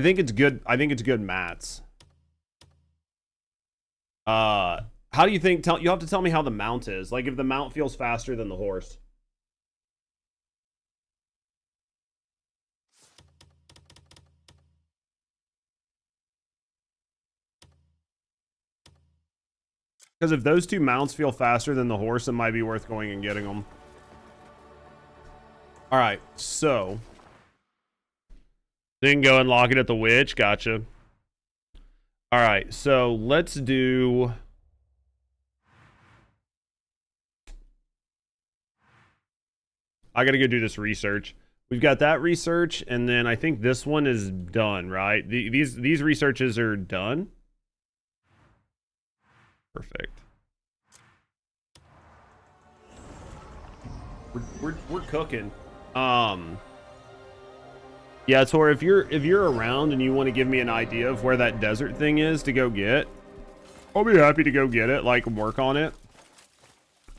[SPEAKER 1] think it's good. I think it's good mats. How do you think you'll have to tell me how the mount is. Like if the mount feels faster than the horse. Because if those two mounts feel faster than the horse, it might be worth going and getting them. All right, so then go and lock it at the witch. Gotcha. All right, so let's do. I gotta go do this research. We've got that research, and then I think this one is done, right? These researches are done. Perfect. We're cooking. Yeah, Tor, if you're around and you want to give me an idea of where that desert thing is to go get, I'll be happy to go get it, like work on it.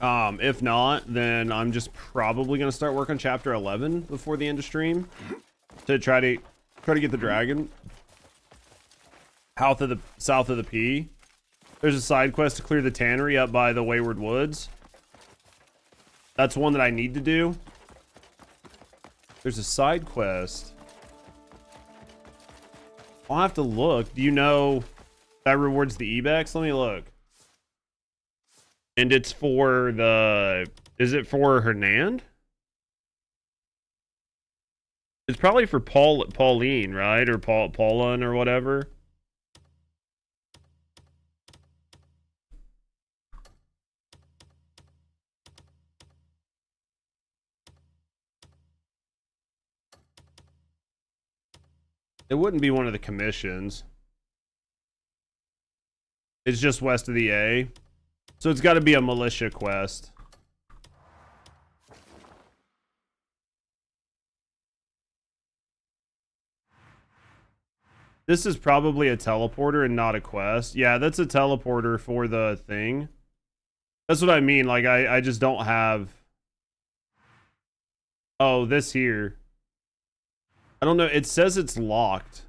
[SPEAKER 1] If not, then I'm just probably gonna start work on chapter 11 before the end of stream to try to get the dragon. South of the P. There's a side quest to clear the tannery up by the Wayward Woods. That's one that I need to do. There's a side quest. I'll have to look. Do you know that rewards the Ebex? Let me look. And it's for the... Is it for Hernand? It's probably for Pauline, right? Or Paulin or whatever. It wouldn't be one of the commissions. It's just west of the A. So it's got to be a militia quest. This is probably a teleporter and not a quest. Yeah, that's a teleporter for the thing. That's what I mean. Like, I just don't have... Oh, this here. I don't know. It says it's locked.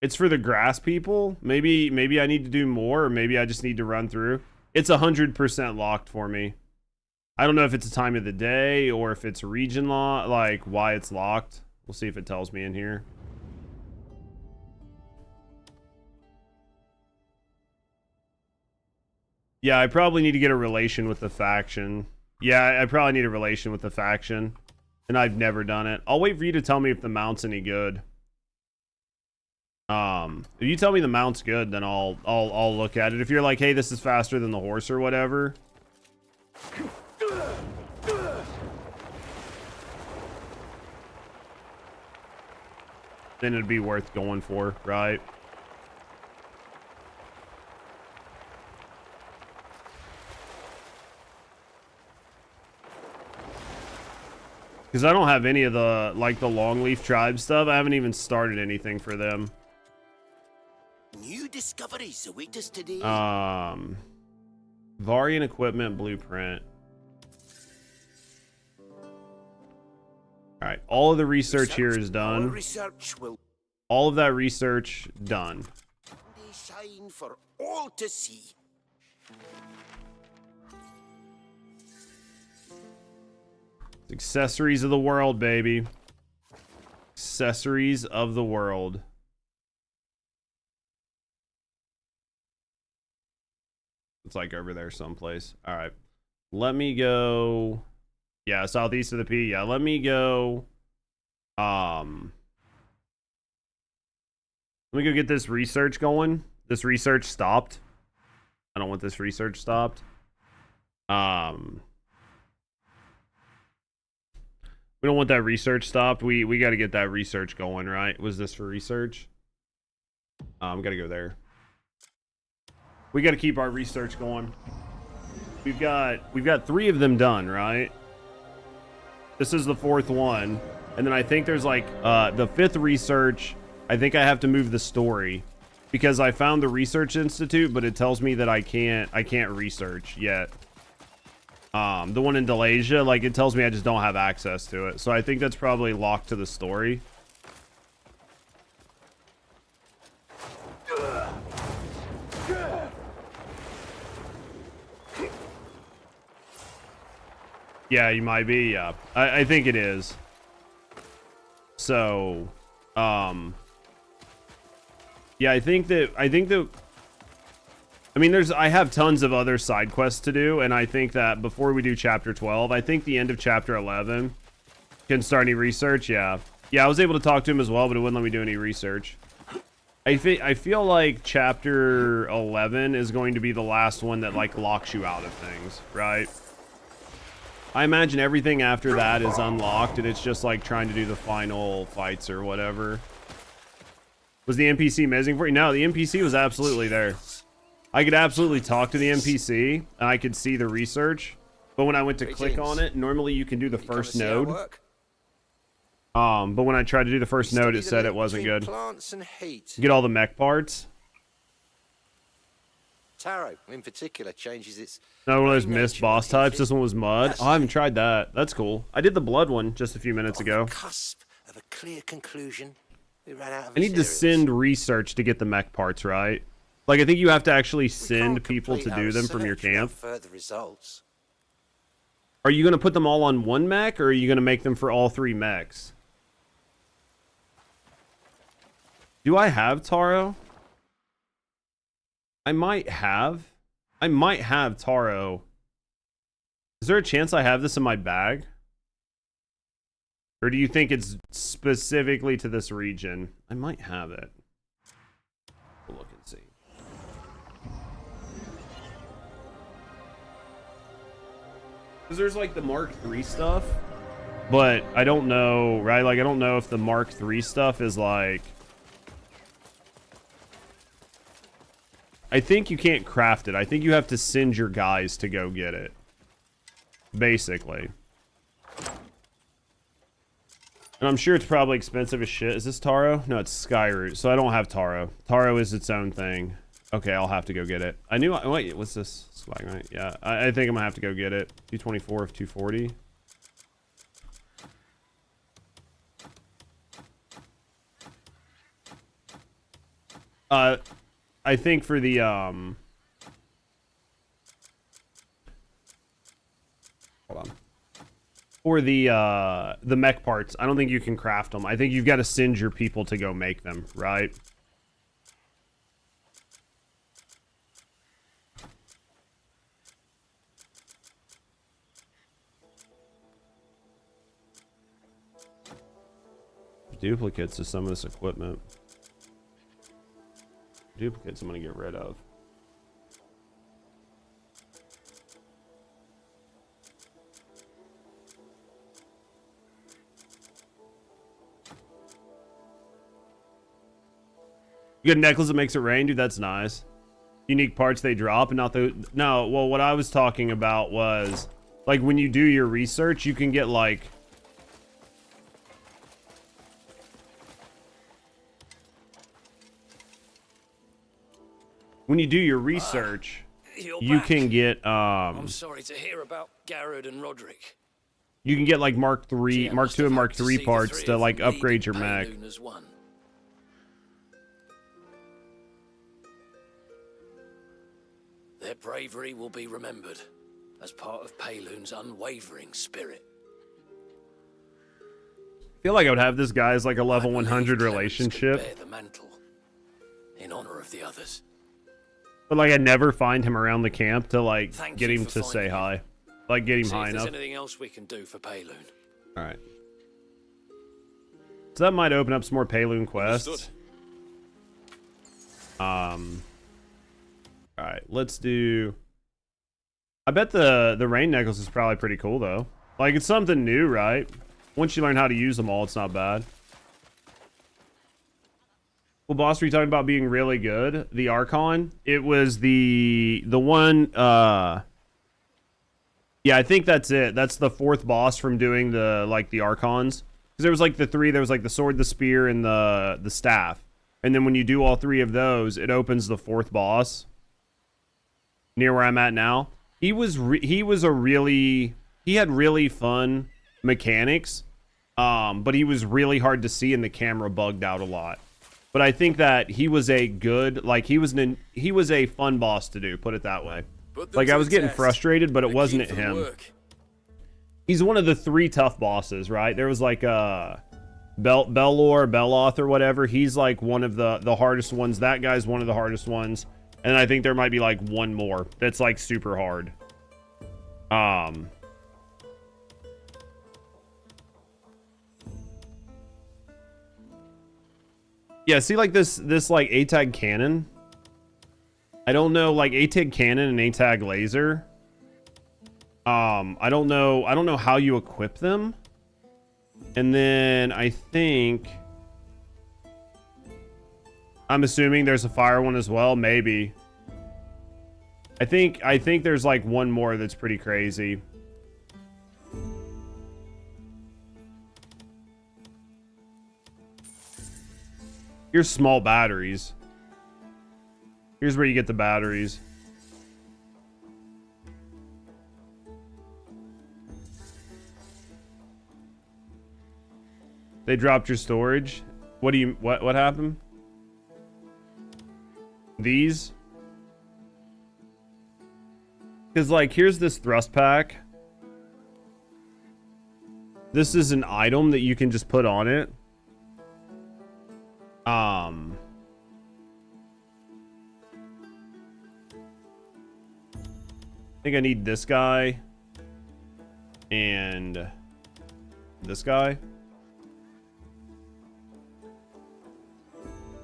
[SPEAKER 1] It's for the grass people. Maybe I need to do more, or maybe I just need to run through. It's 100% locked for me. I don't know if it's a time of the day or if it's region law, like why it's locked. We'll see if it tells me in here. Yeah, I probably need to get a relation with the faction. Yeah, I probably need a relation with the faction. And I've never done it. I'll wait for you to tell me if the mount's any good. If you tell me the mount's good, then I'll look at it. If you're like, hey, this is faster than the horse or whatever. Then it'd be worth going for, right? Because I don't have any of the, like, the Longleaf tribe stuff. I haven't even started anything for them.
[SPEAKER 8] New discoveries await us today.
[SPEAKER 1] Varian equipment blueprint. All right, all of the research here is done.
[SPEAKER 8] Research will
[SPEAKER 1] all of that research done.
[SPEAKER 8] shine for all to see.
[SPEAKER 1] Accessories of the world, baby. Accessories of the world. It's like over there someplace. All right. Let me go. Yeah, southeast of the P. Yeah, let me go. Let me go get this research going. This research stopped. I don't want this research stopped. We don't want that research stopped. We got to get that research going, right? Was this for research? Got to go there. We got to keep our research going. We've got 3 of them done, right? This is the 4th one, and then I think there's like the 5th research. I think I have to move the story because I found the research institute, but it tells me that I can't research yet. The one in Delesyia, like, it tells me I just don't have access to it. So I think that's probably locked to the story. Yeah, you might be. Yeah, I think it is. So, yeah, I think that I mean, I have tons of other side quests to do, and I think that before we do chapter 12, I think the end of chapter 11 can start any research. Yeah, I was able to talk to him as well, but it wouldn't let me do any research. I feel like chapter 11 is going to be the last one that, like, locks you out of things, right? I imagine everything after that is unlocked, and it's just like trying to do the final fights or whatever. Was the NPC amazing for you? No, the NPC was absolutely there. I could absolutely talk to the NPC, and I could see the research. But when I went to click on it, normally you can do the first node. But when I tried to do the first node, it said it wasn't good. Get all the mech parts.
[SPEAKER 8] Taro, in particular, changes its...
[SPEAKER 1] Not one of those missed boss types. This one was mud. Oh, I haven't tried that. That's cool. I did the blood one just a few minutes ago.
[SPEAKER 8] Cusp of a clear conclusion. We ran out of
[SPEAKER 1] I need to send research to get the mech parts, right? Like, I think you have to actually send people to do them from your camp.
[SPEAKER 8] Further results.
[SPEAKER 1] Are you going to put them all on one mech, or are you going to make them for all 3 mechs? Do I have Taro? I might have Taro. Is there a chance I have this in my bag? Or do you think it's specifically to this region? I might have it. We'll look and see. Because there's like the Mark III stuff, but I don't know, right? Like, I don't know if the Mark III stuff is like... I think you can't craft it. I think you have to send your guys to go get it. Basically. And I'm sure it's probably expensive as shit. Is this Taro? No, it's Skyroot. So I don't have Taro. Taro is its own thing. Okay, I'll have to go get it. I knew... Wait, what's this? Swag, right? Yeah, I think I'm gonna have to go get it. 224 of 240. I think for the, hold on. For the mech parts, I don't think you can craft them. I think you've got to send your people to go make them, right? Duplicates of some of this equipment. Duplicates I'm gonna get rid of. You got a necklace that makes it rain, dude. That's nice. Unique parts they drop, and not the... No, well, what I was talking about was, like, when you do your research, you can get, like... When you do your research, you can get,
[SPEAKER 8] I'm sorry to hear about Garrod and Roderick.
[SPEAKER 1] You can get, like, Mark 3,
[SPEAKER 8] Gee,
[SPEAKER 1] Mark 2 and Mark 3
[SPEAKER 8] the
[SPEAKER 1] parts
[SPEAKER 8] three
[SPEAKER 1] to,
[SPEAKER 8] of
[SPEAKER 1] like,
[SPEAKER 8] them
[SPEAKER 1] upgrade your
[SPEAKER 8] leading
[SPEAKER 1] mech.
[SPEAKER 8] Payloon as one. Their bravery will be remembered as part of Payloon's unwavering spirit.
[SPEAKER 1] I feel like I would have this guy as, like, a level
[SPEAKER 8] I believe
[SPEAKER 1] 100
[SPEAKER 8] Clarence could
[SPEAKER 1] relationship.
[SPEAKER 8] bear the mantle in honor of the others.
[SPEAKER 1] But, like, I never find him around the camp to, like,
[SPEAKER 8] Thank
[SPEAKER 1] get
[SPEAKER 8] you
[SPEAKER 1] him
[SPEAKER 8] for
[SPEAKER 1] to say
[SPEAKER 8] finding him.
[SPEAKER 1] hi. Like, get him
[SPEAKER 8] See
[SPEAKER 1] high
[SPEAKER 8] if there's
[SPEAKER 1] enough.
[SPEAKER 8] anything else we can do for Payloon.
[SPEAKER 1] Alright. So that might open up some more Payloon quests.
[SPEAKER 2] Understood.
[SPEAKER 1] Alright, let's do... I bet the rain necklace is probably pretty cool, though. Like, it's something new, right? Once you learn how to use them all, it's not bad. Well, boss, were you talking about being really good? The Archon? It was the one, yeah, I think that's it. That's the fourth boss from doing the, like, the Archons. Because there was, like, the three. There was, like, the sword, the spear, and the staff. And then when you do all three of those, it opens the fourth boss. Near where I'm at now. He had really fun mechanics. But he was really hard to see and the camera bugged out a lot. But I think that he was a good, like, he was a fun boss to do, put it that way. Like, I was getting frustrated, but it wasn't at him. He's one of the 3 tough bosses, right? There was, like, Beloth or whatever. He's, like, one of the hardest ones. That guy's one of the hardest ones. And I think there might be, like, one more that's, like, super hard. Yeah, see, like, this like ATAG cannon. I don't know, like, ATAG cannon and ATAG laser. I don't know how you equip them. And then I think I'm assuming there's a fire one as well, maybe. I think there's like one more that's pretty crazy. Here's small batteries. Here's where you get the batteries. They dropped your storage. What happened? These? Because, like, here's this thrust pack. This is an item that you can just put on it. I think I need this guy. And this guy.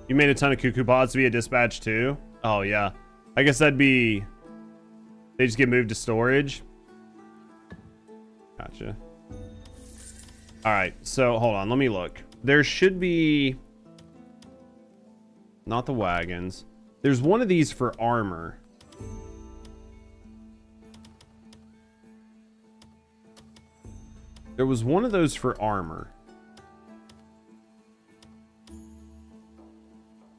[SPEAKER 1] You made a ton of cuckoo pods to be a dispatch too? Oh, yeah. I guess that'd be... They just get moved to storage. Gotcha. Alright, so hold on. Let me look. There should be... Not the wagons. There's one of these for armor. There was one of those for armor.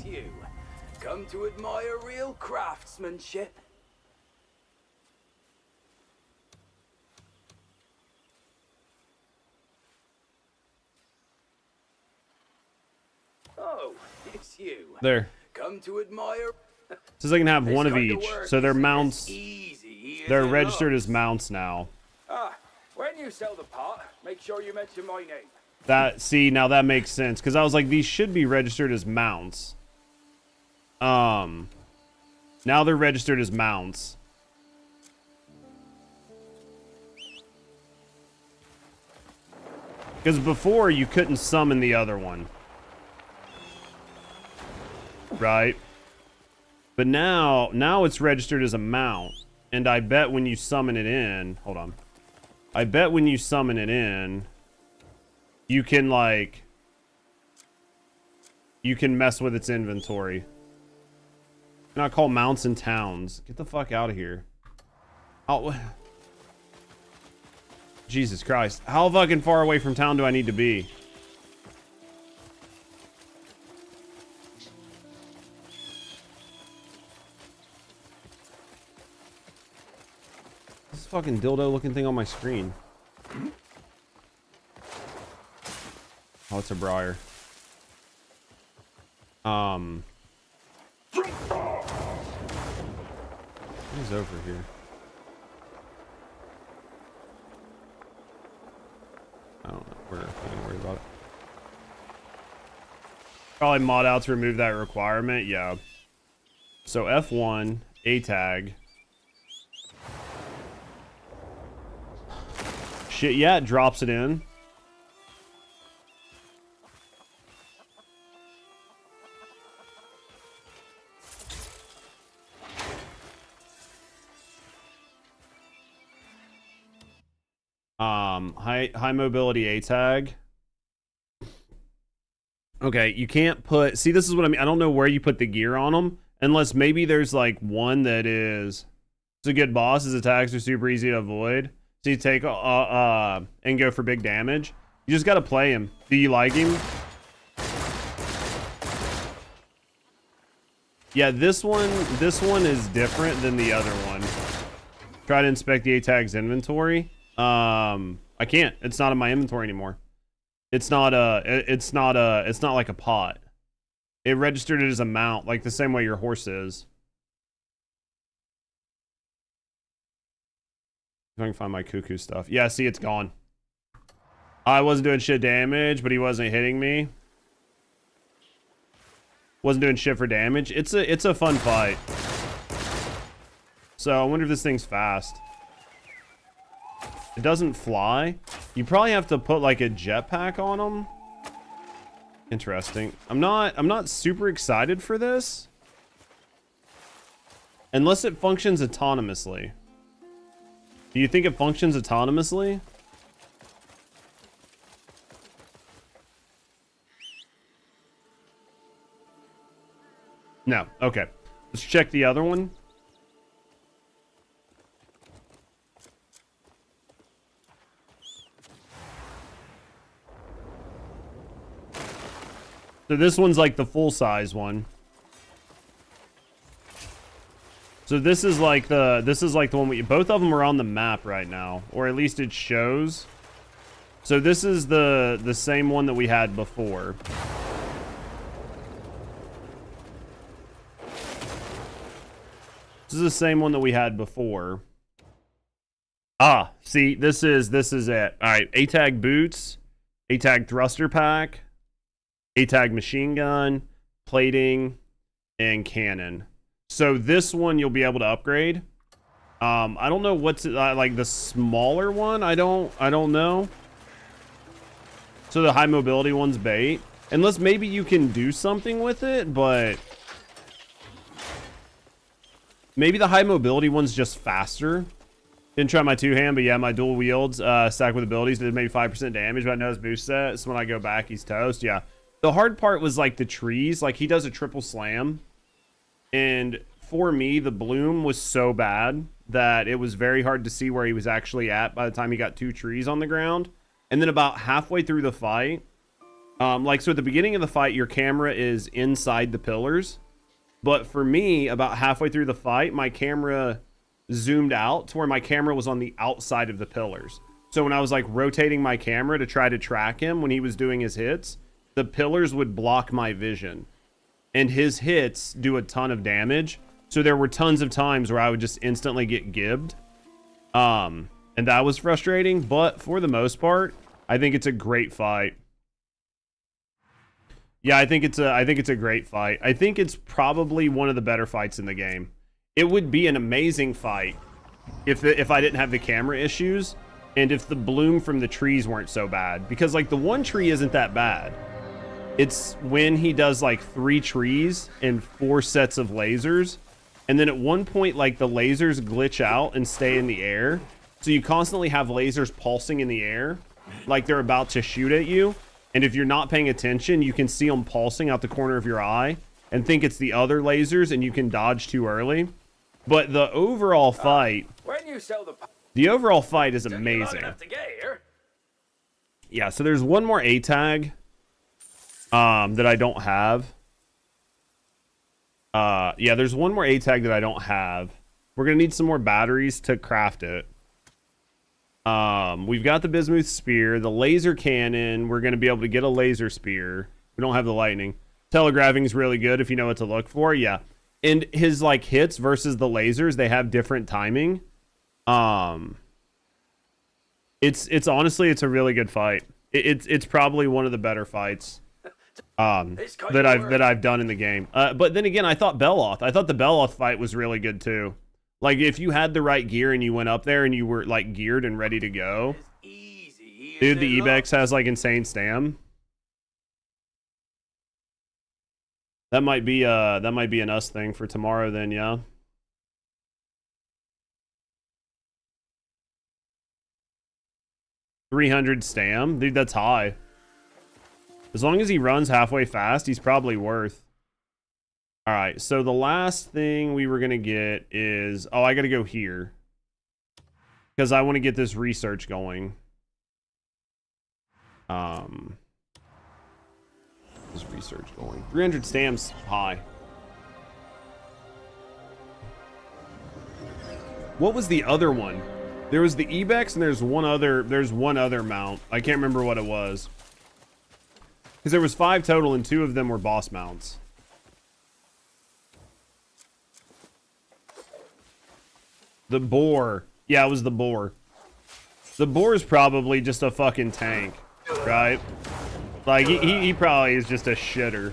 [SPEAKER 7] it's you. Come to admire real craftsmanship? Oh, it's you.
[SPEAKER 1] There.
[SPEAKER 7] Come to admire.
[SPEAKER 1] Says I can have
[SPEAKER 7] This
[SPEAKER 1] one of
[SPEAKER 7] kind
[SPEAKER 1] each.
[SPEAKER 7] work
[SPEAKER 1] So they're
[SPEAKER 7] isn't as
[SPEAKER 1] mounts.
[SPEAKER 7] easy as
[SPEAKER 1] They're
[SPEAKER 7] it
[SPEAKER 1] registered
[SPEAKER 7] looks.
[SPEAKER 1] as mounts now.
[SPEAKER 7] Ah, when you sell the pot, make sure you mention my name.
[SPEAKER 1] That, see, now that makes sense. Because I was like, these should be registered as mounts. Now they're registered as mounts. Because before, you couldn't summon the other one. Right? But now it's registered as a mount. And I bet when you summon it in... Hold on. I bet when you summon it in... You can, like... You can mess with its inventory. Not call mounts and towns. Get the fuck out of here. Oh... Jesus Christ. How fucking far away from town do I need to be? This fucking dildo looking thing on my screen. Oh, it's a briar. What is over here? I don't know. We're not gonna worry about it. Probably mod out to remove that requirement. Yeah. So F1, A tag. Shit, yeah, it drops it in. High mobility A tag. Okay, you can't put, see, this is what I mean. I don't know where you put the gear on them, unless maybe there's like one that is, it's a good boss. His attacks are super easy to avoid. So you take and go for big damage. You just gotta play him. Do you like him? Yeah, this one is different than the other one. Try to inspect the A tag's inventory. I can't. It's not in my inventory anymore. It's not like a pot. It registered it as a mount, like the same way your horse is. If I can find my cuckoo stuff. Yeah, see, it's gone. I wasn't doing shit damage, but he wasn't hitting me. Wasn't doing shit for damage. It's a fun fight. So I wonder if this thing's fast. It doesn't fly. You probably have to put like a jetpack on them. Interesting. I'm not super excited for this. Unless it functions autonomously. Do you think it functions autonomously? No. Okay. Let's check the other one. So this one's like the full-size one. So this is like the one we, both of them are on the map right now, or at least it shows. So this is the same one that we had before. This is the same one that we had before. Ah, see, this is it. All right, A-tag boots, A-tag thruster pack, A-tag machine gun, plating, and cannon. So this one you'll be able to upgrade. I don't know what's like the smaller one. I don't know. So the high mobility one's bait, unless maybe you can do something with it, but maybe the high mobility one's just faster. Didn't try my two-hand, but yeah, my dual wields stack with abilities did maybe 5% damage, but I know his boost set. So when I go back, he's toast. Yeah. The hard part was like the trees. Like he does a triple slam. And for me, the bloom was so bad that it was very hard to see where he was actually at by the time he got two trees on the ground. And then about halfway through the fight, Like, so at the beginning of the fight, your camera is inside the pillars. But for me, about halfway through the fight, my camera zoomed out to where my camera was on the outside of the pillars. So when I was like rotating my camera to try to track him when he was doing his hits, the pillars would block my vision. And his hits do a ton of damage. So there were tons of times where I would just instantly get gibbed. And that was frustrating. But for the most part, I think it's a great fight. Yeah, I think it's a great fight. I think it's probably one of the better fights in the game. It would be an amazing fight if I didn't have the camera issues and if the bloom from the trees weren't so bad. Because like the one tree isn't that bad. It's when he does like 3 trees and 4 sets of lasers. And then at one point, like the lasers glitch out and stay in the air. So you constantly have lasers pulsing in the air like they're about to shoot at you. And if you're not paying attention, you can see them pulsing out the corner of your eye and think it's the other lasers and you can dodge too early. But the overall fight,
[SPEAKER 7] When you sell
[SPEAKER 1] the overall fight is amazing.
[SPEAKER 7] enough to get here.
[SPEAKER 1] Yeah, so there's one more A tag that I don't have. Yeah, there's one more A tag that I don't have. We're going to need some more batteries to craft it. We've got the bismuth spear, the laser cannon. We're going to be able to get a laser spear. We don't have the lightning. Telegraphing is really good if you know what to look for. Yeah. And his like hits versus the lasers, they have different timing. It's honestly, it's a really good fight. It's probably one of the better fights that I've done in the game. But then again, I thought the Beloth fight was really good too. Like if you had the right gear and you went up there and you were like geared and ready to go. Dude, the Ebex has like insane stam. That might be an us thing for tomorrow then, yeah. $300 stam? Dude, that's high. As long as he runs halfway fast, he's probably worth. Alright, so the last thing we were gonna get is... Oh, I gotta go here. Because I want to get this research going. This research going. 300 stamps high. What was the other one? There was the Ebex and there's one other mount. I can't remember what it was. Because there was 5 total and 2 of them were boss mounts. The boar. Yeah, it was the boar. The boar is probably just a fucking tank, right? Like, he probably is just a shitter.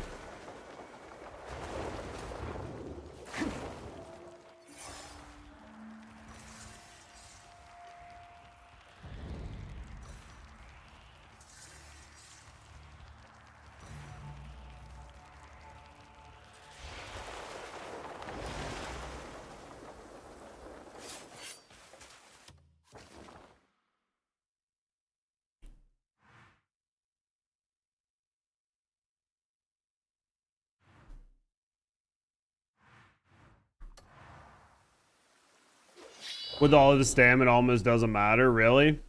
[SPEAKER 1] With all of the stam, it almost doesn't matter, really?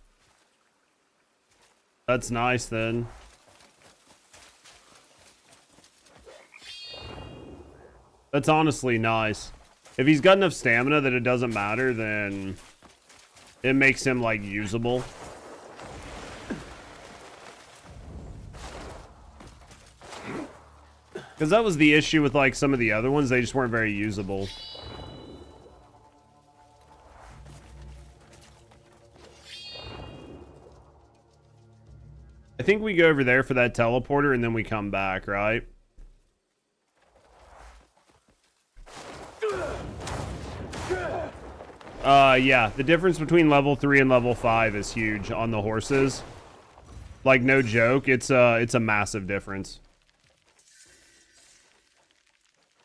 [SPEAKER 1] That's nice, then. That's honestly nice. If he's got enough stamina that it doesn't matter, then it makes him, like, usable. Because that was the issue with, like, some of the other ones. They just weren't very usable. I think we go over there for that teleporter and then we come back, right? Yeah, the difference between level 3 and level 5 is huge on the horses. Like, no joke, it's a massive difference.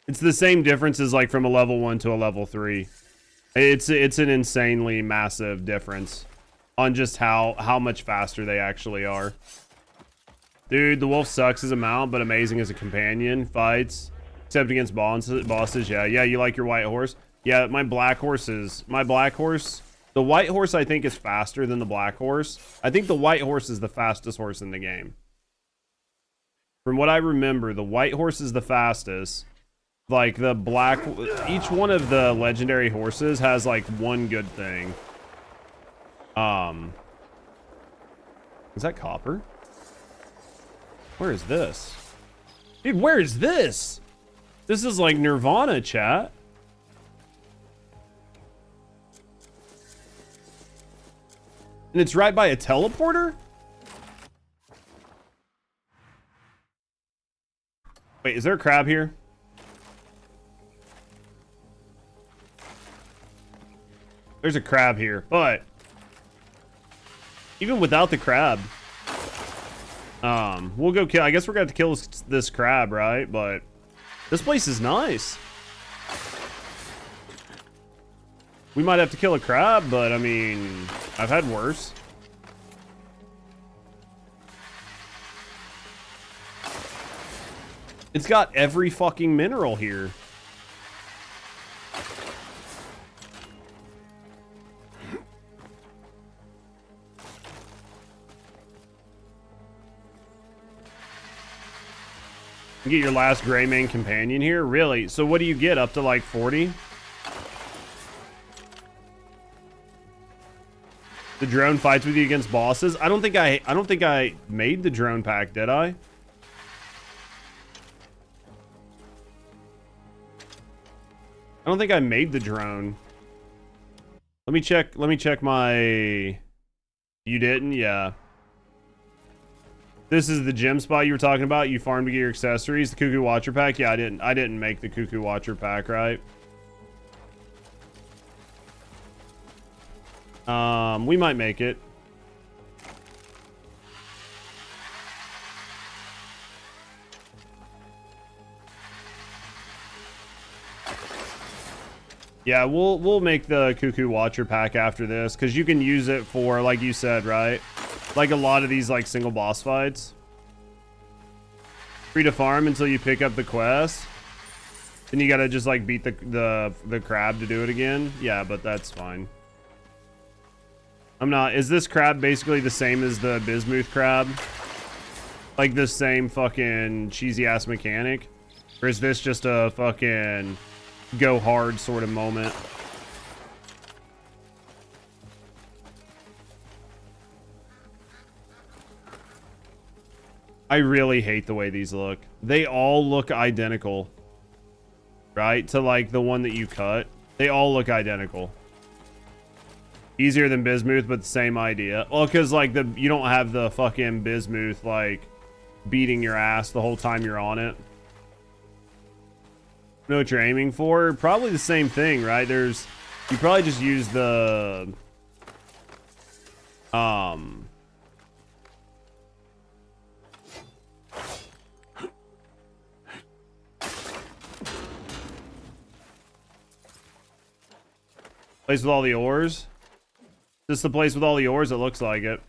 [SPEAKER 1] It's the same difference as like from a level 1 to a level 3. It's an insanely massive difference on just how much faster they actually are. Dude, the wolf sucks as a mount, but amazing as a companion. Fights, except against bosses. Yeah, you like your white horse? Yeah, my black horse. The white horse, I think, is faster than the black horse. I think the white horse is the fastest horse in the game. From what I remember, the white horse is the fastest. Like the black, each one of the legendary horses has like one good thing. Is that copper? Where is this? Dude, where is this? This is like Nirvana, chat. And it's right by a teleporter? Wait, is there a crab here? There's a crab here, but even without the crab, we'll go kill. I guess we're gonna have to kill this crab, right? But this place is nice. We might have to kill a crab, but I mean, I've had worse. It's got every fucking mineral here. You get your last gray mane companion here? Really? So what do you get? Up to like 40? The drone fights with you against bosses? I don't think I made the drone pack, did I? I don't think I made the drone. Let me check my... You didn't? Yeah. This is the gem spot you were talking about. You farmed to get your accessories. The Cuckoo Watcher pack. Yeah, I didn't make the Cuckoo Watcher pack, right? We might make it. Yeah, we'll make the Cuckoo Watcher pack after this, because you can use it for, like you said, right? Like a lot of these like single boss fights. Free to farm until you pick up the quest. Then you gotta just like beat the crab to do it again. Yeah, but that's fine. I'm not... Is this crab basically the same as the Bismuth crab? Like the same fucking cheesy ass mechanic? Or is this just a fucking go hard sort of moment? I really hate the way these look. They all look identical. Right? To like the one that you cut. They all look identical. Easier than Bismuth, but the same idea. Well, because like you don't have the fucking Bismuth like beating your ass the whole time you're on it. Know what you're aiming for? Probably the same thing, right? You probably just use the place with all the ores. This the place with all the ores? It looks like it.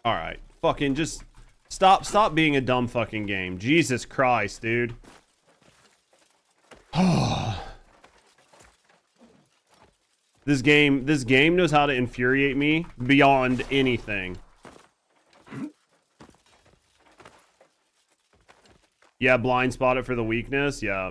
[SPEAKER 1] All right, fucking just stop being a dumb fucking game. Jesus Christ, dude. This game knows how to infuriate me beyond anything. Yeah, blind spot it for the weakness. Yeah.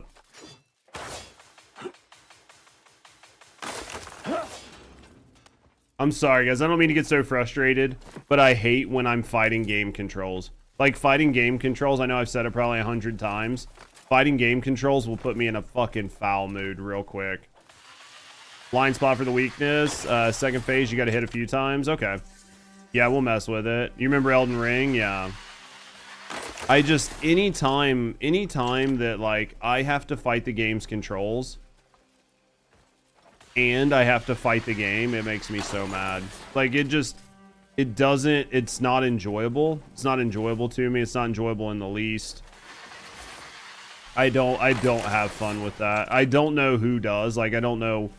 [SPEAKER 1] I'm sorry, guys. I don't mean to get so frustrated, but I hate when I'm fighting game controls. Like, fighting game controls, I know I've said it probably 100 times. Fighting game controls will put me in a fucking foul mood real quick. Blind spot for the weakness. Second phase, you got to hit a few times. Okay. Yeah, we'll mess with it. You remember Elden Ring? Yeah. I just, anytime that, like, I have to fight the game's controls and I have to fight the game, it makes me so mad. Like, it's not enjoyable. It's not enjoyable to me. It's not enjoyable in the least. I don't have fun with that. I don't know who does. Like, I don't know.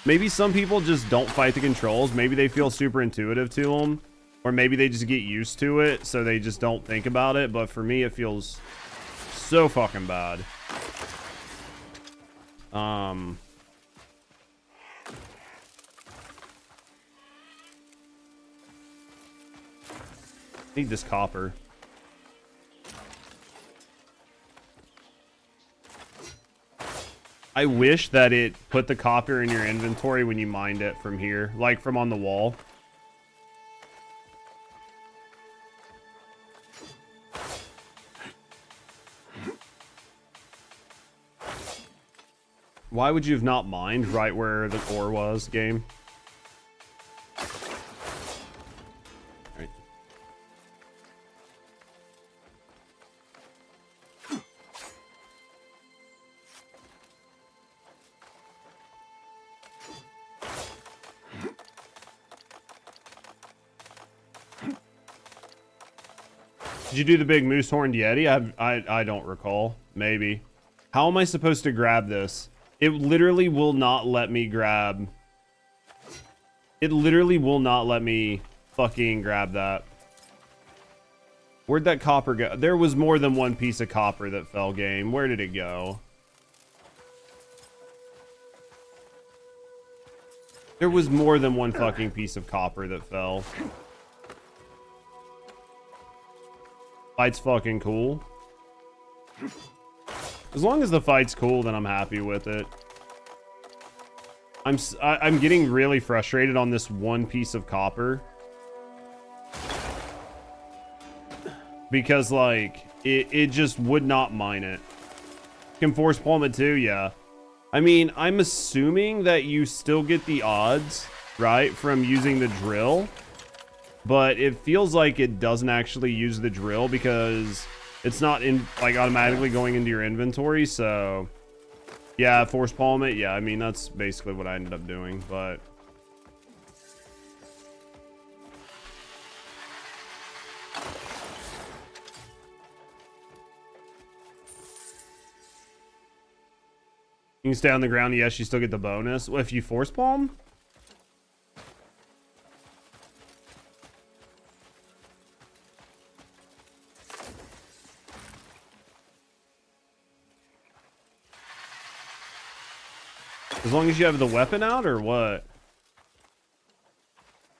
[SPEAKER 1] Maybe some people just don't fight the controls. Maybe they feel super intuitive to them. Or maybe they just get used to it, so they just don't think about it. But for me, it feels so fucking bad. Need this copper. I wish that it put the copper in your inventory when you mined it from here, like from on the wall. Why would you have not mined right where the ore was, game? Right. Did you do the big moose horned yeti? I don't recall. Maybe. How am I supposed to grab this? It literally will not let me grab. It literally will not let me fucking grab that. Where'd that copper go? There was more than one piece of copper that fell, game. Where did it go? There was more than one fucking piece of copper that fell. Fight's fucking cool. As long as the fight's cool, then I'm happy with it. I'm getting really frustrated on this one piece of copper. Because, like, it just would not mine it. Can force palm it too? Yeah. I mean, I'm assuming that you still get the odds, right, from using the drill. But it feels like it doesn't actually use the drill because it's not in like automatically going into your inventory. So yeah, force palm it. Yeah, I mean, that's basically what I ended up doing, but you can stay on the ground. Yes, you still get the bonus. Well, if you force palm. As long as you have the weapon out, or what?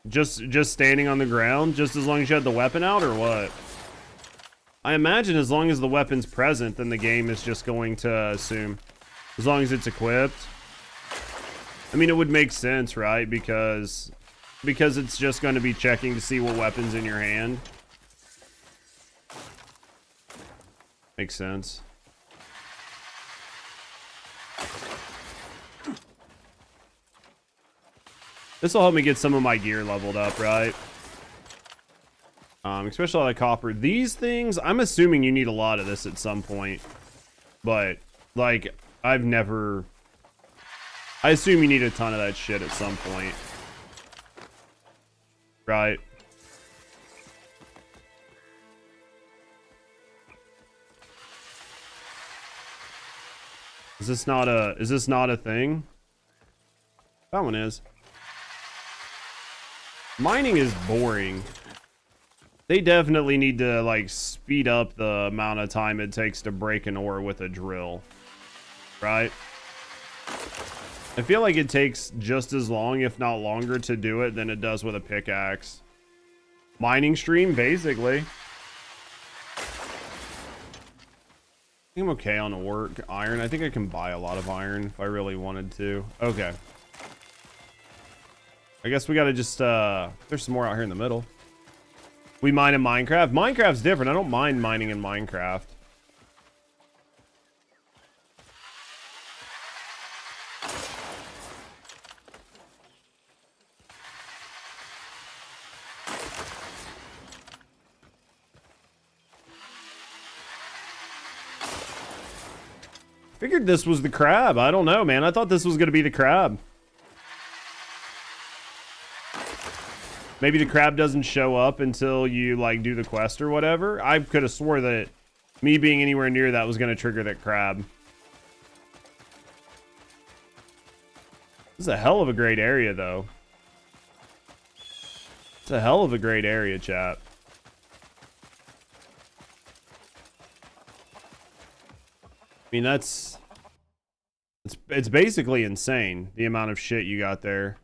[SPEAKER 1] Just standing on the ground, just as long as you have the weapon out, or what? I imagine as long as the weapon's present, then the game is just going to assume. As long as it's equipped. I mean, it would make sense, right? Because it's just going to be checking to see what weapon's in your hand. Makes sense. This will help me get some of my gear leveled up, right? Especially all that copper. These things, I'm assuming you need a lot of this at some point. But, like, I assume you need a ton of that shit at some point. Right? Is this not a thing? That one is. Mining is boring. They definitely need to, like, speed up the amount of time it takes to break an ore with a drill. Right? I feel like it takes just as long, if not longer, to do it than it does with a pickaxe. Mining stream, basically. I think I'm okay on ore. Iron. I think I can buy a lot of iron if I really wanted to. Okay. I guess we gotta just, there's some more out here in the middle. We mine in Minecraft. Minecraft's different. I don't mind mining in Minecraft. Figured this was the crab. I don't know, man. I thought this was gonna be the crab. Maybe the crab doesn't show up until you, like, do the quest or whatever. I could have swore that me being anywhere near that was going to trigger that crab. This is a hell of a great area, though. It's a hell of a great area, chat. I mean, it's basically insane, the amount of shit you got there.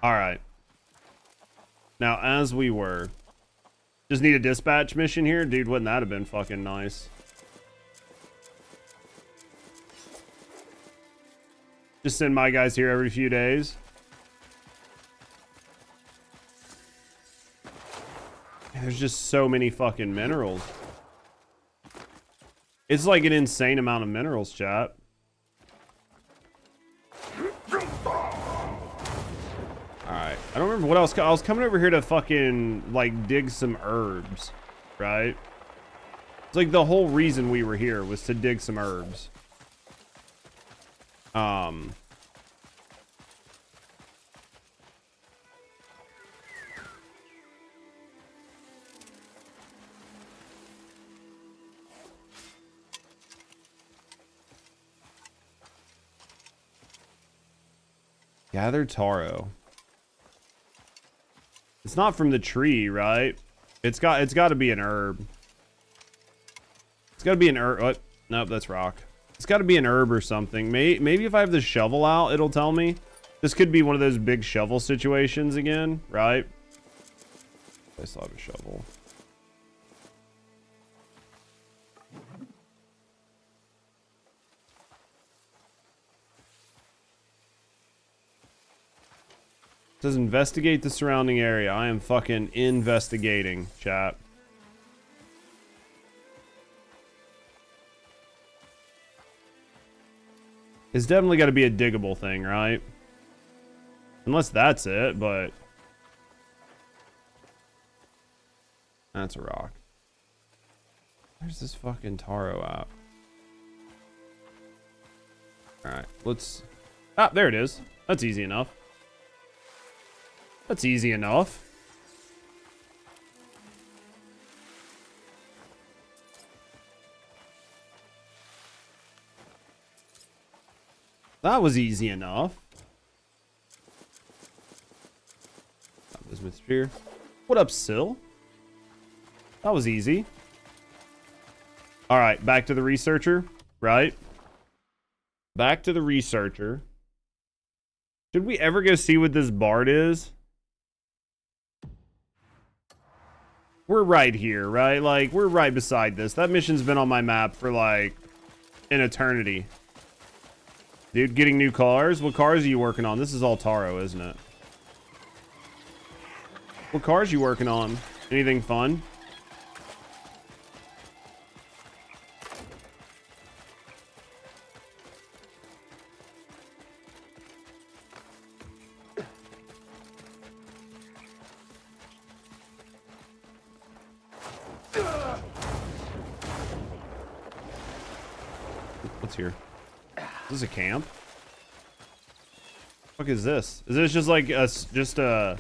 [SPEAKER 1] All right. Now, as we were, just need a dispatch mission here, dude. Wouldn't that have been fucking nice? Just send my guys here every few days. There's just so many fucking minerals. It's like an insane amount of minerals, chat. Alright. I don't remember what else. I was coming over here to fucking, like, dig some herbs. Right? It's like the whole reason we were here was to dig some herbs. Gather taro. It's not from the tree, right? It's got to be an herb. It's got to be an herb. What? Nope, that's rock. It's got to be an herb or something. Maybe if I have the shovel out, it'll tell me. This could be one of those big shovel situations again, right? I still have a shovel. It says investigate the surrounding area. I am fucking investigating, chat. It's definitely got to be a diggable thing, right? Unless that's it, but... That's a rock. Where's this fucking taro at? Alright, let's... Ah, there it is. That's easy enough. That's easy enough. That was easy enough. Bismuth spear. What up, Syl? That was easy. All right, back to the researcher, right? Back to the researcher. Should we ever go see what this bard is? We're right here, right? Like, we're right beside this. That mission's been on my map for, like, an eternity. Dude, getting new cars? What cars are you working on? This is all taro, isn't it? What cars are you working on? Anything fun? What's here? Is this a camp? What is this? Is this just like just a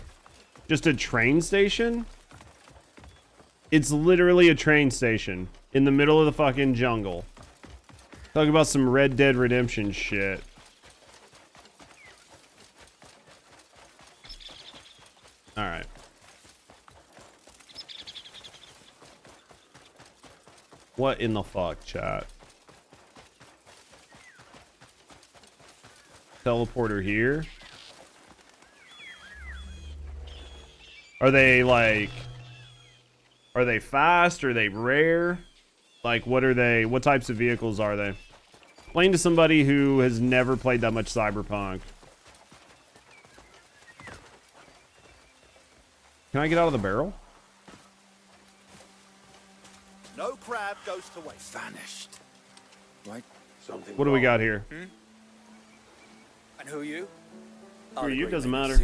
[SPEAKER 1] train station? It's literally a train station in the middle of the fucking jungle. Talk about some Red Dead Redemption shit. All right. What in the fuck, chat? Teleporter here. Are they like... Are they fast? Are they rare? Like, what are they? What types of vehicles are they? Explain to somebody who has never played that much Cyberpunk. Can I get out of the barrel?
[SPEAKER 2] No crab goes to waste. Vanished. Right? Something
[SPEAKER 1] What do we got here?
[SPEAKER 2] And who are you?
[SPEAKER 1] Who are you? Doesn't matter.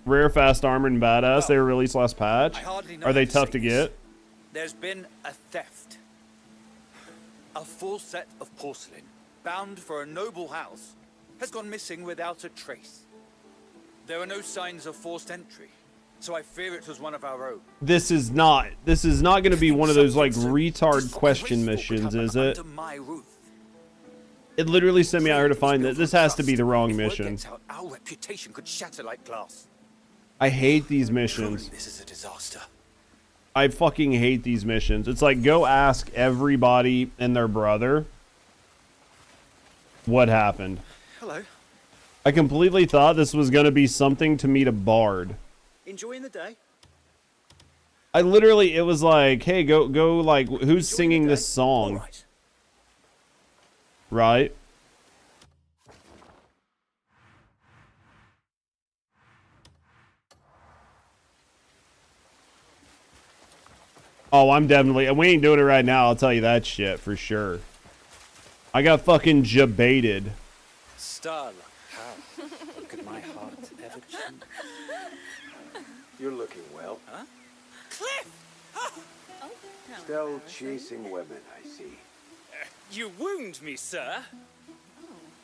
[SPEAKER 1] Rare, fast, armored, and badass. They were released last patch. Are they tough to get?
[SPEAKER 6] There's been a theft. A full set of porcelain, bound for a noble house, has gone missing without a trace. There are no signs of forced entry, so I fear it was one of our own.
[SPEAKER 1] This is not going to be one of those like retard question missions, is it? It literally sent me out here to find that. This has to be the wrong mission.
[SPEAKER 6] Our reputation could shatter like glass.
[SPEAKER 1] I hate these missions.
[SPEAKER 6] This is a disaster.
[SPEAKER 1] I fucking hate these missions. It's like, go ask everybody and their brother what happened.
[SPEAKER 6] Hello.
[SPEAKER 1] I completely thought this was gonna be something to meet a bard.
[SPEAKER 6] Enjoying the day?
[SPEAKER 1] I literally, it was like, hey, go, like, who's singing this song?
[SPEAKER 6] Right.
[SPEAKER 1] Right? Oh, I'm definitely, we ain't doing it right now, I'll tell you that shit for sure. I got fucking jebaited.
[SPEAKER 6] Starla, how could my heart ever cheat?
[SPEAKER 7] You're looking well.
[SPEAKER 6] Huh? Cliff!
[SPEAKER 7] Still chasing women, I see.
[SPEAKER 6] You wound me, sir.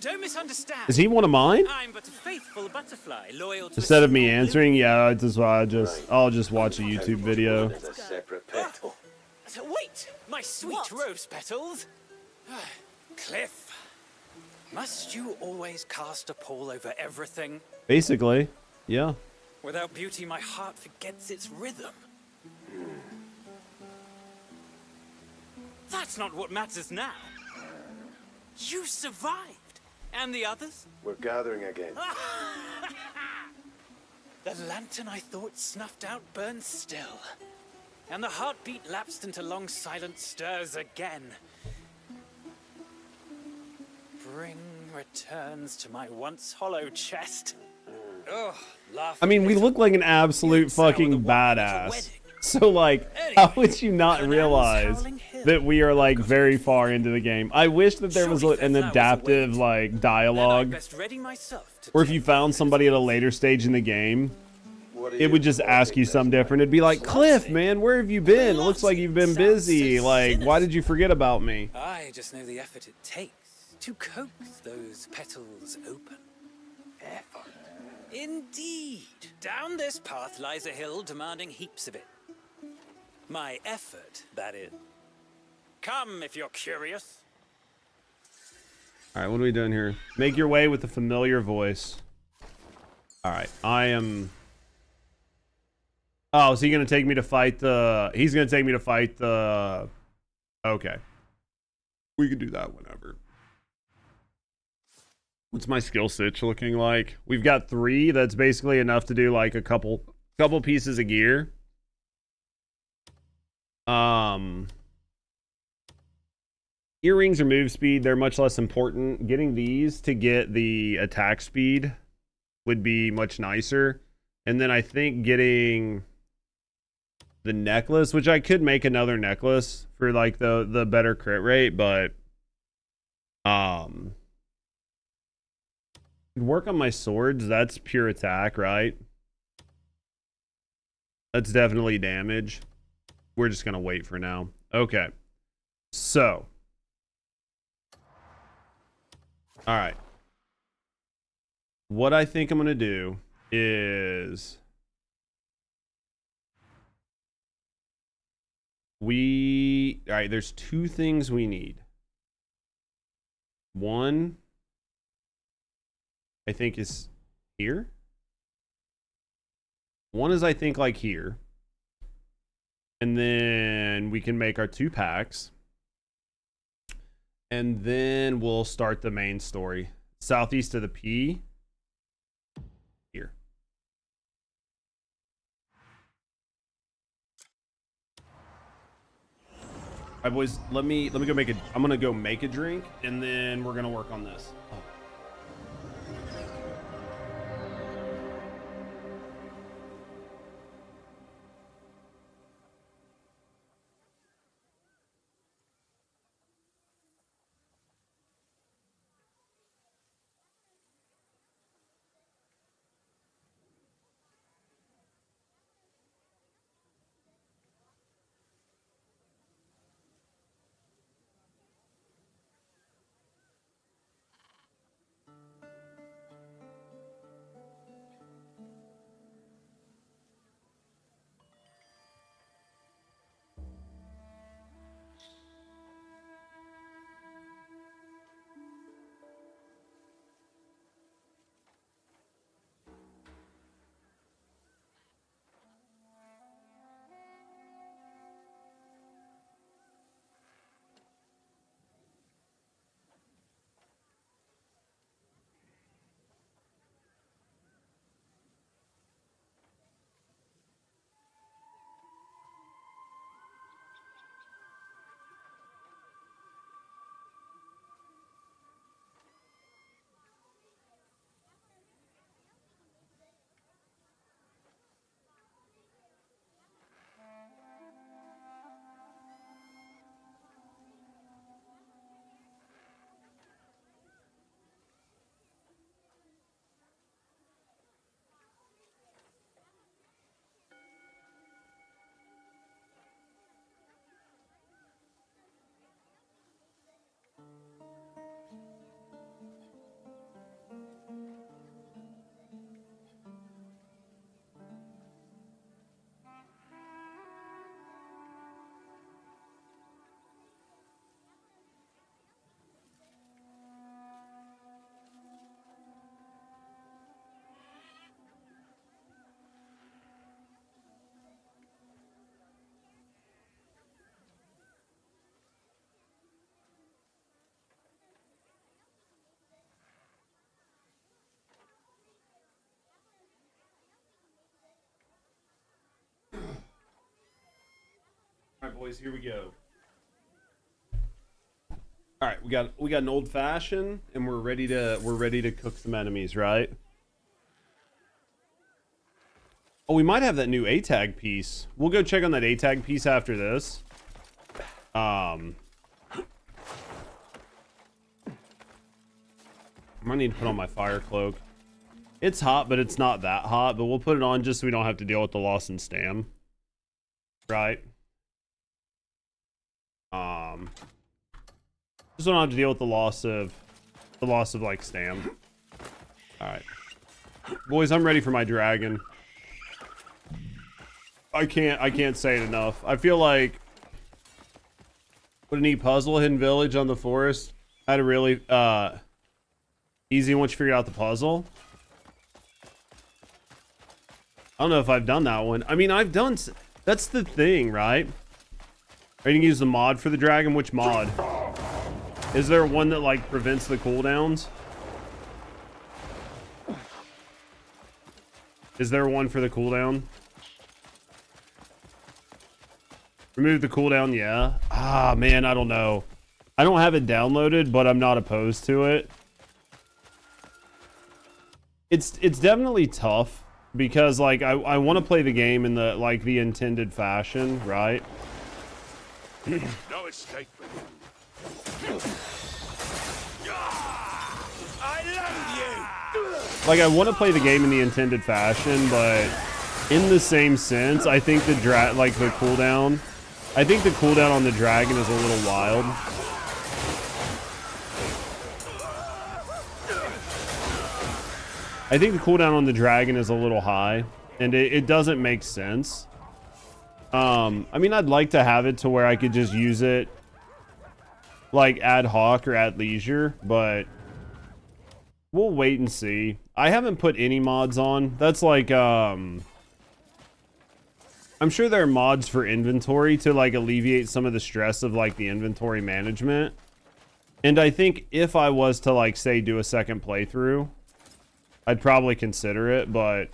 [SPEAKER 6] Don't misunderstand.
[SPEAKER 1] Is he one of mine?
[SPEAKER 6] I'm but a faithful butterfly, loyal to
[SPEAKER 1] Instead of me answering, yeah, that's why I'll just watch a YouTube video.
[SPEAKER 7] A separate petal.
[SPEAKER 6] Wait, my sweet rose petals. Cliff, must you always cast a pall over everything?
[SPEAKER 1] Basically, yeah.
[SPEAKER 6] Without beauty, my heart forgets its rhythm. That's not what matters now. You survived. And the others?
[SPEAKER 7] We're gathering again.
[SPEAKER 6] The lantern I thought snuffed out burns still. And the heartbeat lapsed into long silent stirs again. Bring returns to my once hollow chest. Ugh, laugh.
[SPEAKER 1] I mean, we look like an absolute fucking badass. So, like, how would you not realize that we are, like, very far into the game? I wish that there was an adaptive, like, dialogue. Or if you found somebody at a later stage in the game, it would just ask you something different. It'd be like, Cliff, man, where have you been? It looks like you've been busy. Like, why did you forget about me?
[SPEAKER 6] I just know the effort it takes to coax those petals open. Effort. Indeed. Down this path lies a hill demanding heaps of it. My effort, that is. Come if you're curious.
[SPEAKER 1] Alright, what are we doing here? Make your way with a familiar voice. Alright, I am... Oh, is he gonna take me to fight the... He's gonna take me to fight the... Okay. We can do that whenever. What's my skill sitch looking like? We've got 3. That's basically enough to do like a couple pieces of gear. Earrings or move speed, they're much less important. Getting these to get the attack speed would be much nicer. And then I think getting the necklace, which I could make another necklace for like the better crit rate, but work on my swords. That's pure attack, right? That's definitely damage. We're just gonna wait for now. Okay. So. Alright. What I think I'm gonna do is alright, there's 2 things we need. One, I think is here. One is, I think, like here. And then we can make our 2 packs. And then we'll start the main story. Southeast of the P. Here. Alright, boys, let me go make I'm gonna go make a drink, and then we're gonna work on this. Oh. boys, here we go. All right, we got an old fashioned, and we're ready to cook some enemies, right? Oh, we might have that new A-tag piece. We'll go check on that A-tag piece after this. I might need to put on my fire cloak. It's hot, but it's not that hot. But we'll put it on just so we don't have to deal with the loss in stam. Right? Just don't have to deal with the loss of like stam. All right, boys, I'm ready for my dragon. I can't say it enough. I feel like what a neat puzzle. Hidden village on the forest. I had a really easy once you figure out the puzzle. I don't know if I've done that one. I mean, I've done. That's the thing, right? Are you gonna use the mod for the dragon? Which mod? Is there one that like prevents the cooldowns? Is there one for the cooldown? Remove the cooldown, yeah. Ah, man, I don't know. I don't have it downloaded, but I'm not opposed to it. It's definitely tough because like I want to play the game in the like the intended fashion, right?
[SPEAKER 2] No escape. I love you.
[SPEAKER 1] Like I want to play the game in the intended fashion, but in the same sense, I think the cooldown. I think the cooldown on the dragon is a little wild. I think the cooldown on the dragon is a little high, and it doesn't make sense. I mean, I'd like to have it to where I could just use it like ad hoc or at leisure, but we'll wait and see. I haven't put any mods on. That's like, I'm sure there are mods for inventory to like alleviate some of the stress of like the inventory management. And I think if I was to like say do a second playthrough, I'd probably consider it, but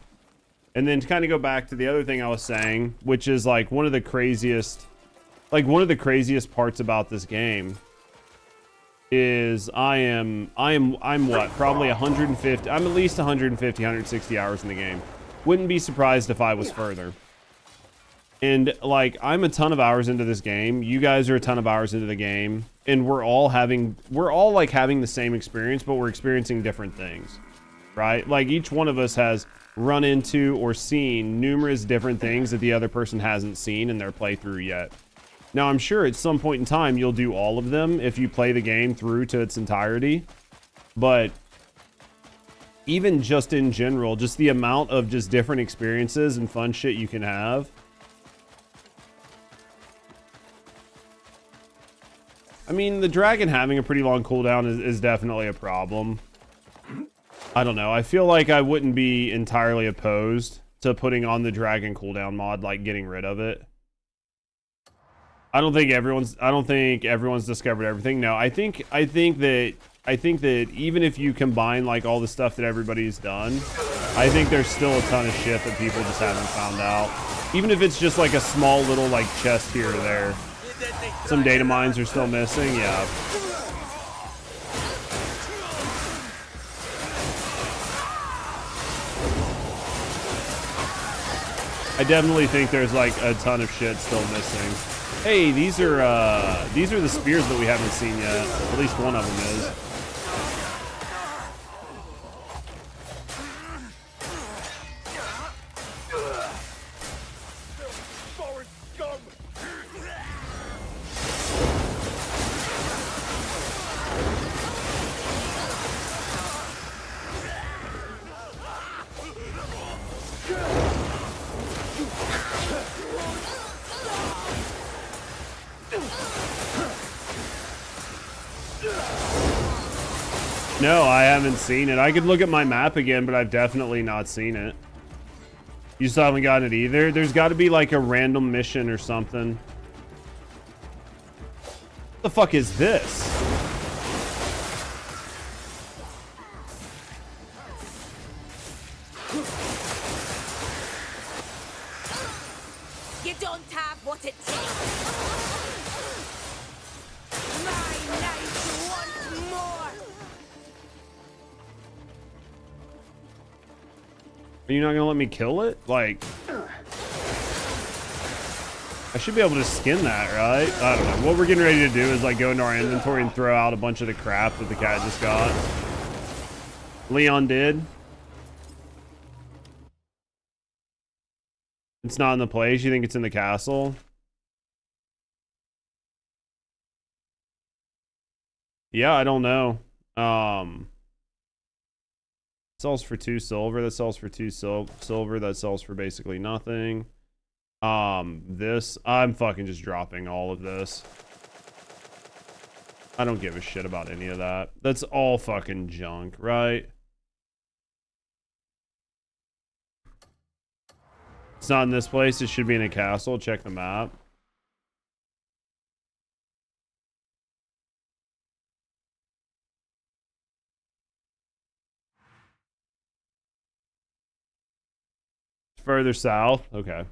[SPEAKER 1] and then to kind of go back to the other thing I was saying, which is like one of the craziest parts about this game is I'm what, probably 150, I'm at least 150, 160 hours in the game. Wouldn't be surprised if I was further. And like I'm a ton of hours into this game, you guys are a ton of hours into the game, and we're all like having the same experience, but we're experiencing different things, right? Like each one of us has run into or seen numerous different things that the other person hasn't seen in their playthrough yet. Now I'm sure at some point in time you'll do all of them if you play the game through to its entirety, but even just in general, just the amount of just different experiences and fun shit you can have. I mean, the dragon having a pretty long cooldown is definitely a problem. I don't know. I feel like I wouldn't be entirely opposed to putting on the dragon cooldown mod, like getting rid of it. I don't think everyone's discovered everything. No, I think that even if you combine like all the stuff that everybody's done, I think there's still a ton of shit that people just haven't found out. Even if it's just like a small little like chest here or there. Some data mines are still missing, yeah. I definitely think there's like a ton of shit still missing. Hey, these are the spears that we haven't seen yet. At least one of them is. No, I haven't seen it. I could look at my map again, but I've definitely not seen it. You still haven't gotten it either? There's got to be like a random mission or something. What the fuck is this?
[SPEAKER 11] You don't have what it takes.
[SPEAKER 1] Are you not gonna let me kill it? Like, I should be able to skin that, right? I don't know. What we're getting ready to do is like go into our inventory and throw out a bunch of the crap that the cat just got. Leon did. It's not in the place. You think it's in the castle? Yeah, I don't know. Sells for 2 silver. That sells for 2 silver. That sells for basically nothing. This, I'm fucking just dropping all of this. I don't give a shit about any of that. That's all fucking junk, right? It's not in this place. It should be in a castle. Check the map. Further south. Okay.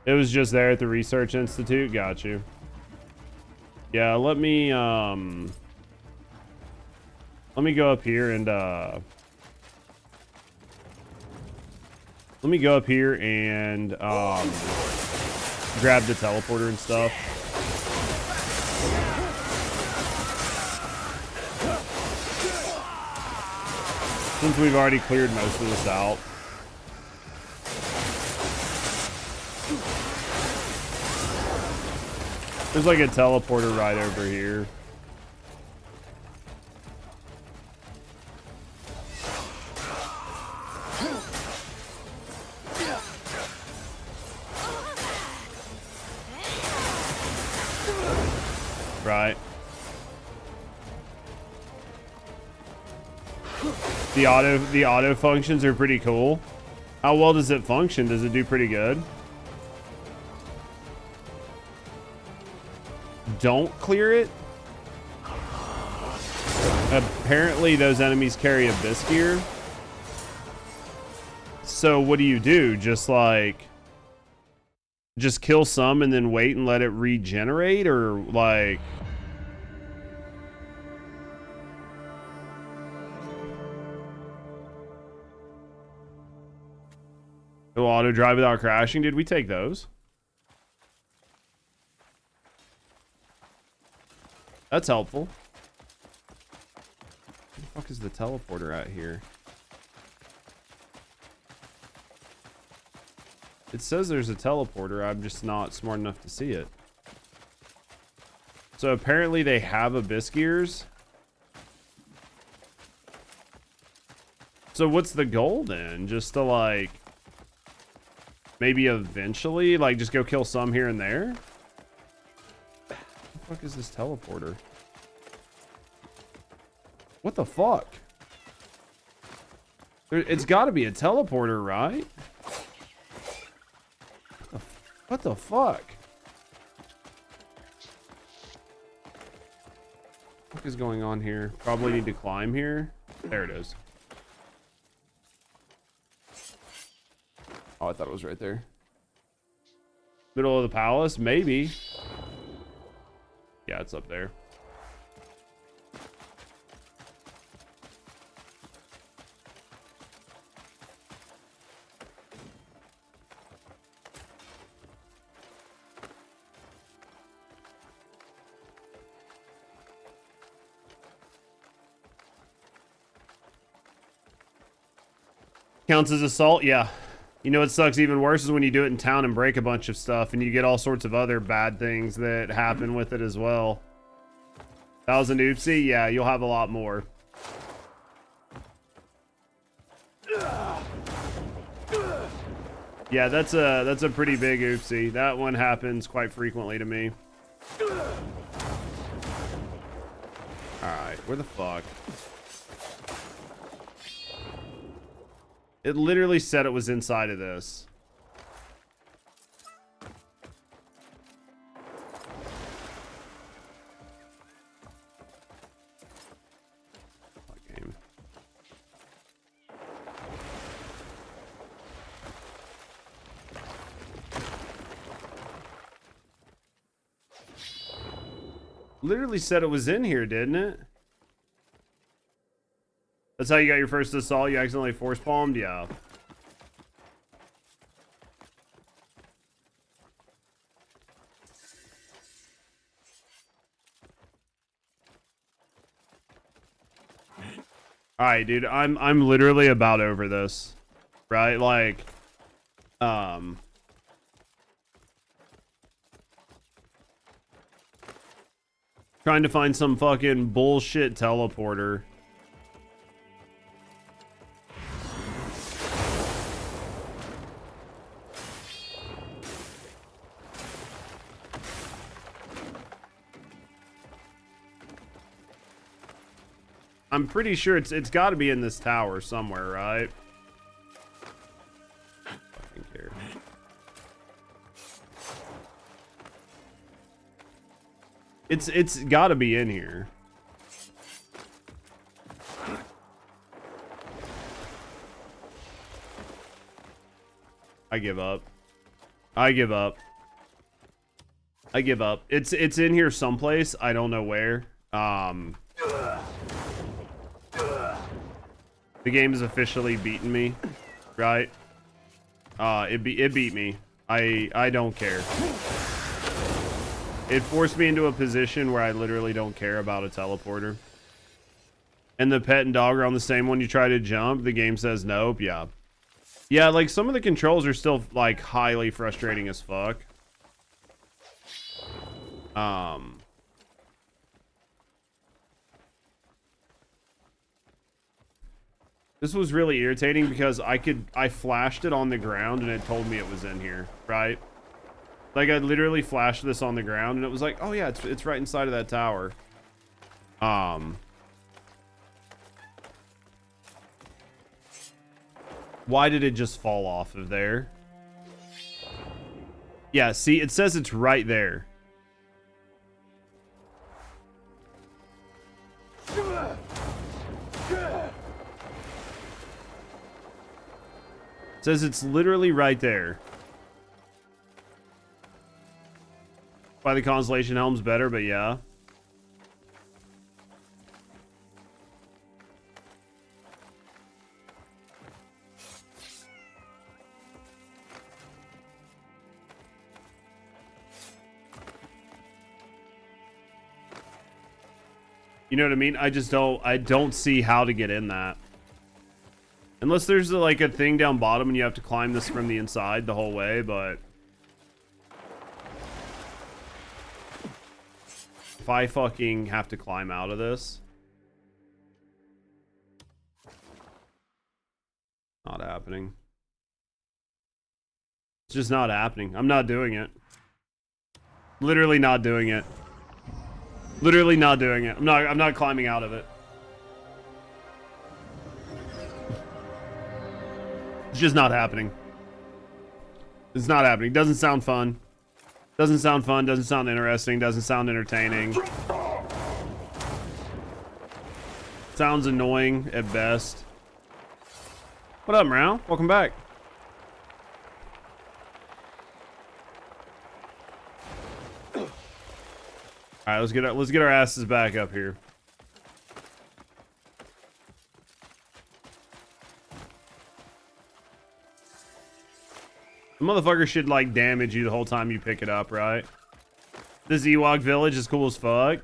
[SPEAKER 1] It was just there at the Research Institute. Got you. Yeah, let me go up here and let me go up here and grab the teleporter and stuff. Since we've already cleared most of this out. There's like a teleporter right over here. Right. The auto functions are pretty cool. How well does it function? Does it do pretty good? Don't clear it. Apparently those enemies carry a Biskier. So what do? Just kill some and then wait and let it regenerate, or like... It'll auto drive without crashing. Did we take those? That's helpful. Where the fuck is the teleporter at here? It says there's a teleporter. I'm just not smart enough to see it. So apparently they have Abyskiers. So what's the goal then? Just to like... Maybe eventually, like, just go kill some here and there? What the fuck is this teleporter? What the fuck? It's got to be a teleporter, right? What the fuck? What is going on here? Probably need to climb here. There it is. Oh, I thought it was right there. Middle of the palace? Maybe. Yeah, it's up there. Counts as assault? Yeah. You know what sucks even worse is when you do it in town and break a bunch of stuff and you get all sorts of other bad things that happen with it as well. 1,000 oopsie? Yeah, you'll have a lot more. Yeah, that's a pretty big oopsie. That one happens quite frequently to me. Alright, where the fuck? It literally said it was inside of this. Game. Literally said it was in here, didn't it? That's how you got your first assault? You accidentally force palmed? Yeah. Alright, dude, I'm literally about over this. Right? Like, trying to find some fucking bullshit teleporter. I'm pretty sure it's got to be in this tower somewhere, right? Fucking care. It's got to be in here. I give up. I give up. I give up. It's in here someplace. I don't know where. The game has officially beaten me, right? It beat me. I don't care. It forced me into a position where I literally don't care about a teleporter. And the pet and dog are on the same one. You try to jump, the game says nope. Yeah. Yeah, like some of the controls are still like highly frustrating as fuck. This was really irritating because I flashed it on the ground and it told me it was in here, right? Like I literally flashed this on the ground and it was like, oh yeah, it's right inside of that tower. Why did it just fall off of there? Yeah, see, it says it's right there. It says it's literally right there. Why the Constellation Helm's better, but yeah. You know what I mean? I don't see how to get in that. Unless there's like a thing down bottom and you have to climb this from the inside the whole way, but if I fucking have to climb out of this, not happening. It's just not happening. I'm not doing it. Literally not doing it. Literally not doing it. I'm not climbing out of it. It's just not happening. It's not happening. Doesn't sound fun. Doesn't sound fun. Doesn't sound interesting. Doesn't sound entertaining. Sounds annoying at best. What up, Mrao? Welcome back. All right, let's get our asses back up here. The motherfucker should like damage you the whole time you pick it up, right? This Ewok village is cool as fuck.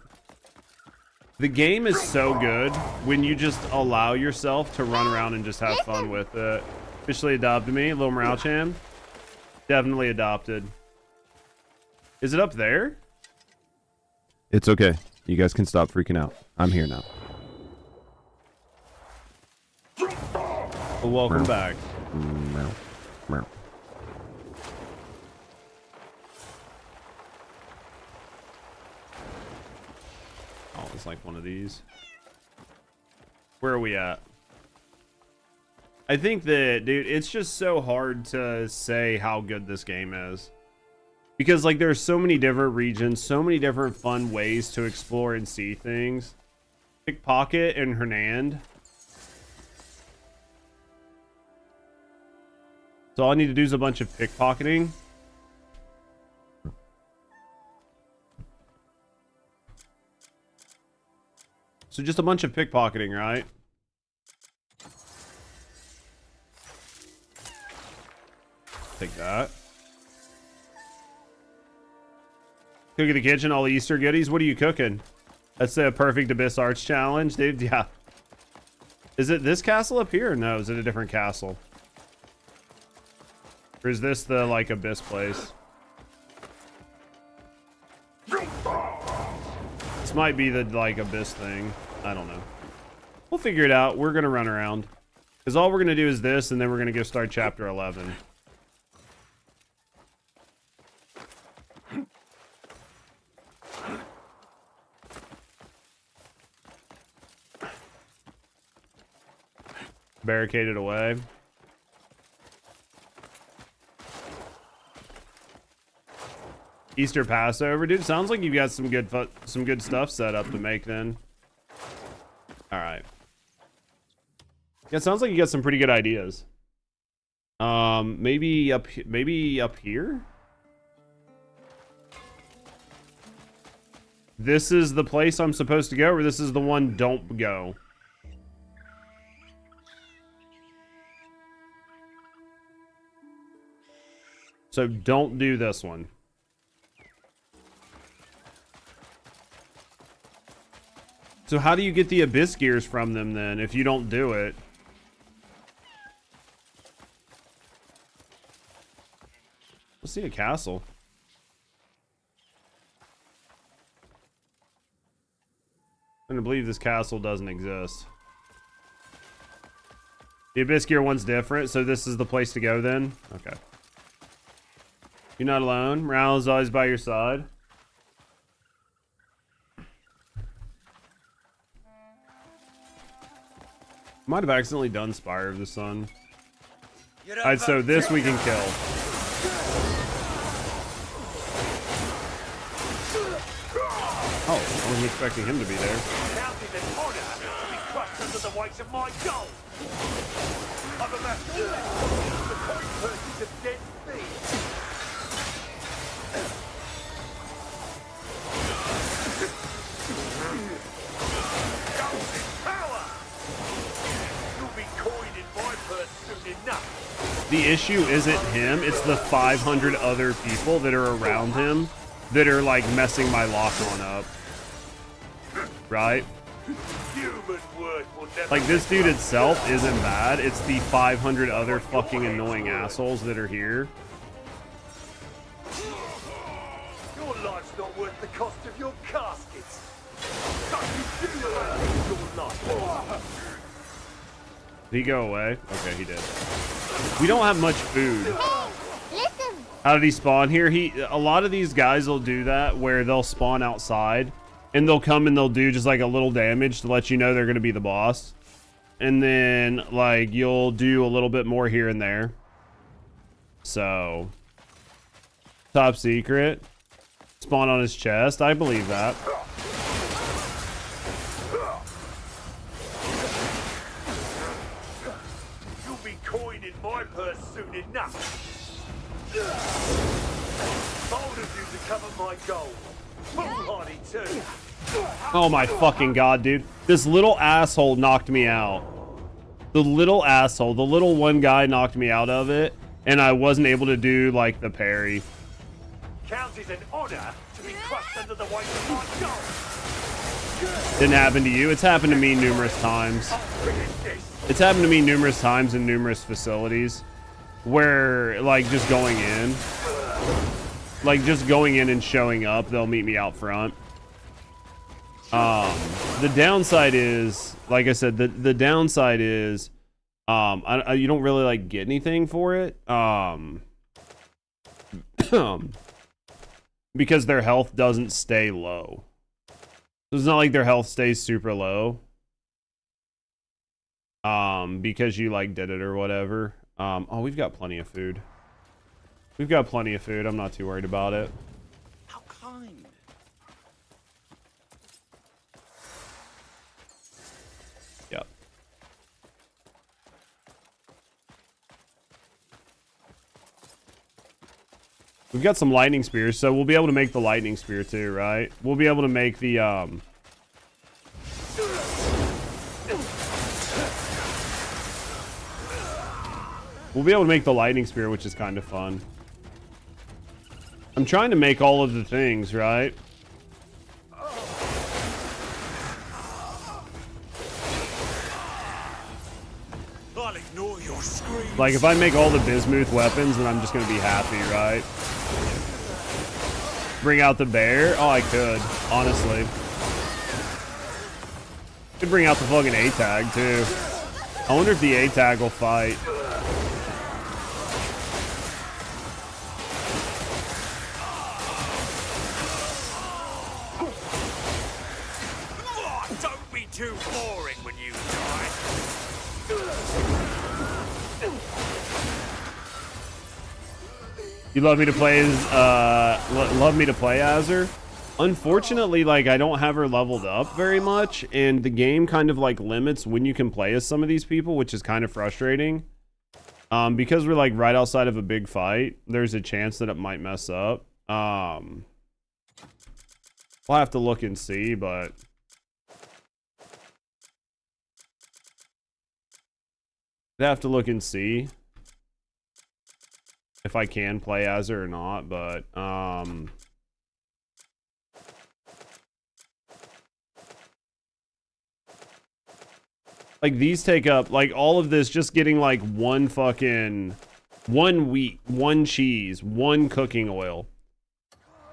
[SPEAKER 1] The game is so good when you just allow yourself to run around and just have fun with it. Officially adopted me, little Mrao-chan. Definitely adopted. Is it up there?
[SPEAKER 10] It's okay. You guys can stop freaking out. I'm here now.
[SPEAKER 1] Well, welcome back.
[SPEAKER 10] Meow. Meow.
[SPEAKER 1] Oh, it's like one of these. Where are we at? I think that, dude, it's just so hard to say how good this game is. Because, like, there's so many different regions, so many different fun ways to explore and see things. Pickpocket and Hernand. So all I need to do is a bunch of pickpocketing. So just a bunch of pickpocketing, right? take that. Cook in the kitchen, all the Easter goodies. What are you cooking? That's the perfect Abyss Arts challenge, dude. Yeah. Is it this castle up here? No, is it a different castle? Or is this the, like, Abyss place? This might be the, like, Abyss thing. I don't know. We'll figure it out. We're going to run around. Because all we're going to do is this, and then we're going to go start chapter 11. Barricaded away. Easter Passover, dude. Sounds like you've got some good stuff set up to make then. All right. Yeah, it sounds like you got some pretty good ideas. Maybe up here. This is the place I'm supposed to go, or this is the one don't go. So don't do this one. So how do you get the Abyss gears from them then if you don't do it? Let's see a castle. I'm gonna believe this castle doesn't exist. The Abyss gear one's different, so this is the place to go then? Okay. You're not alone. Morale is always by your side. Might have accidentally done Spire of the Sun. Alright, so this we can kill. Oh, I wasn't expecting him to be there. The issue isn't him, it's the 500 other people that are around him that are like messing my lock-on up. Right? Like this dude itself isn't bad, it's the 500 other fucking annoying assholes that are here.
[SPEAKER 4] Your life's not worth the cost of your caskets.
[SPEAKER 1] Did he go away? Okay, he did. We don't have much food.
[SPEAKER 9] Listen.
[SPEAKER 1] How did he spawn here? A lot of these guys will do that where they'll spawn outside and they'll come and they'll do just like a little damage to let you know they're going to be the boss. And then like you'll do a little bit more here and there. So top secret. Spawn on his chest. I believe that.
[SPEAKER 4] My purse soon enough. Bold of you to cover my gold. Foolhardy too.
[SPEAKER 1] Oh my fucking god, dude. This little asshole knocked me out. The little asshole, the little one guy knocked me out of it, and I wasn't able to do like the parry.
[SPEAKER 4] Count is an honor to be crushed under the weight of my gold.
[SPEAKER 1] Didn't happen to you. It's happened to me numerous times. It's happened to me numerous times in numerous facilities where like just going in and showing up, they'll meet me out front. The downside is, like I said, the downside is you don't really like get anything for it. Because their health doesn't stay low. So it's not like their health stays super low. Because you like did it or whatever. Oh, we've got plenty of food. We've got plenty of food. I'm not too worried about it.
[SPEAKER 3] How kind.
[SPEAKER 1] Yep. We've got some lightning spears, so we'll be able to make the lightning spear too, right? We'll be able to make the We'll be able to make the lightning spear, which is kind of fun. I'm trying to make all of the things, right?
[SPEAKER 2] I'll ignore your screams.
[SPEAKER 1] Like, if I make all the bismuth weapons, then I'm just gonna be happy, right? Bring out the bear? Oh, I could, honestly. Could bring out the fucking A-tag, too. I wonder if the A-tag will fight.
[SPEAKER 4] Don't be too boring when you die.
[SPEAKER 1] You love me to play as, love me to play as her? Unfortunately, like, I don't have her leveled up very much, and the game kind of, like, limits when you can play as some of these people, which is kind of frustrating. Because we're, like, right outside of a big fight, there's a chance that it might mess up. We'll have to look and see, but... I'd have to look and see if I can play as her or not, but, like, these take up, like, all of this just getting, like, one wheat, one cheese, one cooking oil.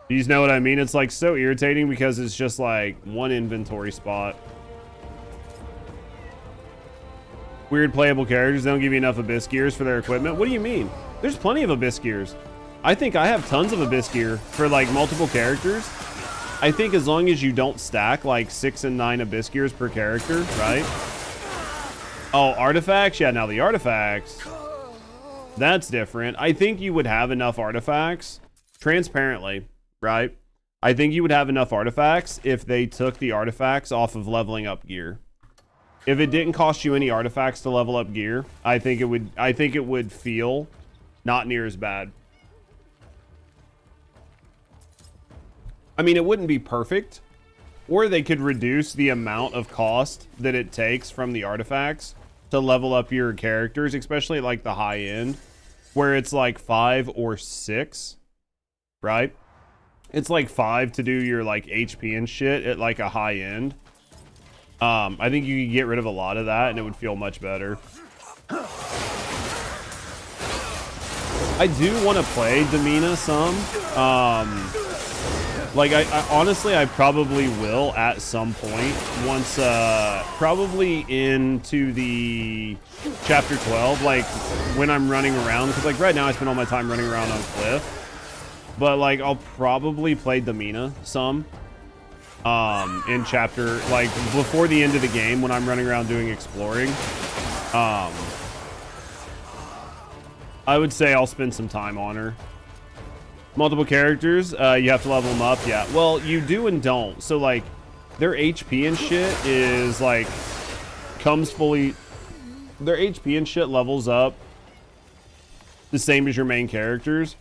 [SPEAKER 1] You know what I mean? It's, like, so irritating because it's just, like, one inventory spot. Weird playable characters, they don't give you enough abyss gears for their equipment. What do you mean? There's plenty of abyss gears. I think I have tons of abyss gear for, like, multiple characters. I think as long as you don't stack, like, 6 and 9 abyss gears per character, right? Oh, artifacts? Yeah, now the artifacts. That's different. I think you would have enough artifacts, transparently, right? I think you would have enough artifacts if they took the artifacts off of leveling up gear. If it didn't cost you any artifacts to level up gear, I think it would feel not near as bad. I mean, it wouldn't be perfect, or they could reduce the amount of cost that it takes from the artifacts to level up your characters, especially at, like, the high end, where it's like 5 or 6, right? It's like 5 to do your, like, HP and shit at, like, a high end. I think you could get rid of a lot of that and it would feel much better. I do want to play Demina some. Like, I honestly, I probably will at some point once, probably into the chapter 12, like, when I'm running around, because, like, right now I spend all my time running around on Cliff, but, like, I'll probably play Demina some, in chapter, like, before the end of the game when I'm running around doing exploring. I would say I'll spend some time on her. Multiple characters, you have to level them up. Yeah, well, you do and don't. So, like, their HP and shit is, like, comes fully, their HP and shit levels up the same as your main characters,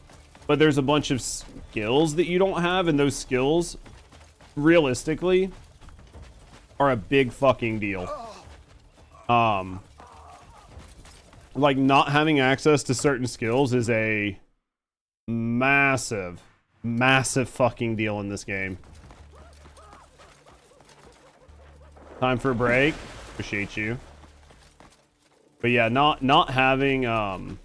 [SPEAKER 1] but there's a bunch of skills that you don't have, and those skills realistically are a big fucking deal. Like, not having access to certain skills is a massive fucking deal in this game. Time for a break. Appreciate you. But yeah, not having some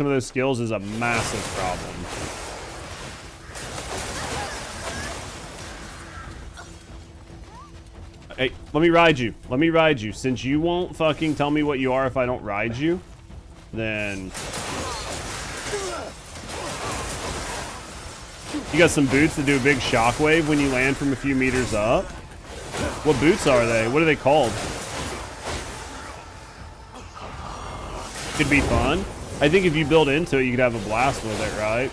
[SPEAKER 1] of those skills is a massive problem. Hey, let me ride you. Let me ride you. Since you won't fucking tell me what you are if I don't ride you, then... You got some boots that do a big shockwave when you land from a few meters up? What boots are they? What are they called? Could be fun. I think if you build into it, you could have a blast with it, right?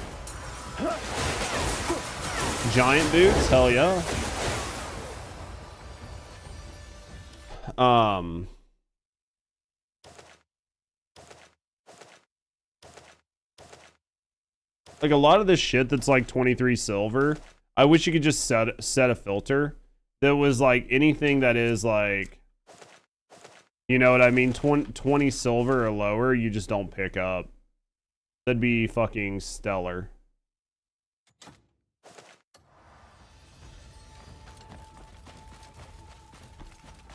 [SPEAKER 1] Giant boots? Hell yeah. Like, a lot of this shit that's like 23 silver, I wish you could just set a filter that was like anything that is like You know what I mean? 20 silver or lower, you just don't pick up. That'd be fucking stellar.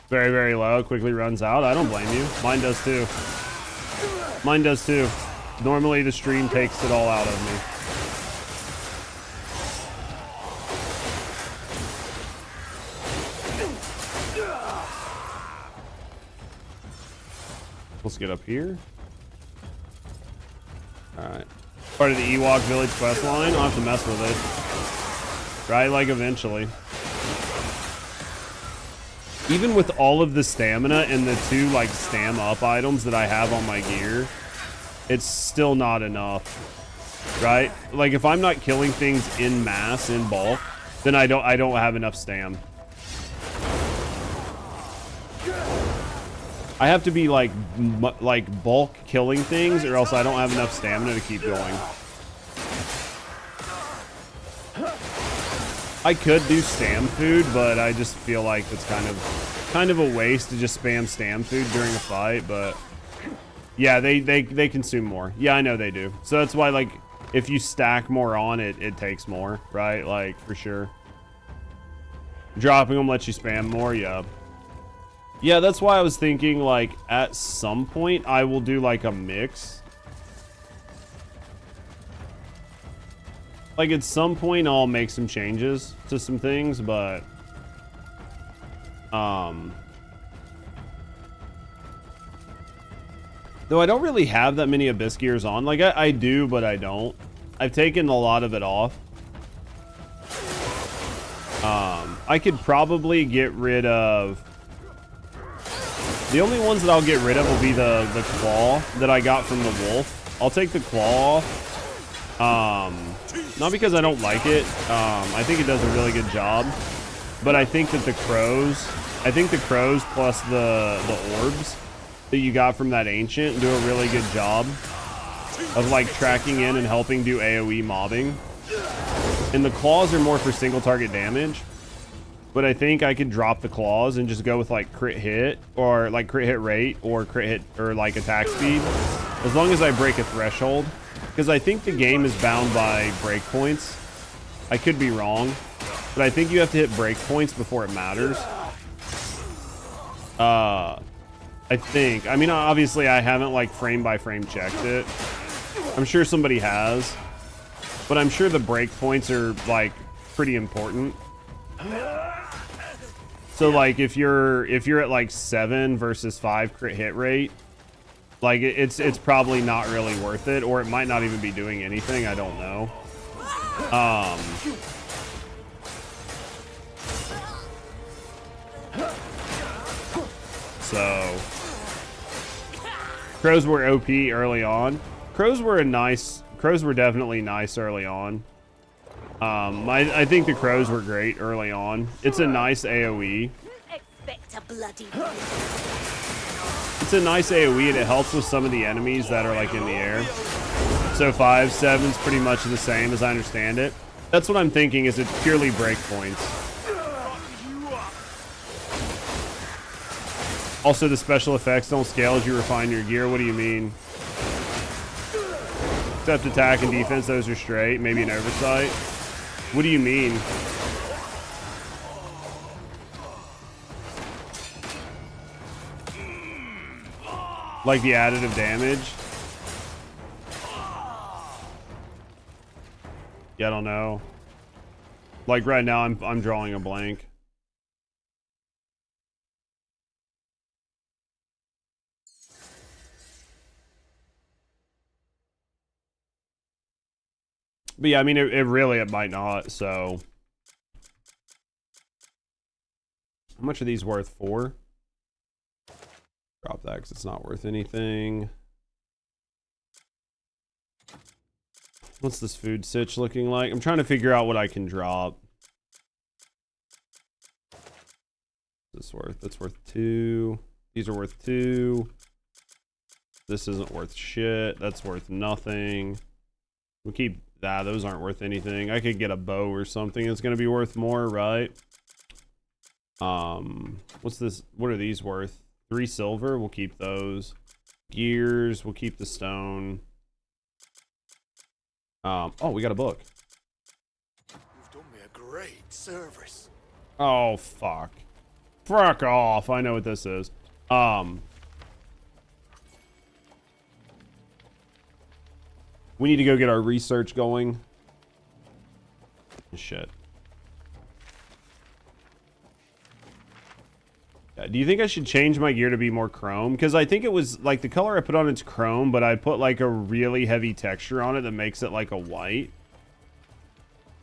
[SPEAKER 1] Very, very low. Quickly runs out. I don't blame you. Mine does too. Mine does too. Normally the stream takes it all out of me. Let's get up here. Alright. Part of the Ewok Village quest line. I'll have to mess with it. Right? Like eventually. Even with all of the stamina and the 2 like stam up items that I have on my gear, it's still not enough. Right? Like if I'm not killing things in mass, in bulk, then I don't have enough stam. I have to be like bulk killing things, or else I don't have enough stamina to keep going. I could do stam food, but I just feel like it's kind of a waste to just spam stam food during a fight. But yeah, they consume more. Yeah, I know they do. So that's why, like, if you stack more on it, it takes more, right? Like for sure. Dropping them lets you spam more. Yeah. Yeah, that's why I was thinking, like, at some point, I will do, like, a mix. Like, at some point, I'll make some changes to some things, but... Though I don't really have that many Abyss gears on. Like, I do, but I don't. I've taken a lot of it off. I could probably get rid of... The only ones that I'll get rid of will be the claw that I got from the wolf. I'll take the claw off. Not because I don't like it. I think it does a really good job. But I think that the crows plus the orbs that you got from that ancient do a really good job of like tracking in and helping do AoE mobbing. And the claws are more for single target damage. But I think I could drop the claws and just go with like crit hit or like crit hit rate or crit hit or like attack speed. As long as I break a threshold. Because I think the game is bound by breakpoints. I could be wrong. But I think you have to hit breakpoints before it matters. I think. I mean, obviously I haven't like frame by frame checked it. I'm sure somebody has. But I'm sure the breakpoints are like pretty important. So like if you're at like 7 versus 5 crit hit rate, like it's probably not really worth it, or it might not even be doing anything. I don't know. So crows were OP early on. Crows were definitely nice early on. I think the crows were great early on. It's a nice AoE.
[SPEAKER 9] Expect a bloody
[SPEAKER 1] It's a nice AoE and it helps with some of the enemies that are like in the air. So 5, 7's pretty much the same as I understand it. That's what I'm thinking, is it's purely breakpoints. Also, the special effects don't scale as you refine your gear. What do you mean? Except attack and defense, those are straight. Maybe an oversight. What do you mean? Like the additive damage? Yeah, I don't know. Like right now, I'm drawing a blank. But yeah, I mean, it might not, so. How much are these worth? 4? Drop that because it's not worth anything. What's this food sitch looking like? I'm trying to figure out what I can drop. What's this worth? That's worth 2. These are worth 2. This isn't worth shit. That's worth nothing. We'll keep that. Those aren't worth anything. I could get a bow or something. It's going to be worth more, right? What's this? What are these worth? 3 silver, we'll keep those. Gears, we'll keep the stone. Oh, we got a book.
[SPEAKER 2] You've done me a great service.
[SPEAKER 1] Oh, fuck. Fuck off. I know what this is. We need to go get our research going. Shit. Do you think I should change my gear to be more chrome? Because I think it was like the color I put on it's chrome, but I put like a really heavy texture on it that makes it like a white.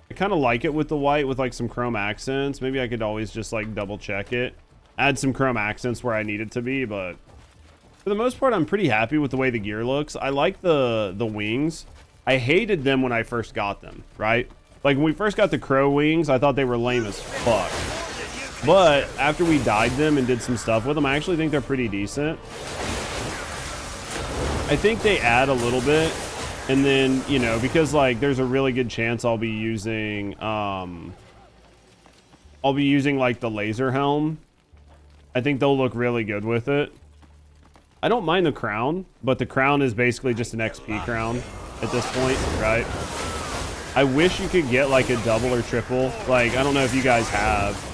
[SPEAKER 1] I kind of like it with the white with like some chrome accents. Maybe I could always just like double check it. Add some chrome accents where I need it to be, but for the most part, I'm pretty happy with the way the gear looks. I like the wings. I hated them when I first got them, right? Like when we first got the crow wings, I thought they were lame as fuck. But after we dyed them and did some stuff with them, I actually think they're pretty decent. I think they add a little bit. And then, you know, because like there's a really good chance I'll be using like the laser helm. I think they'll look really good with it. I don't mind the crown, but the crown is basically just an XP crown at this point, right? I wish you could get like a double or triple. Like, I don't know if you guys have.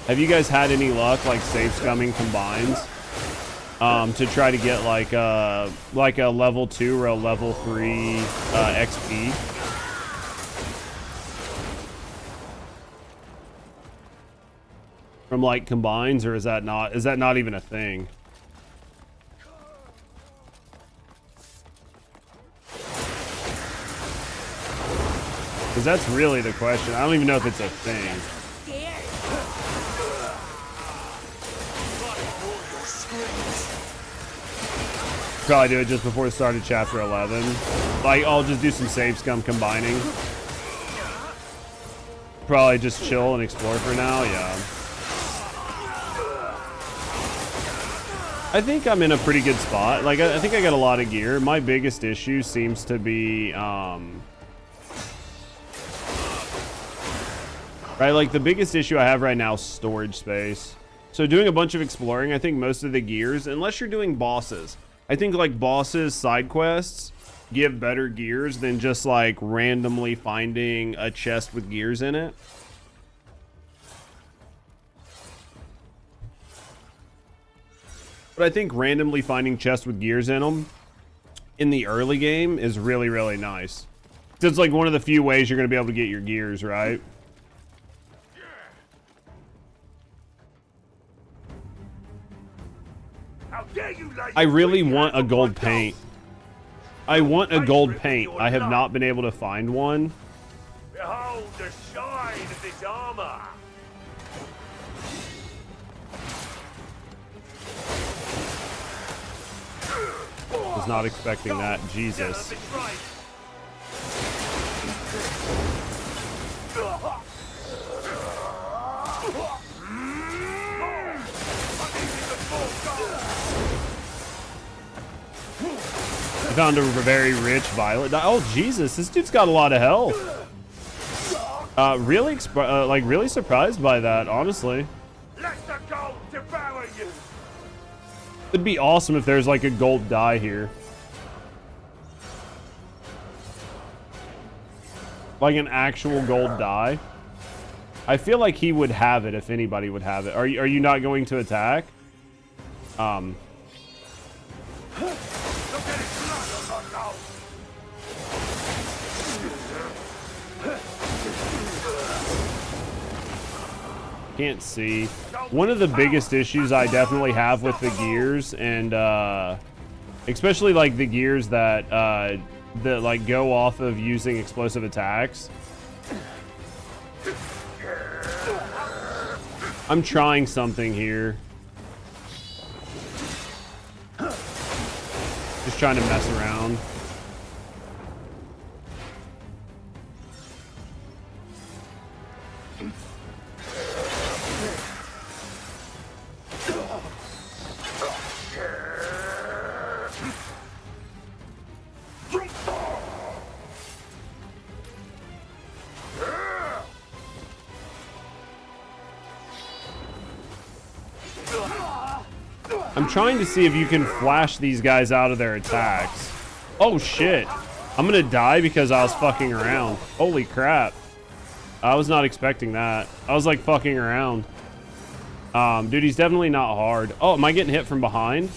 [SPEAKER 1] Have you guys had any luck like save scumming combines to try to get like a level 2 or a level 3 XP? From like combines, or is that not even a thing? Because that's really the question. I don't even know if it's a thing. Probably do it just before the start of chapter 11. Like, I'll just do some save scum combining. Probably just chill and explore for now, yeah. I think I'm in a pretty good spot. Like, I think I got a lot of gear. My biggest issue seems to be, right, like the biggest issue I have right now is storage space. So doing a bunch of exploring, I think most of the gears, unless you're doing bosses, I think like bosses, side quests give better gears than just like randomly finding a chest with gears in it. But I think randomly finding chests with gears in them in the early game is really, really nice. It's like one of the few ways you're going to be able to get your gears, right? I really want a gold paint. I want a gold paint. I have not been able to find one.
[SPEAKER 4] Behold the shine of this armor.
[SPEAKER 1] Was not expecting that. Jesus. I found a very rich violet. Oh Jesus, this dude's got a lot of health. Really surprised by that, honestly.
[SPEAKER 4] Let the gold devour you.
[SPEAKER 1] It'd be awesome if there's like a gold dye here. Like an actual gold dye. I feel like he would have it if anybody would have it. Are you not going to attack? Can't see. One of the biggest issues I definitely have with the gears, and especially like the gears that like go off of using explosive attacks. I'm trying something here. Just trying to mess around. I'm trying to see if you can flash these guys out of their attacks. Oh shit. I'm gonna die because I was fucking around. Holy crap. I was not expecting that. I was like fucking around. Dude, he's definitely not hard. Oh, am I getting hit from behind?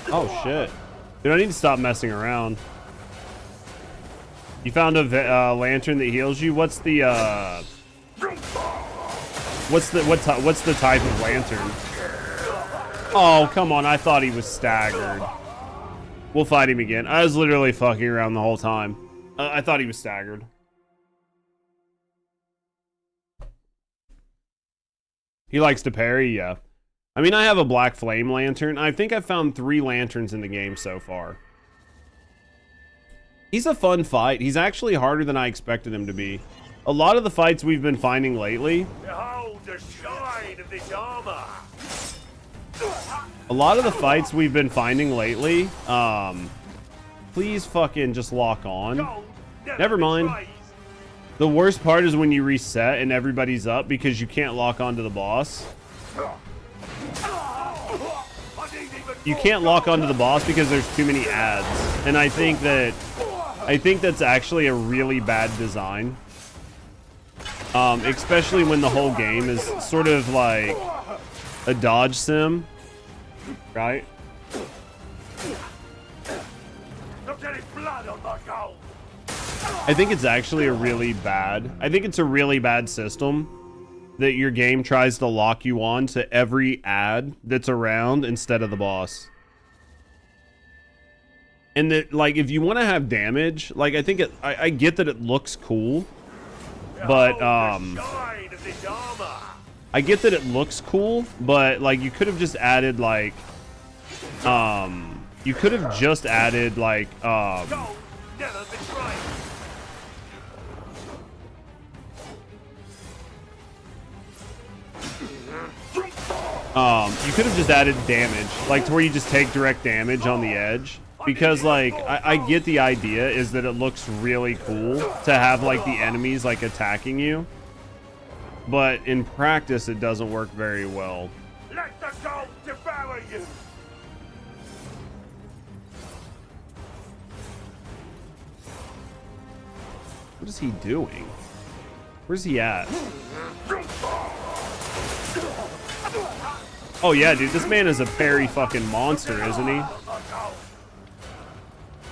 [SPEAKER 1] Oh shit. Dude, I need to stop messing around. You found a lantern that heals you? What's the what's the type of lantern? Oh, come on. I thought he was staggered. We'll fight him again. I was literally fucking around the whole time. I thought he was staggered. He likes to parry, yeah. I mean, I have a black flame lantern. I think I've found 3 lanterns in the game so far. He's a fun fight. He's actually harder than I expected him to be. A lot of the fights we've been finding lately.
[SPEAKER 4] Behold the shine of this armor.
[SPEAKER 1] A lot of the fights we've been finding lately. Please fucking just lock on. Never mind. The worst part is when you reset and everybody's up because you can't lock onto the boss. You can't lock onto the boss because there's too many ads. And I think that's actually a really bad design. Especially when the whole game is sort of like a dodge sim, right? I think it's actually a really bad. I think it's a really bad system that your game tries to lock you on to every ad that's around instead of the boss. And that, like, if you want to have damage, like, I think I get that it looks cool, but I get that it looks cool, but like you could have just added like you could have just added like you could have just added damage, like to where you just take direct damage on the edge. Because like I get the idea is that it looks really cool to have like the enemies like attacking you, but in practice it doesn't work very well.
[SPEAKER 4] Let the gold devour you.
[SPEAKER 1] What is he doing? Where's he at? Oh yeah, dude, this man is a parry fucking monster, isn't he?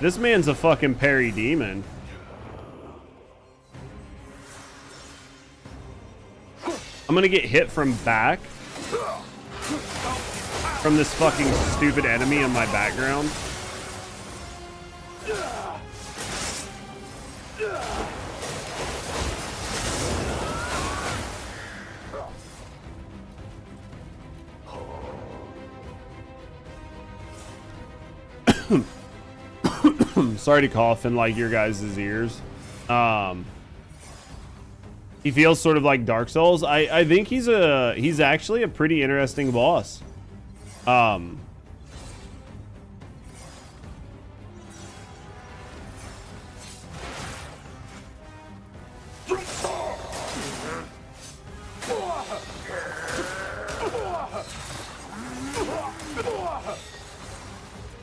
[SPEAKER 1] This man's a fucking parry demon. I'm gonna get hit from back from this fucking stupid enemy in my background. Sorry to cough in like your guys' ears. He feels sort of like Dark Souls. I think he's actually a pretty interesting boss.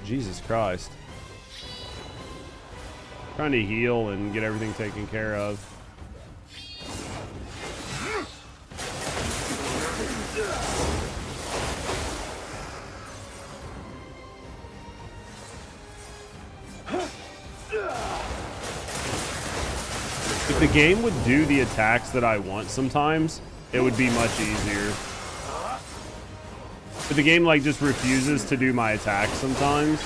[SPEAKER 1] Jesus Christ. Trying to heal and get everything taken care of. If the game would do the attacks that I want sometimes, it would be much easier. But the game like just refuses to do my attacks sometimes.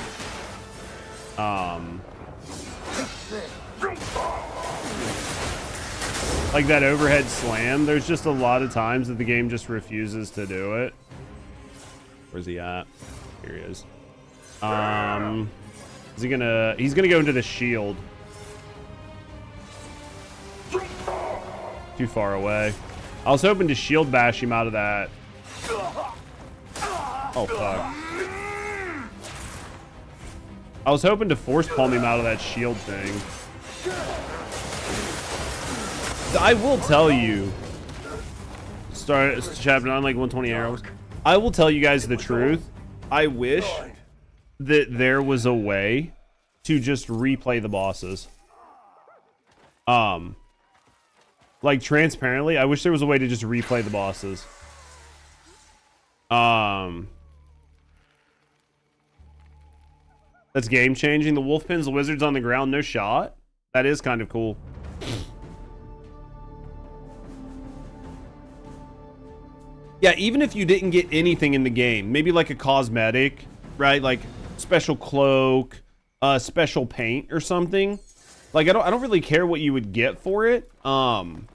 [SPEAKER 1] Like that overhead slam, there's just a lot of times that the game just refuses to do it. Where's he at? Here he is. Is he gonna... He's gonna go into the shield. Too far away. I was hoping to shield bash him out of that. Oh, fuck. I was hoping to force palm him out of that shield thing. I will tell you. Start chapter 9, like 120 arrows. I will tell you guys the truth. I wish that there was a way to just replay the bosses. Like transparently, I wish there was a way to just replay the bosses. That's game changing. The wolf pins the wizards on the ground, no shot. That is kind of cool. Yeah, even if you didn't get anything in the game, maybe like a cosmetic, right? Like special cloak, special paint or something. Like I don't really care what you would get for it. But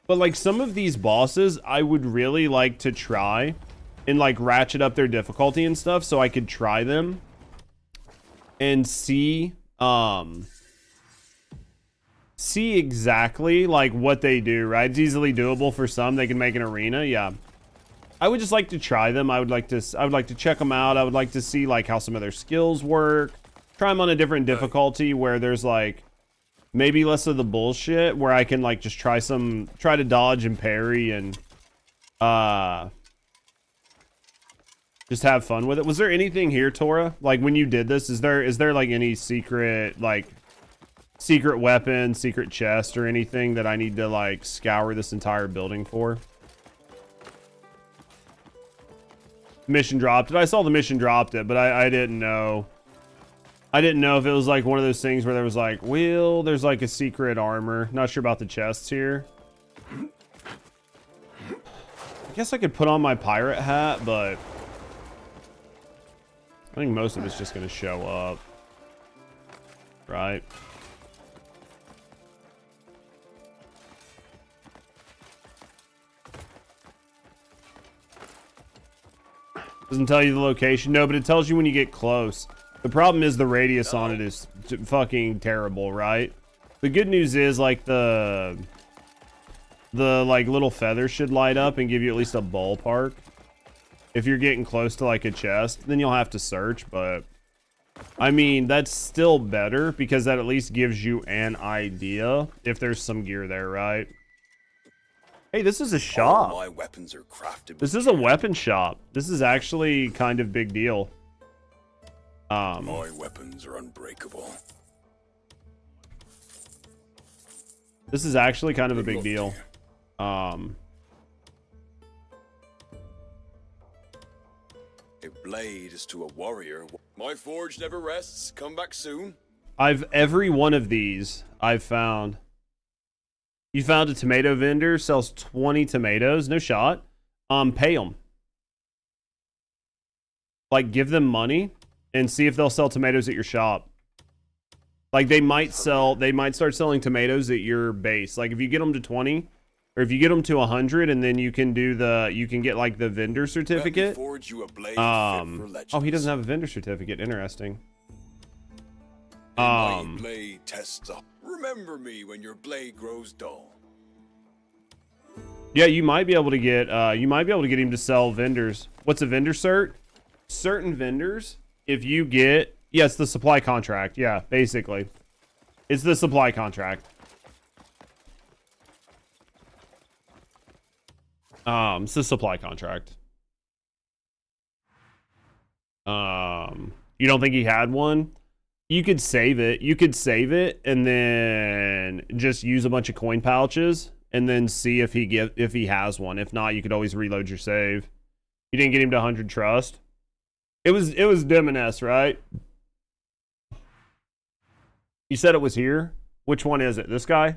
[SPEAKER 1] like some of these bosses, I would really like to try and like ratchet up their difficulty and stuff so I could try them and see exactly like what they do, right? It's easily doable for some. They can make an arena. Yeah. I would just like to try them. I would like to check them out. I would like to see like how some of their skills work. Try them on a different difficulty where there's like maybe less of the bullshit, where I can like just try to dodge and parry and just have fun with it. Was there anything here, Tora? Like when you did this, is there like any secret weapon, secret chest or anything that I need to like scour this entire building for? Mission dropped it. I saw the mission dropped it, but I didn't know. I didn't know if it was like one of those things where there was like, well, there's like a secret armor. Not sure about the chests here. I guess I could put on my pirate hat, but I think most of it's just going to show up. Right? Doesn't tell you the location. No, but it tells you when you get close. The problem is the radius on it is fucking terrible, right? The good news is like the like little feather should light up and give you at least a ballpark. If you're getting close to like a chest, then you'll have to search, but I mean, that's still better because that at least gives you an idea if there's some gear there, right? Hey, this is a shop.
[SPEAKER 2] All my weapons are crafted.
[SPEAKER 1] This is a weapon shop. This is actually kind of big deal.
[SPEAKER 2] My weapons are unbreakable.
[SPEAKER 1] This is actually kind of a big deal.
[SPEAKER 2] A blade is to a warrior. My forge never rests. Come back soon.
[SPEAKER 1] Every one of these I've found. You found a tomato vendor, sells 20 tomatoes, no shot. Pay them. Like give them money and see if they'll sell tomatoes at your shop. Like they might start selling tomatoes at your base. Like if you get them to 20 or if you get them to 100 and then you can get like the vendor certificate.
[SPEAKER 2] Forge you a blade
[SPEAKER 1] Oh, he doesn't have a vendor certificate. Interesting.
[SPEAKER 2] My blade tests up. Remember me when your blade grows dull.
[SPEAKER 1] Yeah, you might be able to get him to sell vendors. What's a vendor cert? Certain vendors, if you get, yeah, it's the supply contract. Yeah, basically. It's the supply contract. It's the supply contract. You don't think he had one? You could save it. You could save it and then just use a bunch of coin pouches and then see if he has one. If not, you could always reload your save. You didn't get him to 100 trust. It was Dim and S, right? You said it was here. Which one is it? This guy?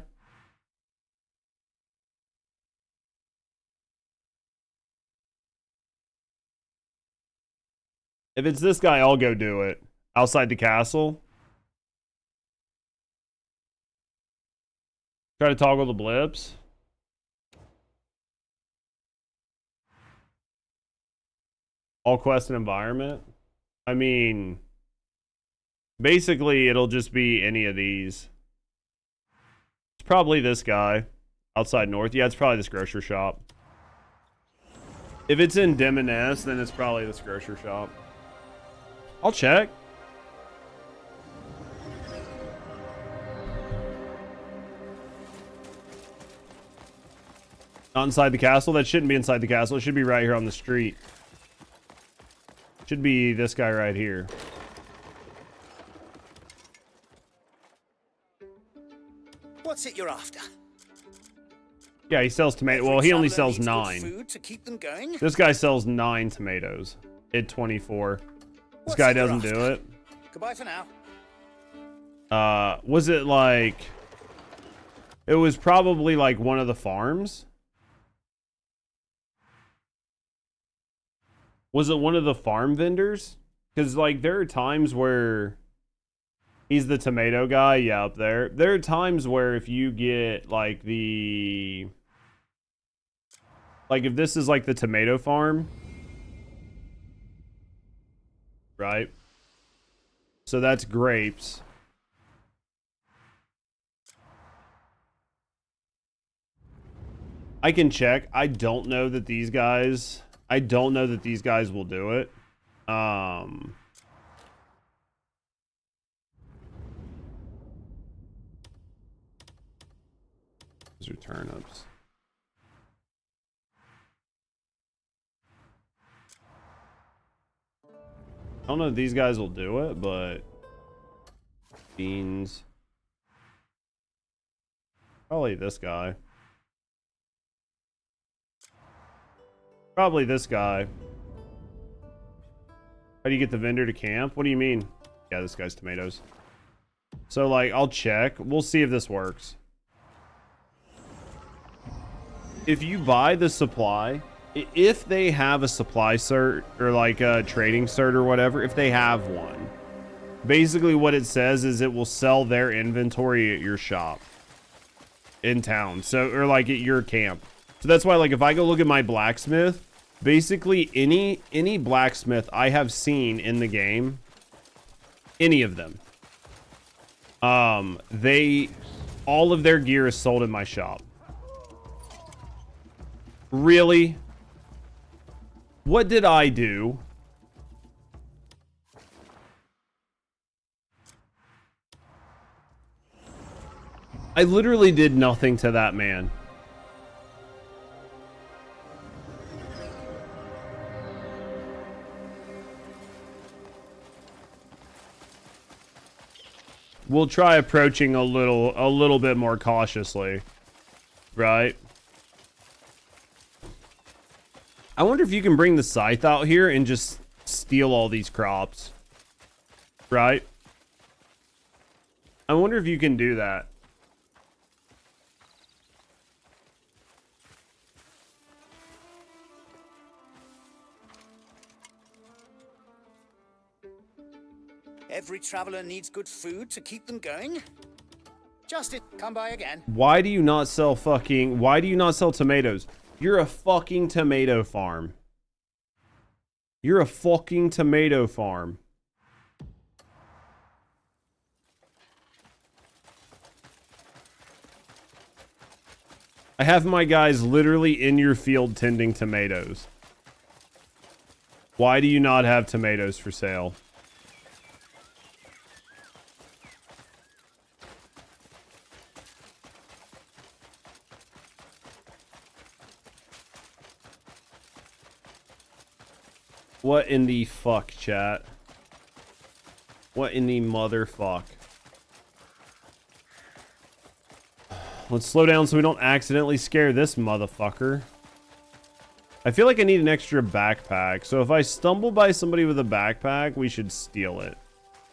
[SPEAKER 1] If it's this guy, I'll go do it. Outside the castle. Try to toggle the blips. All quest and environment. I mean, basically it'll just be any of these. It's probably this guy. Outside north. Yeah, it's probably this grocery shop. If it's in Dim and S, then it's probably this grocery shop. I'll check. Not inside the castle? That shouldn't be inside the castle. It should be right here on the street. Should be this guy right here.
[SPEAKER 6] What's it you're after?
[SPEAKER 1] Yeah, he sells tomato. Well, he only sells 9.
[SPEAKER 6] Food to keep them going.
[SPEAKER 1] This guy sells 9 tomatoes at 24. This guy doesn't do it.
[SPEAKER 6] Goodbye for now.
[SPEAKER 1] Was it like... It was probably like one of the farms? Was it one of the farm vendors? Because like there are times where... He's the tomato guy, yeah, up there. There are times where if you get like the... Like if this is like the tomato farm, right? So that's grapes. I can check. I don't know that these guys will do it. Those are turnips. I don't know if these guys will do it, but beans. Probably this guy. Probably this guy. How do you get the vendor to camp? What do you mean? Yeah, this guy's tomatoes. So like, I'll check. We'll see if this works. If you buy the supply, if they have a supply cert or like a trading cert or whatever, if they have one, basically what it says is it will sell their inventory at your shop in town. So, or like at your camp. So that's why, like, if I go look at my blacksmith, basically any blacksmith I have seen in the game, any of them, all of their gear is sold in my shop. Really? What did I do? I literally did nothing to that man. We'll try approaching a little bit more cautiously, right? I wonder if you can bring the scythe out here and just steal all these crops, right? I wonder if you can do that.
[SPEAKER 6] Every traveler needs good food to keep them going. Justin, come by again.
[SPEAKER 1] Why do you not sell tomatoes? You're a fucking tomato farm. You're a fucking tomato farm. I have my guys literally in your field tending tomatoes. Why do you not have tomatoes for sale? What in the fuck, chat? What in the motherfuck? Let's slow down so we don't accidentally scare this motherfucker. I feel like I need an extra backpack. So if I stumble by somebody with a backpack, we should steal it.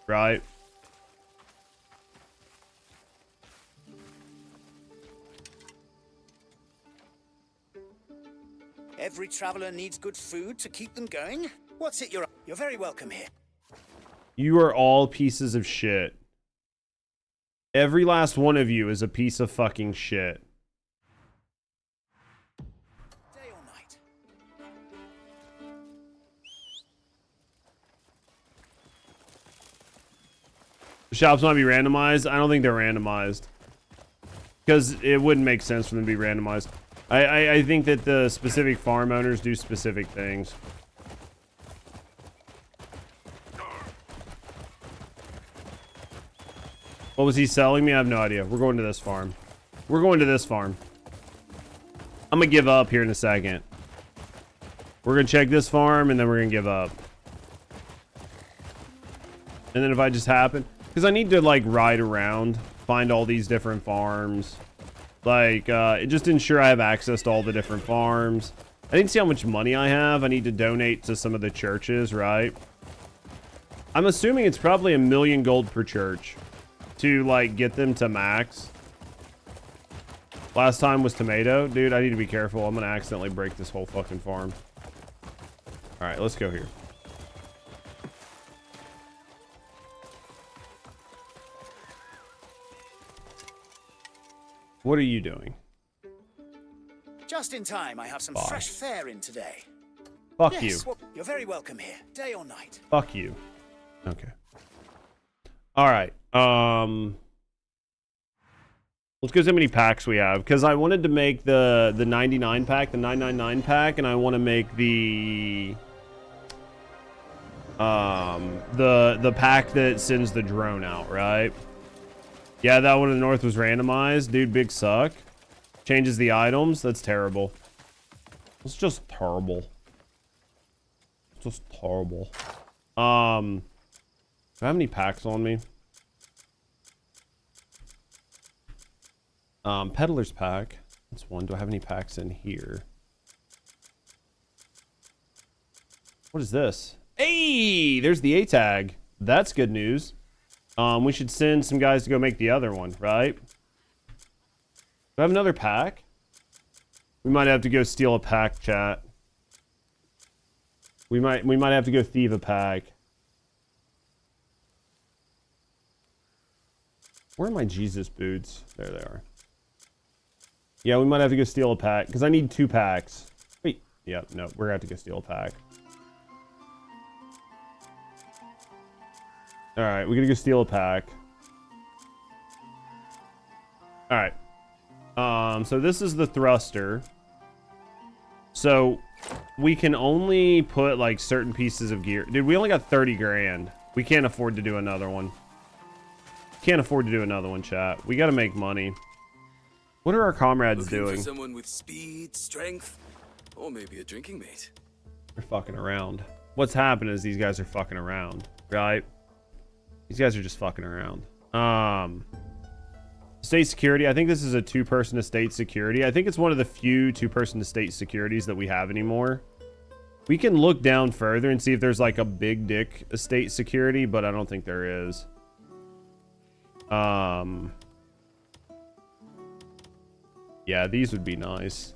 [SPEAKER 1] Right?
[SPEAKER 6] Every traveler needs good food to keep them going. What's it you're very welcome here.
[SPEAKER 1] You are all pieces of shit. Every last one of you is a piece of fucking shit.
[SPEAKER 6] Day or night.
[SPEAKER 1] The shops might be randomized. I don't think they're randomized. Because it wouldn't make sense for them to be randomized. I think that the specific farm owners do specific things. What was he selling me? I have no idea. We're going to this farm. We're going to this farm. I'm gonna give up here in a second. We're gonna check this farm and then we're gonna give up. And then if I just happen, because I need to like ride around, find all these different farms, like just ensure I have access to all the different farms. I need to see how much money I have. I need to donate to some of the churches, right? I'm assuming it's probably 1 million gold per church to like get them to max. Last time was tomato. Dude, I need to be careful. I'm gonna accidentally break this whole fucking farm. All right, let's go here. What are you doing?
[SPEAKER 12] Just in time, I have some
[SPEAKER 1] Bye.
[SPEAKER 12] fresh fare in today.
[SPEAKER 1] Fuck
[SPEAKER 12] Yes,
[SPEAKER 1] you.
[SPEAKER 12] well, you're very welcome here, day or night.
[SPEAKER 1] Fuck you. Okay. All right. Let's go see how many packs we have, because I wanted to make the 99 pack, the 999 pack, and I want to make the pack that sends the drone out, right? Yeah, that one in the north was randomized. Dude, big suck. Changes the items. That's terrible. It's just terrible. It's just terrible. Do I have any packs on me? Peddler's pack. That's one. Do I have any packs in here? What is this? Hey, there's the A tag. That's good news. We should send some guys to go make the other one, right? Do I have another pack? We might have to go steal a pack, chat. We might have to go thieve a pack. Where are my Jesus boots? There they are. Yeah, we might have to go steal a pack, because I need 2 packs. Wait, yeah, no, we're gonna have to go steal a pack. Alright, we're gonna go steal a pack. Alright. So this is the thruster. So, we can only put, like, certain pieces of gear. Dude, we only got 30 grand. We can't afford to do another one. Can't afford to do another one, chat. We gotta make money. What are our comrades doing?
[SPEAKER 7] For someone with speed, strength, or maybe a drinking mate.
[SPEAKER 1] They're fucking around. What's happening is these guys are fucking around, right? These guys are just fucking around. State security. I think this is a 2-person estate security. I think it's one of the few 2-person estate securities that we have anymore. We can look down further and see if there's like a big dick estate security, but I don't think there is. Yeah, these would be nice.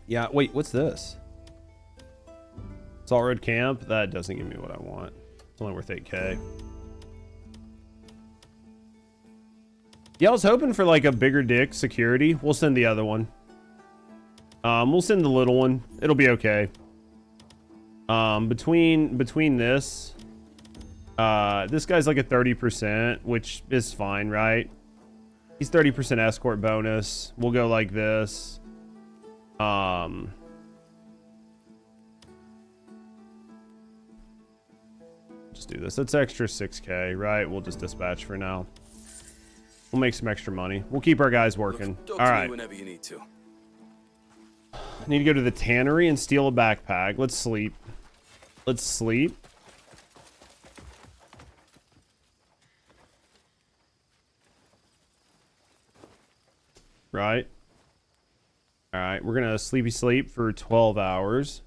[SPEAKER 1] Yeah, wait, what's this? Salt Road Camp? That doesn't give me what I want. It's only worth 8k. Yeah, I was hoping for like a bigger dick security. We'll send the other one. We'll send the little one. It'll be okay. Between this, this guy's like a 30%, which is fine, right? He's 30% escort bonus. We'll go like this. Just do this. That's extra 6k, right? We'll just dispatch for now. We'll make some extra money. We'll keep our guys working. All right.
[SPEAKER 7] Whenever you need to.
[SPEAKER 1] I need to go to the tannery and steal a backpack. Let's sleep. Let's sleep. Right. All right. We're going to sleepy sleep for 12 hours.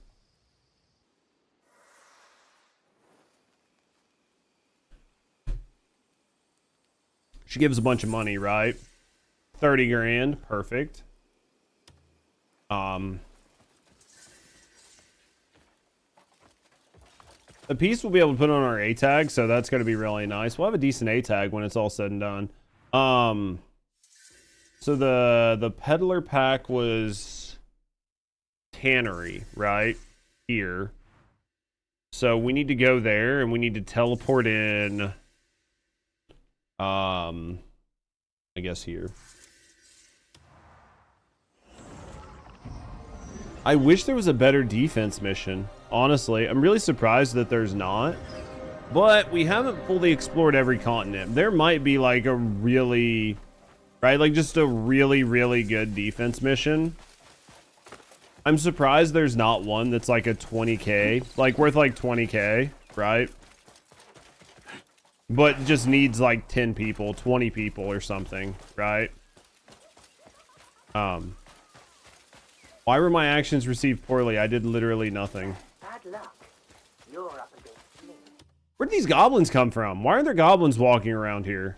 [SPEAKER 1] She gives a bunch of money, right? 30 grand. Perfect. The piece we'll be able to put on our A tag, so that's going to be really nice. We'll have a decent A tag when it's all said and done. So the peddler pack was tannery, right? Here. So we need to go there and we need to teleport in. I guess here. I wish there was a better defense mission. honestly. I'm really surprised that there's not. But we haven't fully explored every continent. There might be like a really, right? Like just a really, really good defense mission. I'm surprised there's not one that's like a 20k, like worth like 20k, right? But just needs like 10 people, 20 people or something, right? Why were my actions received poorly? I did literally nothing.
[SPEAKER 4] Bad luck. You're up against me.
[SPEAKER 1] Where'd these goblins come from? Why are there goblins walking around here?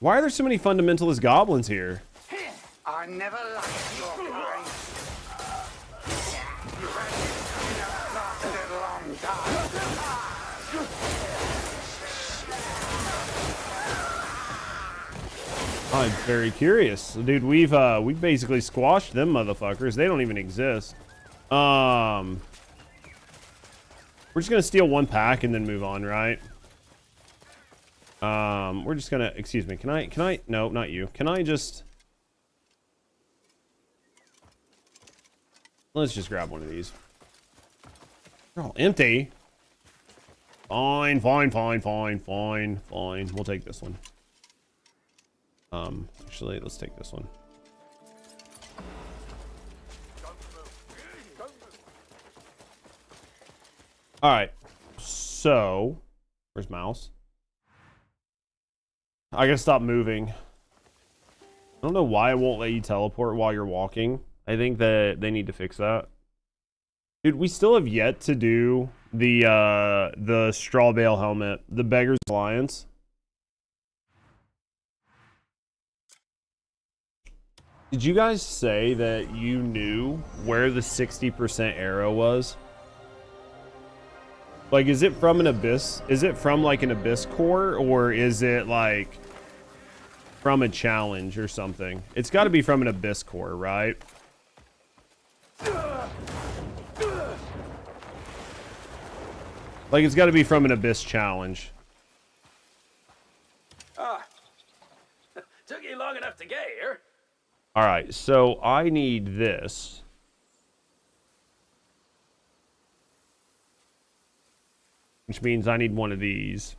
[SPEAKER 1] Why are there so many fundamentalist goblins here?
[SPEAKER 5] I never liked your kind. You had lasted a long time.
[SPEAKER 1] I'm very curious, dude. We've basically squashed them motherfuckers. They don't even exist. We're just gonna steal one pack and then move on, right? We're just gonna, excuse me, can I, no, not you. Can I just, let's just grab one of these. They're all empty. Fine. We'll take this one. Actually, let's take this one. All right. So, where's mouse? I gotta stop moving. I don't know why it won't let you teleport while you're walking. I think that they need to fix that. Dude, we still have yet to do the straw bale helmet, the Beggar's Alliance. Did you guys say that you knew where the 60% arrow was? Like, is it from an abyss? Is it from like an abyss core, or is it like from a challenge or something? It's got to be from an abyss core, right? Like, it's got to be from an abyss challenge.
[SPEAKER 7] Took you long enough to get here.
[SPEAKER 1] All right, so I need this. Which means I need one of these.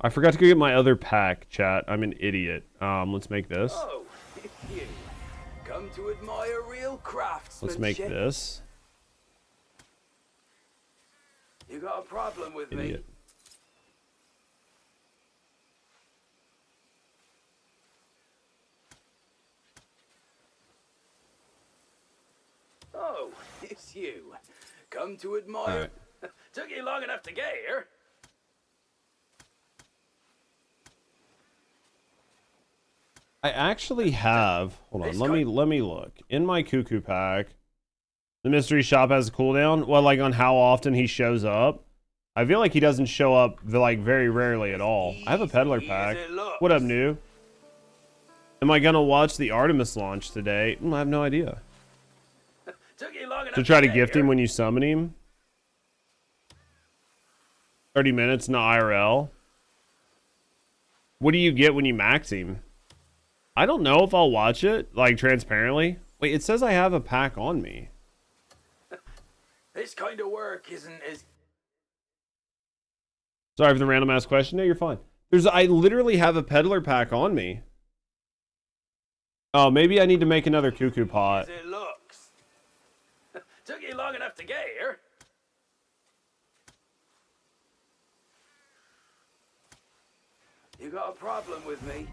[SPEAKER 1] I forgot to go get my other pack, chat. I'm an idiot. Let's make this.
[SPEAKER 7] Oh, it's you. Come to admire real craftsmanship.
[SPEAKER 1] Let's make this.
[SPEAKER 7] You got a problem with
[SPEAKER 1] Idiot.
[SPEAKER 7] me? Oh, it's you. Come to admire.
[SPEAKER 1] Right.
[SPEAKER 7] Took you long enough to get here.
[SPEAKER 1] I actually have. Hold on. Let me look. In my cuckoo pack, the mystery shop has a cooldown. Well, like on how often he shows up. I feel like he doesn't show up like very rarely at all. I have a peddler pack. What up, new? Am I gonna watch the Artemis launch today? I have no idea.
[SPEAKER 7] Took you long enough
[SPEAKER 1] To try to
[SPEAKER 7] get
[SPEAKER 1] gift
[SPEAKER 7] here.
[SPEAKER 1] him when you summon him. 30 minutes, not IRL. What do you get when you max him? I don't know if I'll watch it, like, transparently. Wait, it says I have a pack on me.
[SPEAKER 7] This kind of work isn't as.
[SPEAKER 1] Sorry for the random ass question. No, you're fine. I literally have a peddler pack on me. Oh, maybe I need to make another cuckoo pot.
[SPEAKER 7] As it looks. Took you long enough to get here. You got a problem with me?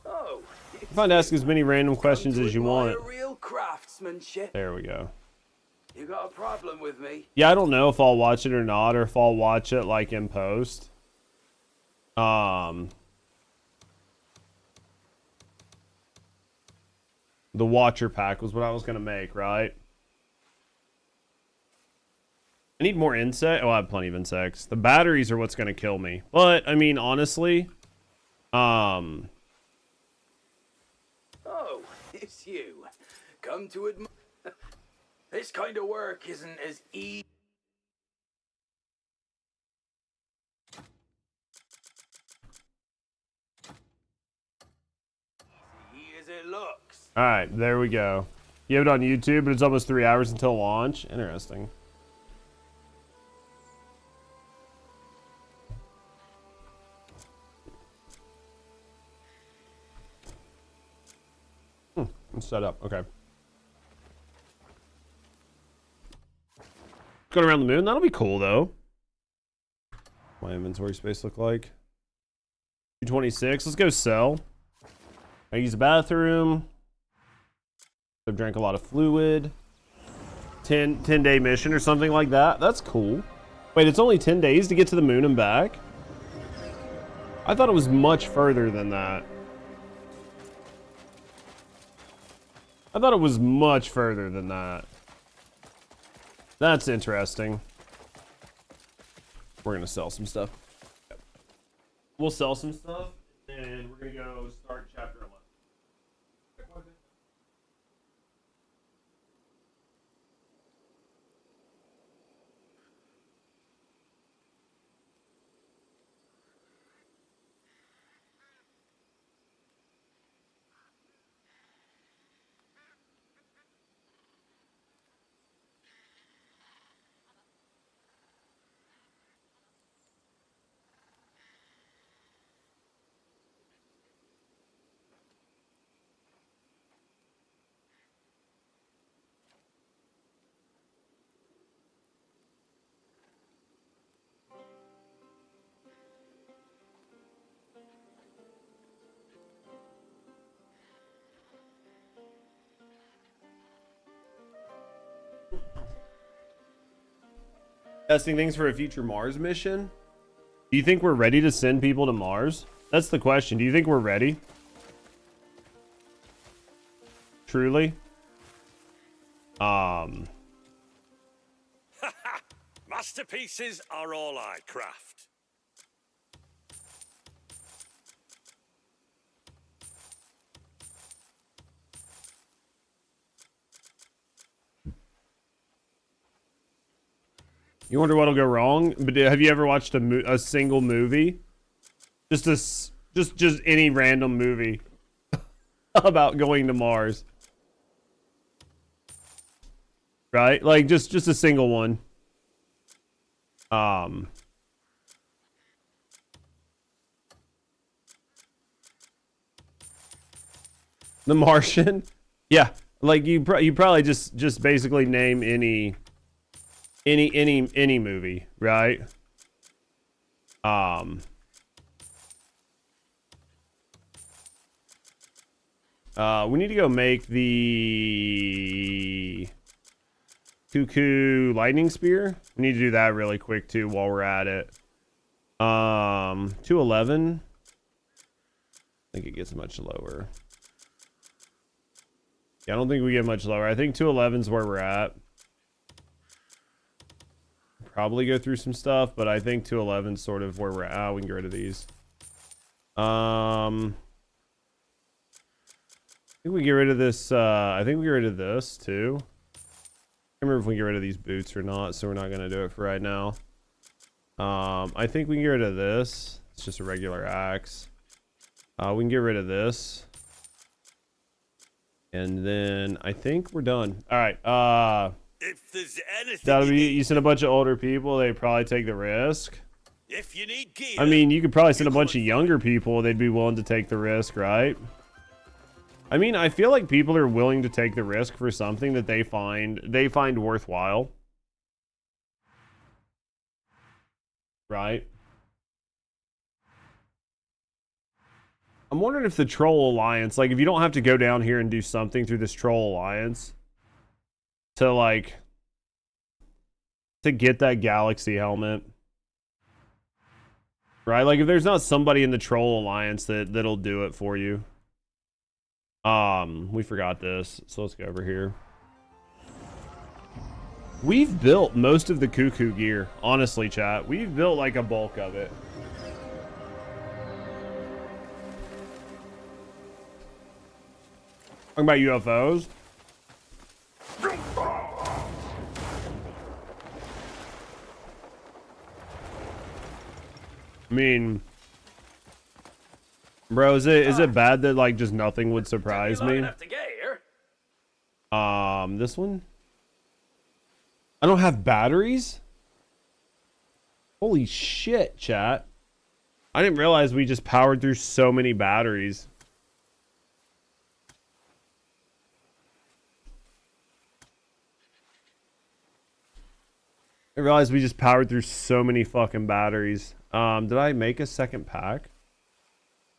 [SPEAKER 7] Oh.
[SPEAKER 1] If I'd ask as many random questions as you want.
[SPEAKER 7] Real craftsmanship.
[SPEAKER 1] There we go.
[SPEAKER 7] You got a problem with me?
[SPEAKER 1] Yeah, I don't know if I'll watch it or not, or if I'll watch it like in post. The Watcher pack was what I was gonna make, right? I need more insect. Oh, I have plenty of insects. The batteries are what's gonna kill me. But I mean, honestly,
[SPEAKER 7] Oh, it's you. Come to admire. This kind of work isn't as easy. as it looks.
[SPEAKER 1] All right, there we go. You have it on YouTube, but it's almost 3 hours until launch. Interesting. It's set up. Okay. Going around the moon. That'll be cool, though. My inventory space look like 226. Let's go sell. I use the bathroom. I've drank a lot of fluid. 10-day mission or something like that. That's cool. Wait, it's only 10 days to get to the moon and back? I thought it was much further than that. I thought it was much further than that. That's interesting. We're gonna sell some stuff. We'll sell some stuff, and we're gonna go start chapter 11. Testing things for a future Mars mission? Do you think we're ready to send people to Mars? That's the question. Do you think we're ready? Truly?
[SPEAKER 4] Masterpieces are all I craft.
[SPEAKER 1] You wonder what'll go wrong? But have you ever watched a single movie? Just any random movie about going to Mars. Right? Like just a single one. The Martian? Yeah, like you probably just basically name any movie, right? We need to go make the Cuckoo lightning spear. We need to do that really quick too while we're at it. 211. I think it gets much lower. Yeah, I don't think we get much lower. I think 211 is where we're at. Probably go through some stuff, but I think 211 is sort of where we're at. We can get rid of these. I think we get rid of this. I think we get rid of this too. I can't remember if we get rid of these boots or not, so we're not gonna do it for right now. I think we can get rid of this. It's just a regular axe. We can get rid of this. And then I think we're done. All right.
[SPEAKER 4] If there's anything
[SPEAKER 1] That'll be, you send a bunch of older people, they probably take the risk.
[SPEAKER 4] If you need gear,
[SPEAKER 1] I mean, you could probably send a bunch of younger people, they'd be willing to take the risk, right? I mean, I feel like people are willing to take the risk for something that they find worthwhile. Right? I'm wondering if the Troll Alliance, like if you don't have to go down here and do something through this Troll Alliance to get that Galaxy helmet. Right? Like if there's not somebody in the Troll Alliance that'll do it for you. We forgot this, so let's go over here. We've built most of the Cuckoo gear, honestly, chat. We've built like a bulk of it. Talking about UFOs. I mean, Bro, is it bad that like just nothing would surprise me?
[SPEAKER 7] Enough to get here.
[SPEAKER 1] This one? I don't have batteries? Holy shit, chat. I didn't realize we just powered through so many batteries. I realized we just powered through so many fucking batteries. Did I make a second pack?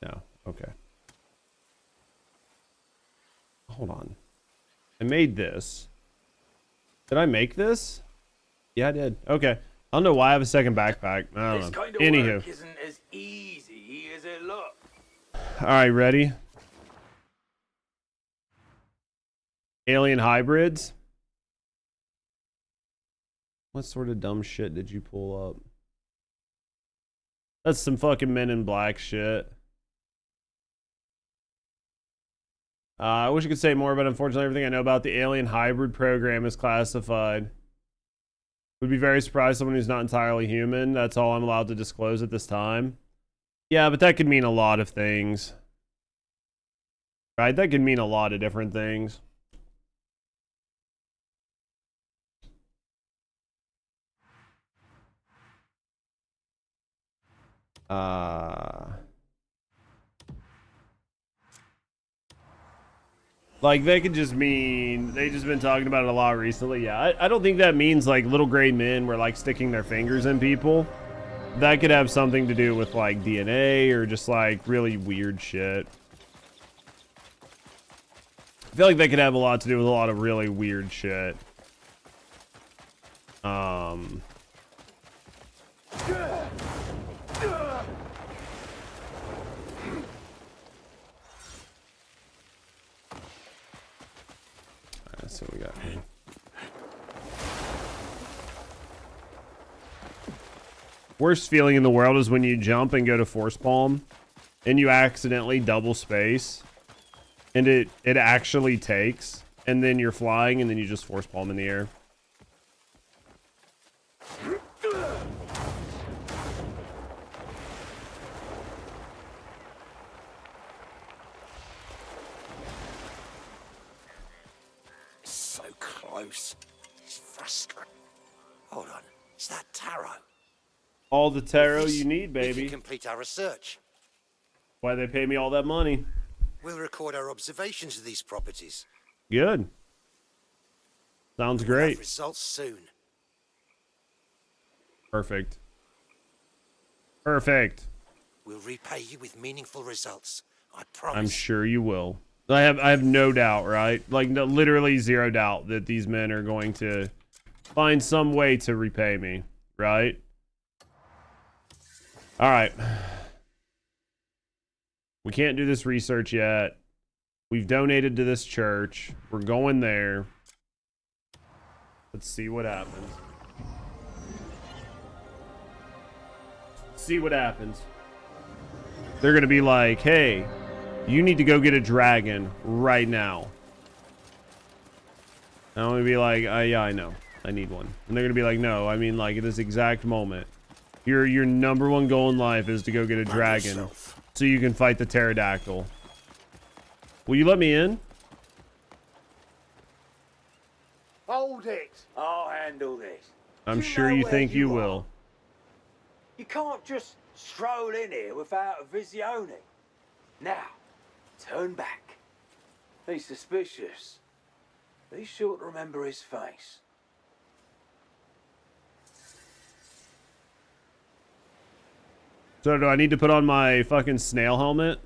[SPEAKER 1] No. Okay. Hold on. I made this. Did I make this? Yeah, I did. Okay. I don't know why I have a second backpack. I don't know.
[SPEAKER 7] Kind of
[SPEAKER 1] Anywho.
[SPEAKER 7] work isn't as easy as it looks.
[SPEAKER 1] All right, ready? Alien hybrids. What sort of dumb shit did you pull up? That's some fucking Men in Black shit. I wish I could say more, but unfortunately everything I know about the alien hybrid program is classified. Would be very surprised someone who's not entirely human. That's all I'm allowed to disclose at this time. Yeah, but that could mean a lot of things. Right? That could mean a lot of different things. Like, that could just mean they just been talking about it a lot recently. Yeah, I don't think that means like little gray men were like sticking their fingers in people. That could have something to do with like DNA or just like really weird shit. I feel like that could have a lot to do with a lot of really weird shit. That's what we got here. Worst feeling in the world is when you jump and go to force palm and you accidentally double space and it actually takes and then you're flying and then you just force palm in the air.
[SPEAKER 8] Close. It's frustrating. Hold on. Is that tarot?
[SPEAKER 1] All the tarot you need,
[SPEAKER 8] We
[SPEAKER 1] baby.
[SPEAKER 8] can complete our research.
[SPEAKER 1] Why they pay me all that money?
[SPEAKER 8] We'll record our observations of these properties.
[SPEAKER 1] Good. Sounds
[SPEAKER 8] We'll have
[SPEAKER 1] great.
[SPEAKER 8] results soon.
[SPEAKER 1] Perfect. Perfect.
[SPEAKER 8] We'll repay you with meaningful results. I promise.
[SPEAKER 1] I'm sure you will. I have no doubt, right? Like no, literally zero doubt that these men are going to find some way to repay me, right? All right. We can't do this research yet. We've donated to this church. We're going there. Let's see what happens. See what happens. They're going to be like, hey, you need to go get a dragon right now. And I'm going to be like, yeah, I know. I need one. And they're going to be like, no, I mean, like, at this exact moment, your number one goal in life is to go get a dragon so you can fight the pterodactyl. Will you let me in?
[SPEAKER 4] Hold it.
[SPEAKER 7] I'll handle this.
[SPEAKER 1] I'm
[SPEAKER 7] You
[SPEAKER 1] sure
[SPEAKER 7] know
[SPEAKER 1] you
[SPEAKER 7] where
[SPEAKER 1] think you
[SPEAKER 7] you are.
[SPEAKER 1] will.
[SPEAKER 7] You can't just stroll in here without a visione. Now, turn back. He's suspicious. Be sure to remember his face.
[SPEAKER 1] So do I need to put on my fucking snail helmet?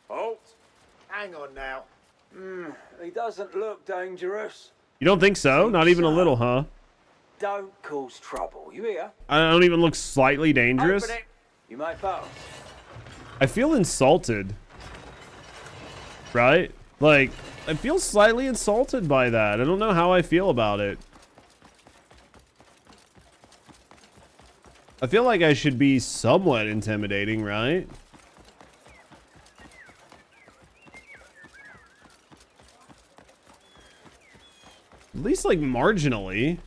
[SPEAKER 7] Halt. Hang on now. He doesn't look dangerous.
[SPEAKER 1] You don't think so? Not even a little, huh?
[SPEAKER 7] Don't cause trouble. You hear?
[SPEAKER 1] I don't even look slightly dangerous.
[SPEAKER 7] Open it. You may pass.
[SPEAKER 1] I feel insulted. Right? Like, I feel slightly insulted by that. I don't know how I feel about it. I feel like I should be somewhat intimidating, right? At least like marginally.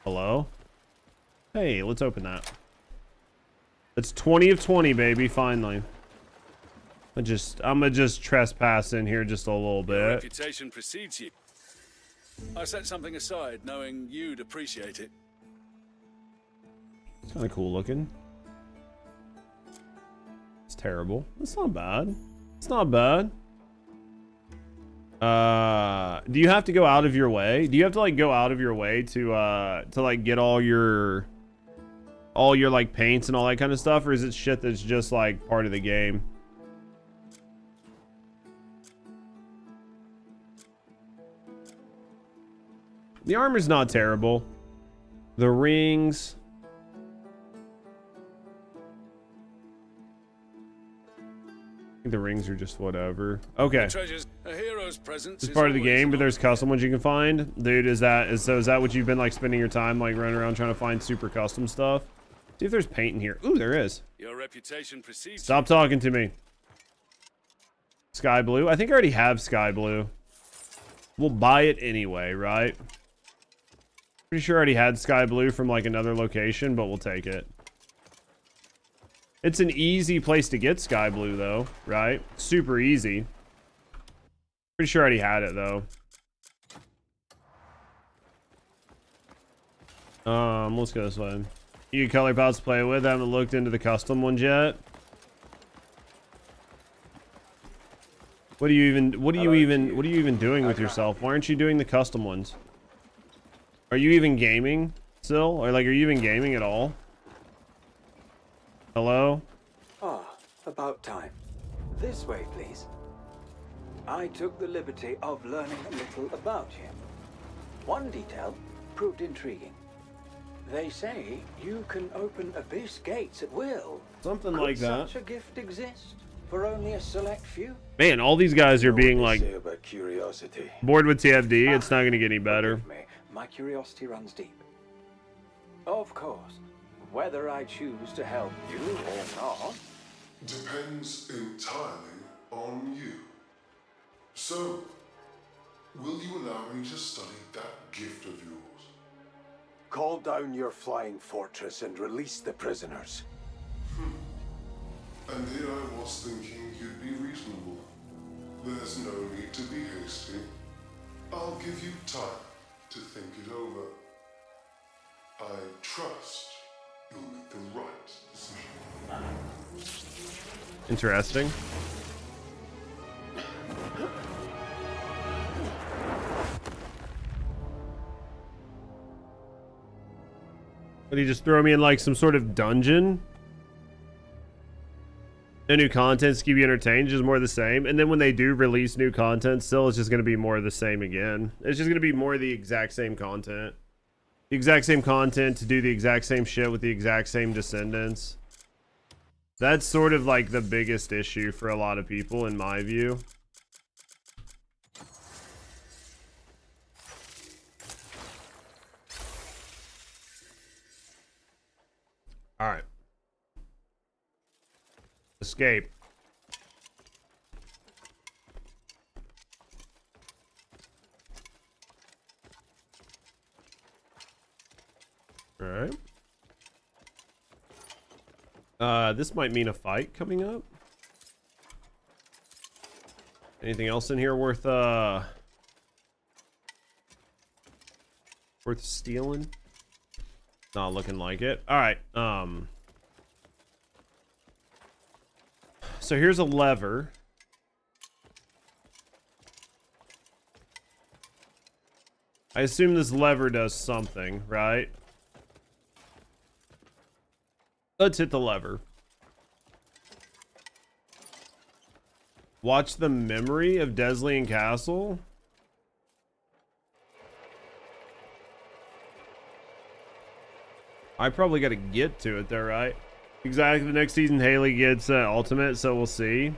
[SPEAKER 1] Hello? Hey, let's open that. That's 20 of 20, baby, finally. I'm gonna just trespass in here just a little
[SPEAKER 13] Your
[SPEAKER 1] bit.
[SPEAKER 13] reputation precedes you. I set something aside knowing you'd appreciate it.
[SPEAKER 1] It's kind of cool looking. It's terrible. It's not bad. It's not bad. Do you have to go out of your way? Do you have to like go out of your way to like get all your like paints and all that kind of stuff, or is it shit that's just like part of the game? The armor's not terrible. The rings. I think the rings are just whatever. Okay.
[SPEAKER 13] Treasures, a hero's presence
[SPEAKER 1] It's
[SPEAKER 13] is
[SPEAKER 1] part of the
[SPEAKER 13] always
[SPEAKER 1] game, but
[SPEAKER 13] an
[SPEAKER 1] there's custom ones you can find. Dude, is that what you've been like spending your time like running around trying to find super custom stuff? See if there's paint in here. Ooh, there is.
[SPEAKER 13] Your reputation precedes
[SPEAKER 1] Stop talking to me. Sky blue. I think I already have sky blue. We'll buy it anyway, right? Pretty sure I already had sky blue from like another location, but we'll take it. It's an easy place to get sky blue though, right? Super easy. Pretty sure I already had it though. Let's go this way. You get color palettes to play with. I haven't looked into the custom ones yet. What are you even doing with yourself? Why aren't you doing the custom ones? Are you even gaming still? Or like, are you even gaming at all? Hello?
[SPEAKER 7] Ah, about time. This way, please. I took the liberty of learning a little about you. One detail proved intriguing. They say you can open abyss gates at will.
[SPEAKER 1] Something
[SPEAKER 7] Could
[SPEAKER 1] like that.
[SPEAKER 7] such a gift exist for only a select few?
[SPEAKER 1] Man, all these guys are being like
[SPEAKER 7] Say about curiosity.
[SPEAKER 1] bored with TFD. It's not gonna get any better.
[SPEAKER 7] Forgive me, my curiosity runs deep. Of course, whether I choose to help you or not
[SPEAKER 14] depends entirely on you. So, will you allow me to study that gift of yours?
[SPEAKER 15] Call down your flying fortress and release the prisoners.
[SPEAKER 14] And here I was thinking you'd be reasonable. There's no need to be hasty. I'll give you time to think it over. I trust you'll make the right decision.
[SPEAKER 1] Interesting. But he just throw me in like some sort of dungeon? No new content to keep you entertained, just more of the same. And then when they do release new content, still it's just going to be more of the same again. It's just going to be more of the exact same content. The exact same content to do the exact same shit with the exact same descendants. That's sort of like the biggest issue for a lot of people in my view. All right. Escape. All right. This might mean a fight coming up. Anything else in here worth stealing? Not looking like it. All right. So here's a lever. I assume this lever does something, right? Let's hit the lever. Watch the memory of Delesyia Castle. I probably got to get to it there, right? Exactly. The next season, Haley gets ultimate, so we'll see.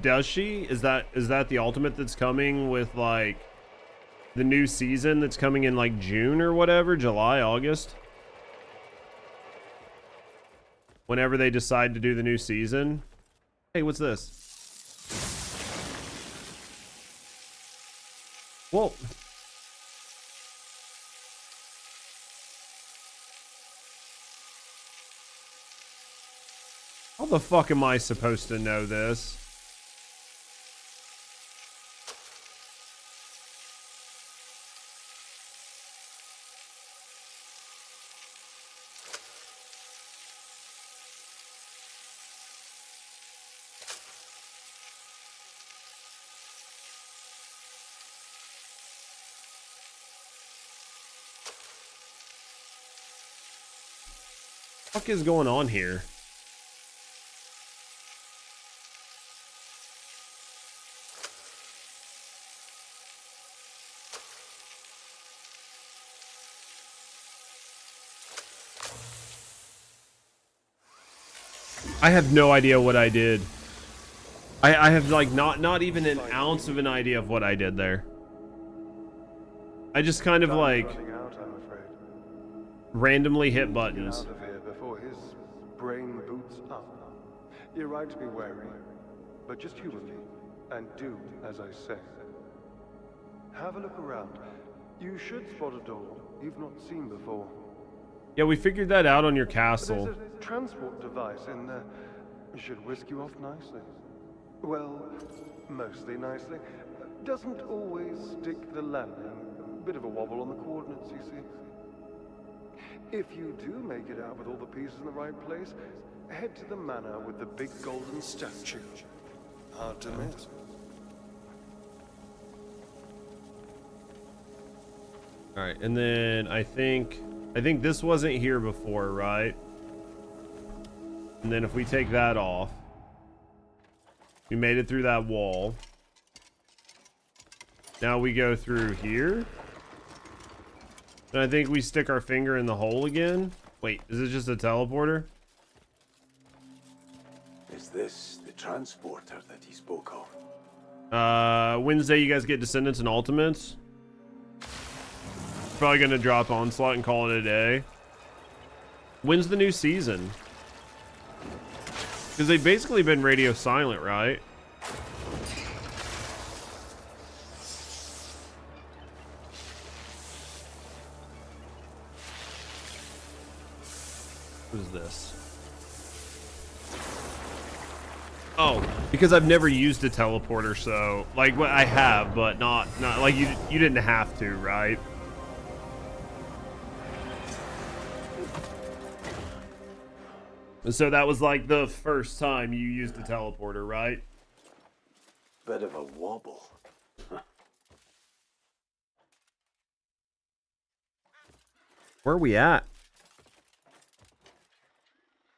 [SPEAKER 1] Does she? Is that the ultimate that's coming with like the new season that's coming in like June or whatever, July, August? Whenever they decide to do the new season. Hey, what's this? Well, How the fuck am I supposed to know this? What the fuck is going on here? I have no idea what I did. I have like not even an ounce of an idea of what I did there. I just kind of like randomly hit buttons.
[SPEAKER 5] Out of here before his brain boots up. You're right to be wary, but just humor me and do as I say. Have a look around. You should spot a door you've not seen before.
[SPEAKER 1] Yeah, we figured that out on your castle.
[SPEAKER 5] There's a transport device in there. It should whisk you off nicely. Well, mostly nicely. Doesn't always stick the landing. Bit of a wobble on the coordinates, you see. If you do make it out with all the pieces in the right place, head to the manor with the big golden statue. Hard to miss.
[SPEAKER 1] All right, and then I think this wasn't here before, right? And then if we take that off, we made it through that wall. Now we go through here. And I think we stick our finger in the hole again. Wait, is it just a teleporter?
[SPEAKER 15] Is this the transporter that he spoke of?
[SPEAKER 1] Wednesday you guys get Descendants and Ultimates. Probably gonna drop Onslaught and call it a day. When's the new season? Because they've basically been radio silent, right? What is this? Oh, because I've never used a teleporter, so like what I have, but not like you didn't have to, right? And so that was like the first time you used the teleporter, right?
[SPEAKER 15] Bit of a wobble.
[SPEAKER 1] Where are we at?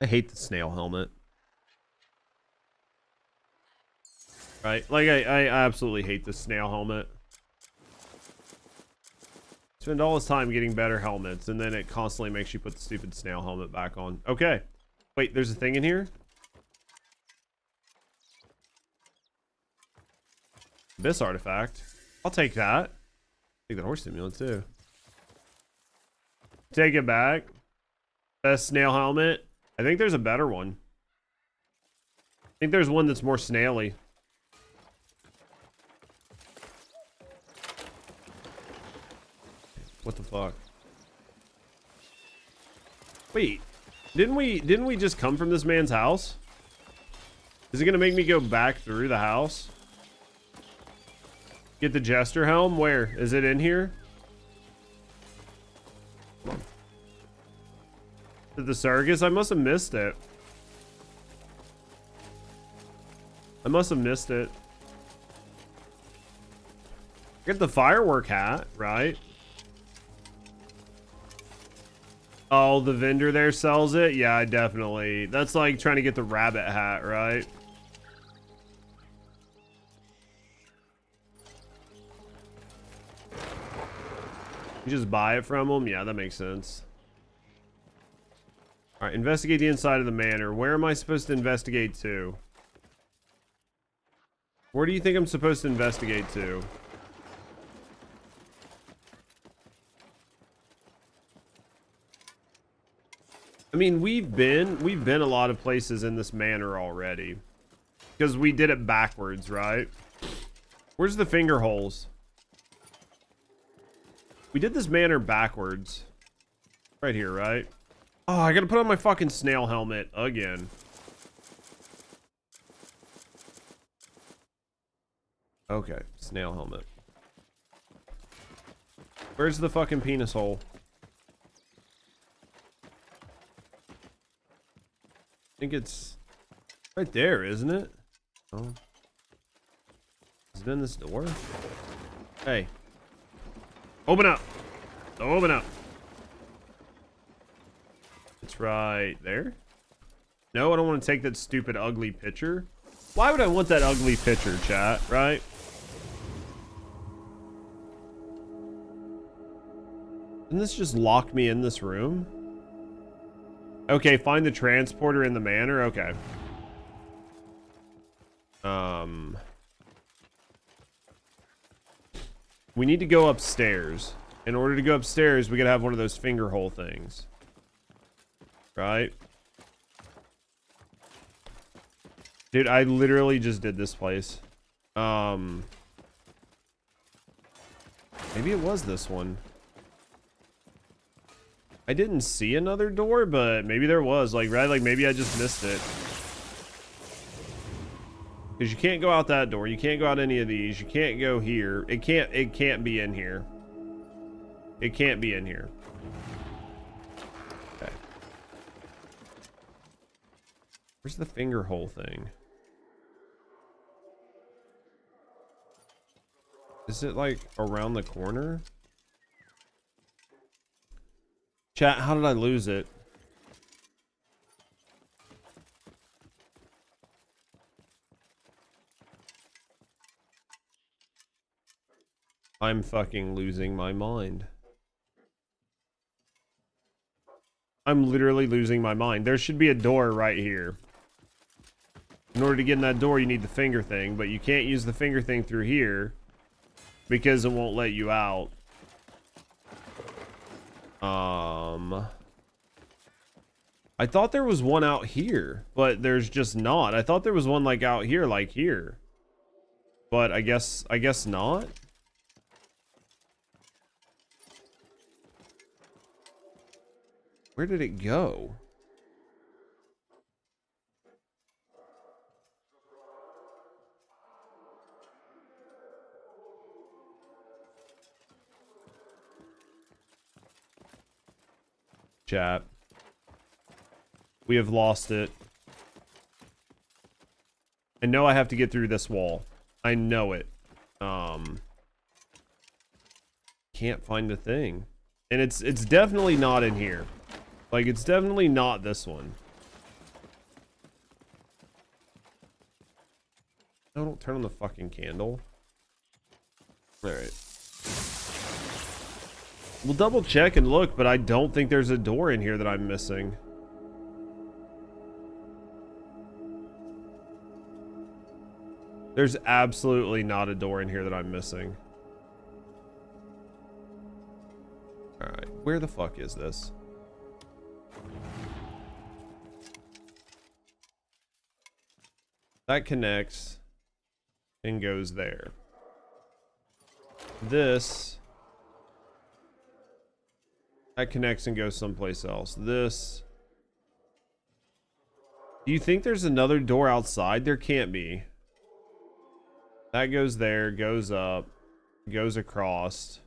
[SPEAKER 1] I hate the snail helmet. Right? Like, I absolutely hate the snail helmet. Spend all this time getting better helmets, and then it constantly makes you put the stupid snail helmet back on. Okay. Wait, there's a thing in here? Abyss artifact. I'll take that. Take the horse stimulant, too. Take it back. Best snail helmet. I think there's a better one. I think there's one that's more snaily. What the fuck? Wait, didn't we just come from this man's house? Is it gonna make me go back through the house? Get the Jester helm? Where? Is it in here? The circus? I must have missed it. I must have missed it. Get the firework hat, right? Oh, the vendor there sells it? Yeah, definitely. That's like trying to get the rabbit hat, right? You just buy it from them? Yeah, that makes sense. All right, investigate the inside of the manor. Where am I supposed to investigate to? Where do you think I'm supposed to investigate to? I mean, we've been a lot of places in this manor already. Because we did it backwards, right? Where's the finger holes? We did this manor backwards. Right here, right? Oh, I gotta put on my fucking snail helmet again. Okay, snail helmet. Where's the fucking penis hole? I think it's right there, isn't it? Oh. Is it in this door? Hey. Open up. Open up. It's right there. No, I don't want to take that stupid ugly picture. Why would I want that ugly picture, chat, right? Didn't this just lock me in this room? Okay, find the transporter in the manor. Okay. We need to go upstairs. In order to go upstairs, we gotta have one of those finger hole things. Right? Dude, I literally just did this place. Maybe it was this one. I didn't see another door, but maybe there was. Like, right? Like, maybe I just missed it. Because you can't go out that door. You can't go out any of these. You can't go here. It can't be in here. It can't be in here. Okay. Where's the finger hole thing? Is it like around the corner? Chat, how did I lose it? I'm fucking losing my mind. I'm literally losing my mind. There should be a door right here. In order to get in that door, you need the finger thing, but you can't use the finger thing through here because it won't let you out. I thought there was one out here, but there's just not. I thought there was one like out here, like here. But I guess not. Where did it go? Chat. We have lost it. I know I have to get through this wall. I know it. Can't find the thing. And it's definitely not in here. Like, it's definitely not this one. No, don't turn on the fucking candle. Alright. We'll double check and look, but I don't think there's a door in here that I'm missing. There's absolutely not a door in here that I'm missing. Alright, where the fuck is this? That connects and goes there. This... that connects and goes someplace else. This... do you think there's another door outside? There can't be. That goes there, goes up, goes across.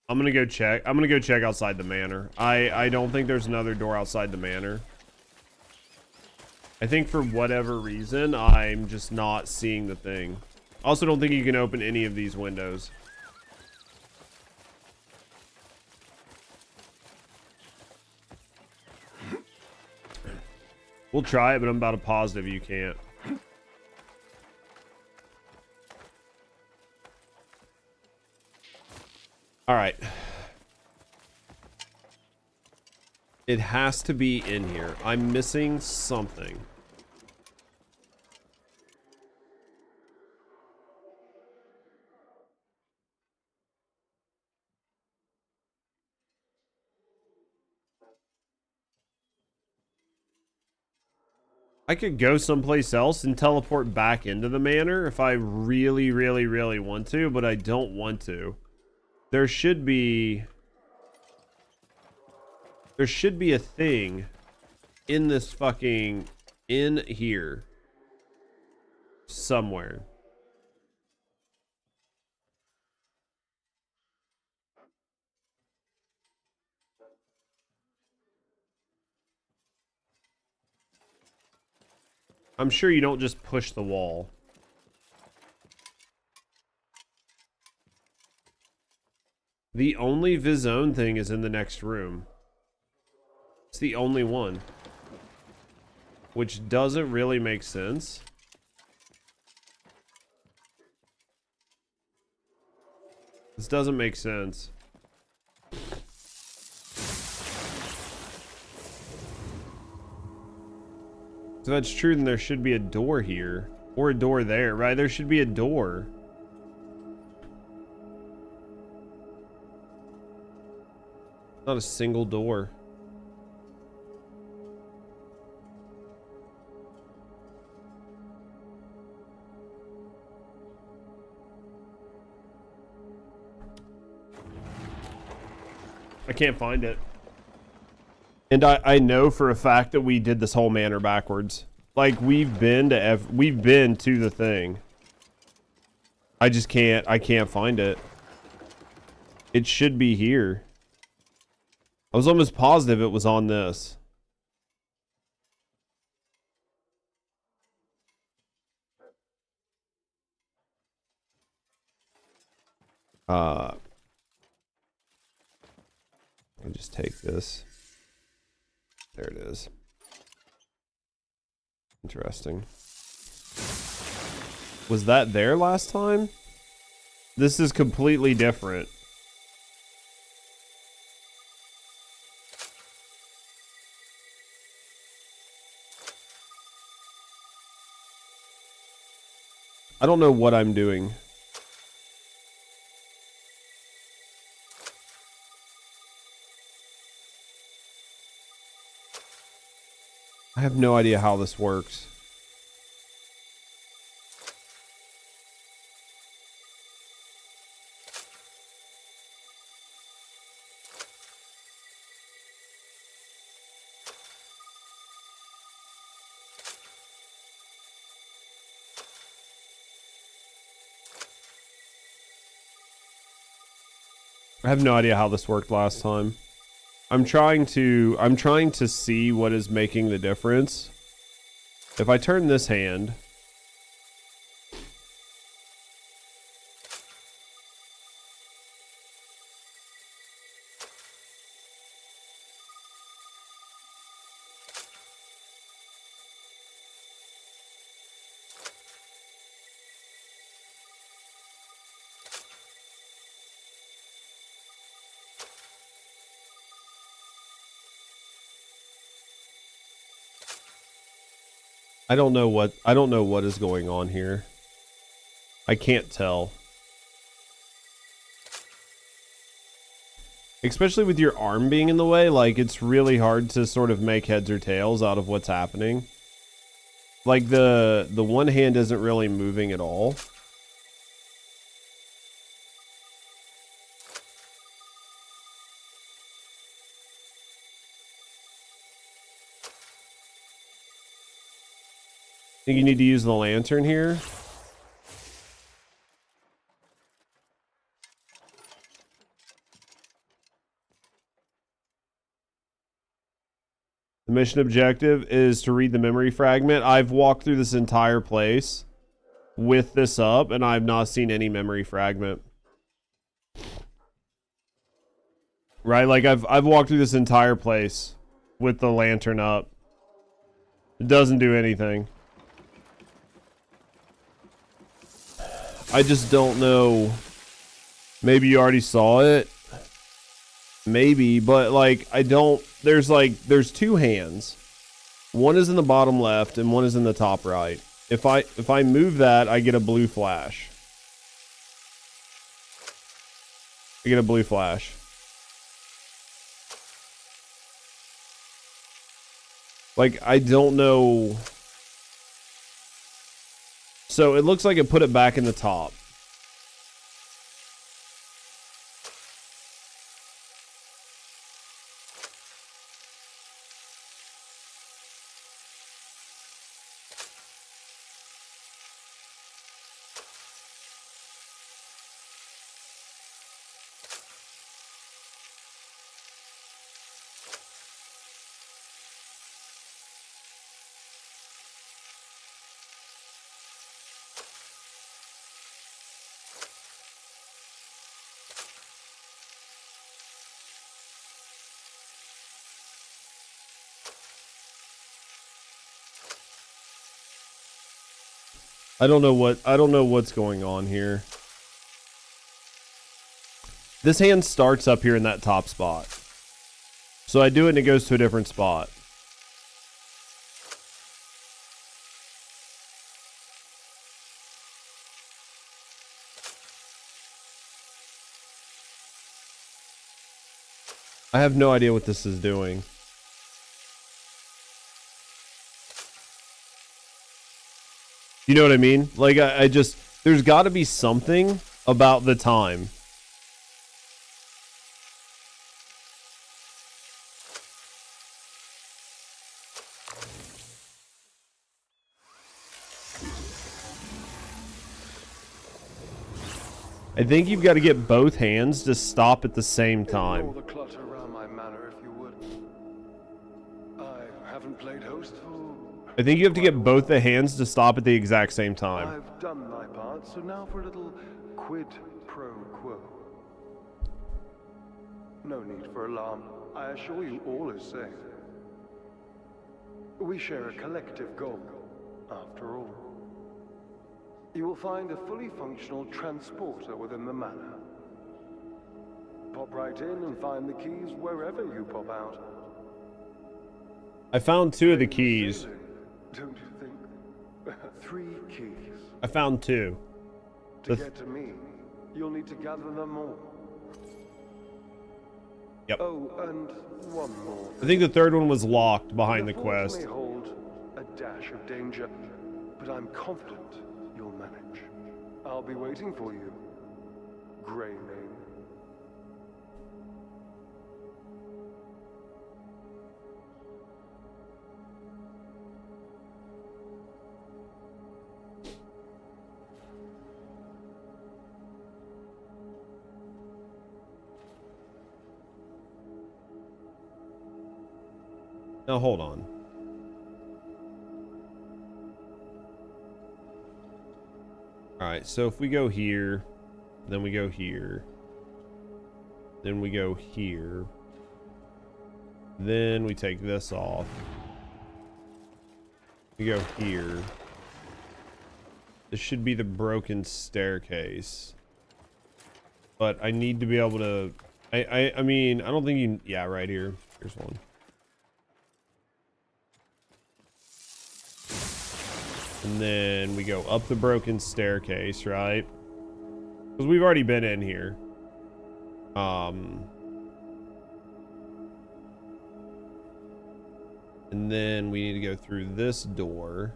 [SPEAKER 1] I'm gonna go check. I'm gonna go check outside the manor. I don't think there's another door outside the manor. I think for whatever reason, I'm just not seeing the thing. Also don't think you can open any of these windows. We'll try it, but I'm about a positive you can't. All right. It has to be in here. I'm missing something. I could go someplace else and teleport back into the manor if I really, really, really want to, but I don't want to. There should be a thing in this fucking, in here somewhere. I'm sure you don't just push the wall. The only Vizone thing is in the next room. It's the only one. Which doesn't really make sense. This doesn't make sense. If that's true, then there should be a door here. Or a door there, right? There should be a door. Not a single door. I can't find it. And I know for a fact that we did this whole manor backwards. Like we've been to the thing. I can't find it. It should be here. I was almost positive it was on this. I'll just take this. There it is. Interesting. Was that there last time? This is completely different. I don't know what I'm doing. I have no idea how this works. I have no idea how this worked last time. I'm trying to see what is making the difference. If I turn this hand, I don't know what is going on here. I can't tell. Especially with your arm being in the way, like it's really hard to sort of make heads or tails out of what's happening. Like the one hand isn't really moving at all. Think you need to use the lantern here? The mission objective is to read the memory fragment. I've walked through this entire place with this up, and I've not seen any memory fragment. Right? Like I've walked through this entire place with the lantern up. It doesn't do anything. I just don't know. Maybe you already saw it. Maybe, but like I don't. There's two hands. One is in the bottom left and one is in the top right. If I move that, I get a blue flash. I get a blue flash. Like I don't know. So it looks like it put it back in the top. I don't know what's going on here. This hand starts up here in that top spot. So I do it and it goes to a different spot. I have no idea what this is doing. You know what I mean? Like, I just... There's got to be something about the time. I think you've got to get both hands to stop at the same time.
[SPEAKER 5] Ignore the clutter around my manor, if you would. I haven't played host for...
[SPEAKER 1] I think you have to get both the hands to stop at the exact same time.
[SPEAKER 5] I've done my part, so now for a little quid pro quo. No need for alarm. I assure you all is safe. We share a collective goal, after all. You will find a fully functional transporter within the manor. Pop right in and find the keys wherever you pop out.
[SPEAKER 1] I found 2 of the keys.
[SPEAKER 5] Don't you think? 3 keys.
[SPEAKER 1] I found 2.
[SPEAKER 5] To get to me, you'll need to gather them all.
[SPEAKER 1] Yep.
[SPEAKER 5] Oh, and one more.
[SPEAKER 1] I think the third one was locked behind the
[SPEAKER 5] Force
[SPEAKER 1] quest.
[SPEAKER 5] may hold a dash of danger, but I'm confident you'll manage. I'll be waiting for you, Greymane.
[SPEAKER 1] Now hold on. Alright, so if we go here, then we go here, then we go here, then we take this off, we go here. This should be the broken staircase. But I need to be able to... I mean, I don't think you... Yeah, right here. Here's one. And then we go up the broken staircase, right? Because we've already been in here. And then we need to go through this door.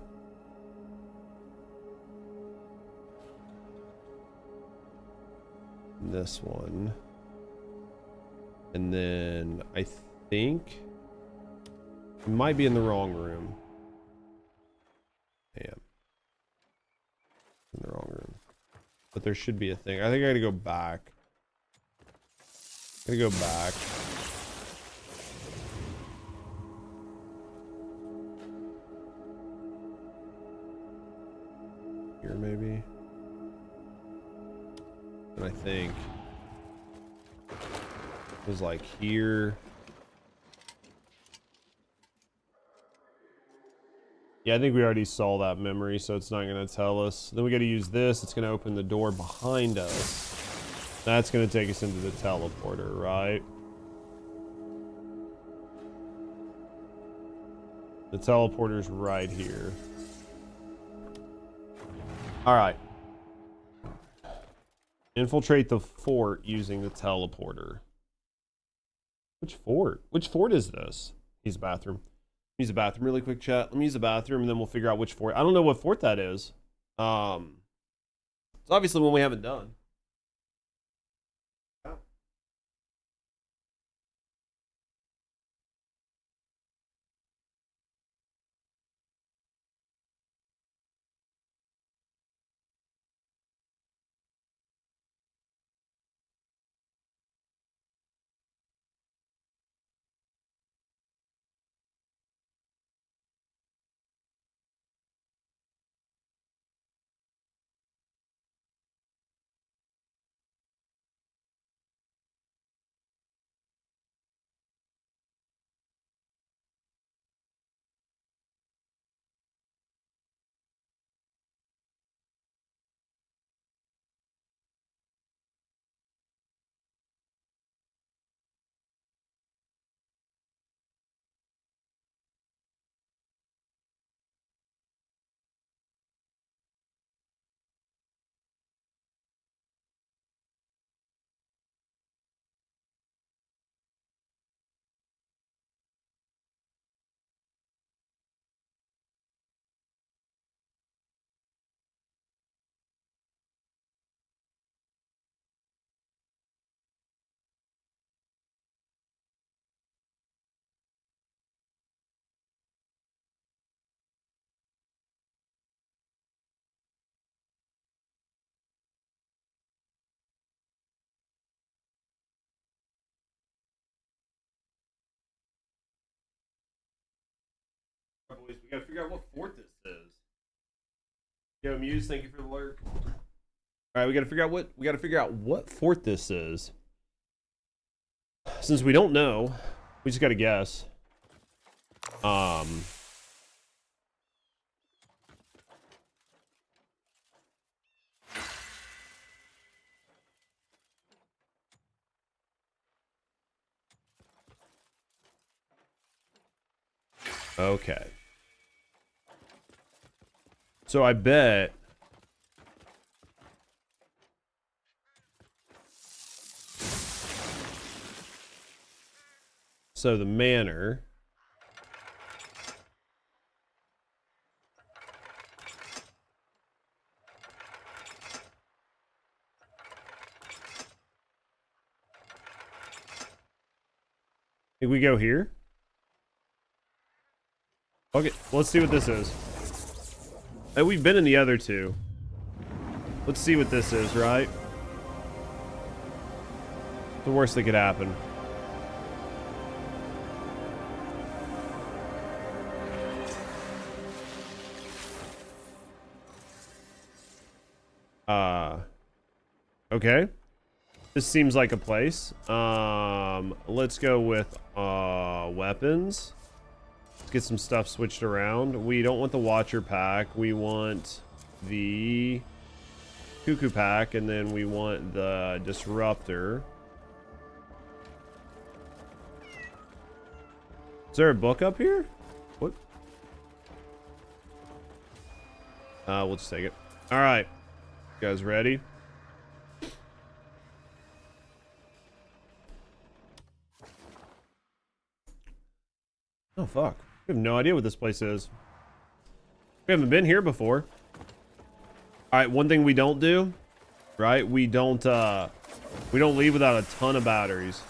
[SPEAKER 1] This one. And then I think we might be in the wrong room. Damn. In the wrong room. But there should be a thing. I think I gotta go back. Gotta go back. Here maybe. And I think it was like here. Yeah, I think we already saw that memory, so it's not going to tell us. Then we got to use this. It's going to open the door behind us. That's going to take us into the teleporter, right? The teleporter's right here. All right. Infiltrate the fort using the teleporter. Which fort? Which fort is this? Use the bathroom. Use the bathroom really quick, chat. Let me use the bathroom and then we'll figure out which fort. I don't know what fort that is. It's obviously one we haven't done. noise. We gotta figure out what fort this is. Yo, Muse, thank you for the lurk. Alright, we gotta figure out what fort this is. Since we don't know, we just gotta guess. Okay. So I bet so the manor think we go here? Okay, let's see what this is. Hey, we've been in the other two. Let's see what this is, right? The worst that could happen. Okay. This seems like a place. Let's go with weapons. Let's get some stuff switched around. We don't want the Watcher pack. We want the Cuckoo pack, and then we want the Disruptor. Is there a book up here? What? We'll just take it. All right. You guys ready? Oh, fuck. We have no idea what this place is. We haven't been here before. Alright, one thing we don't do, right? We don't leave without a ton of batteries.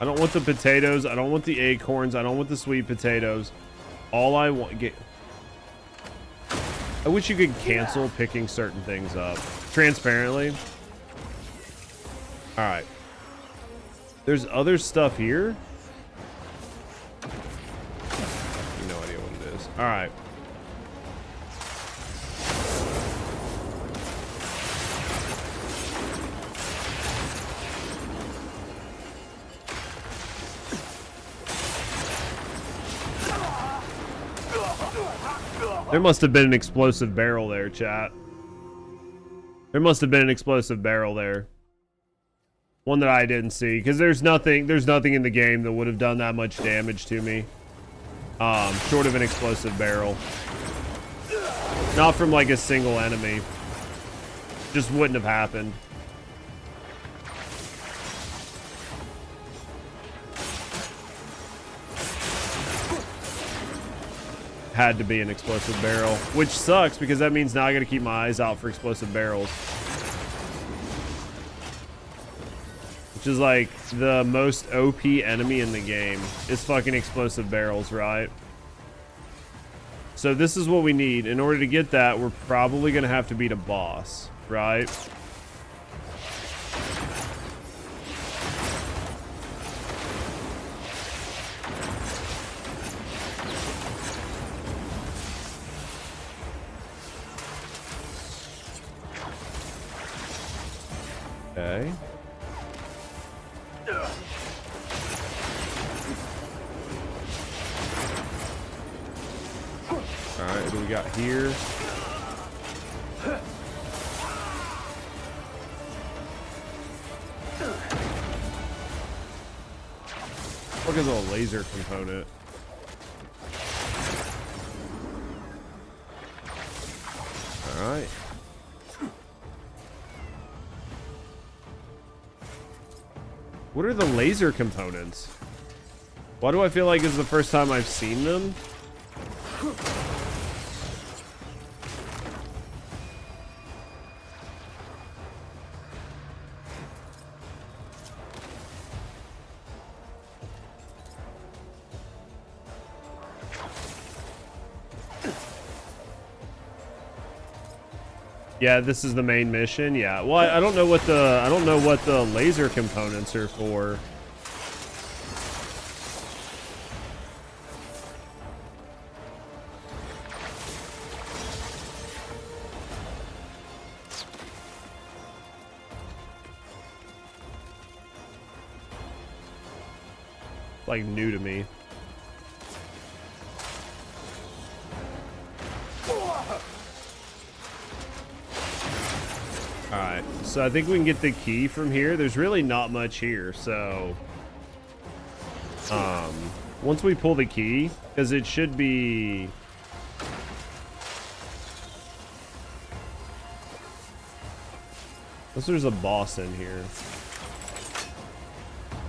[SPEAKER 1] I don't want the potatoes. I don't want the acorns. I don't want the sweet potatoes. All I want... I wish you could cancel picking certain things up. Transparently. Alright. There's other stuff here. No idea what it is. Alright. There must have been an explosive barrel there, chat. There must have been an explosive barrel there. One that I didn't see, because there's nothing in the game that would have done that much damage to me. Short of an explosive barrel. Not from like a single enemy. Just wouldn't have happened. Had to be an explosive barrel, which sucks because that means now I gotta keep my eyes out for explosive barrels, which is like the most OP enemy in the game is fucking explosive barrels, right? So this is what we need. In order to get that, we're probably gonna have to beat a boss, right? Okay. Alright, what do we got here? Look at the laser component. Alright. What are the laser components? Why do I feel like it's the first time I've seen them? Yeah, this is the main mission. Yeah. Well, I don't know what the laser components are for. Like new to me. Alright, so I think we can get the key from here. There's really not much here, so once we pull the key, because it should be unless there's a boss in here.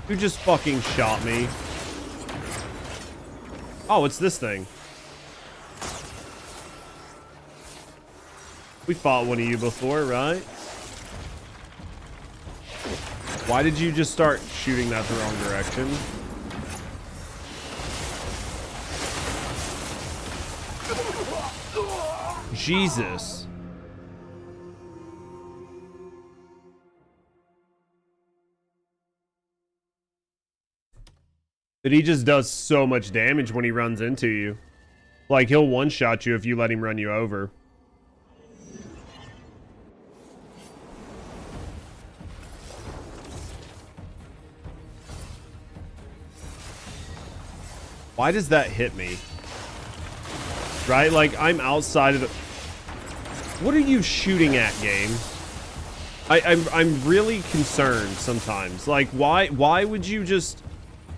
[SPEAKER 1] Who just fucking shot me? Oh, it's this thing. We fought one of you before, right? Why did you just start shooting that the wrong direction? Jesus. But he just does so much damage when he runs into you. Like, he'll one-shot you if you let him run you over. Why does that hit me? Right? Like, I'm outside of the... What are you shooting at, game? I'm really concerned sometimes. Like, why would you just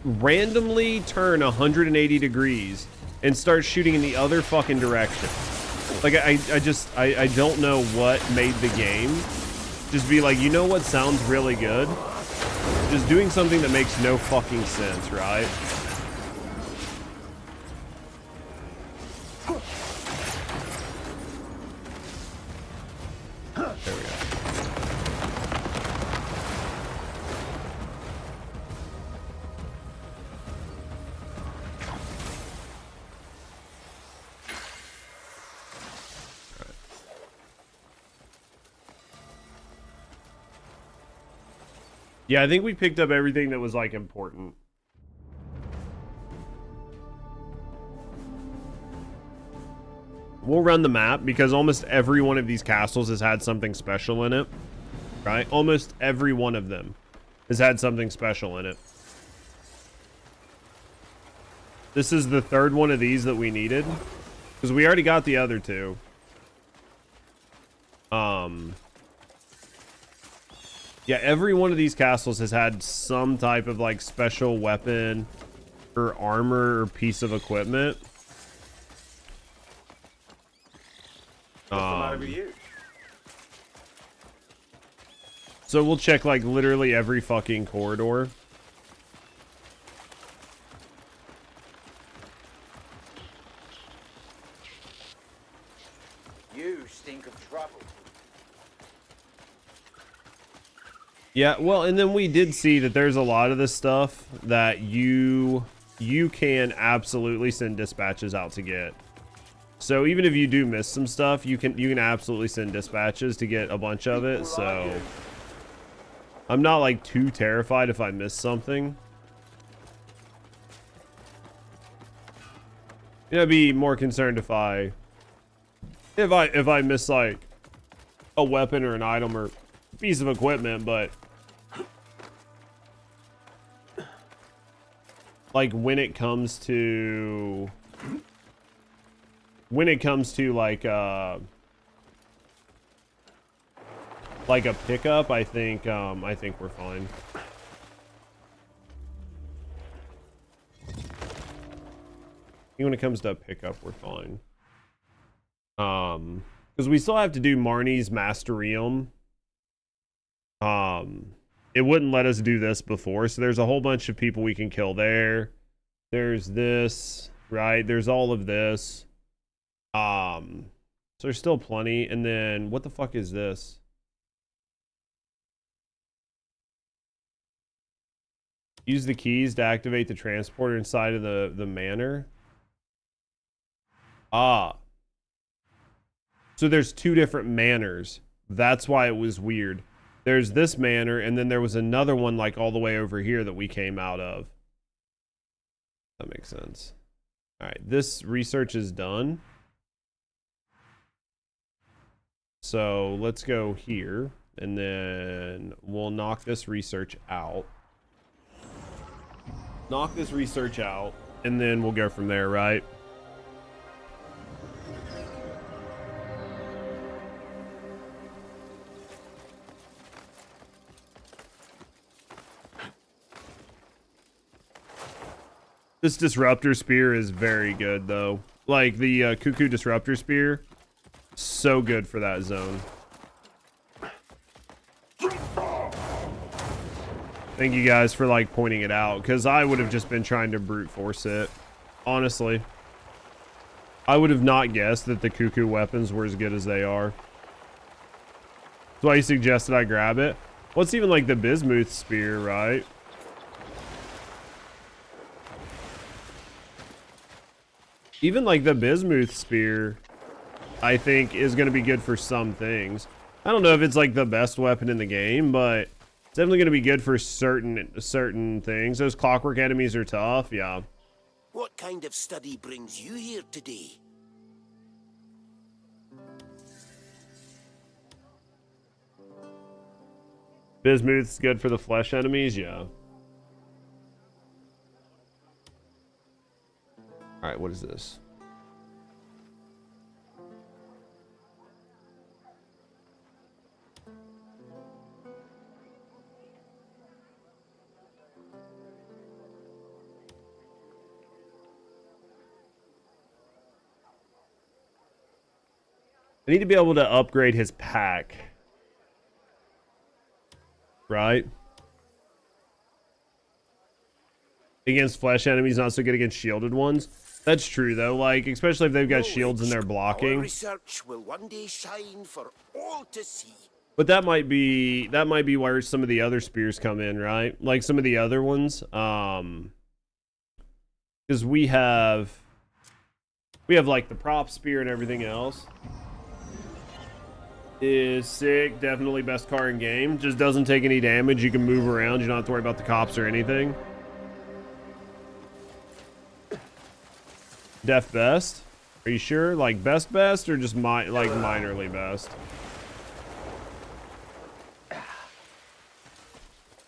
[SPEAKER 1] randomly turn 180 degrees and start shooting in the other fucking direction? Like, I don't know what made the game just be like, you know what sounds really good? Just doing something that makes no fucking sense, right? There we go. Yeah, I think we picked up everything that was, like, important. We'll run the map because almost every one of these castles has had something special in it. Right? Almost every one of them has had something special in it. This is the third one of these that we needed. Because we already got the other two. Yeah, every one of these castles has had some type of, like, special weapon or armor or piece of equipment.
[SPEAKER 15] What's the matter with you?
[SPEAKER 1] So we'll check, like, literally every fucking corridor.
[SPEAKER 7] You stink of trouble.
[SPEAKER 1] Yeah, well, and then we did see that there's a lot of this stuff that you can absolutely send dispatches out to get. So even if you do miss some stuff, you can absolutely send dispatches to get a bunch of it. So I'm not, like, too terrified if I miss something. You know, I'd be more concerned if I miss, like, a weapon or an item or piece of equipment, but like when it comes to like a pickup, I think we're fine. When it comes to a pickup, we're fine. Because we still have to do Marnie's Masterium. It wouldn't let us do this before, so there's a whole bunch of people we can kill there. There's this, right? There's all of this. So there's still plenty. And then what the fuck is this? Use the keys to activate the transporter inside of the manor. Ah. So there's two different manors. That's why it was weird. There's this manor, and then there was another one like all the way over here that we came out of. That makes sense. All right, this research is done. So let's go here, and then we'll knock this research out. Knock this research out, and then we'll go from there, right? This disruptor spear is very good, though. Like, the cuckoo disruptor spear, so good for that zone. Thank you guys for, like, pointing it out, because I would have just been trying to brute force it. Honestly. I would have not guessed that the cuckoo weapons were as good as they are. That's why you suggested I grab it. What's even, like, the bismuth spear, right? Even like the bismuth spear, I think is going to be good for some things. I don't know if it's like the best weapon in the game, but it's definitely going to be good for certain things. Those clockwork enemies are tough, yeah.
[SPEAKER 16] What kind of study brings you here today?
[SPEAKER 1] Bismuth's good for the flesh enemies, yeah. All right, what is this? I need to be able to upgrade his pack. Right? Against flesh enemies, not so good against shielded ones. That's true though, like especially if they've got shields and they're blocking.
[SPEAKER 16] Our research will one day shine for all to see.
[SPEAKER 1] But that might be where some of the other spears come in, right? Like some of the other ones, because we have like the prop spear and everything else. Is sick, definitely best car in game. Just doesn't take any damage. You can move around. You don't have to worry about the cops or anything. Def best? Are you sure? Like best or just like minorly best?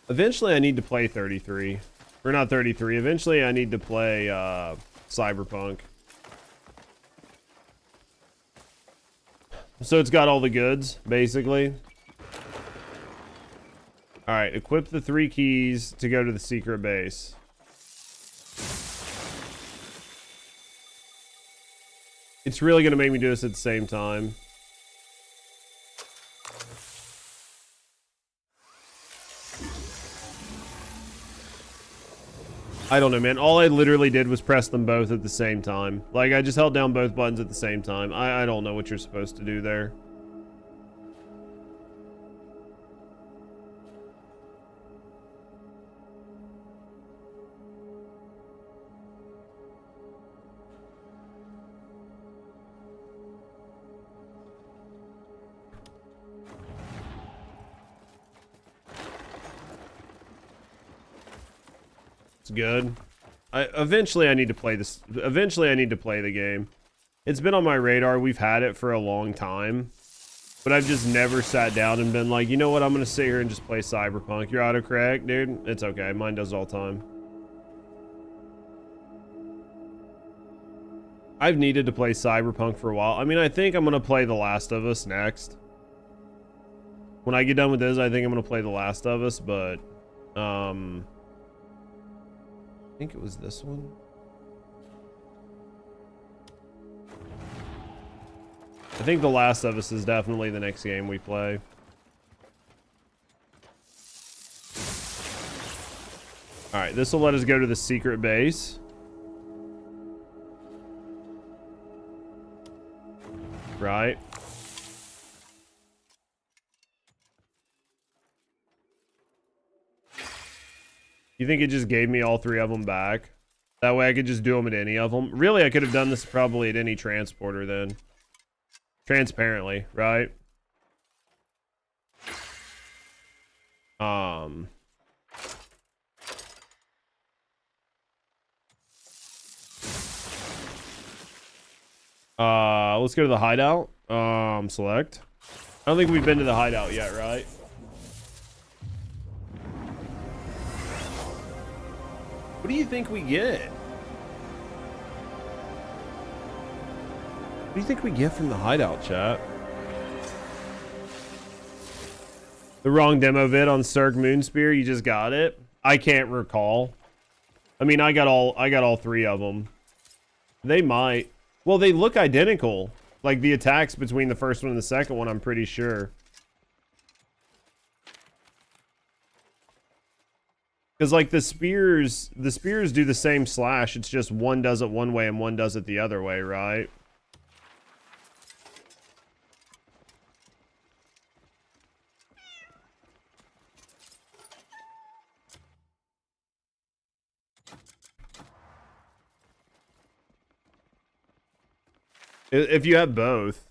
[SPEAKER 1] Eventually I need to play 33. Or not 33. Eventually I need to play Cyberpunk. So it's got all the goods, basically. Alright, equip the 3 keys to go to the secret base. It's really going to make me do this at the same time. I don't know, man. All I literally did was press them both at the same time. Like, I just held down both buttons at the same time. I don't know what you're supposed to do there. It's good. Eventually I need to play this. Eventually I need to play the game. It's been on my radar. We've had it for a long time. But I've just never sat down and been like, you know what? I'm going to sit here and just play Cyberpunk. Your autocorrect, dude? It's okay. Mine does all the time. I've needed to play Cyberpunk for a while. I mean, I think I'm going to play The Last of Us next. When I get done with this, I think I'm going to play The Last of Us, but... I think it was this one. I think The Last of Us is definitely the next game we play. Alright, this will let us go to the secret base. Right. You think it just gave me all 3 of them back? That way I could just do them at any of them. Really, I could have done this probably at any transporter then. transparently, right? Let's go to the hideout. Select. I don't think we've been to the hideout yet, right? What do you think we get? What do you think we get from the hideout, chat? The wrong demo vid on Cirque Moonspear. You just got it. I can't recall. I mean, I got all three of them. They might. Well, they look identical. Like the attacks between the first one and the second one, I'm pretty sure. Because like the spears do the same slash. It's just one does it one way and one does it the other way, right? If you have both.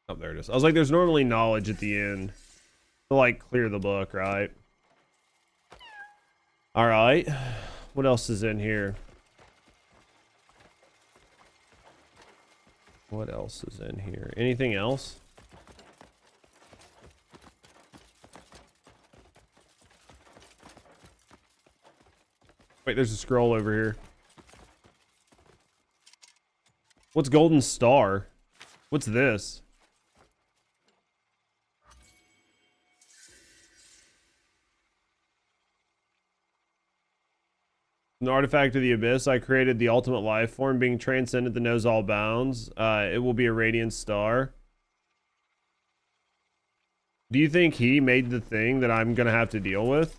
[SPEAKER 1] Oh, there it is. I was like, there's normally knowledge at the end to like clear the book, right? All right. What else is in here? What else is in here? Anything else? Wait, there's a scroll over here. What's Golden Star? What's this? An artifact of the abyss. I created the ultimate life form, being transcendent that knows all bounds. It will be a radiant star. Do you think he made the thing that I'm gonna have to deal with?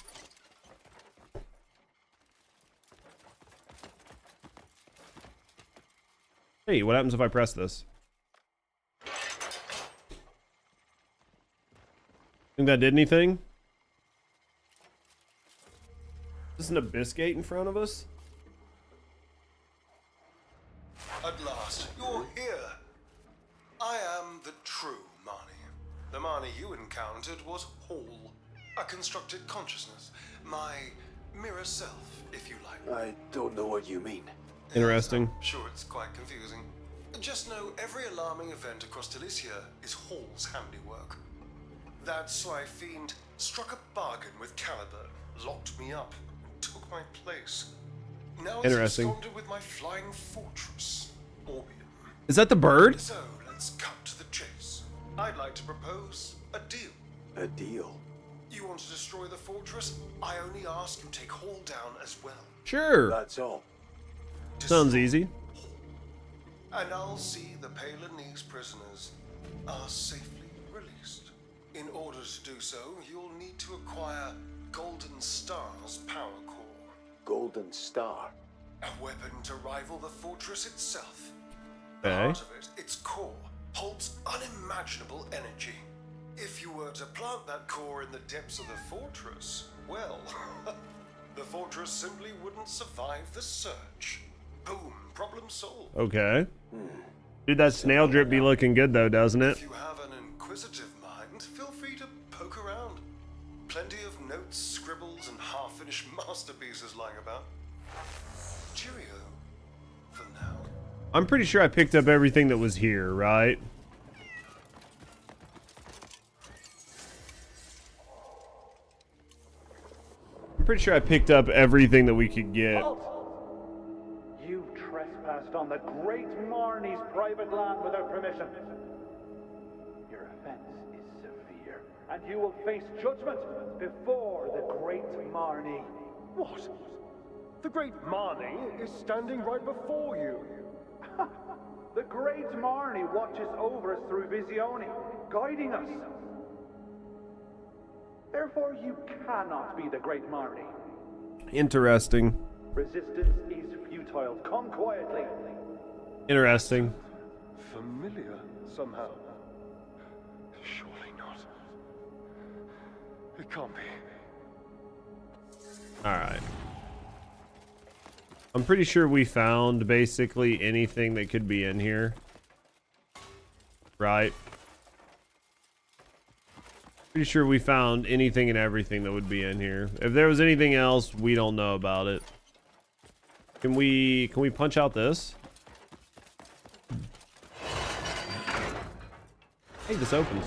[SPEAKER 1] Hey, what happens if I press this? Think that did anything? Is this an abyss gate in front of us?
[SPEAKER 14] At last, you're here. I am the true Marnie. The Marnie you encountered was whole. A constructed consciousness. My mirror self, if you like.
[SPEAKER 15] I don't know what you mean.
[SPEAKER 1] Interesting.
[SPEAKER 14] I'm sure it's quite confusing. Just know every alarming event across Delesyia is Hall's handiwork. That's why Fiend struck a bargain with Caliber, locked me up, and took my place. Now it's
[SPEAKER 1] Interesting.
[SPEAKER 14] absconded with my flying fortress, Orbium.
[SPEAKER 1] Is that the bird?
[SPEAKER 14] So let's cut to the chase. I'd like to propose a deal.
[SPEAKER 15] A deal?
[SPEAKER 14] You want to destroy the fortress? I only ask you take Hall down as well.
[SPEAKER 1] Sure.
[SPEAKER 15] That's all.
[SPEAKER 1] Sounds easy.
[SPEAKER 14] And I'll see the Palinese prisoners are safely released. In order to do so, you'll need to acquire Golden Star's power core.
[SPEAKER 15] Golden Star?
[SPEAKER 14] A weapon to rival the fortress itself.
[SPEAKER 1] Okay.
[SPEAKER 14] The heart of it, its core, holds unimaginable energy. If you were to plant that core in the depths of the fortress, well, the fortress simply wouldn't survive the search. Boom, problem solved.
[SPEAKER 1] Okay. Dude, that snail drip be looking good though, doesn't it?
[SPEAKER 14] If you have an inquisitive mind, feel free to poke around. Plenty of notes, scribbles, and half-finished masterpieces lying about. Cheerio. For now.
[SPEAKER 1] I'm pretty sure I picked up everything that was here, right? I'm pretty sure I picked up everything that we could get.
[SPEAKER 17] You've trespassed on the great Marnie's private land without permission. Your offense is severe, and you will face judgment before the great Marnie.
[SPEAKER 5] What? The great Marnie is standing right before you.
[SPEAKER 17] The great Marnie watches over us through Visione, guiding us. Therefore, you cannot be the great Marnie.
[SPEAKER 1] Interesting.
[SPEAKER 17] Resistance is futile. Come quietly.
[SPEAKER 1] Interesting.
[SPEAKER 5] Familiar, somehow. Surely not. It can't be.
[SPEAKER 1] Alright. I'm pretty sure we found basically anything that could be in here. Right? Pretty sure we found anything and everything that would be in here. If there was anything else, we don't know about it. Can we punch out this? Hey, this opens.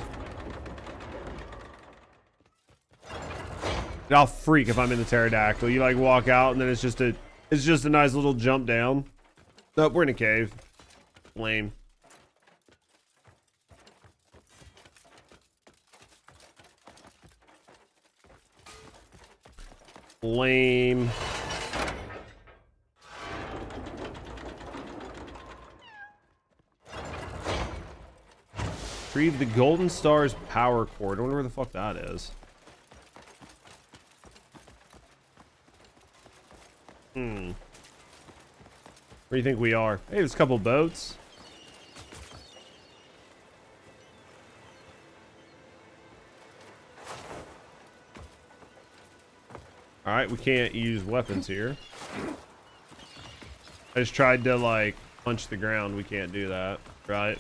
[SPEAKER 1] I'll freak if I'm in the pterodactyl. You like walk out and then it's just a nice little jump down. Nope, we're in a cave. Lame. Lame. Retrieve the Golden Star's power cord. I wonder where the fuck that is. Where do you think we are? Hey, there's a couple boats. Alright, we can't use weapons here. I just tried to, like, punch the ground. We can't do that, right?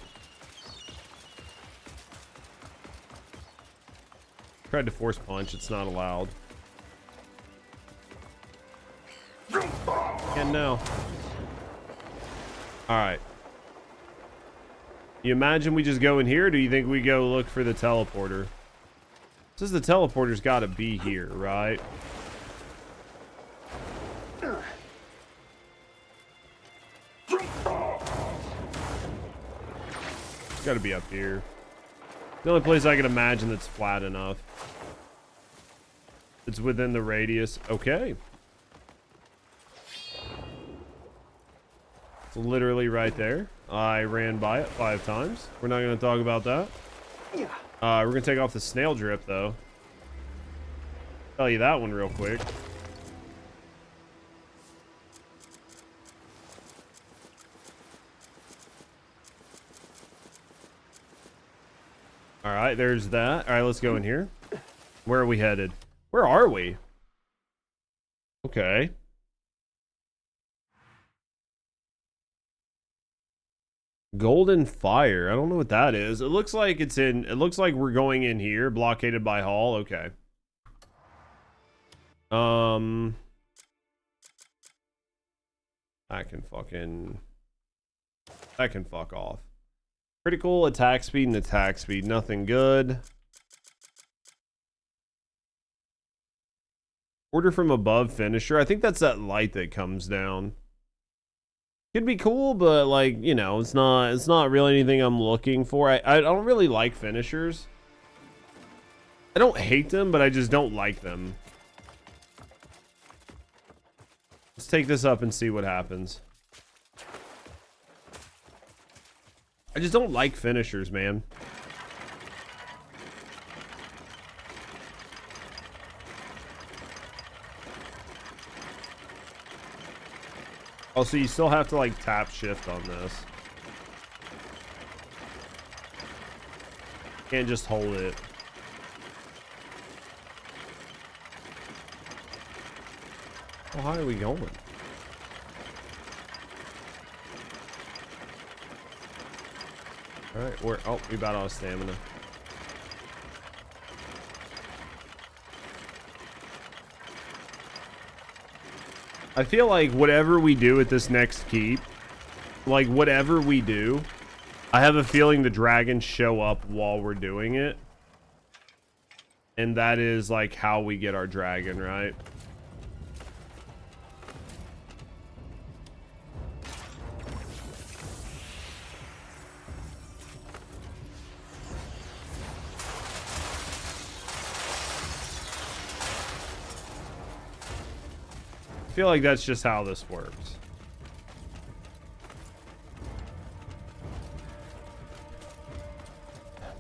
[SPEAKER 1] Tried to force punch. It's not allowed. And no. Alright. You imagine we just go in here, or do you think we go look for the teleporter? Says the teleporter's gotta be here, right? It's gotta be up here. The only place I can imagine that's flat enough. It's within the radius. Okay. It's literally right there. I ran by it 5 times. We're not going to talk about that. We're going to take off the snail drip, though. Tell you that one real quick. All right, there's that. All right, let's go in here. Where are we headed? Where are we? Okay. Golden Fire. I don't know what that is. It looks like it's in. It looks like we're going in here, blockaded by Hall. Okay. That can fuck off. Critical attack speed and attack speed. Nothing good. Order from above finisher. I think that's that light that comes down. Could be cool, but like, you know, it's not really anything I'm looking for. I don't really like finishers. I don't hate them, but I just don't like them. Let's take this up and see what happens. I just don't like finishers, man. Oh, so you still have to like tap shift on this. Can't just hold it. How high are we going? Alright, we're we about out of stamina. I feel like whatever we do at this next keep, like whatever we do, I have a feeling the dragons show up while we're doing it. And that is like how we get our dragon, right? I feel like that's just how this works.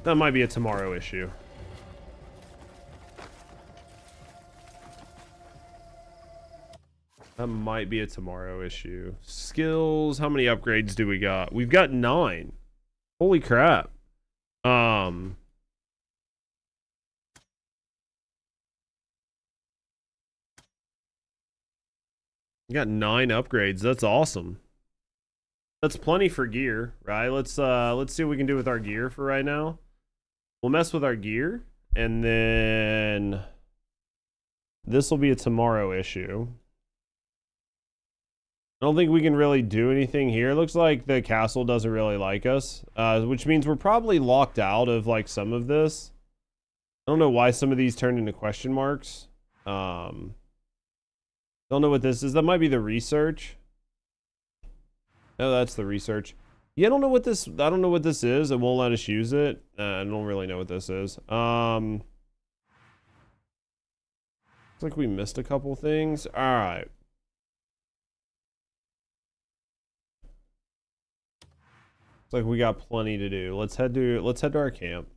[SPEAKER 1] That might be a tomorrow issue. That might be a tomorrow issue. Skills. How many upgrades do we got? We've got 9. Holy crap. We got 9 upgrades. That's awesome. That's plenty for gear, right? Let's see what we can do with our gear for right now. We'll mess with our gear, and then this will be a tomorrow issue. I don't think we can really do anything here. It looks like the castle doesn't really like us, which means we're probably locked out of like some of this. I don't know why some of these turned into question marks. Don't know what this is. That might be the research. No, that's the research. Yeah, I don't know what this is. It won't let us use it. I don't really know what this is. Looks like we missed a couple things. All right. Looks like we got plenty to do. Let's head to our camp.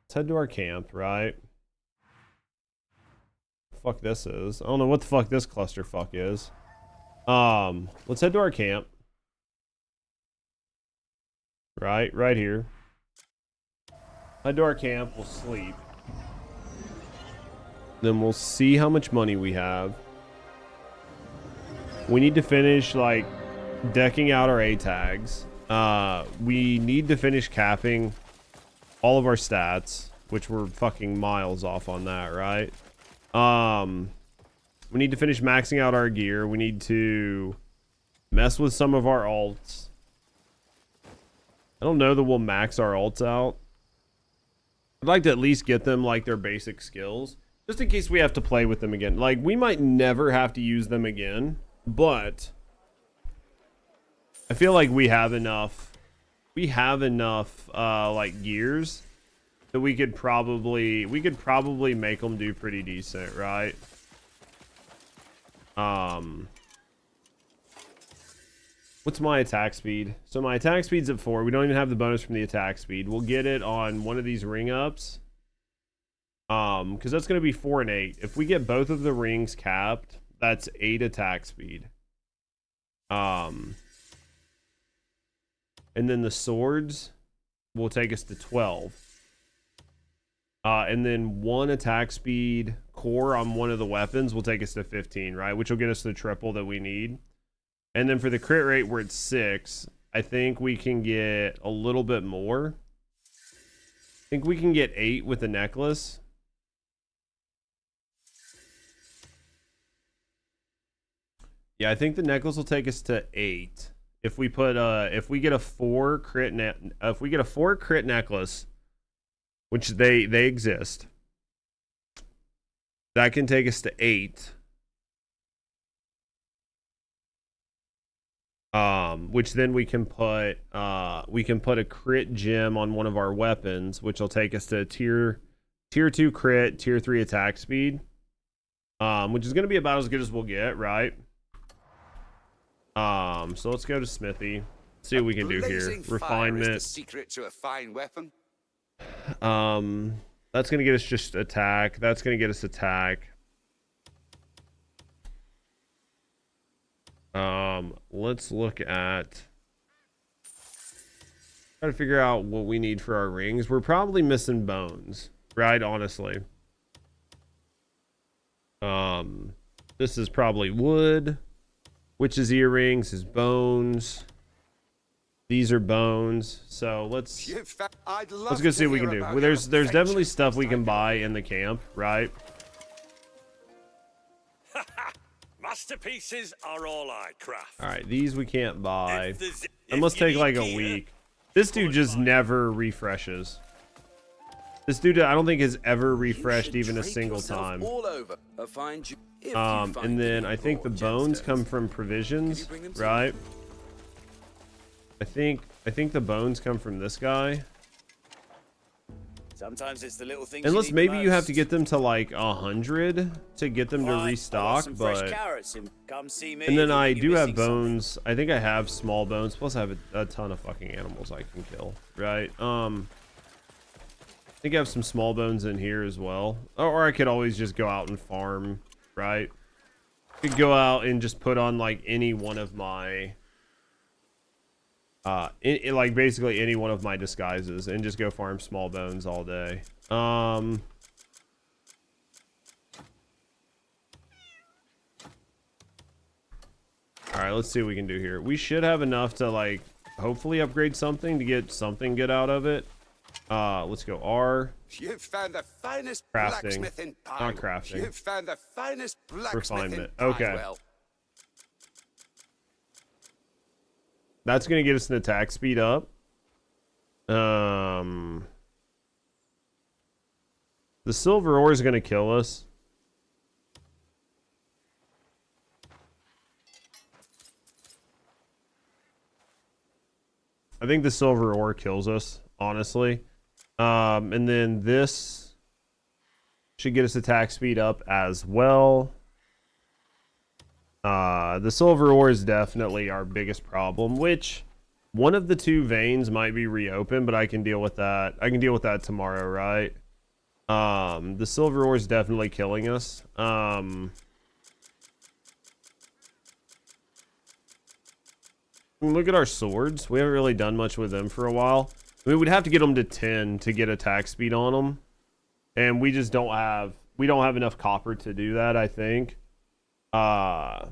[SPEAKER 1] Let's head to our camp, right? Fuck this is. I don't know what the fuck this clusterfuck is. Let's head to our camp. Right here. Head to our camp, we'll sleep. Then we'll see how much money we have. We need to finish, like, decking out our A tags. We need to finish capping all of our stats, which we're fucking miles off on that, right? We need to finish maxing out our gear. We need to mess with some of our alts. I don't know that we'll max our alts out. I'd like to at least get them like their basic skills, just in case we have to play with them again. Like, we might never have to use them again, but I feel like we have enough like gears that we could probably make them do pretty decent, right? What's my attack speed? So my attack speed's at 4. We don't even have the bonus from the attack speed. We'll get it on one of these ring ups. Because that's going to be 4 and 8. If we get both of the rings capped, that's 8 attack speed. And then the swords will take us to 12. And then 1 attack speed core on one of the weapons will take us to 15, right? Which will get us the triple that we need. And then for the crit rate, we're at 6. I think we can get a little bit more. I think we can get 8 with the necklace. Yeah, I think the necklace will take us to 8. If we put if we get a 4 crit necklace, which they exist, that can take us to 8. Which then we can put a crit gem on one of our weapons, which will take us to tier 2 crit, tier 3 attack speed. Which is gonna be about as good as we'll get, right? So let's go to Smithy. See what we can do here. Refinement.
[SPEAKER 18] Is the secret to a fine weapon.
[SPEAKER 1] That's gonna get us just attack. That's gonna get us attack. Let's look at, try to figure out what we need for our rings. We're probably missing bones, right? Honestly. This is probably wood. Witch's earrings is bones. These are bones. So let's go see what we can do. Well, there's definitely stuff we can buy in the camp, right?
[SPEAKER 4] Masterpieces are all I craft.
[SPEAKER 1] All right, these we can't buy. It must take like a week. This dude just never refreshes. This dude, I don't think has ever refreshed even a single time. And then I think the bones come from provisions, right? I think the bones come from this guy.
[SPEAKER 12] Sometimes it's the little things.
[SPEAKER 1] Unless maybe you have to get them to like 100 to get them to restock, but. And then I do have bones. I think I have small bones. Plus I have a ton of fucking animals I can kill, right? I think I have some small bones in here as well. Or I could always just go out and farm, right? I could go out and just put on like any one of my like basically any one of my disguises and just go farm small bones all day. right, let's see what we can do here. We should have enough to like hopefully upgrade something to get something good out of it. Let's go R.
[SPEAKER 18] You've found the finest
[SPEAKER 1] Crafting.
[SPEAKER 18] blacksmith in Pine.
[SPEAKER 1] Not crafting.
[SPEAKER 18] You've found the finest blacksmith
[SPEAKER 1] Refinement.
[SPEAKER 18] in
[SPEAKER 1] Okay.
[SPEAKER 18] Pinewell.
[SPEAKER 1] That's gonna get us an attack speed up. The silver ore is gonna kill us. I think the silver ore kills us, honestly. And then this should get us attack speed up as well. The silver ore is definitely our biggest problem, which one of the two veins might be reopened, but I can deal with that. I can deal with that tomorrow, right? The silver ore is definitely killing us. Look at our swords. We haven't really done much with them for a while. I mean, we'd have to get them to 10 to get attack speed on them. And we just don't have... We don't have enough copper to do that, I think. Right?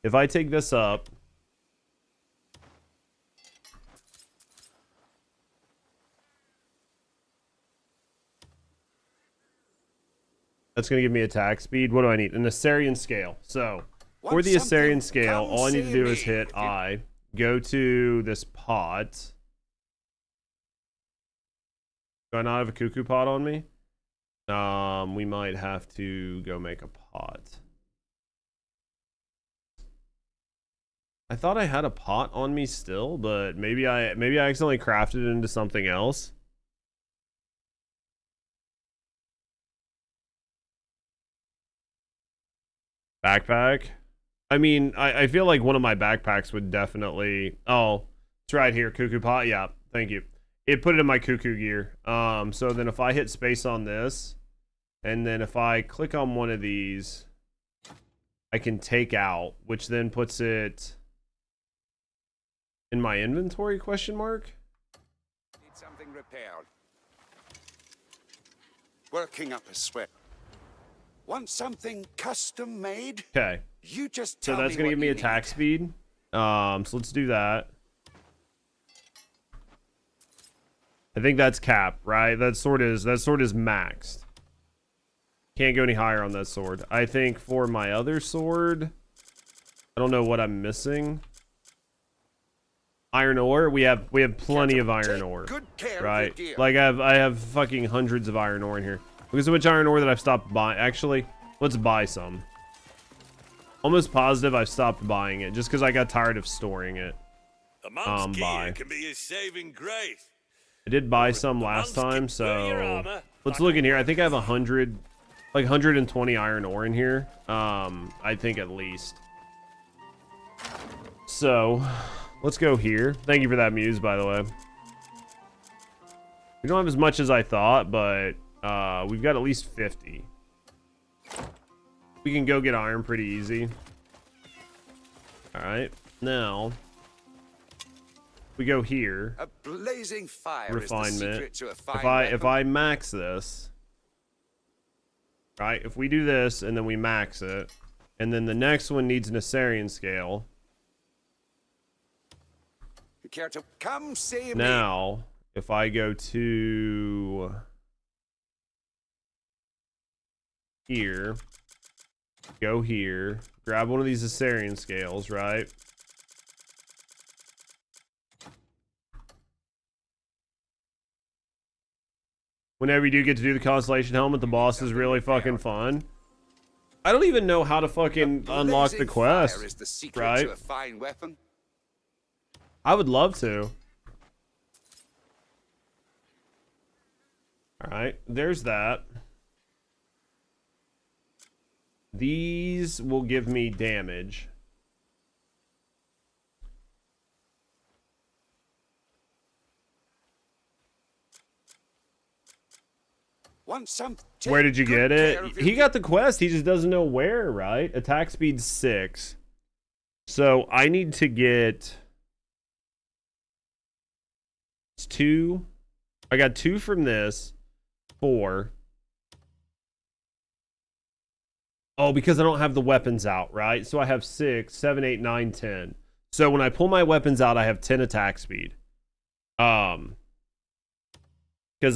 [SPEAKER 1] If I take this up... That's going to give me attack speed. What do I need? An Assyrian scale. So, for the Assyrian scale, all I need to do is hit I. Go to this pot. Do I not have a cuckoo pot on me? We might have to go make a pot. I thought I had a pot on me still, but maybe I accidentally crafted it into something else. Backpack. I mean, I feel like one of my backpacks would definitely... Oh, it's right here, cuckoo pot. Yeah, thank you. It put it in my cuckoo gear. So then if I hit space on this, and then if I click on one of these, I can take out, which then puts it in my inventory, question mark?
[SPEAKER 18] Need something repaired. Working up a sweat. Want something custom made?
[SPEAKER 1] Okay.
[SPEAKER 18] You just
[SPEAKER 1] So
[SPEAKER 18] tell
[SPEAKER 1] that's
[SPEAKER 18] me
[SPEAKER 1] gonna
[SPEAKER 18] what
[SPEAKER 1] give me
[SPEAKER 18] you
[SPEAKER 1] attack
[SPEAKER 18] need.
[SPEAKER 1] speed. So let's do that. I think that's cap, right? That sword is maxed. Can't go any higher on that sword. I think for my other sword, I don't know what I'm missing. Iron ore. We have plenty of iron ore, right? Like I have fucking hundreds of iron ore in here. Look at so much iron ore that I've stopped buying. Actually, let's buy some. Almost positive I've stopped buying it just because I got tired of storing it.
[SPEAKER 2] A monk's gear can be his saving grace.
[SPEAKER 1] I did buy some last time, so let's look in here. I think I have 100, like 120 iron ore in here. I think at least. So let's go here. Thank you for that muse, by the way. We don't have as much as I thought, but we've got at least 50. We can go get iron pretty easy. All right, now we go here.
[SPEAKER 18] A blazing fire
[SPEAKER 1] Refinement.
[SPEAKER 18] is the secret to a fine
[SPEAKER 1] If I max this, right? If we do this and then we max it, and then the next one needs an Assyrian scale.
[SPEAKER 18] You care to come see me?
[SPEAKER 1] Now, if I go to here, go here, grab one of these Assyrian scales, right? Whenever you do get to do the Constellation Helmet, the boss is really fucking fun. I don't even know how to fucking unlock the quest,
[SPEAKER 18] Fire is the secret
[SPEAKER 1] right?
[SPEAKER 18] to a fine weapon.
[SPEAKER 1] I would love to. Alright, there's that. These will give me damage.
[SPEAKER 18] Want some?
[SPEAKER 1] Where did you
[SPEAKER 18] Take
[SPEAKER 1] get
[SPEAKER 18] good care
[SPEAKER 1] it?
[SPEAKER 18] of
[SPEAKER 1] He
[SPEAKER 18] your-
[SPEAKER 1] got the quest, he just doesn't know where, right? Attack speed 6. So I need to get... It's 2. I got 2 from this. 4. Oh, because I don't have the weapons out, right? So I have 6, 7, 8, 9, 10. So when I pull my weapons out, I have 10 attack speed. Because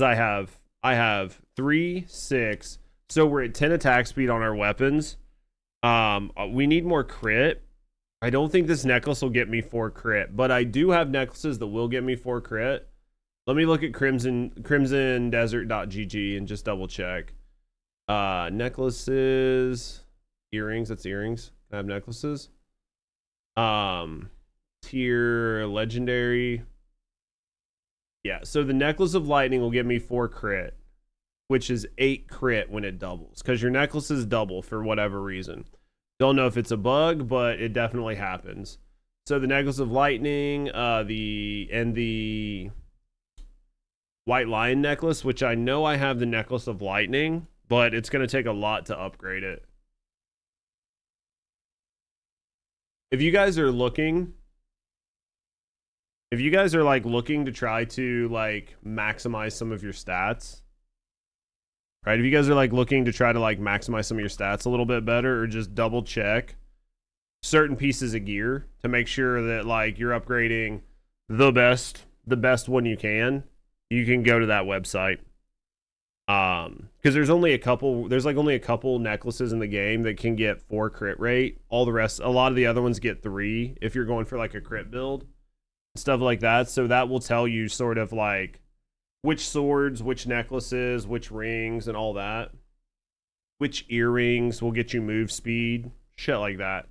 [SPEAKER 1] I have 3, 6. So we're at 10 attack speed on our weapons. We need more crit. I don't think this necklace will get me 4 crit, but I do have necklaces that will get me 4 crit. Let me look at crimsondesert.gg and just double check. Necklaces, earrings. That's earrings. Can I have necklaces? Tier legendary. Yeah, so the necklace of lightning will give me 4 crit, which is 8 crit when it doubles, because your necklaces double for whatever reason. Don't know if it's a bug, but it definitely happens. So the necklace of lightning, the white lion necklace, which I know I have the necklace of lightning, but it's going to take a lot to upgrade it. If you guys are looking, like looking to try to like maximize some of your stats, right? If you guys are like looking to try to like maximize some of your stats a little bit better, or just double check certain pieces of gear to make sure that like you're upgrading the best one you can go to that website. Because there's only a couple necklaces in the game that can get 4 crit rate. All the rest, a lot of the other ones get 3 if you're going for like a crit build, stuff like that. So that will tell you sort of like which swords, which necklaces, which rings, and all that. Which earrings will get you move speed, shit like that.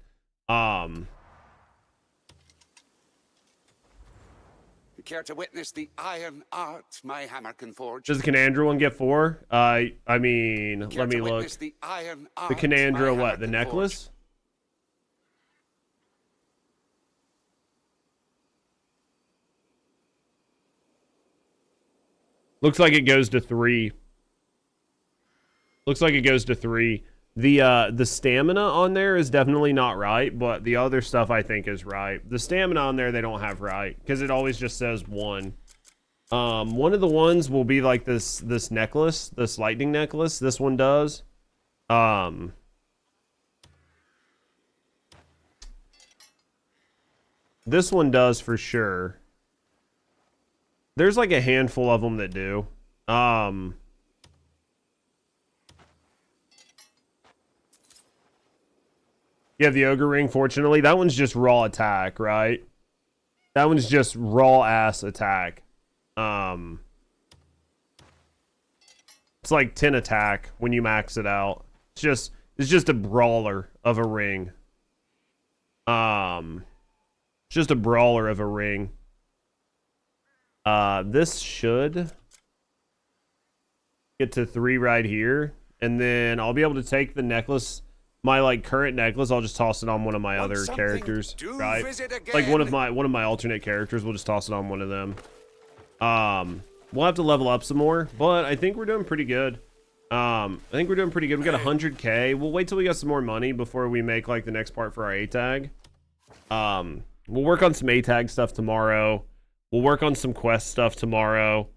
[SPEAKER 18] Care to witness the iron art my hammer can forge?
[SPEAKER 1] Does the Canandra one get 4? I mean,
[SPEAKER 18] Care
[SPEAKER 1] let me
[SPEAKER 18] to
[SPEAKER 1] look.
[SPEAKER 18] witness the iron art
[SPEAKER 1] The
[SPEAKER 18] my
[SPEAKER 1] Canandra,
[SPEAKER 18] hammer
[SPEAKER 1] what? The
[SPEAKER 18] can
[SPEAKER 1] necklace?
[SPEAKER 18] forge?
[SPEAKER 1] Looks like it goes to 3. Looks like it goes to 3. The stamina on there is definitely not right, but the other stuff I think is right. The stamina on there they don't have right, because it always just says 1. One of the ones will be like this necklace, this lightning necklace. This one does. This one does for sure. There's like a handful of them that do. You have the ogre ring, fortunately. That one's just raw attack, right? That one's just raw ass attack. It's like 10 attack when you max it out. It's just a brawler of a ring. It's just a brawler of a ring. This should get to 3 right here, and then I'll be able to take the necklace, my like current necklace. I'll just toss it on one of my other characters, right? Like one of my alternate characters. We'll just toss it on one of them. We'll have to level up some more, but I think we're doing pretty good. I think we're doing pretty good. We got 100k. We'll wait till we got some more money before we make like the next part for our A tag. We'll work on some A tag stuff tomorrow. We'll work on some quest stuff tomorrow.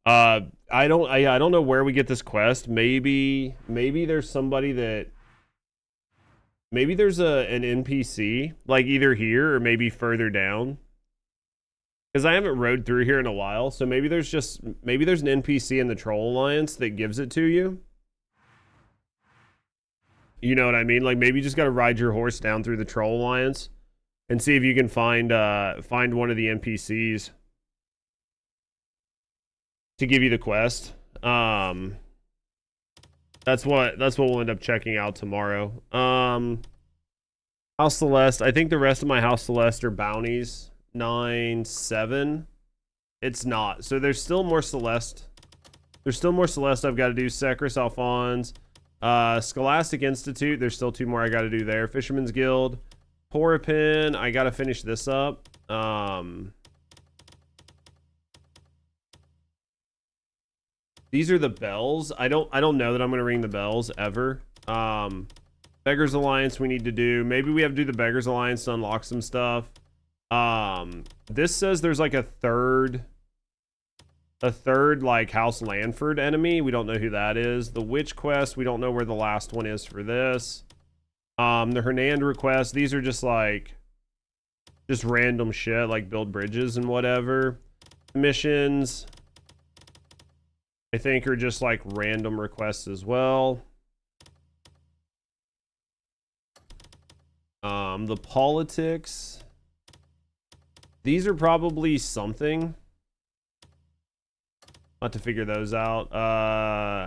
[SPEAKER 1] I don't know where we get this quest. Maybe there's somebody that. Maybe there's an NPC, like either here or maybe further down. Because I haven't rode through here in a while, so maybe there's an NPC in the Troll Alliance that gives it to you. You know what I mean? Like maybe you just gotta ride your horse down through the Troll Alliance and see if you can find one of the NPCs to give you the quest. That's what we'll end up checking out tomorrow. House Celeste. I think the rest of my House Celeste are bounties. 9, 7. It's not. So there's still more Celeste. There's still more Celeste I've got to do. Secris, Alphonse. Scholastic Institute. There's still 2 more I got to do there. Fisherman's Guild. Porapin. I got to finish this up. These are the bells. I don't know that I'm gonna ring the bells ever. Beggars Alliance we need to do. Maybe we have to do the Beggars Alliance to unlock some stuff. This says there's like a third like House Lanford enemy. We don't know who that is. The Witch Quest, we don't know where the last one is for this. The Hernand requests, these are just like just random shit, like build bridges and whatever. Missions, I think, are just like random requests as well. The politics, these are probably something. Not to figure those out.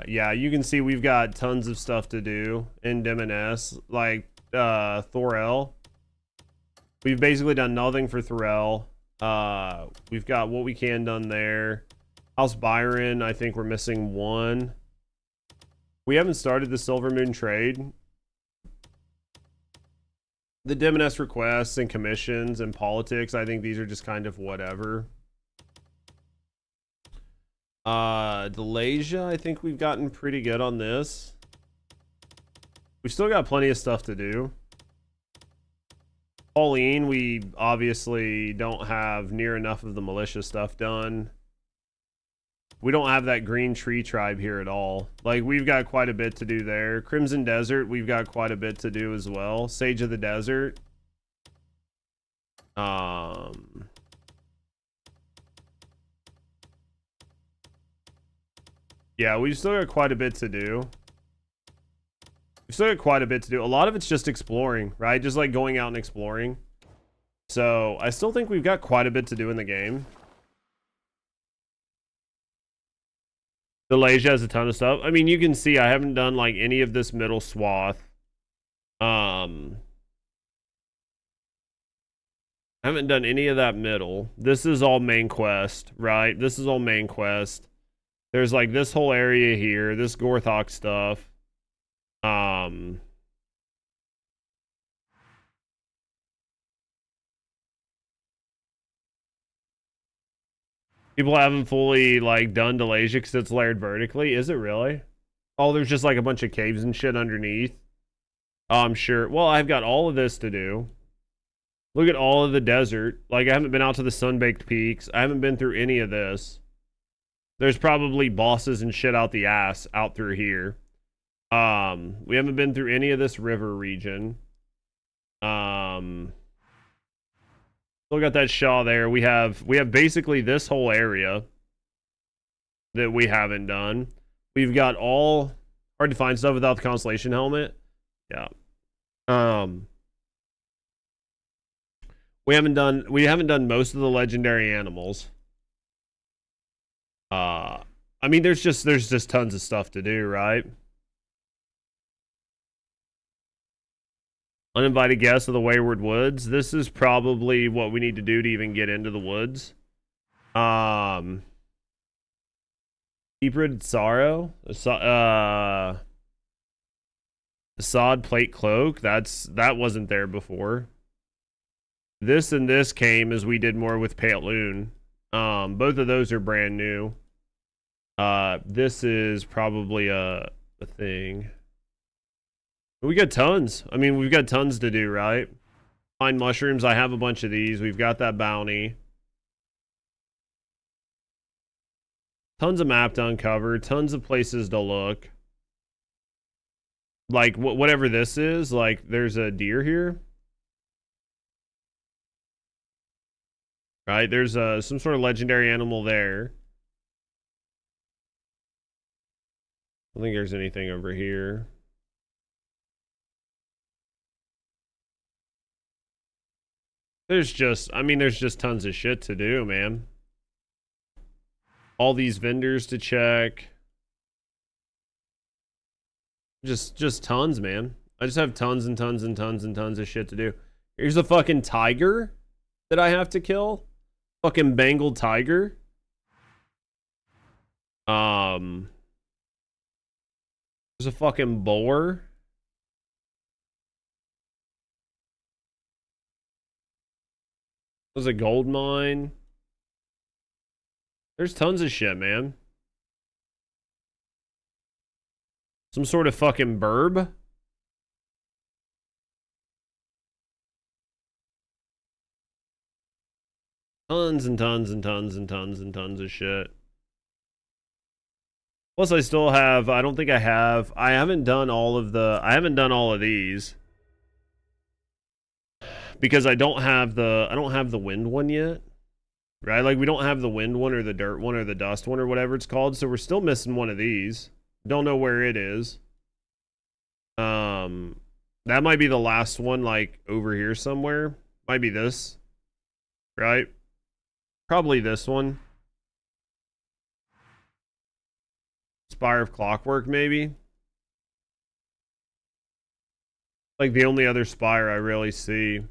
[SPEAKER 1] Yeah, you can see we've got tons of stuff to do in Demoness, like Thorel. We've basically done nothing for Thorel. We've got what we can done there. House Byron, I think we're missing one. We haven't started the Silver Moon trade. The Demoness requests and commissions and politics, I think these are just kind of whatever. Delesyia, I think we've gotten pretty good on this. We've still got plenty of stuff to do. Pauline, we obviously don't have near enough of the militia stuff done. We don't have that green tree tribe here at all. Like, we've got quite a bit to do there. Crimson Desert, we've got quite a bit to do as well. Sage of the Desert. Yeah, we've still got quite a bit to do. We've still got quite a bit to do. A lot of it's just exploring, right? Just like going out and exploring. So I still think we've got quite a bit to do in the game. Delesyia has a ton of stuff. I mean, you can see I haven't done like any of this middle swath. I haven't done any of that middle. This is all main quest, right? This is all main quest. There's like this whole area here, this Gorthok stuff. People haven't fully like done Delesyia because it's layered vertically. Is it really? Oh, there's just like a bunch of caves and shit underneath. I'm sure. Well, I've got all of this to do. Look at all of the desert. Like, I haven't been out to the sun-baked peaks. I haven't been through any of this. There's probably bosses and shit out the ass out through here. We haven't been through any of this river region. Still got that Shaw there. We have basically this whole area that we haven't done. We've got all hard to find stuff without the Constellation helmet. Yeah. We haven't done most of the legendary animals. I mean, there's just tons of stuff to do, right? Uninvited guests of the Wayward Woods. This is probably what we need to do to even get into the woods. Deep-rooted sorrow. Assad plate cloak. That wasn't there before. This and this came as we did more with Paleoon. Both of those are brand new. This is probably a thing. We got tons. I mean, we've got tons to do, right? Find mushrooms. I have a bunch of these. We've got that bounty. Tons of map to uncover. Tons of places to look. Like, whatever this is. Like, there's a deer here. Right? There's some sort of legendary animal there. I don't think there's anything over here. There's just tons of shit to do, man. All these vendors to check. Just tons, man. I just have tons and tons and tons and tons of shit to do. Here's a fucking tiger that I have to kill. Fucking Bengal tiger. There's a fucking boar. There's a gold mine. There's tons of shit, man. Some sort of fucking burb. Tons and tons and tons and tons and tons of shit. Plus I still have, I haven't done all of these. because I don't have the wind one yet. Right? Like we don't have the wind one or the dirt one or the dust one or whatever it's called. So we're still missing one of these. Don't know where it is. That might be the last one, like over here somewhere. Might be this. Right? Probably this one. Spire of Clockwork, maybe. Like the only other spire I really see.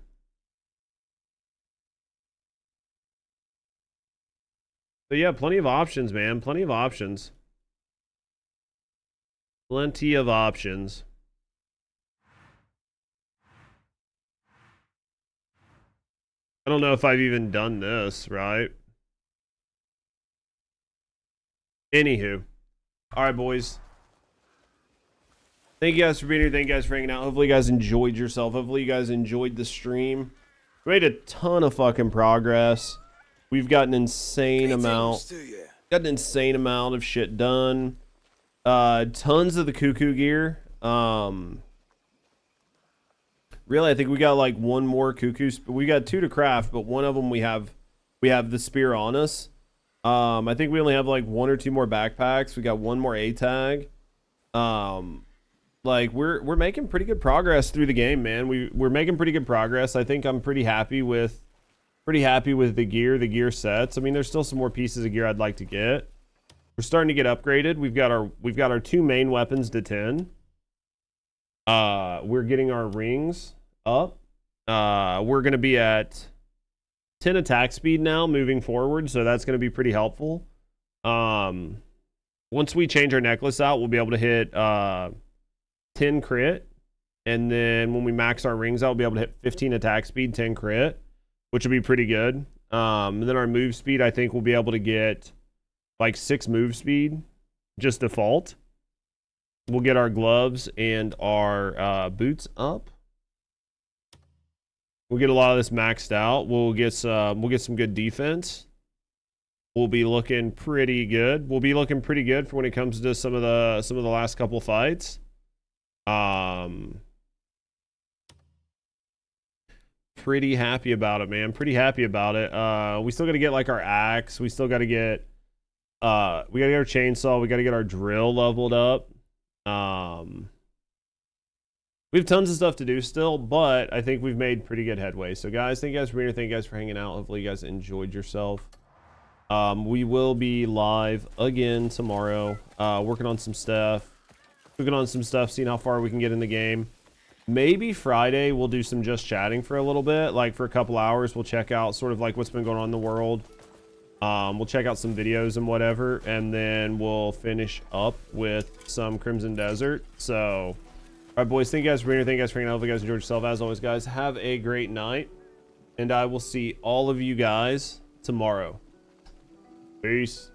[SPEAKER 1] But yeah, plenty of options, man. Plenty of options. Plenty of options. I don't know if I've even done this, right? Anywho. Alright, boys. Thank you guys for being here. Thank you guys for hanging out. Hopefully you guys enjoyed yourself. Hopefully you guys enjoyed the stream. We made a ton of fucking progress. We've got an insane amount. Got an insane amount of shit done. Tons of the cuckoo gear. Really, I think we got like one more cuckoo. We got 2 to craft, but one of them we have the spear on us. I think we only have like 1 or 2 more backpacks. We got 1 more A tag. Like we're making pretty good progress through the game, man. We're making pretty good progress. I think I'm pretty happy with the gear sets. I mean, there's still some more pieces of gear I'd like to get. We're starting to get upgraded. We've got our 2 main weapons to 10. We're getting our rings up. We're gonna be at 10 attack speed now moving forward, so that's gonna be pretty helpful. Once we change our necklace out, we'll be able to hit 10 crit, and then when we max our rings out, we'll be able to hit 15 attack speed, 10 crit, which will be pretty good. And then our move speed, I think we'll be able to get like 6 move speed, just default. We'll get our gloves and our boots up. We'll get a lot of this maxed out. We'll get some good defense. We'll be looking pretty good. We'll be looking pretty good for when it comes to some of the last couple fights. Pretty happy about it, man. Pretty happy about it. We still got to get like our axe. We still got to get we got to get our chainsaw. We got to get our drill leveled up. We have tons of stuff to do still, but I think we've made pretty good headway. So guys, thank you guys for being here. Thank you guys for hanging out. Hopefully you guys enjoyed yourself. We will be live again tomorrow, working on some stuff, cooking on some stuff, seeing how far we can get in the game. Maybe Friday we'll do some just chatting for a little bit, like for a couple hours. We'll check out sort of like what's been going on in the world. We'll check out some videos and whatever, and then we'll finish up with some Crimson Desert. So, all right, boys, thank you guys for being here. Thank you guys for hanging out. Hope you guys enjoyed yourself. As always, guys, have a great night, and I will see all of you guys tomorrow. Peace.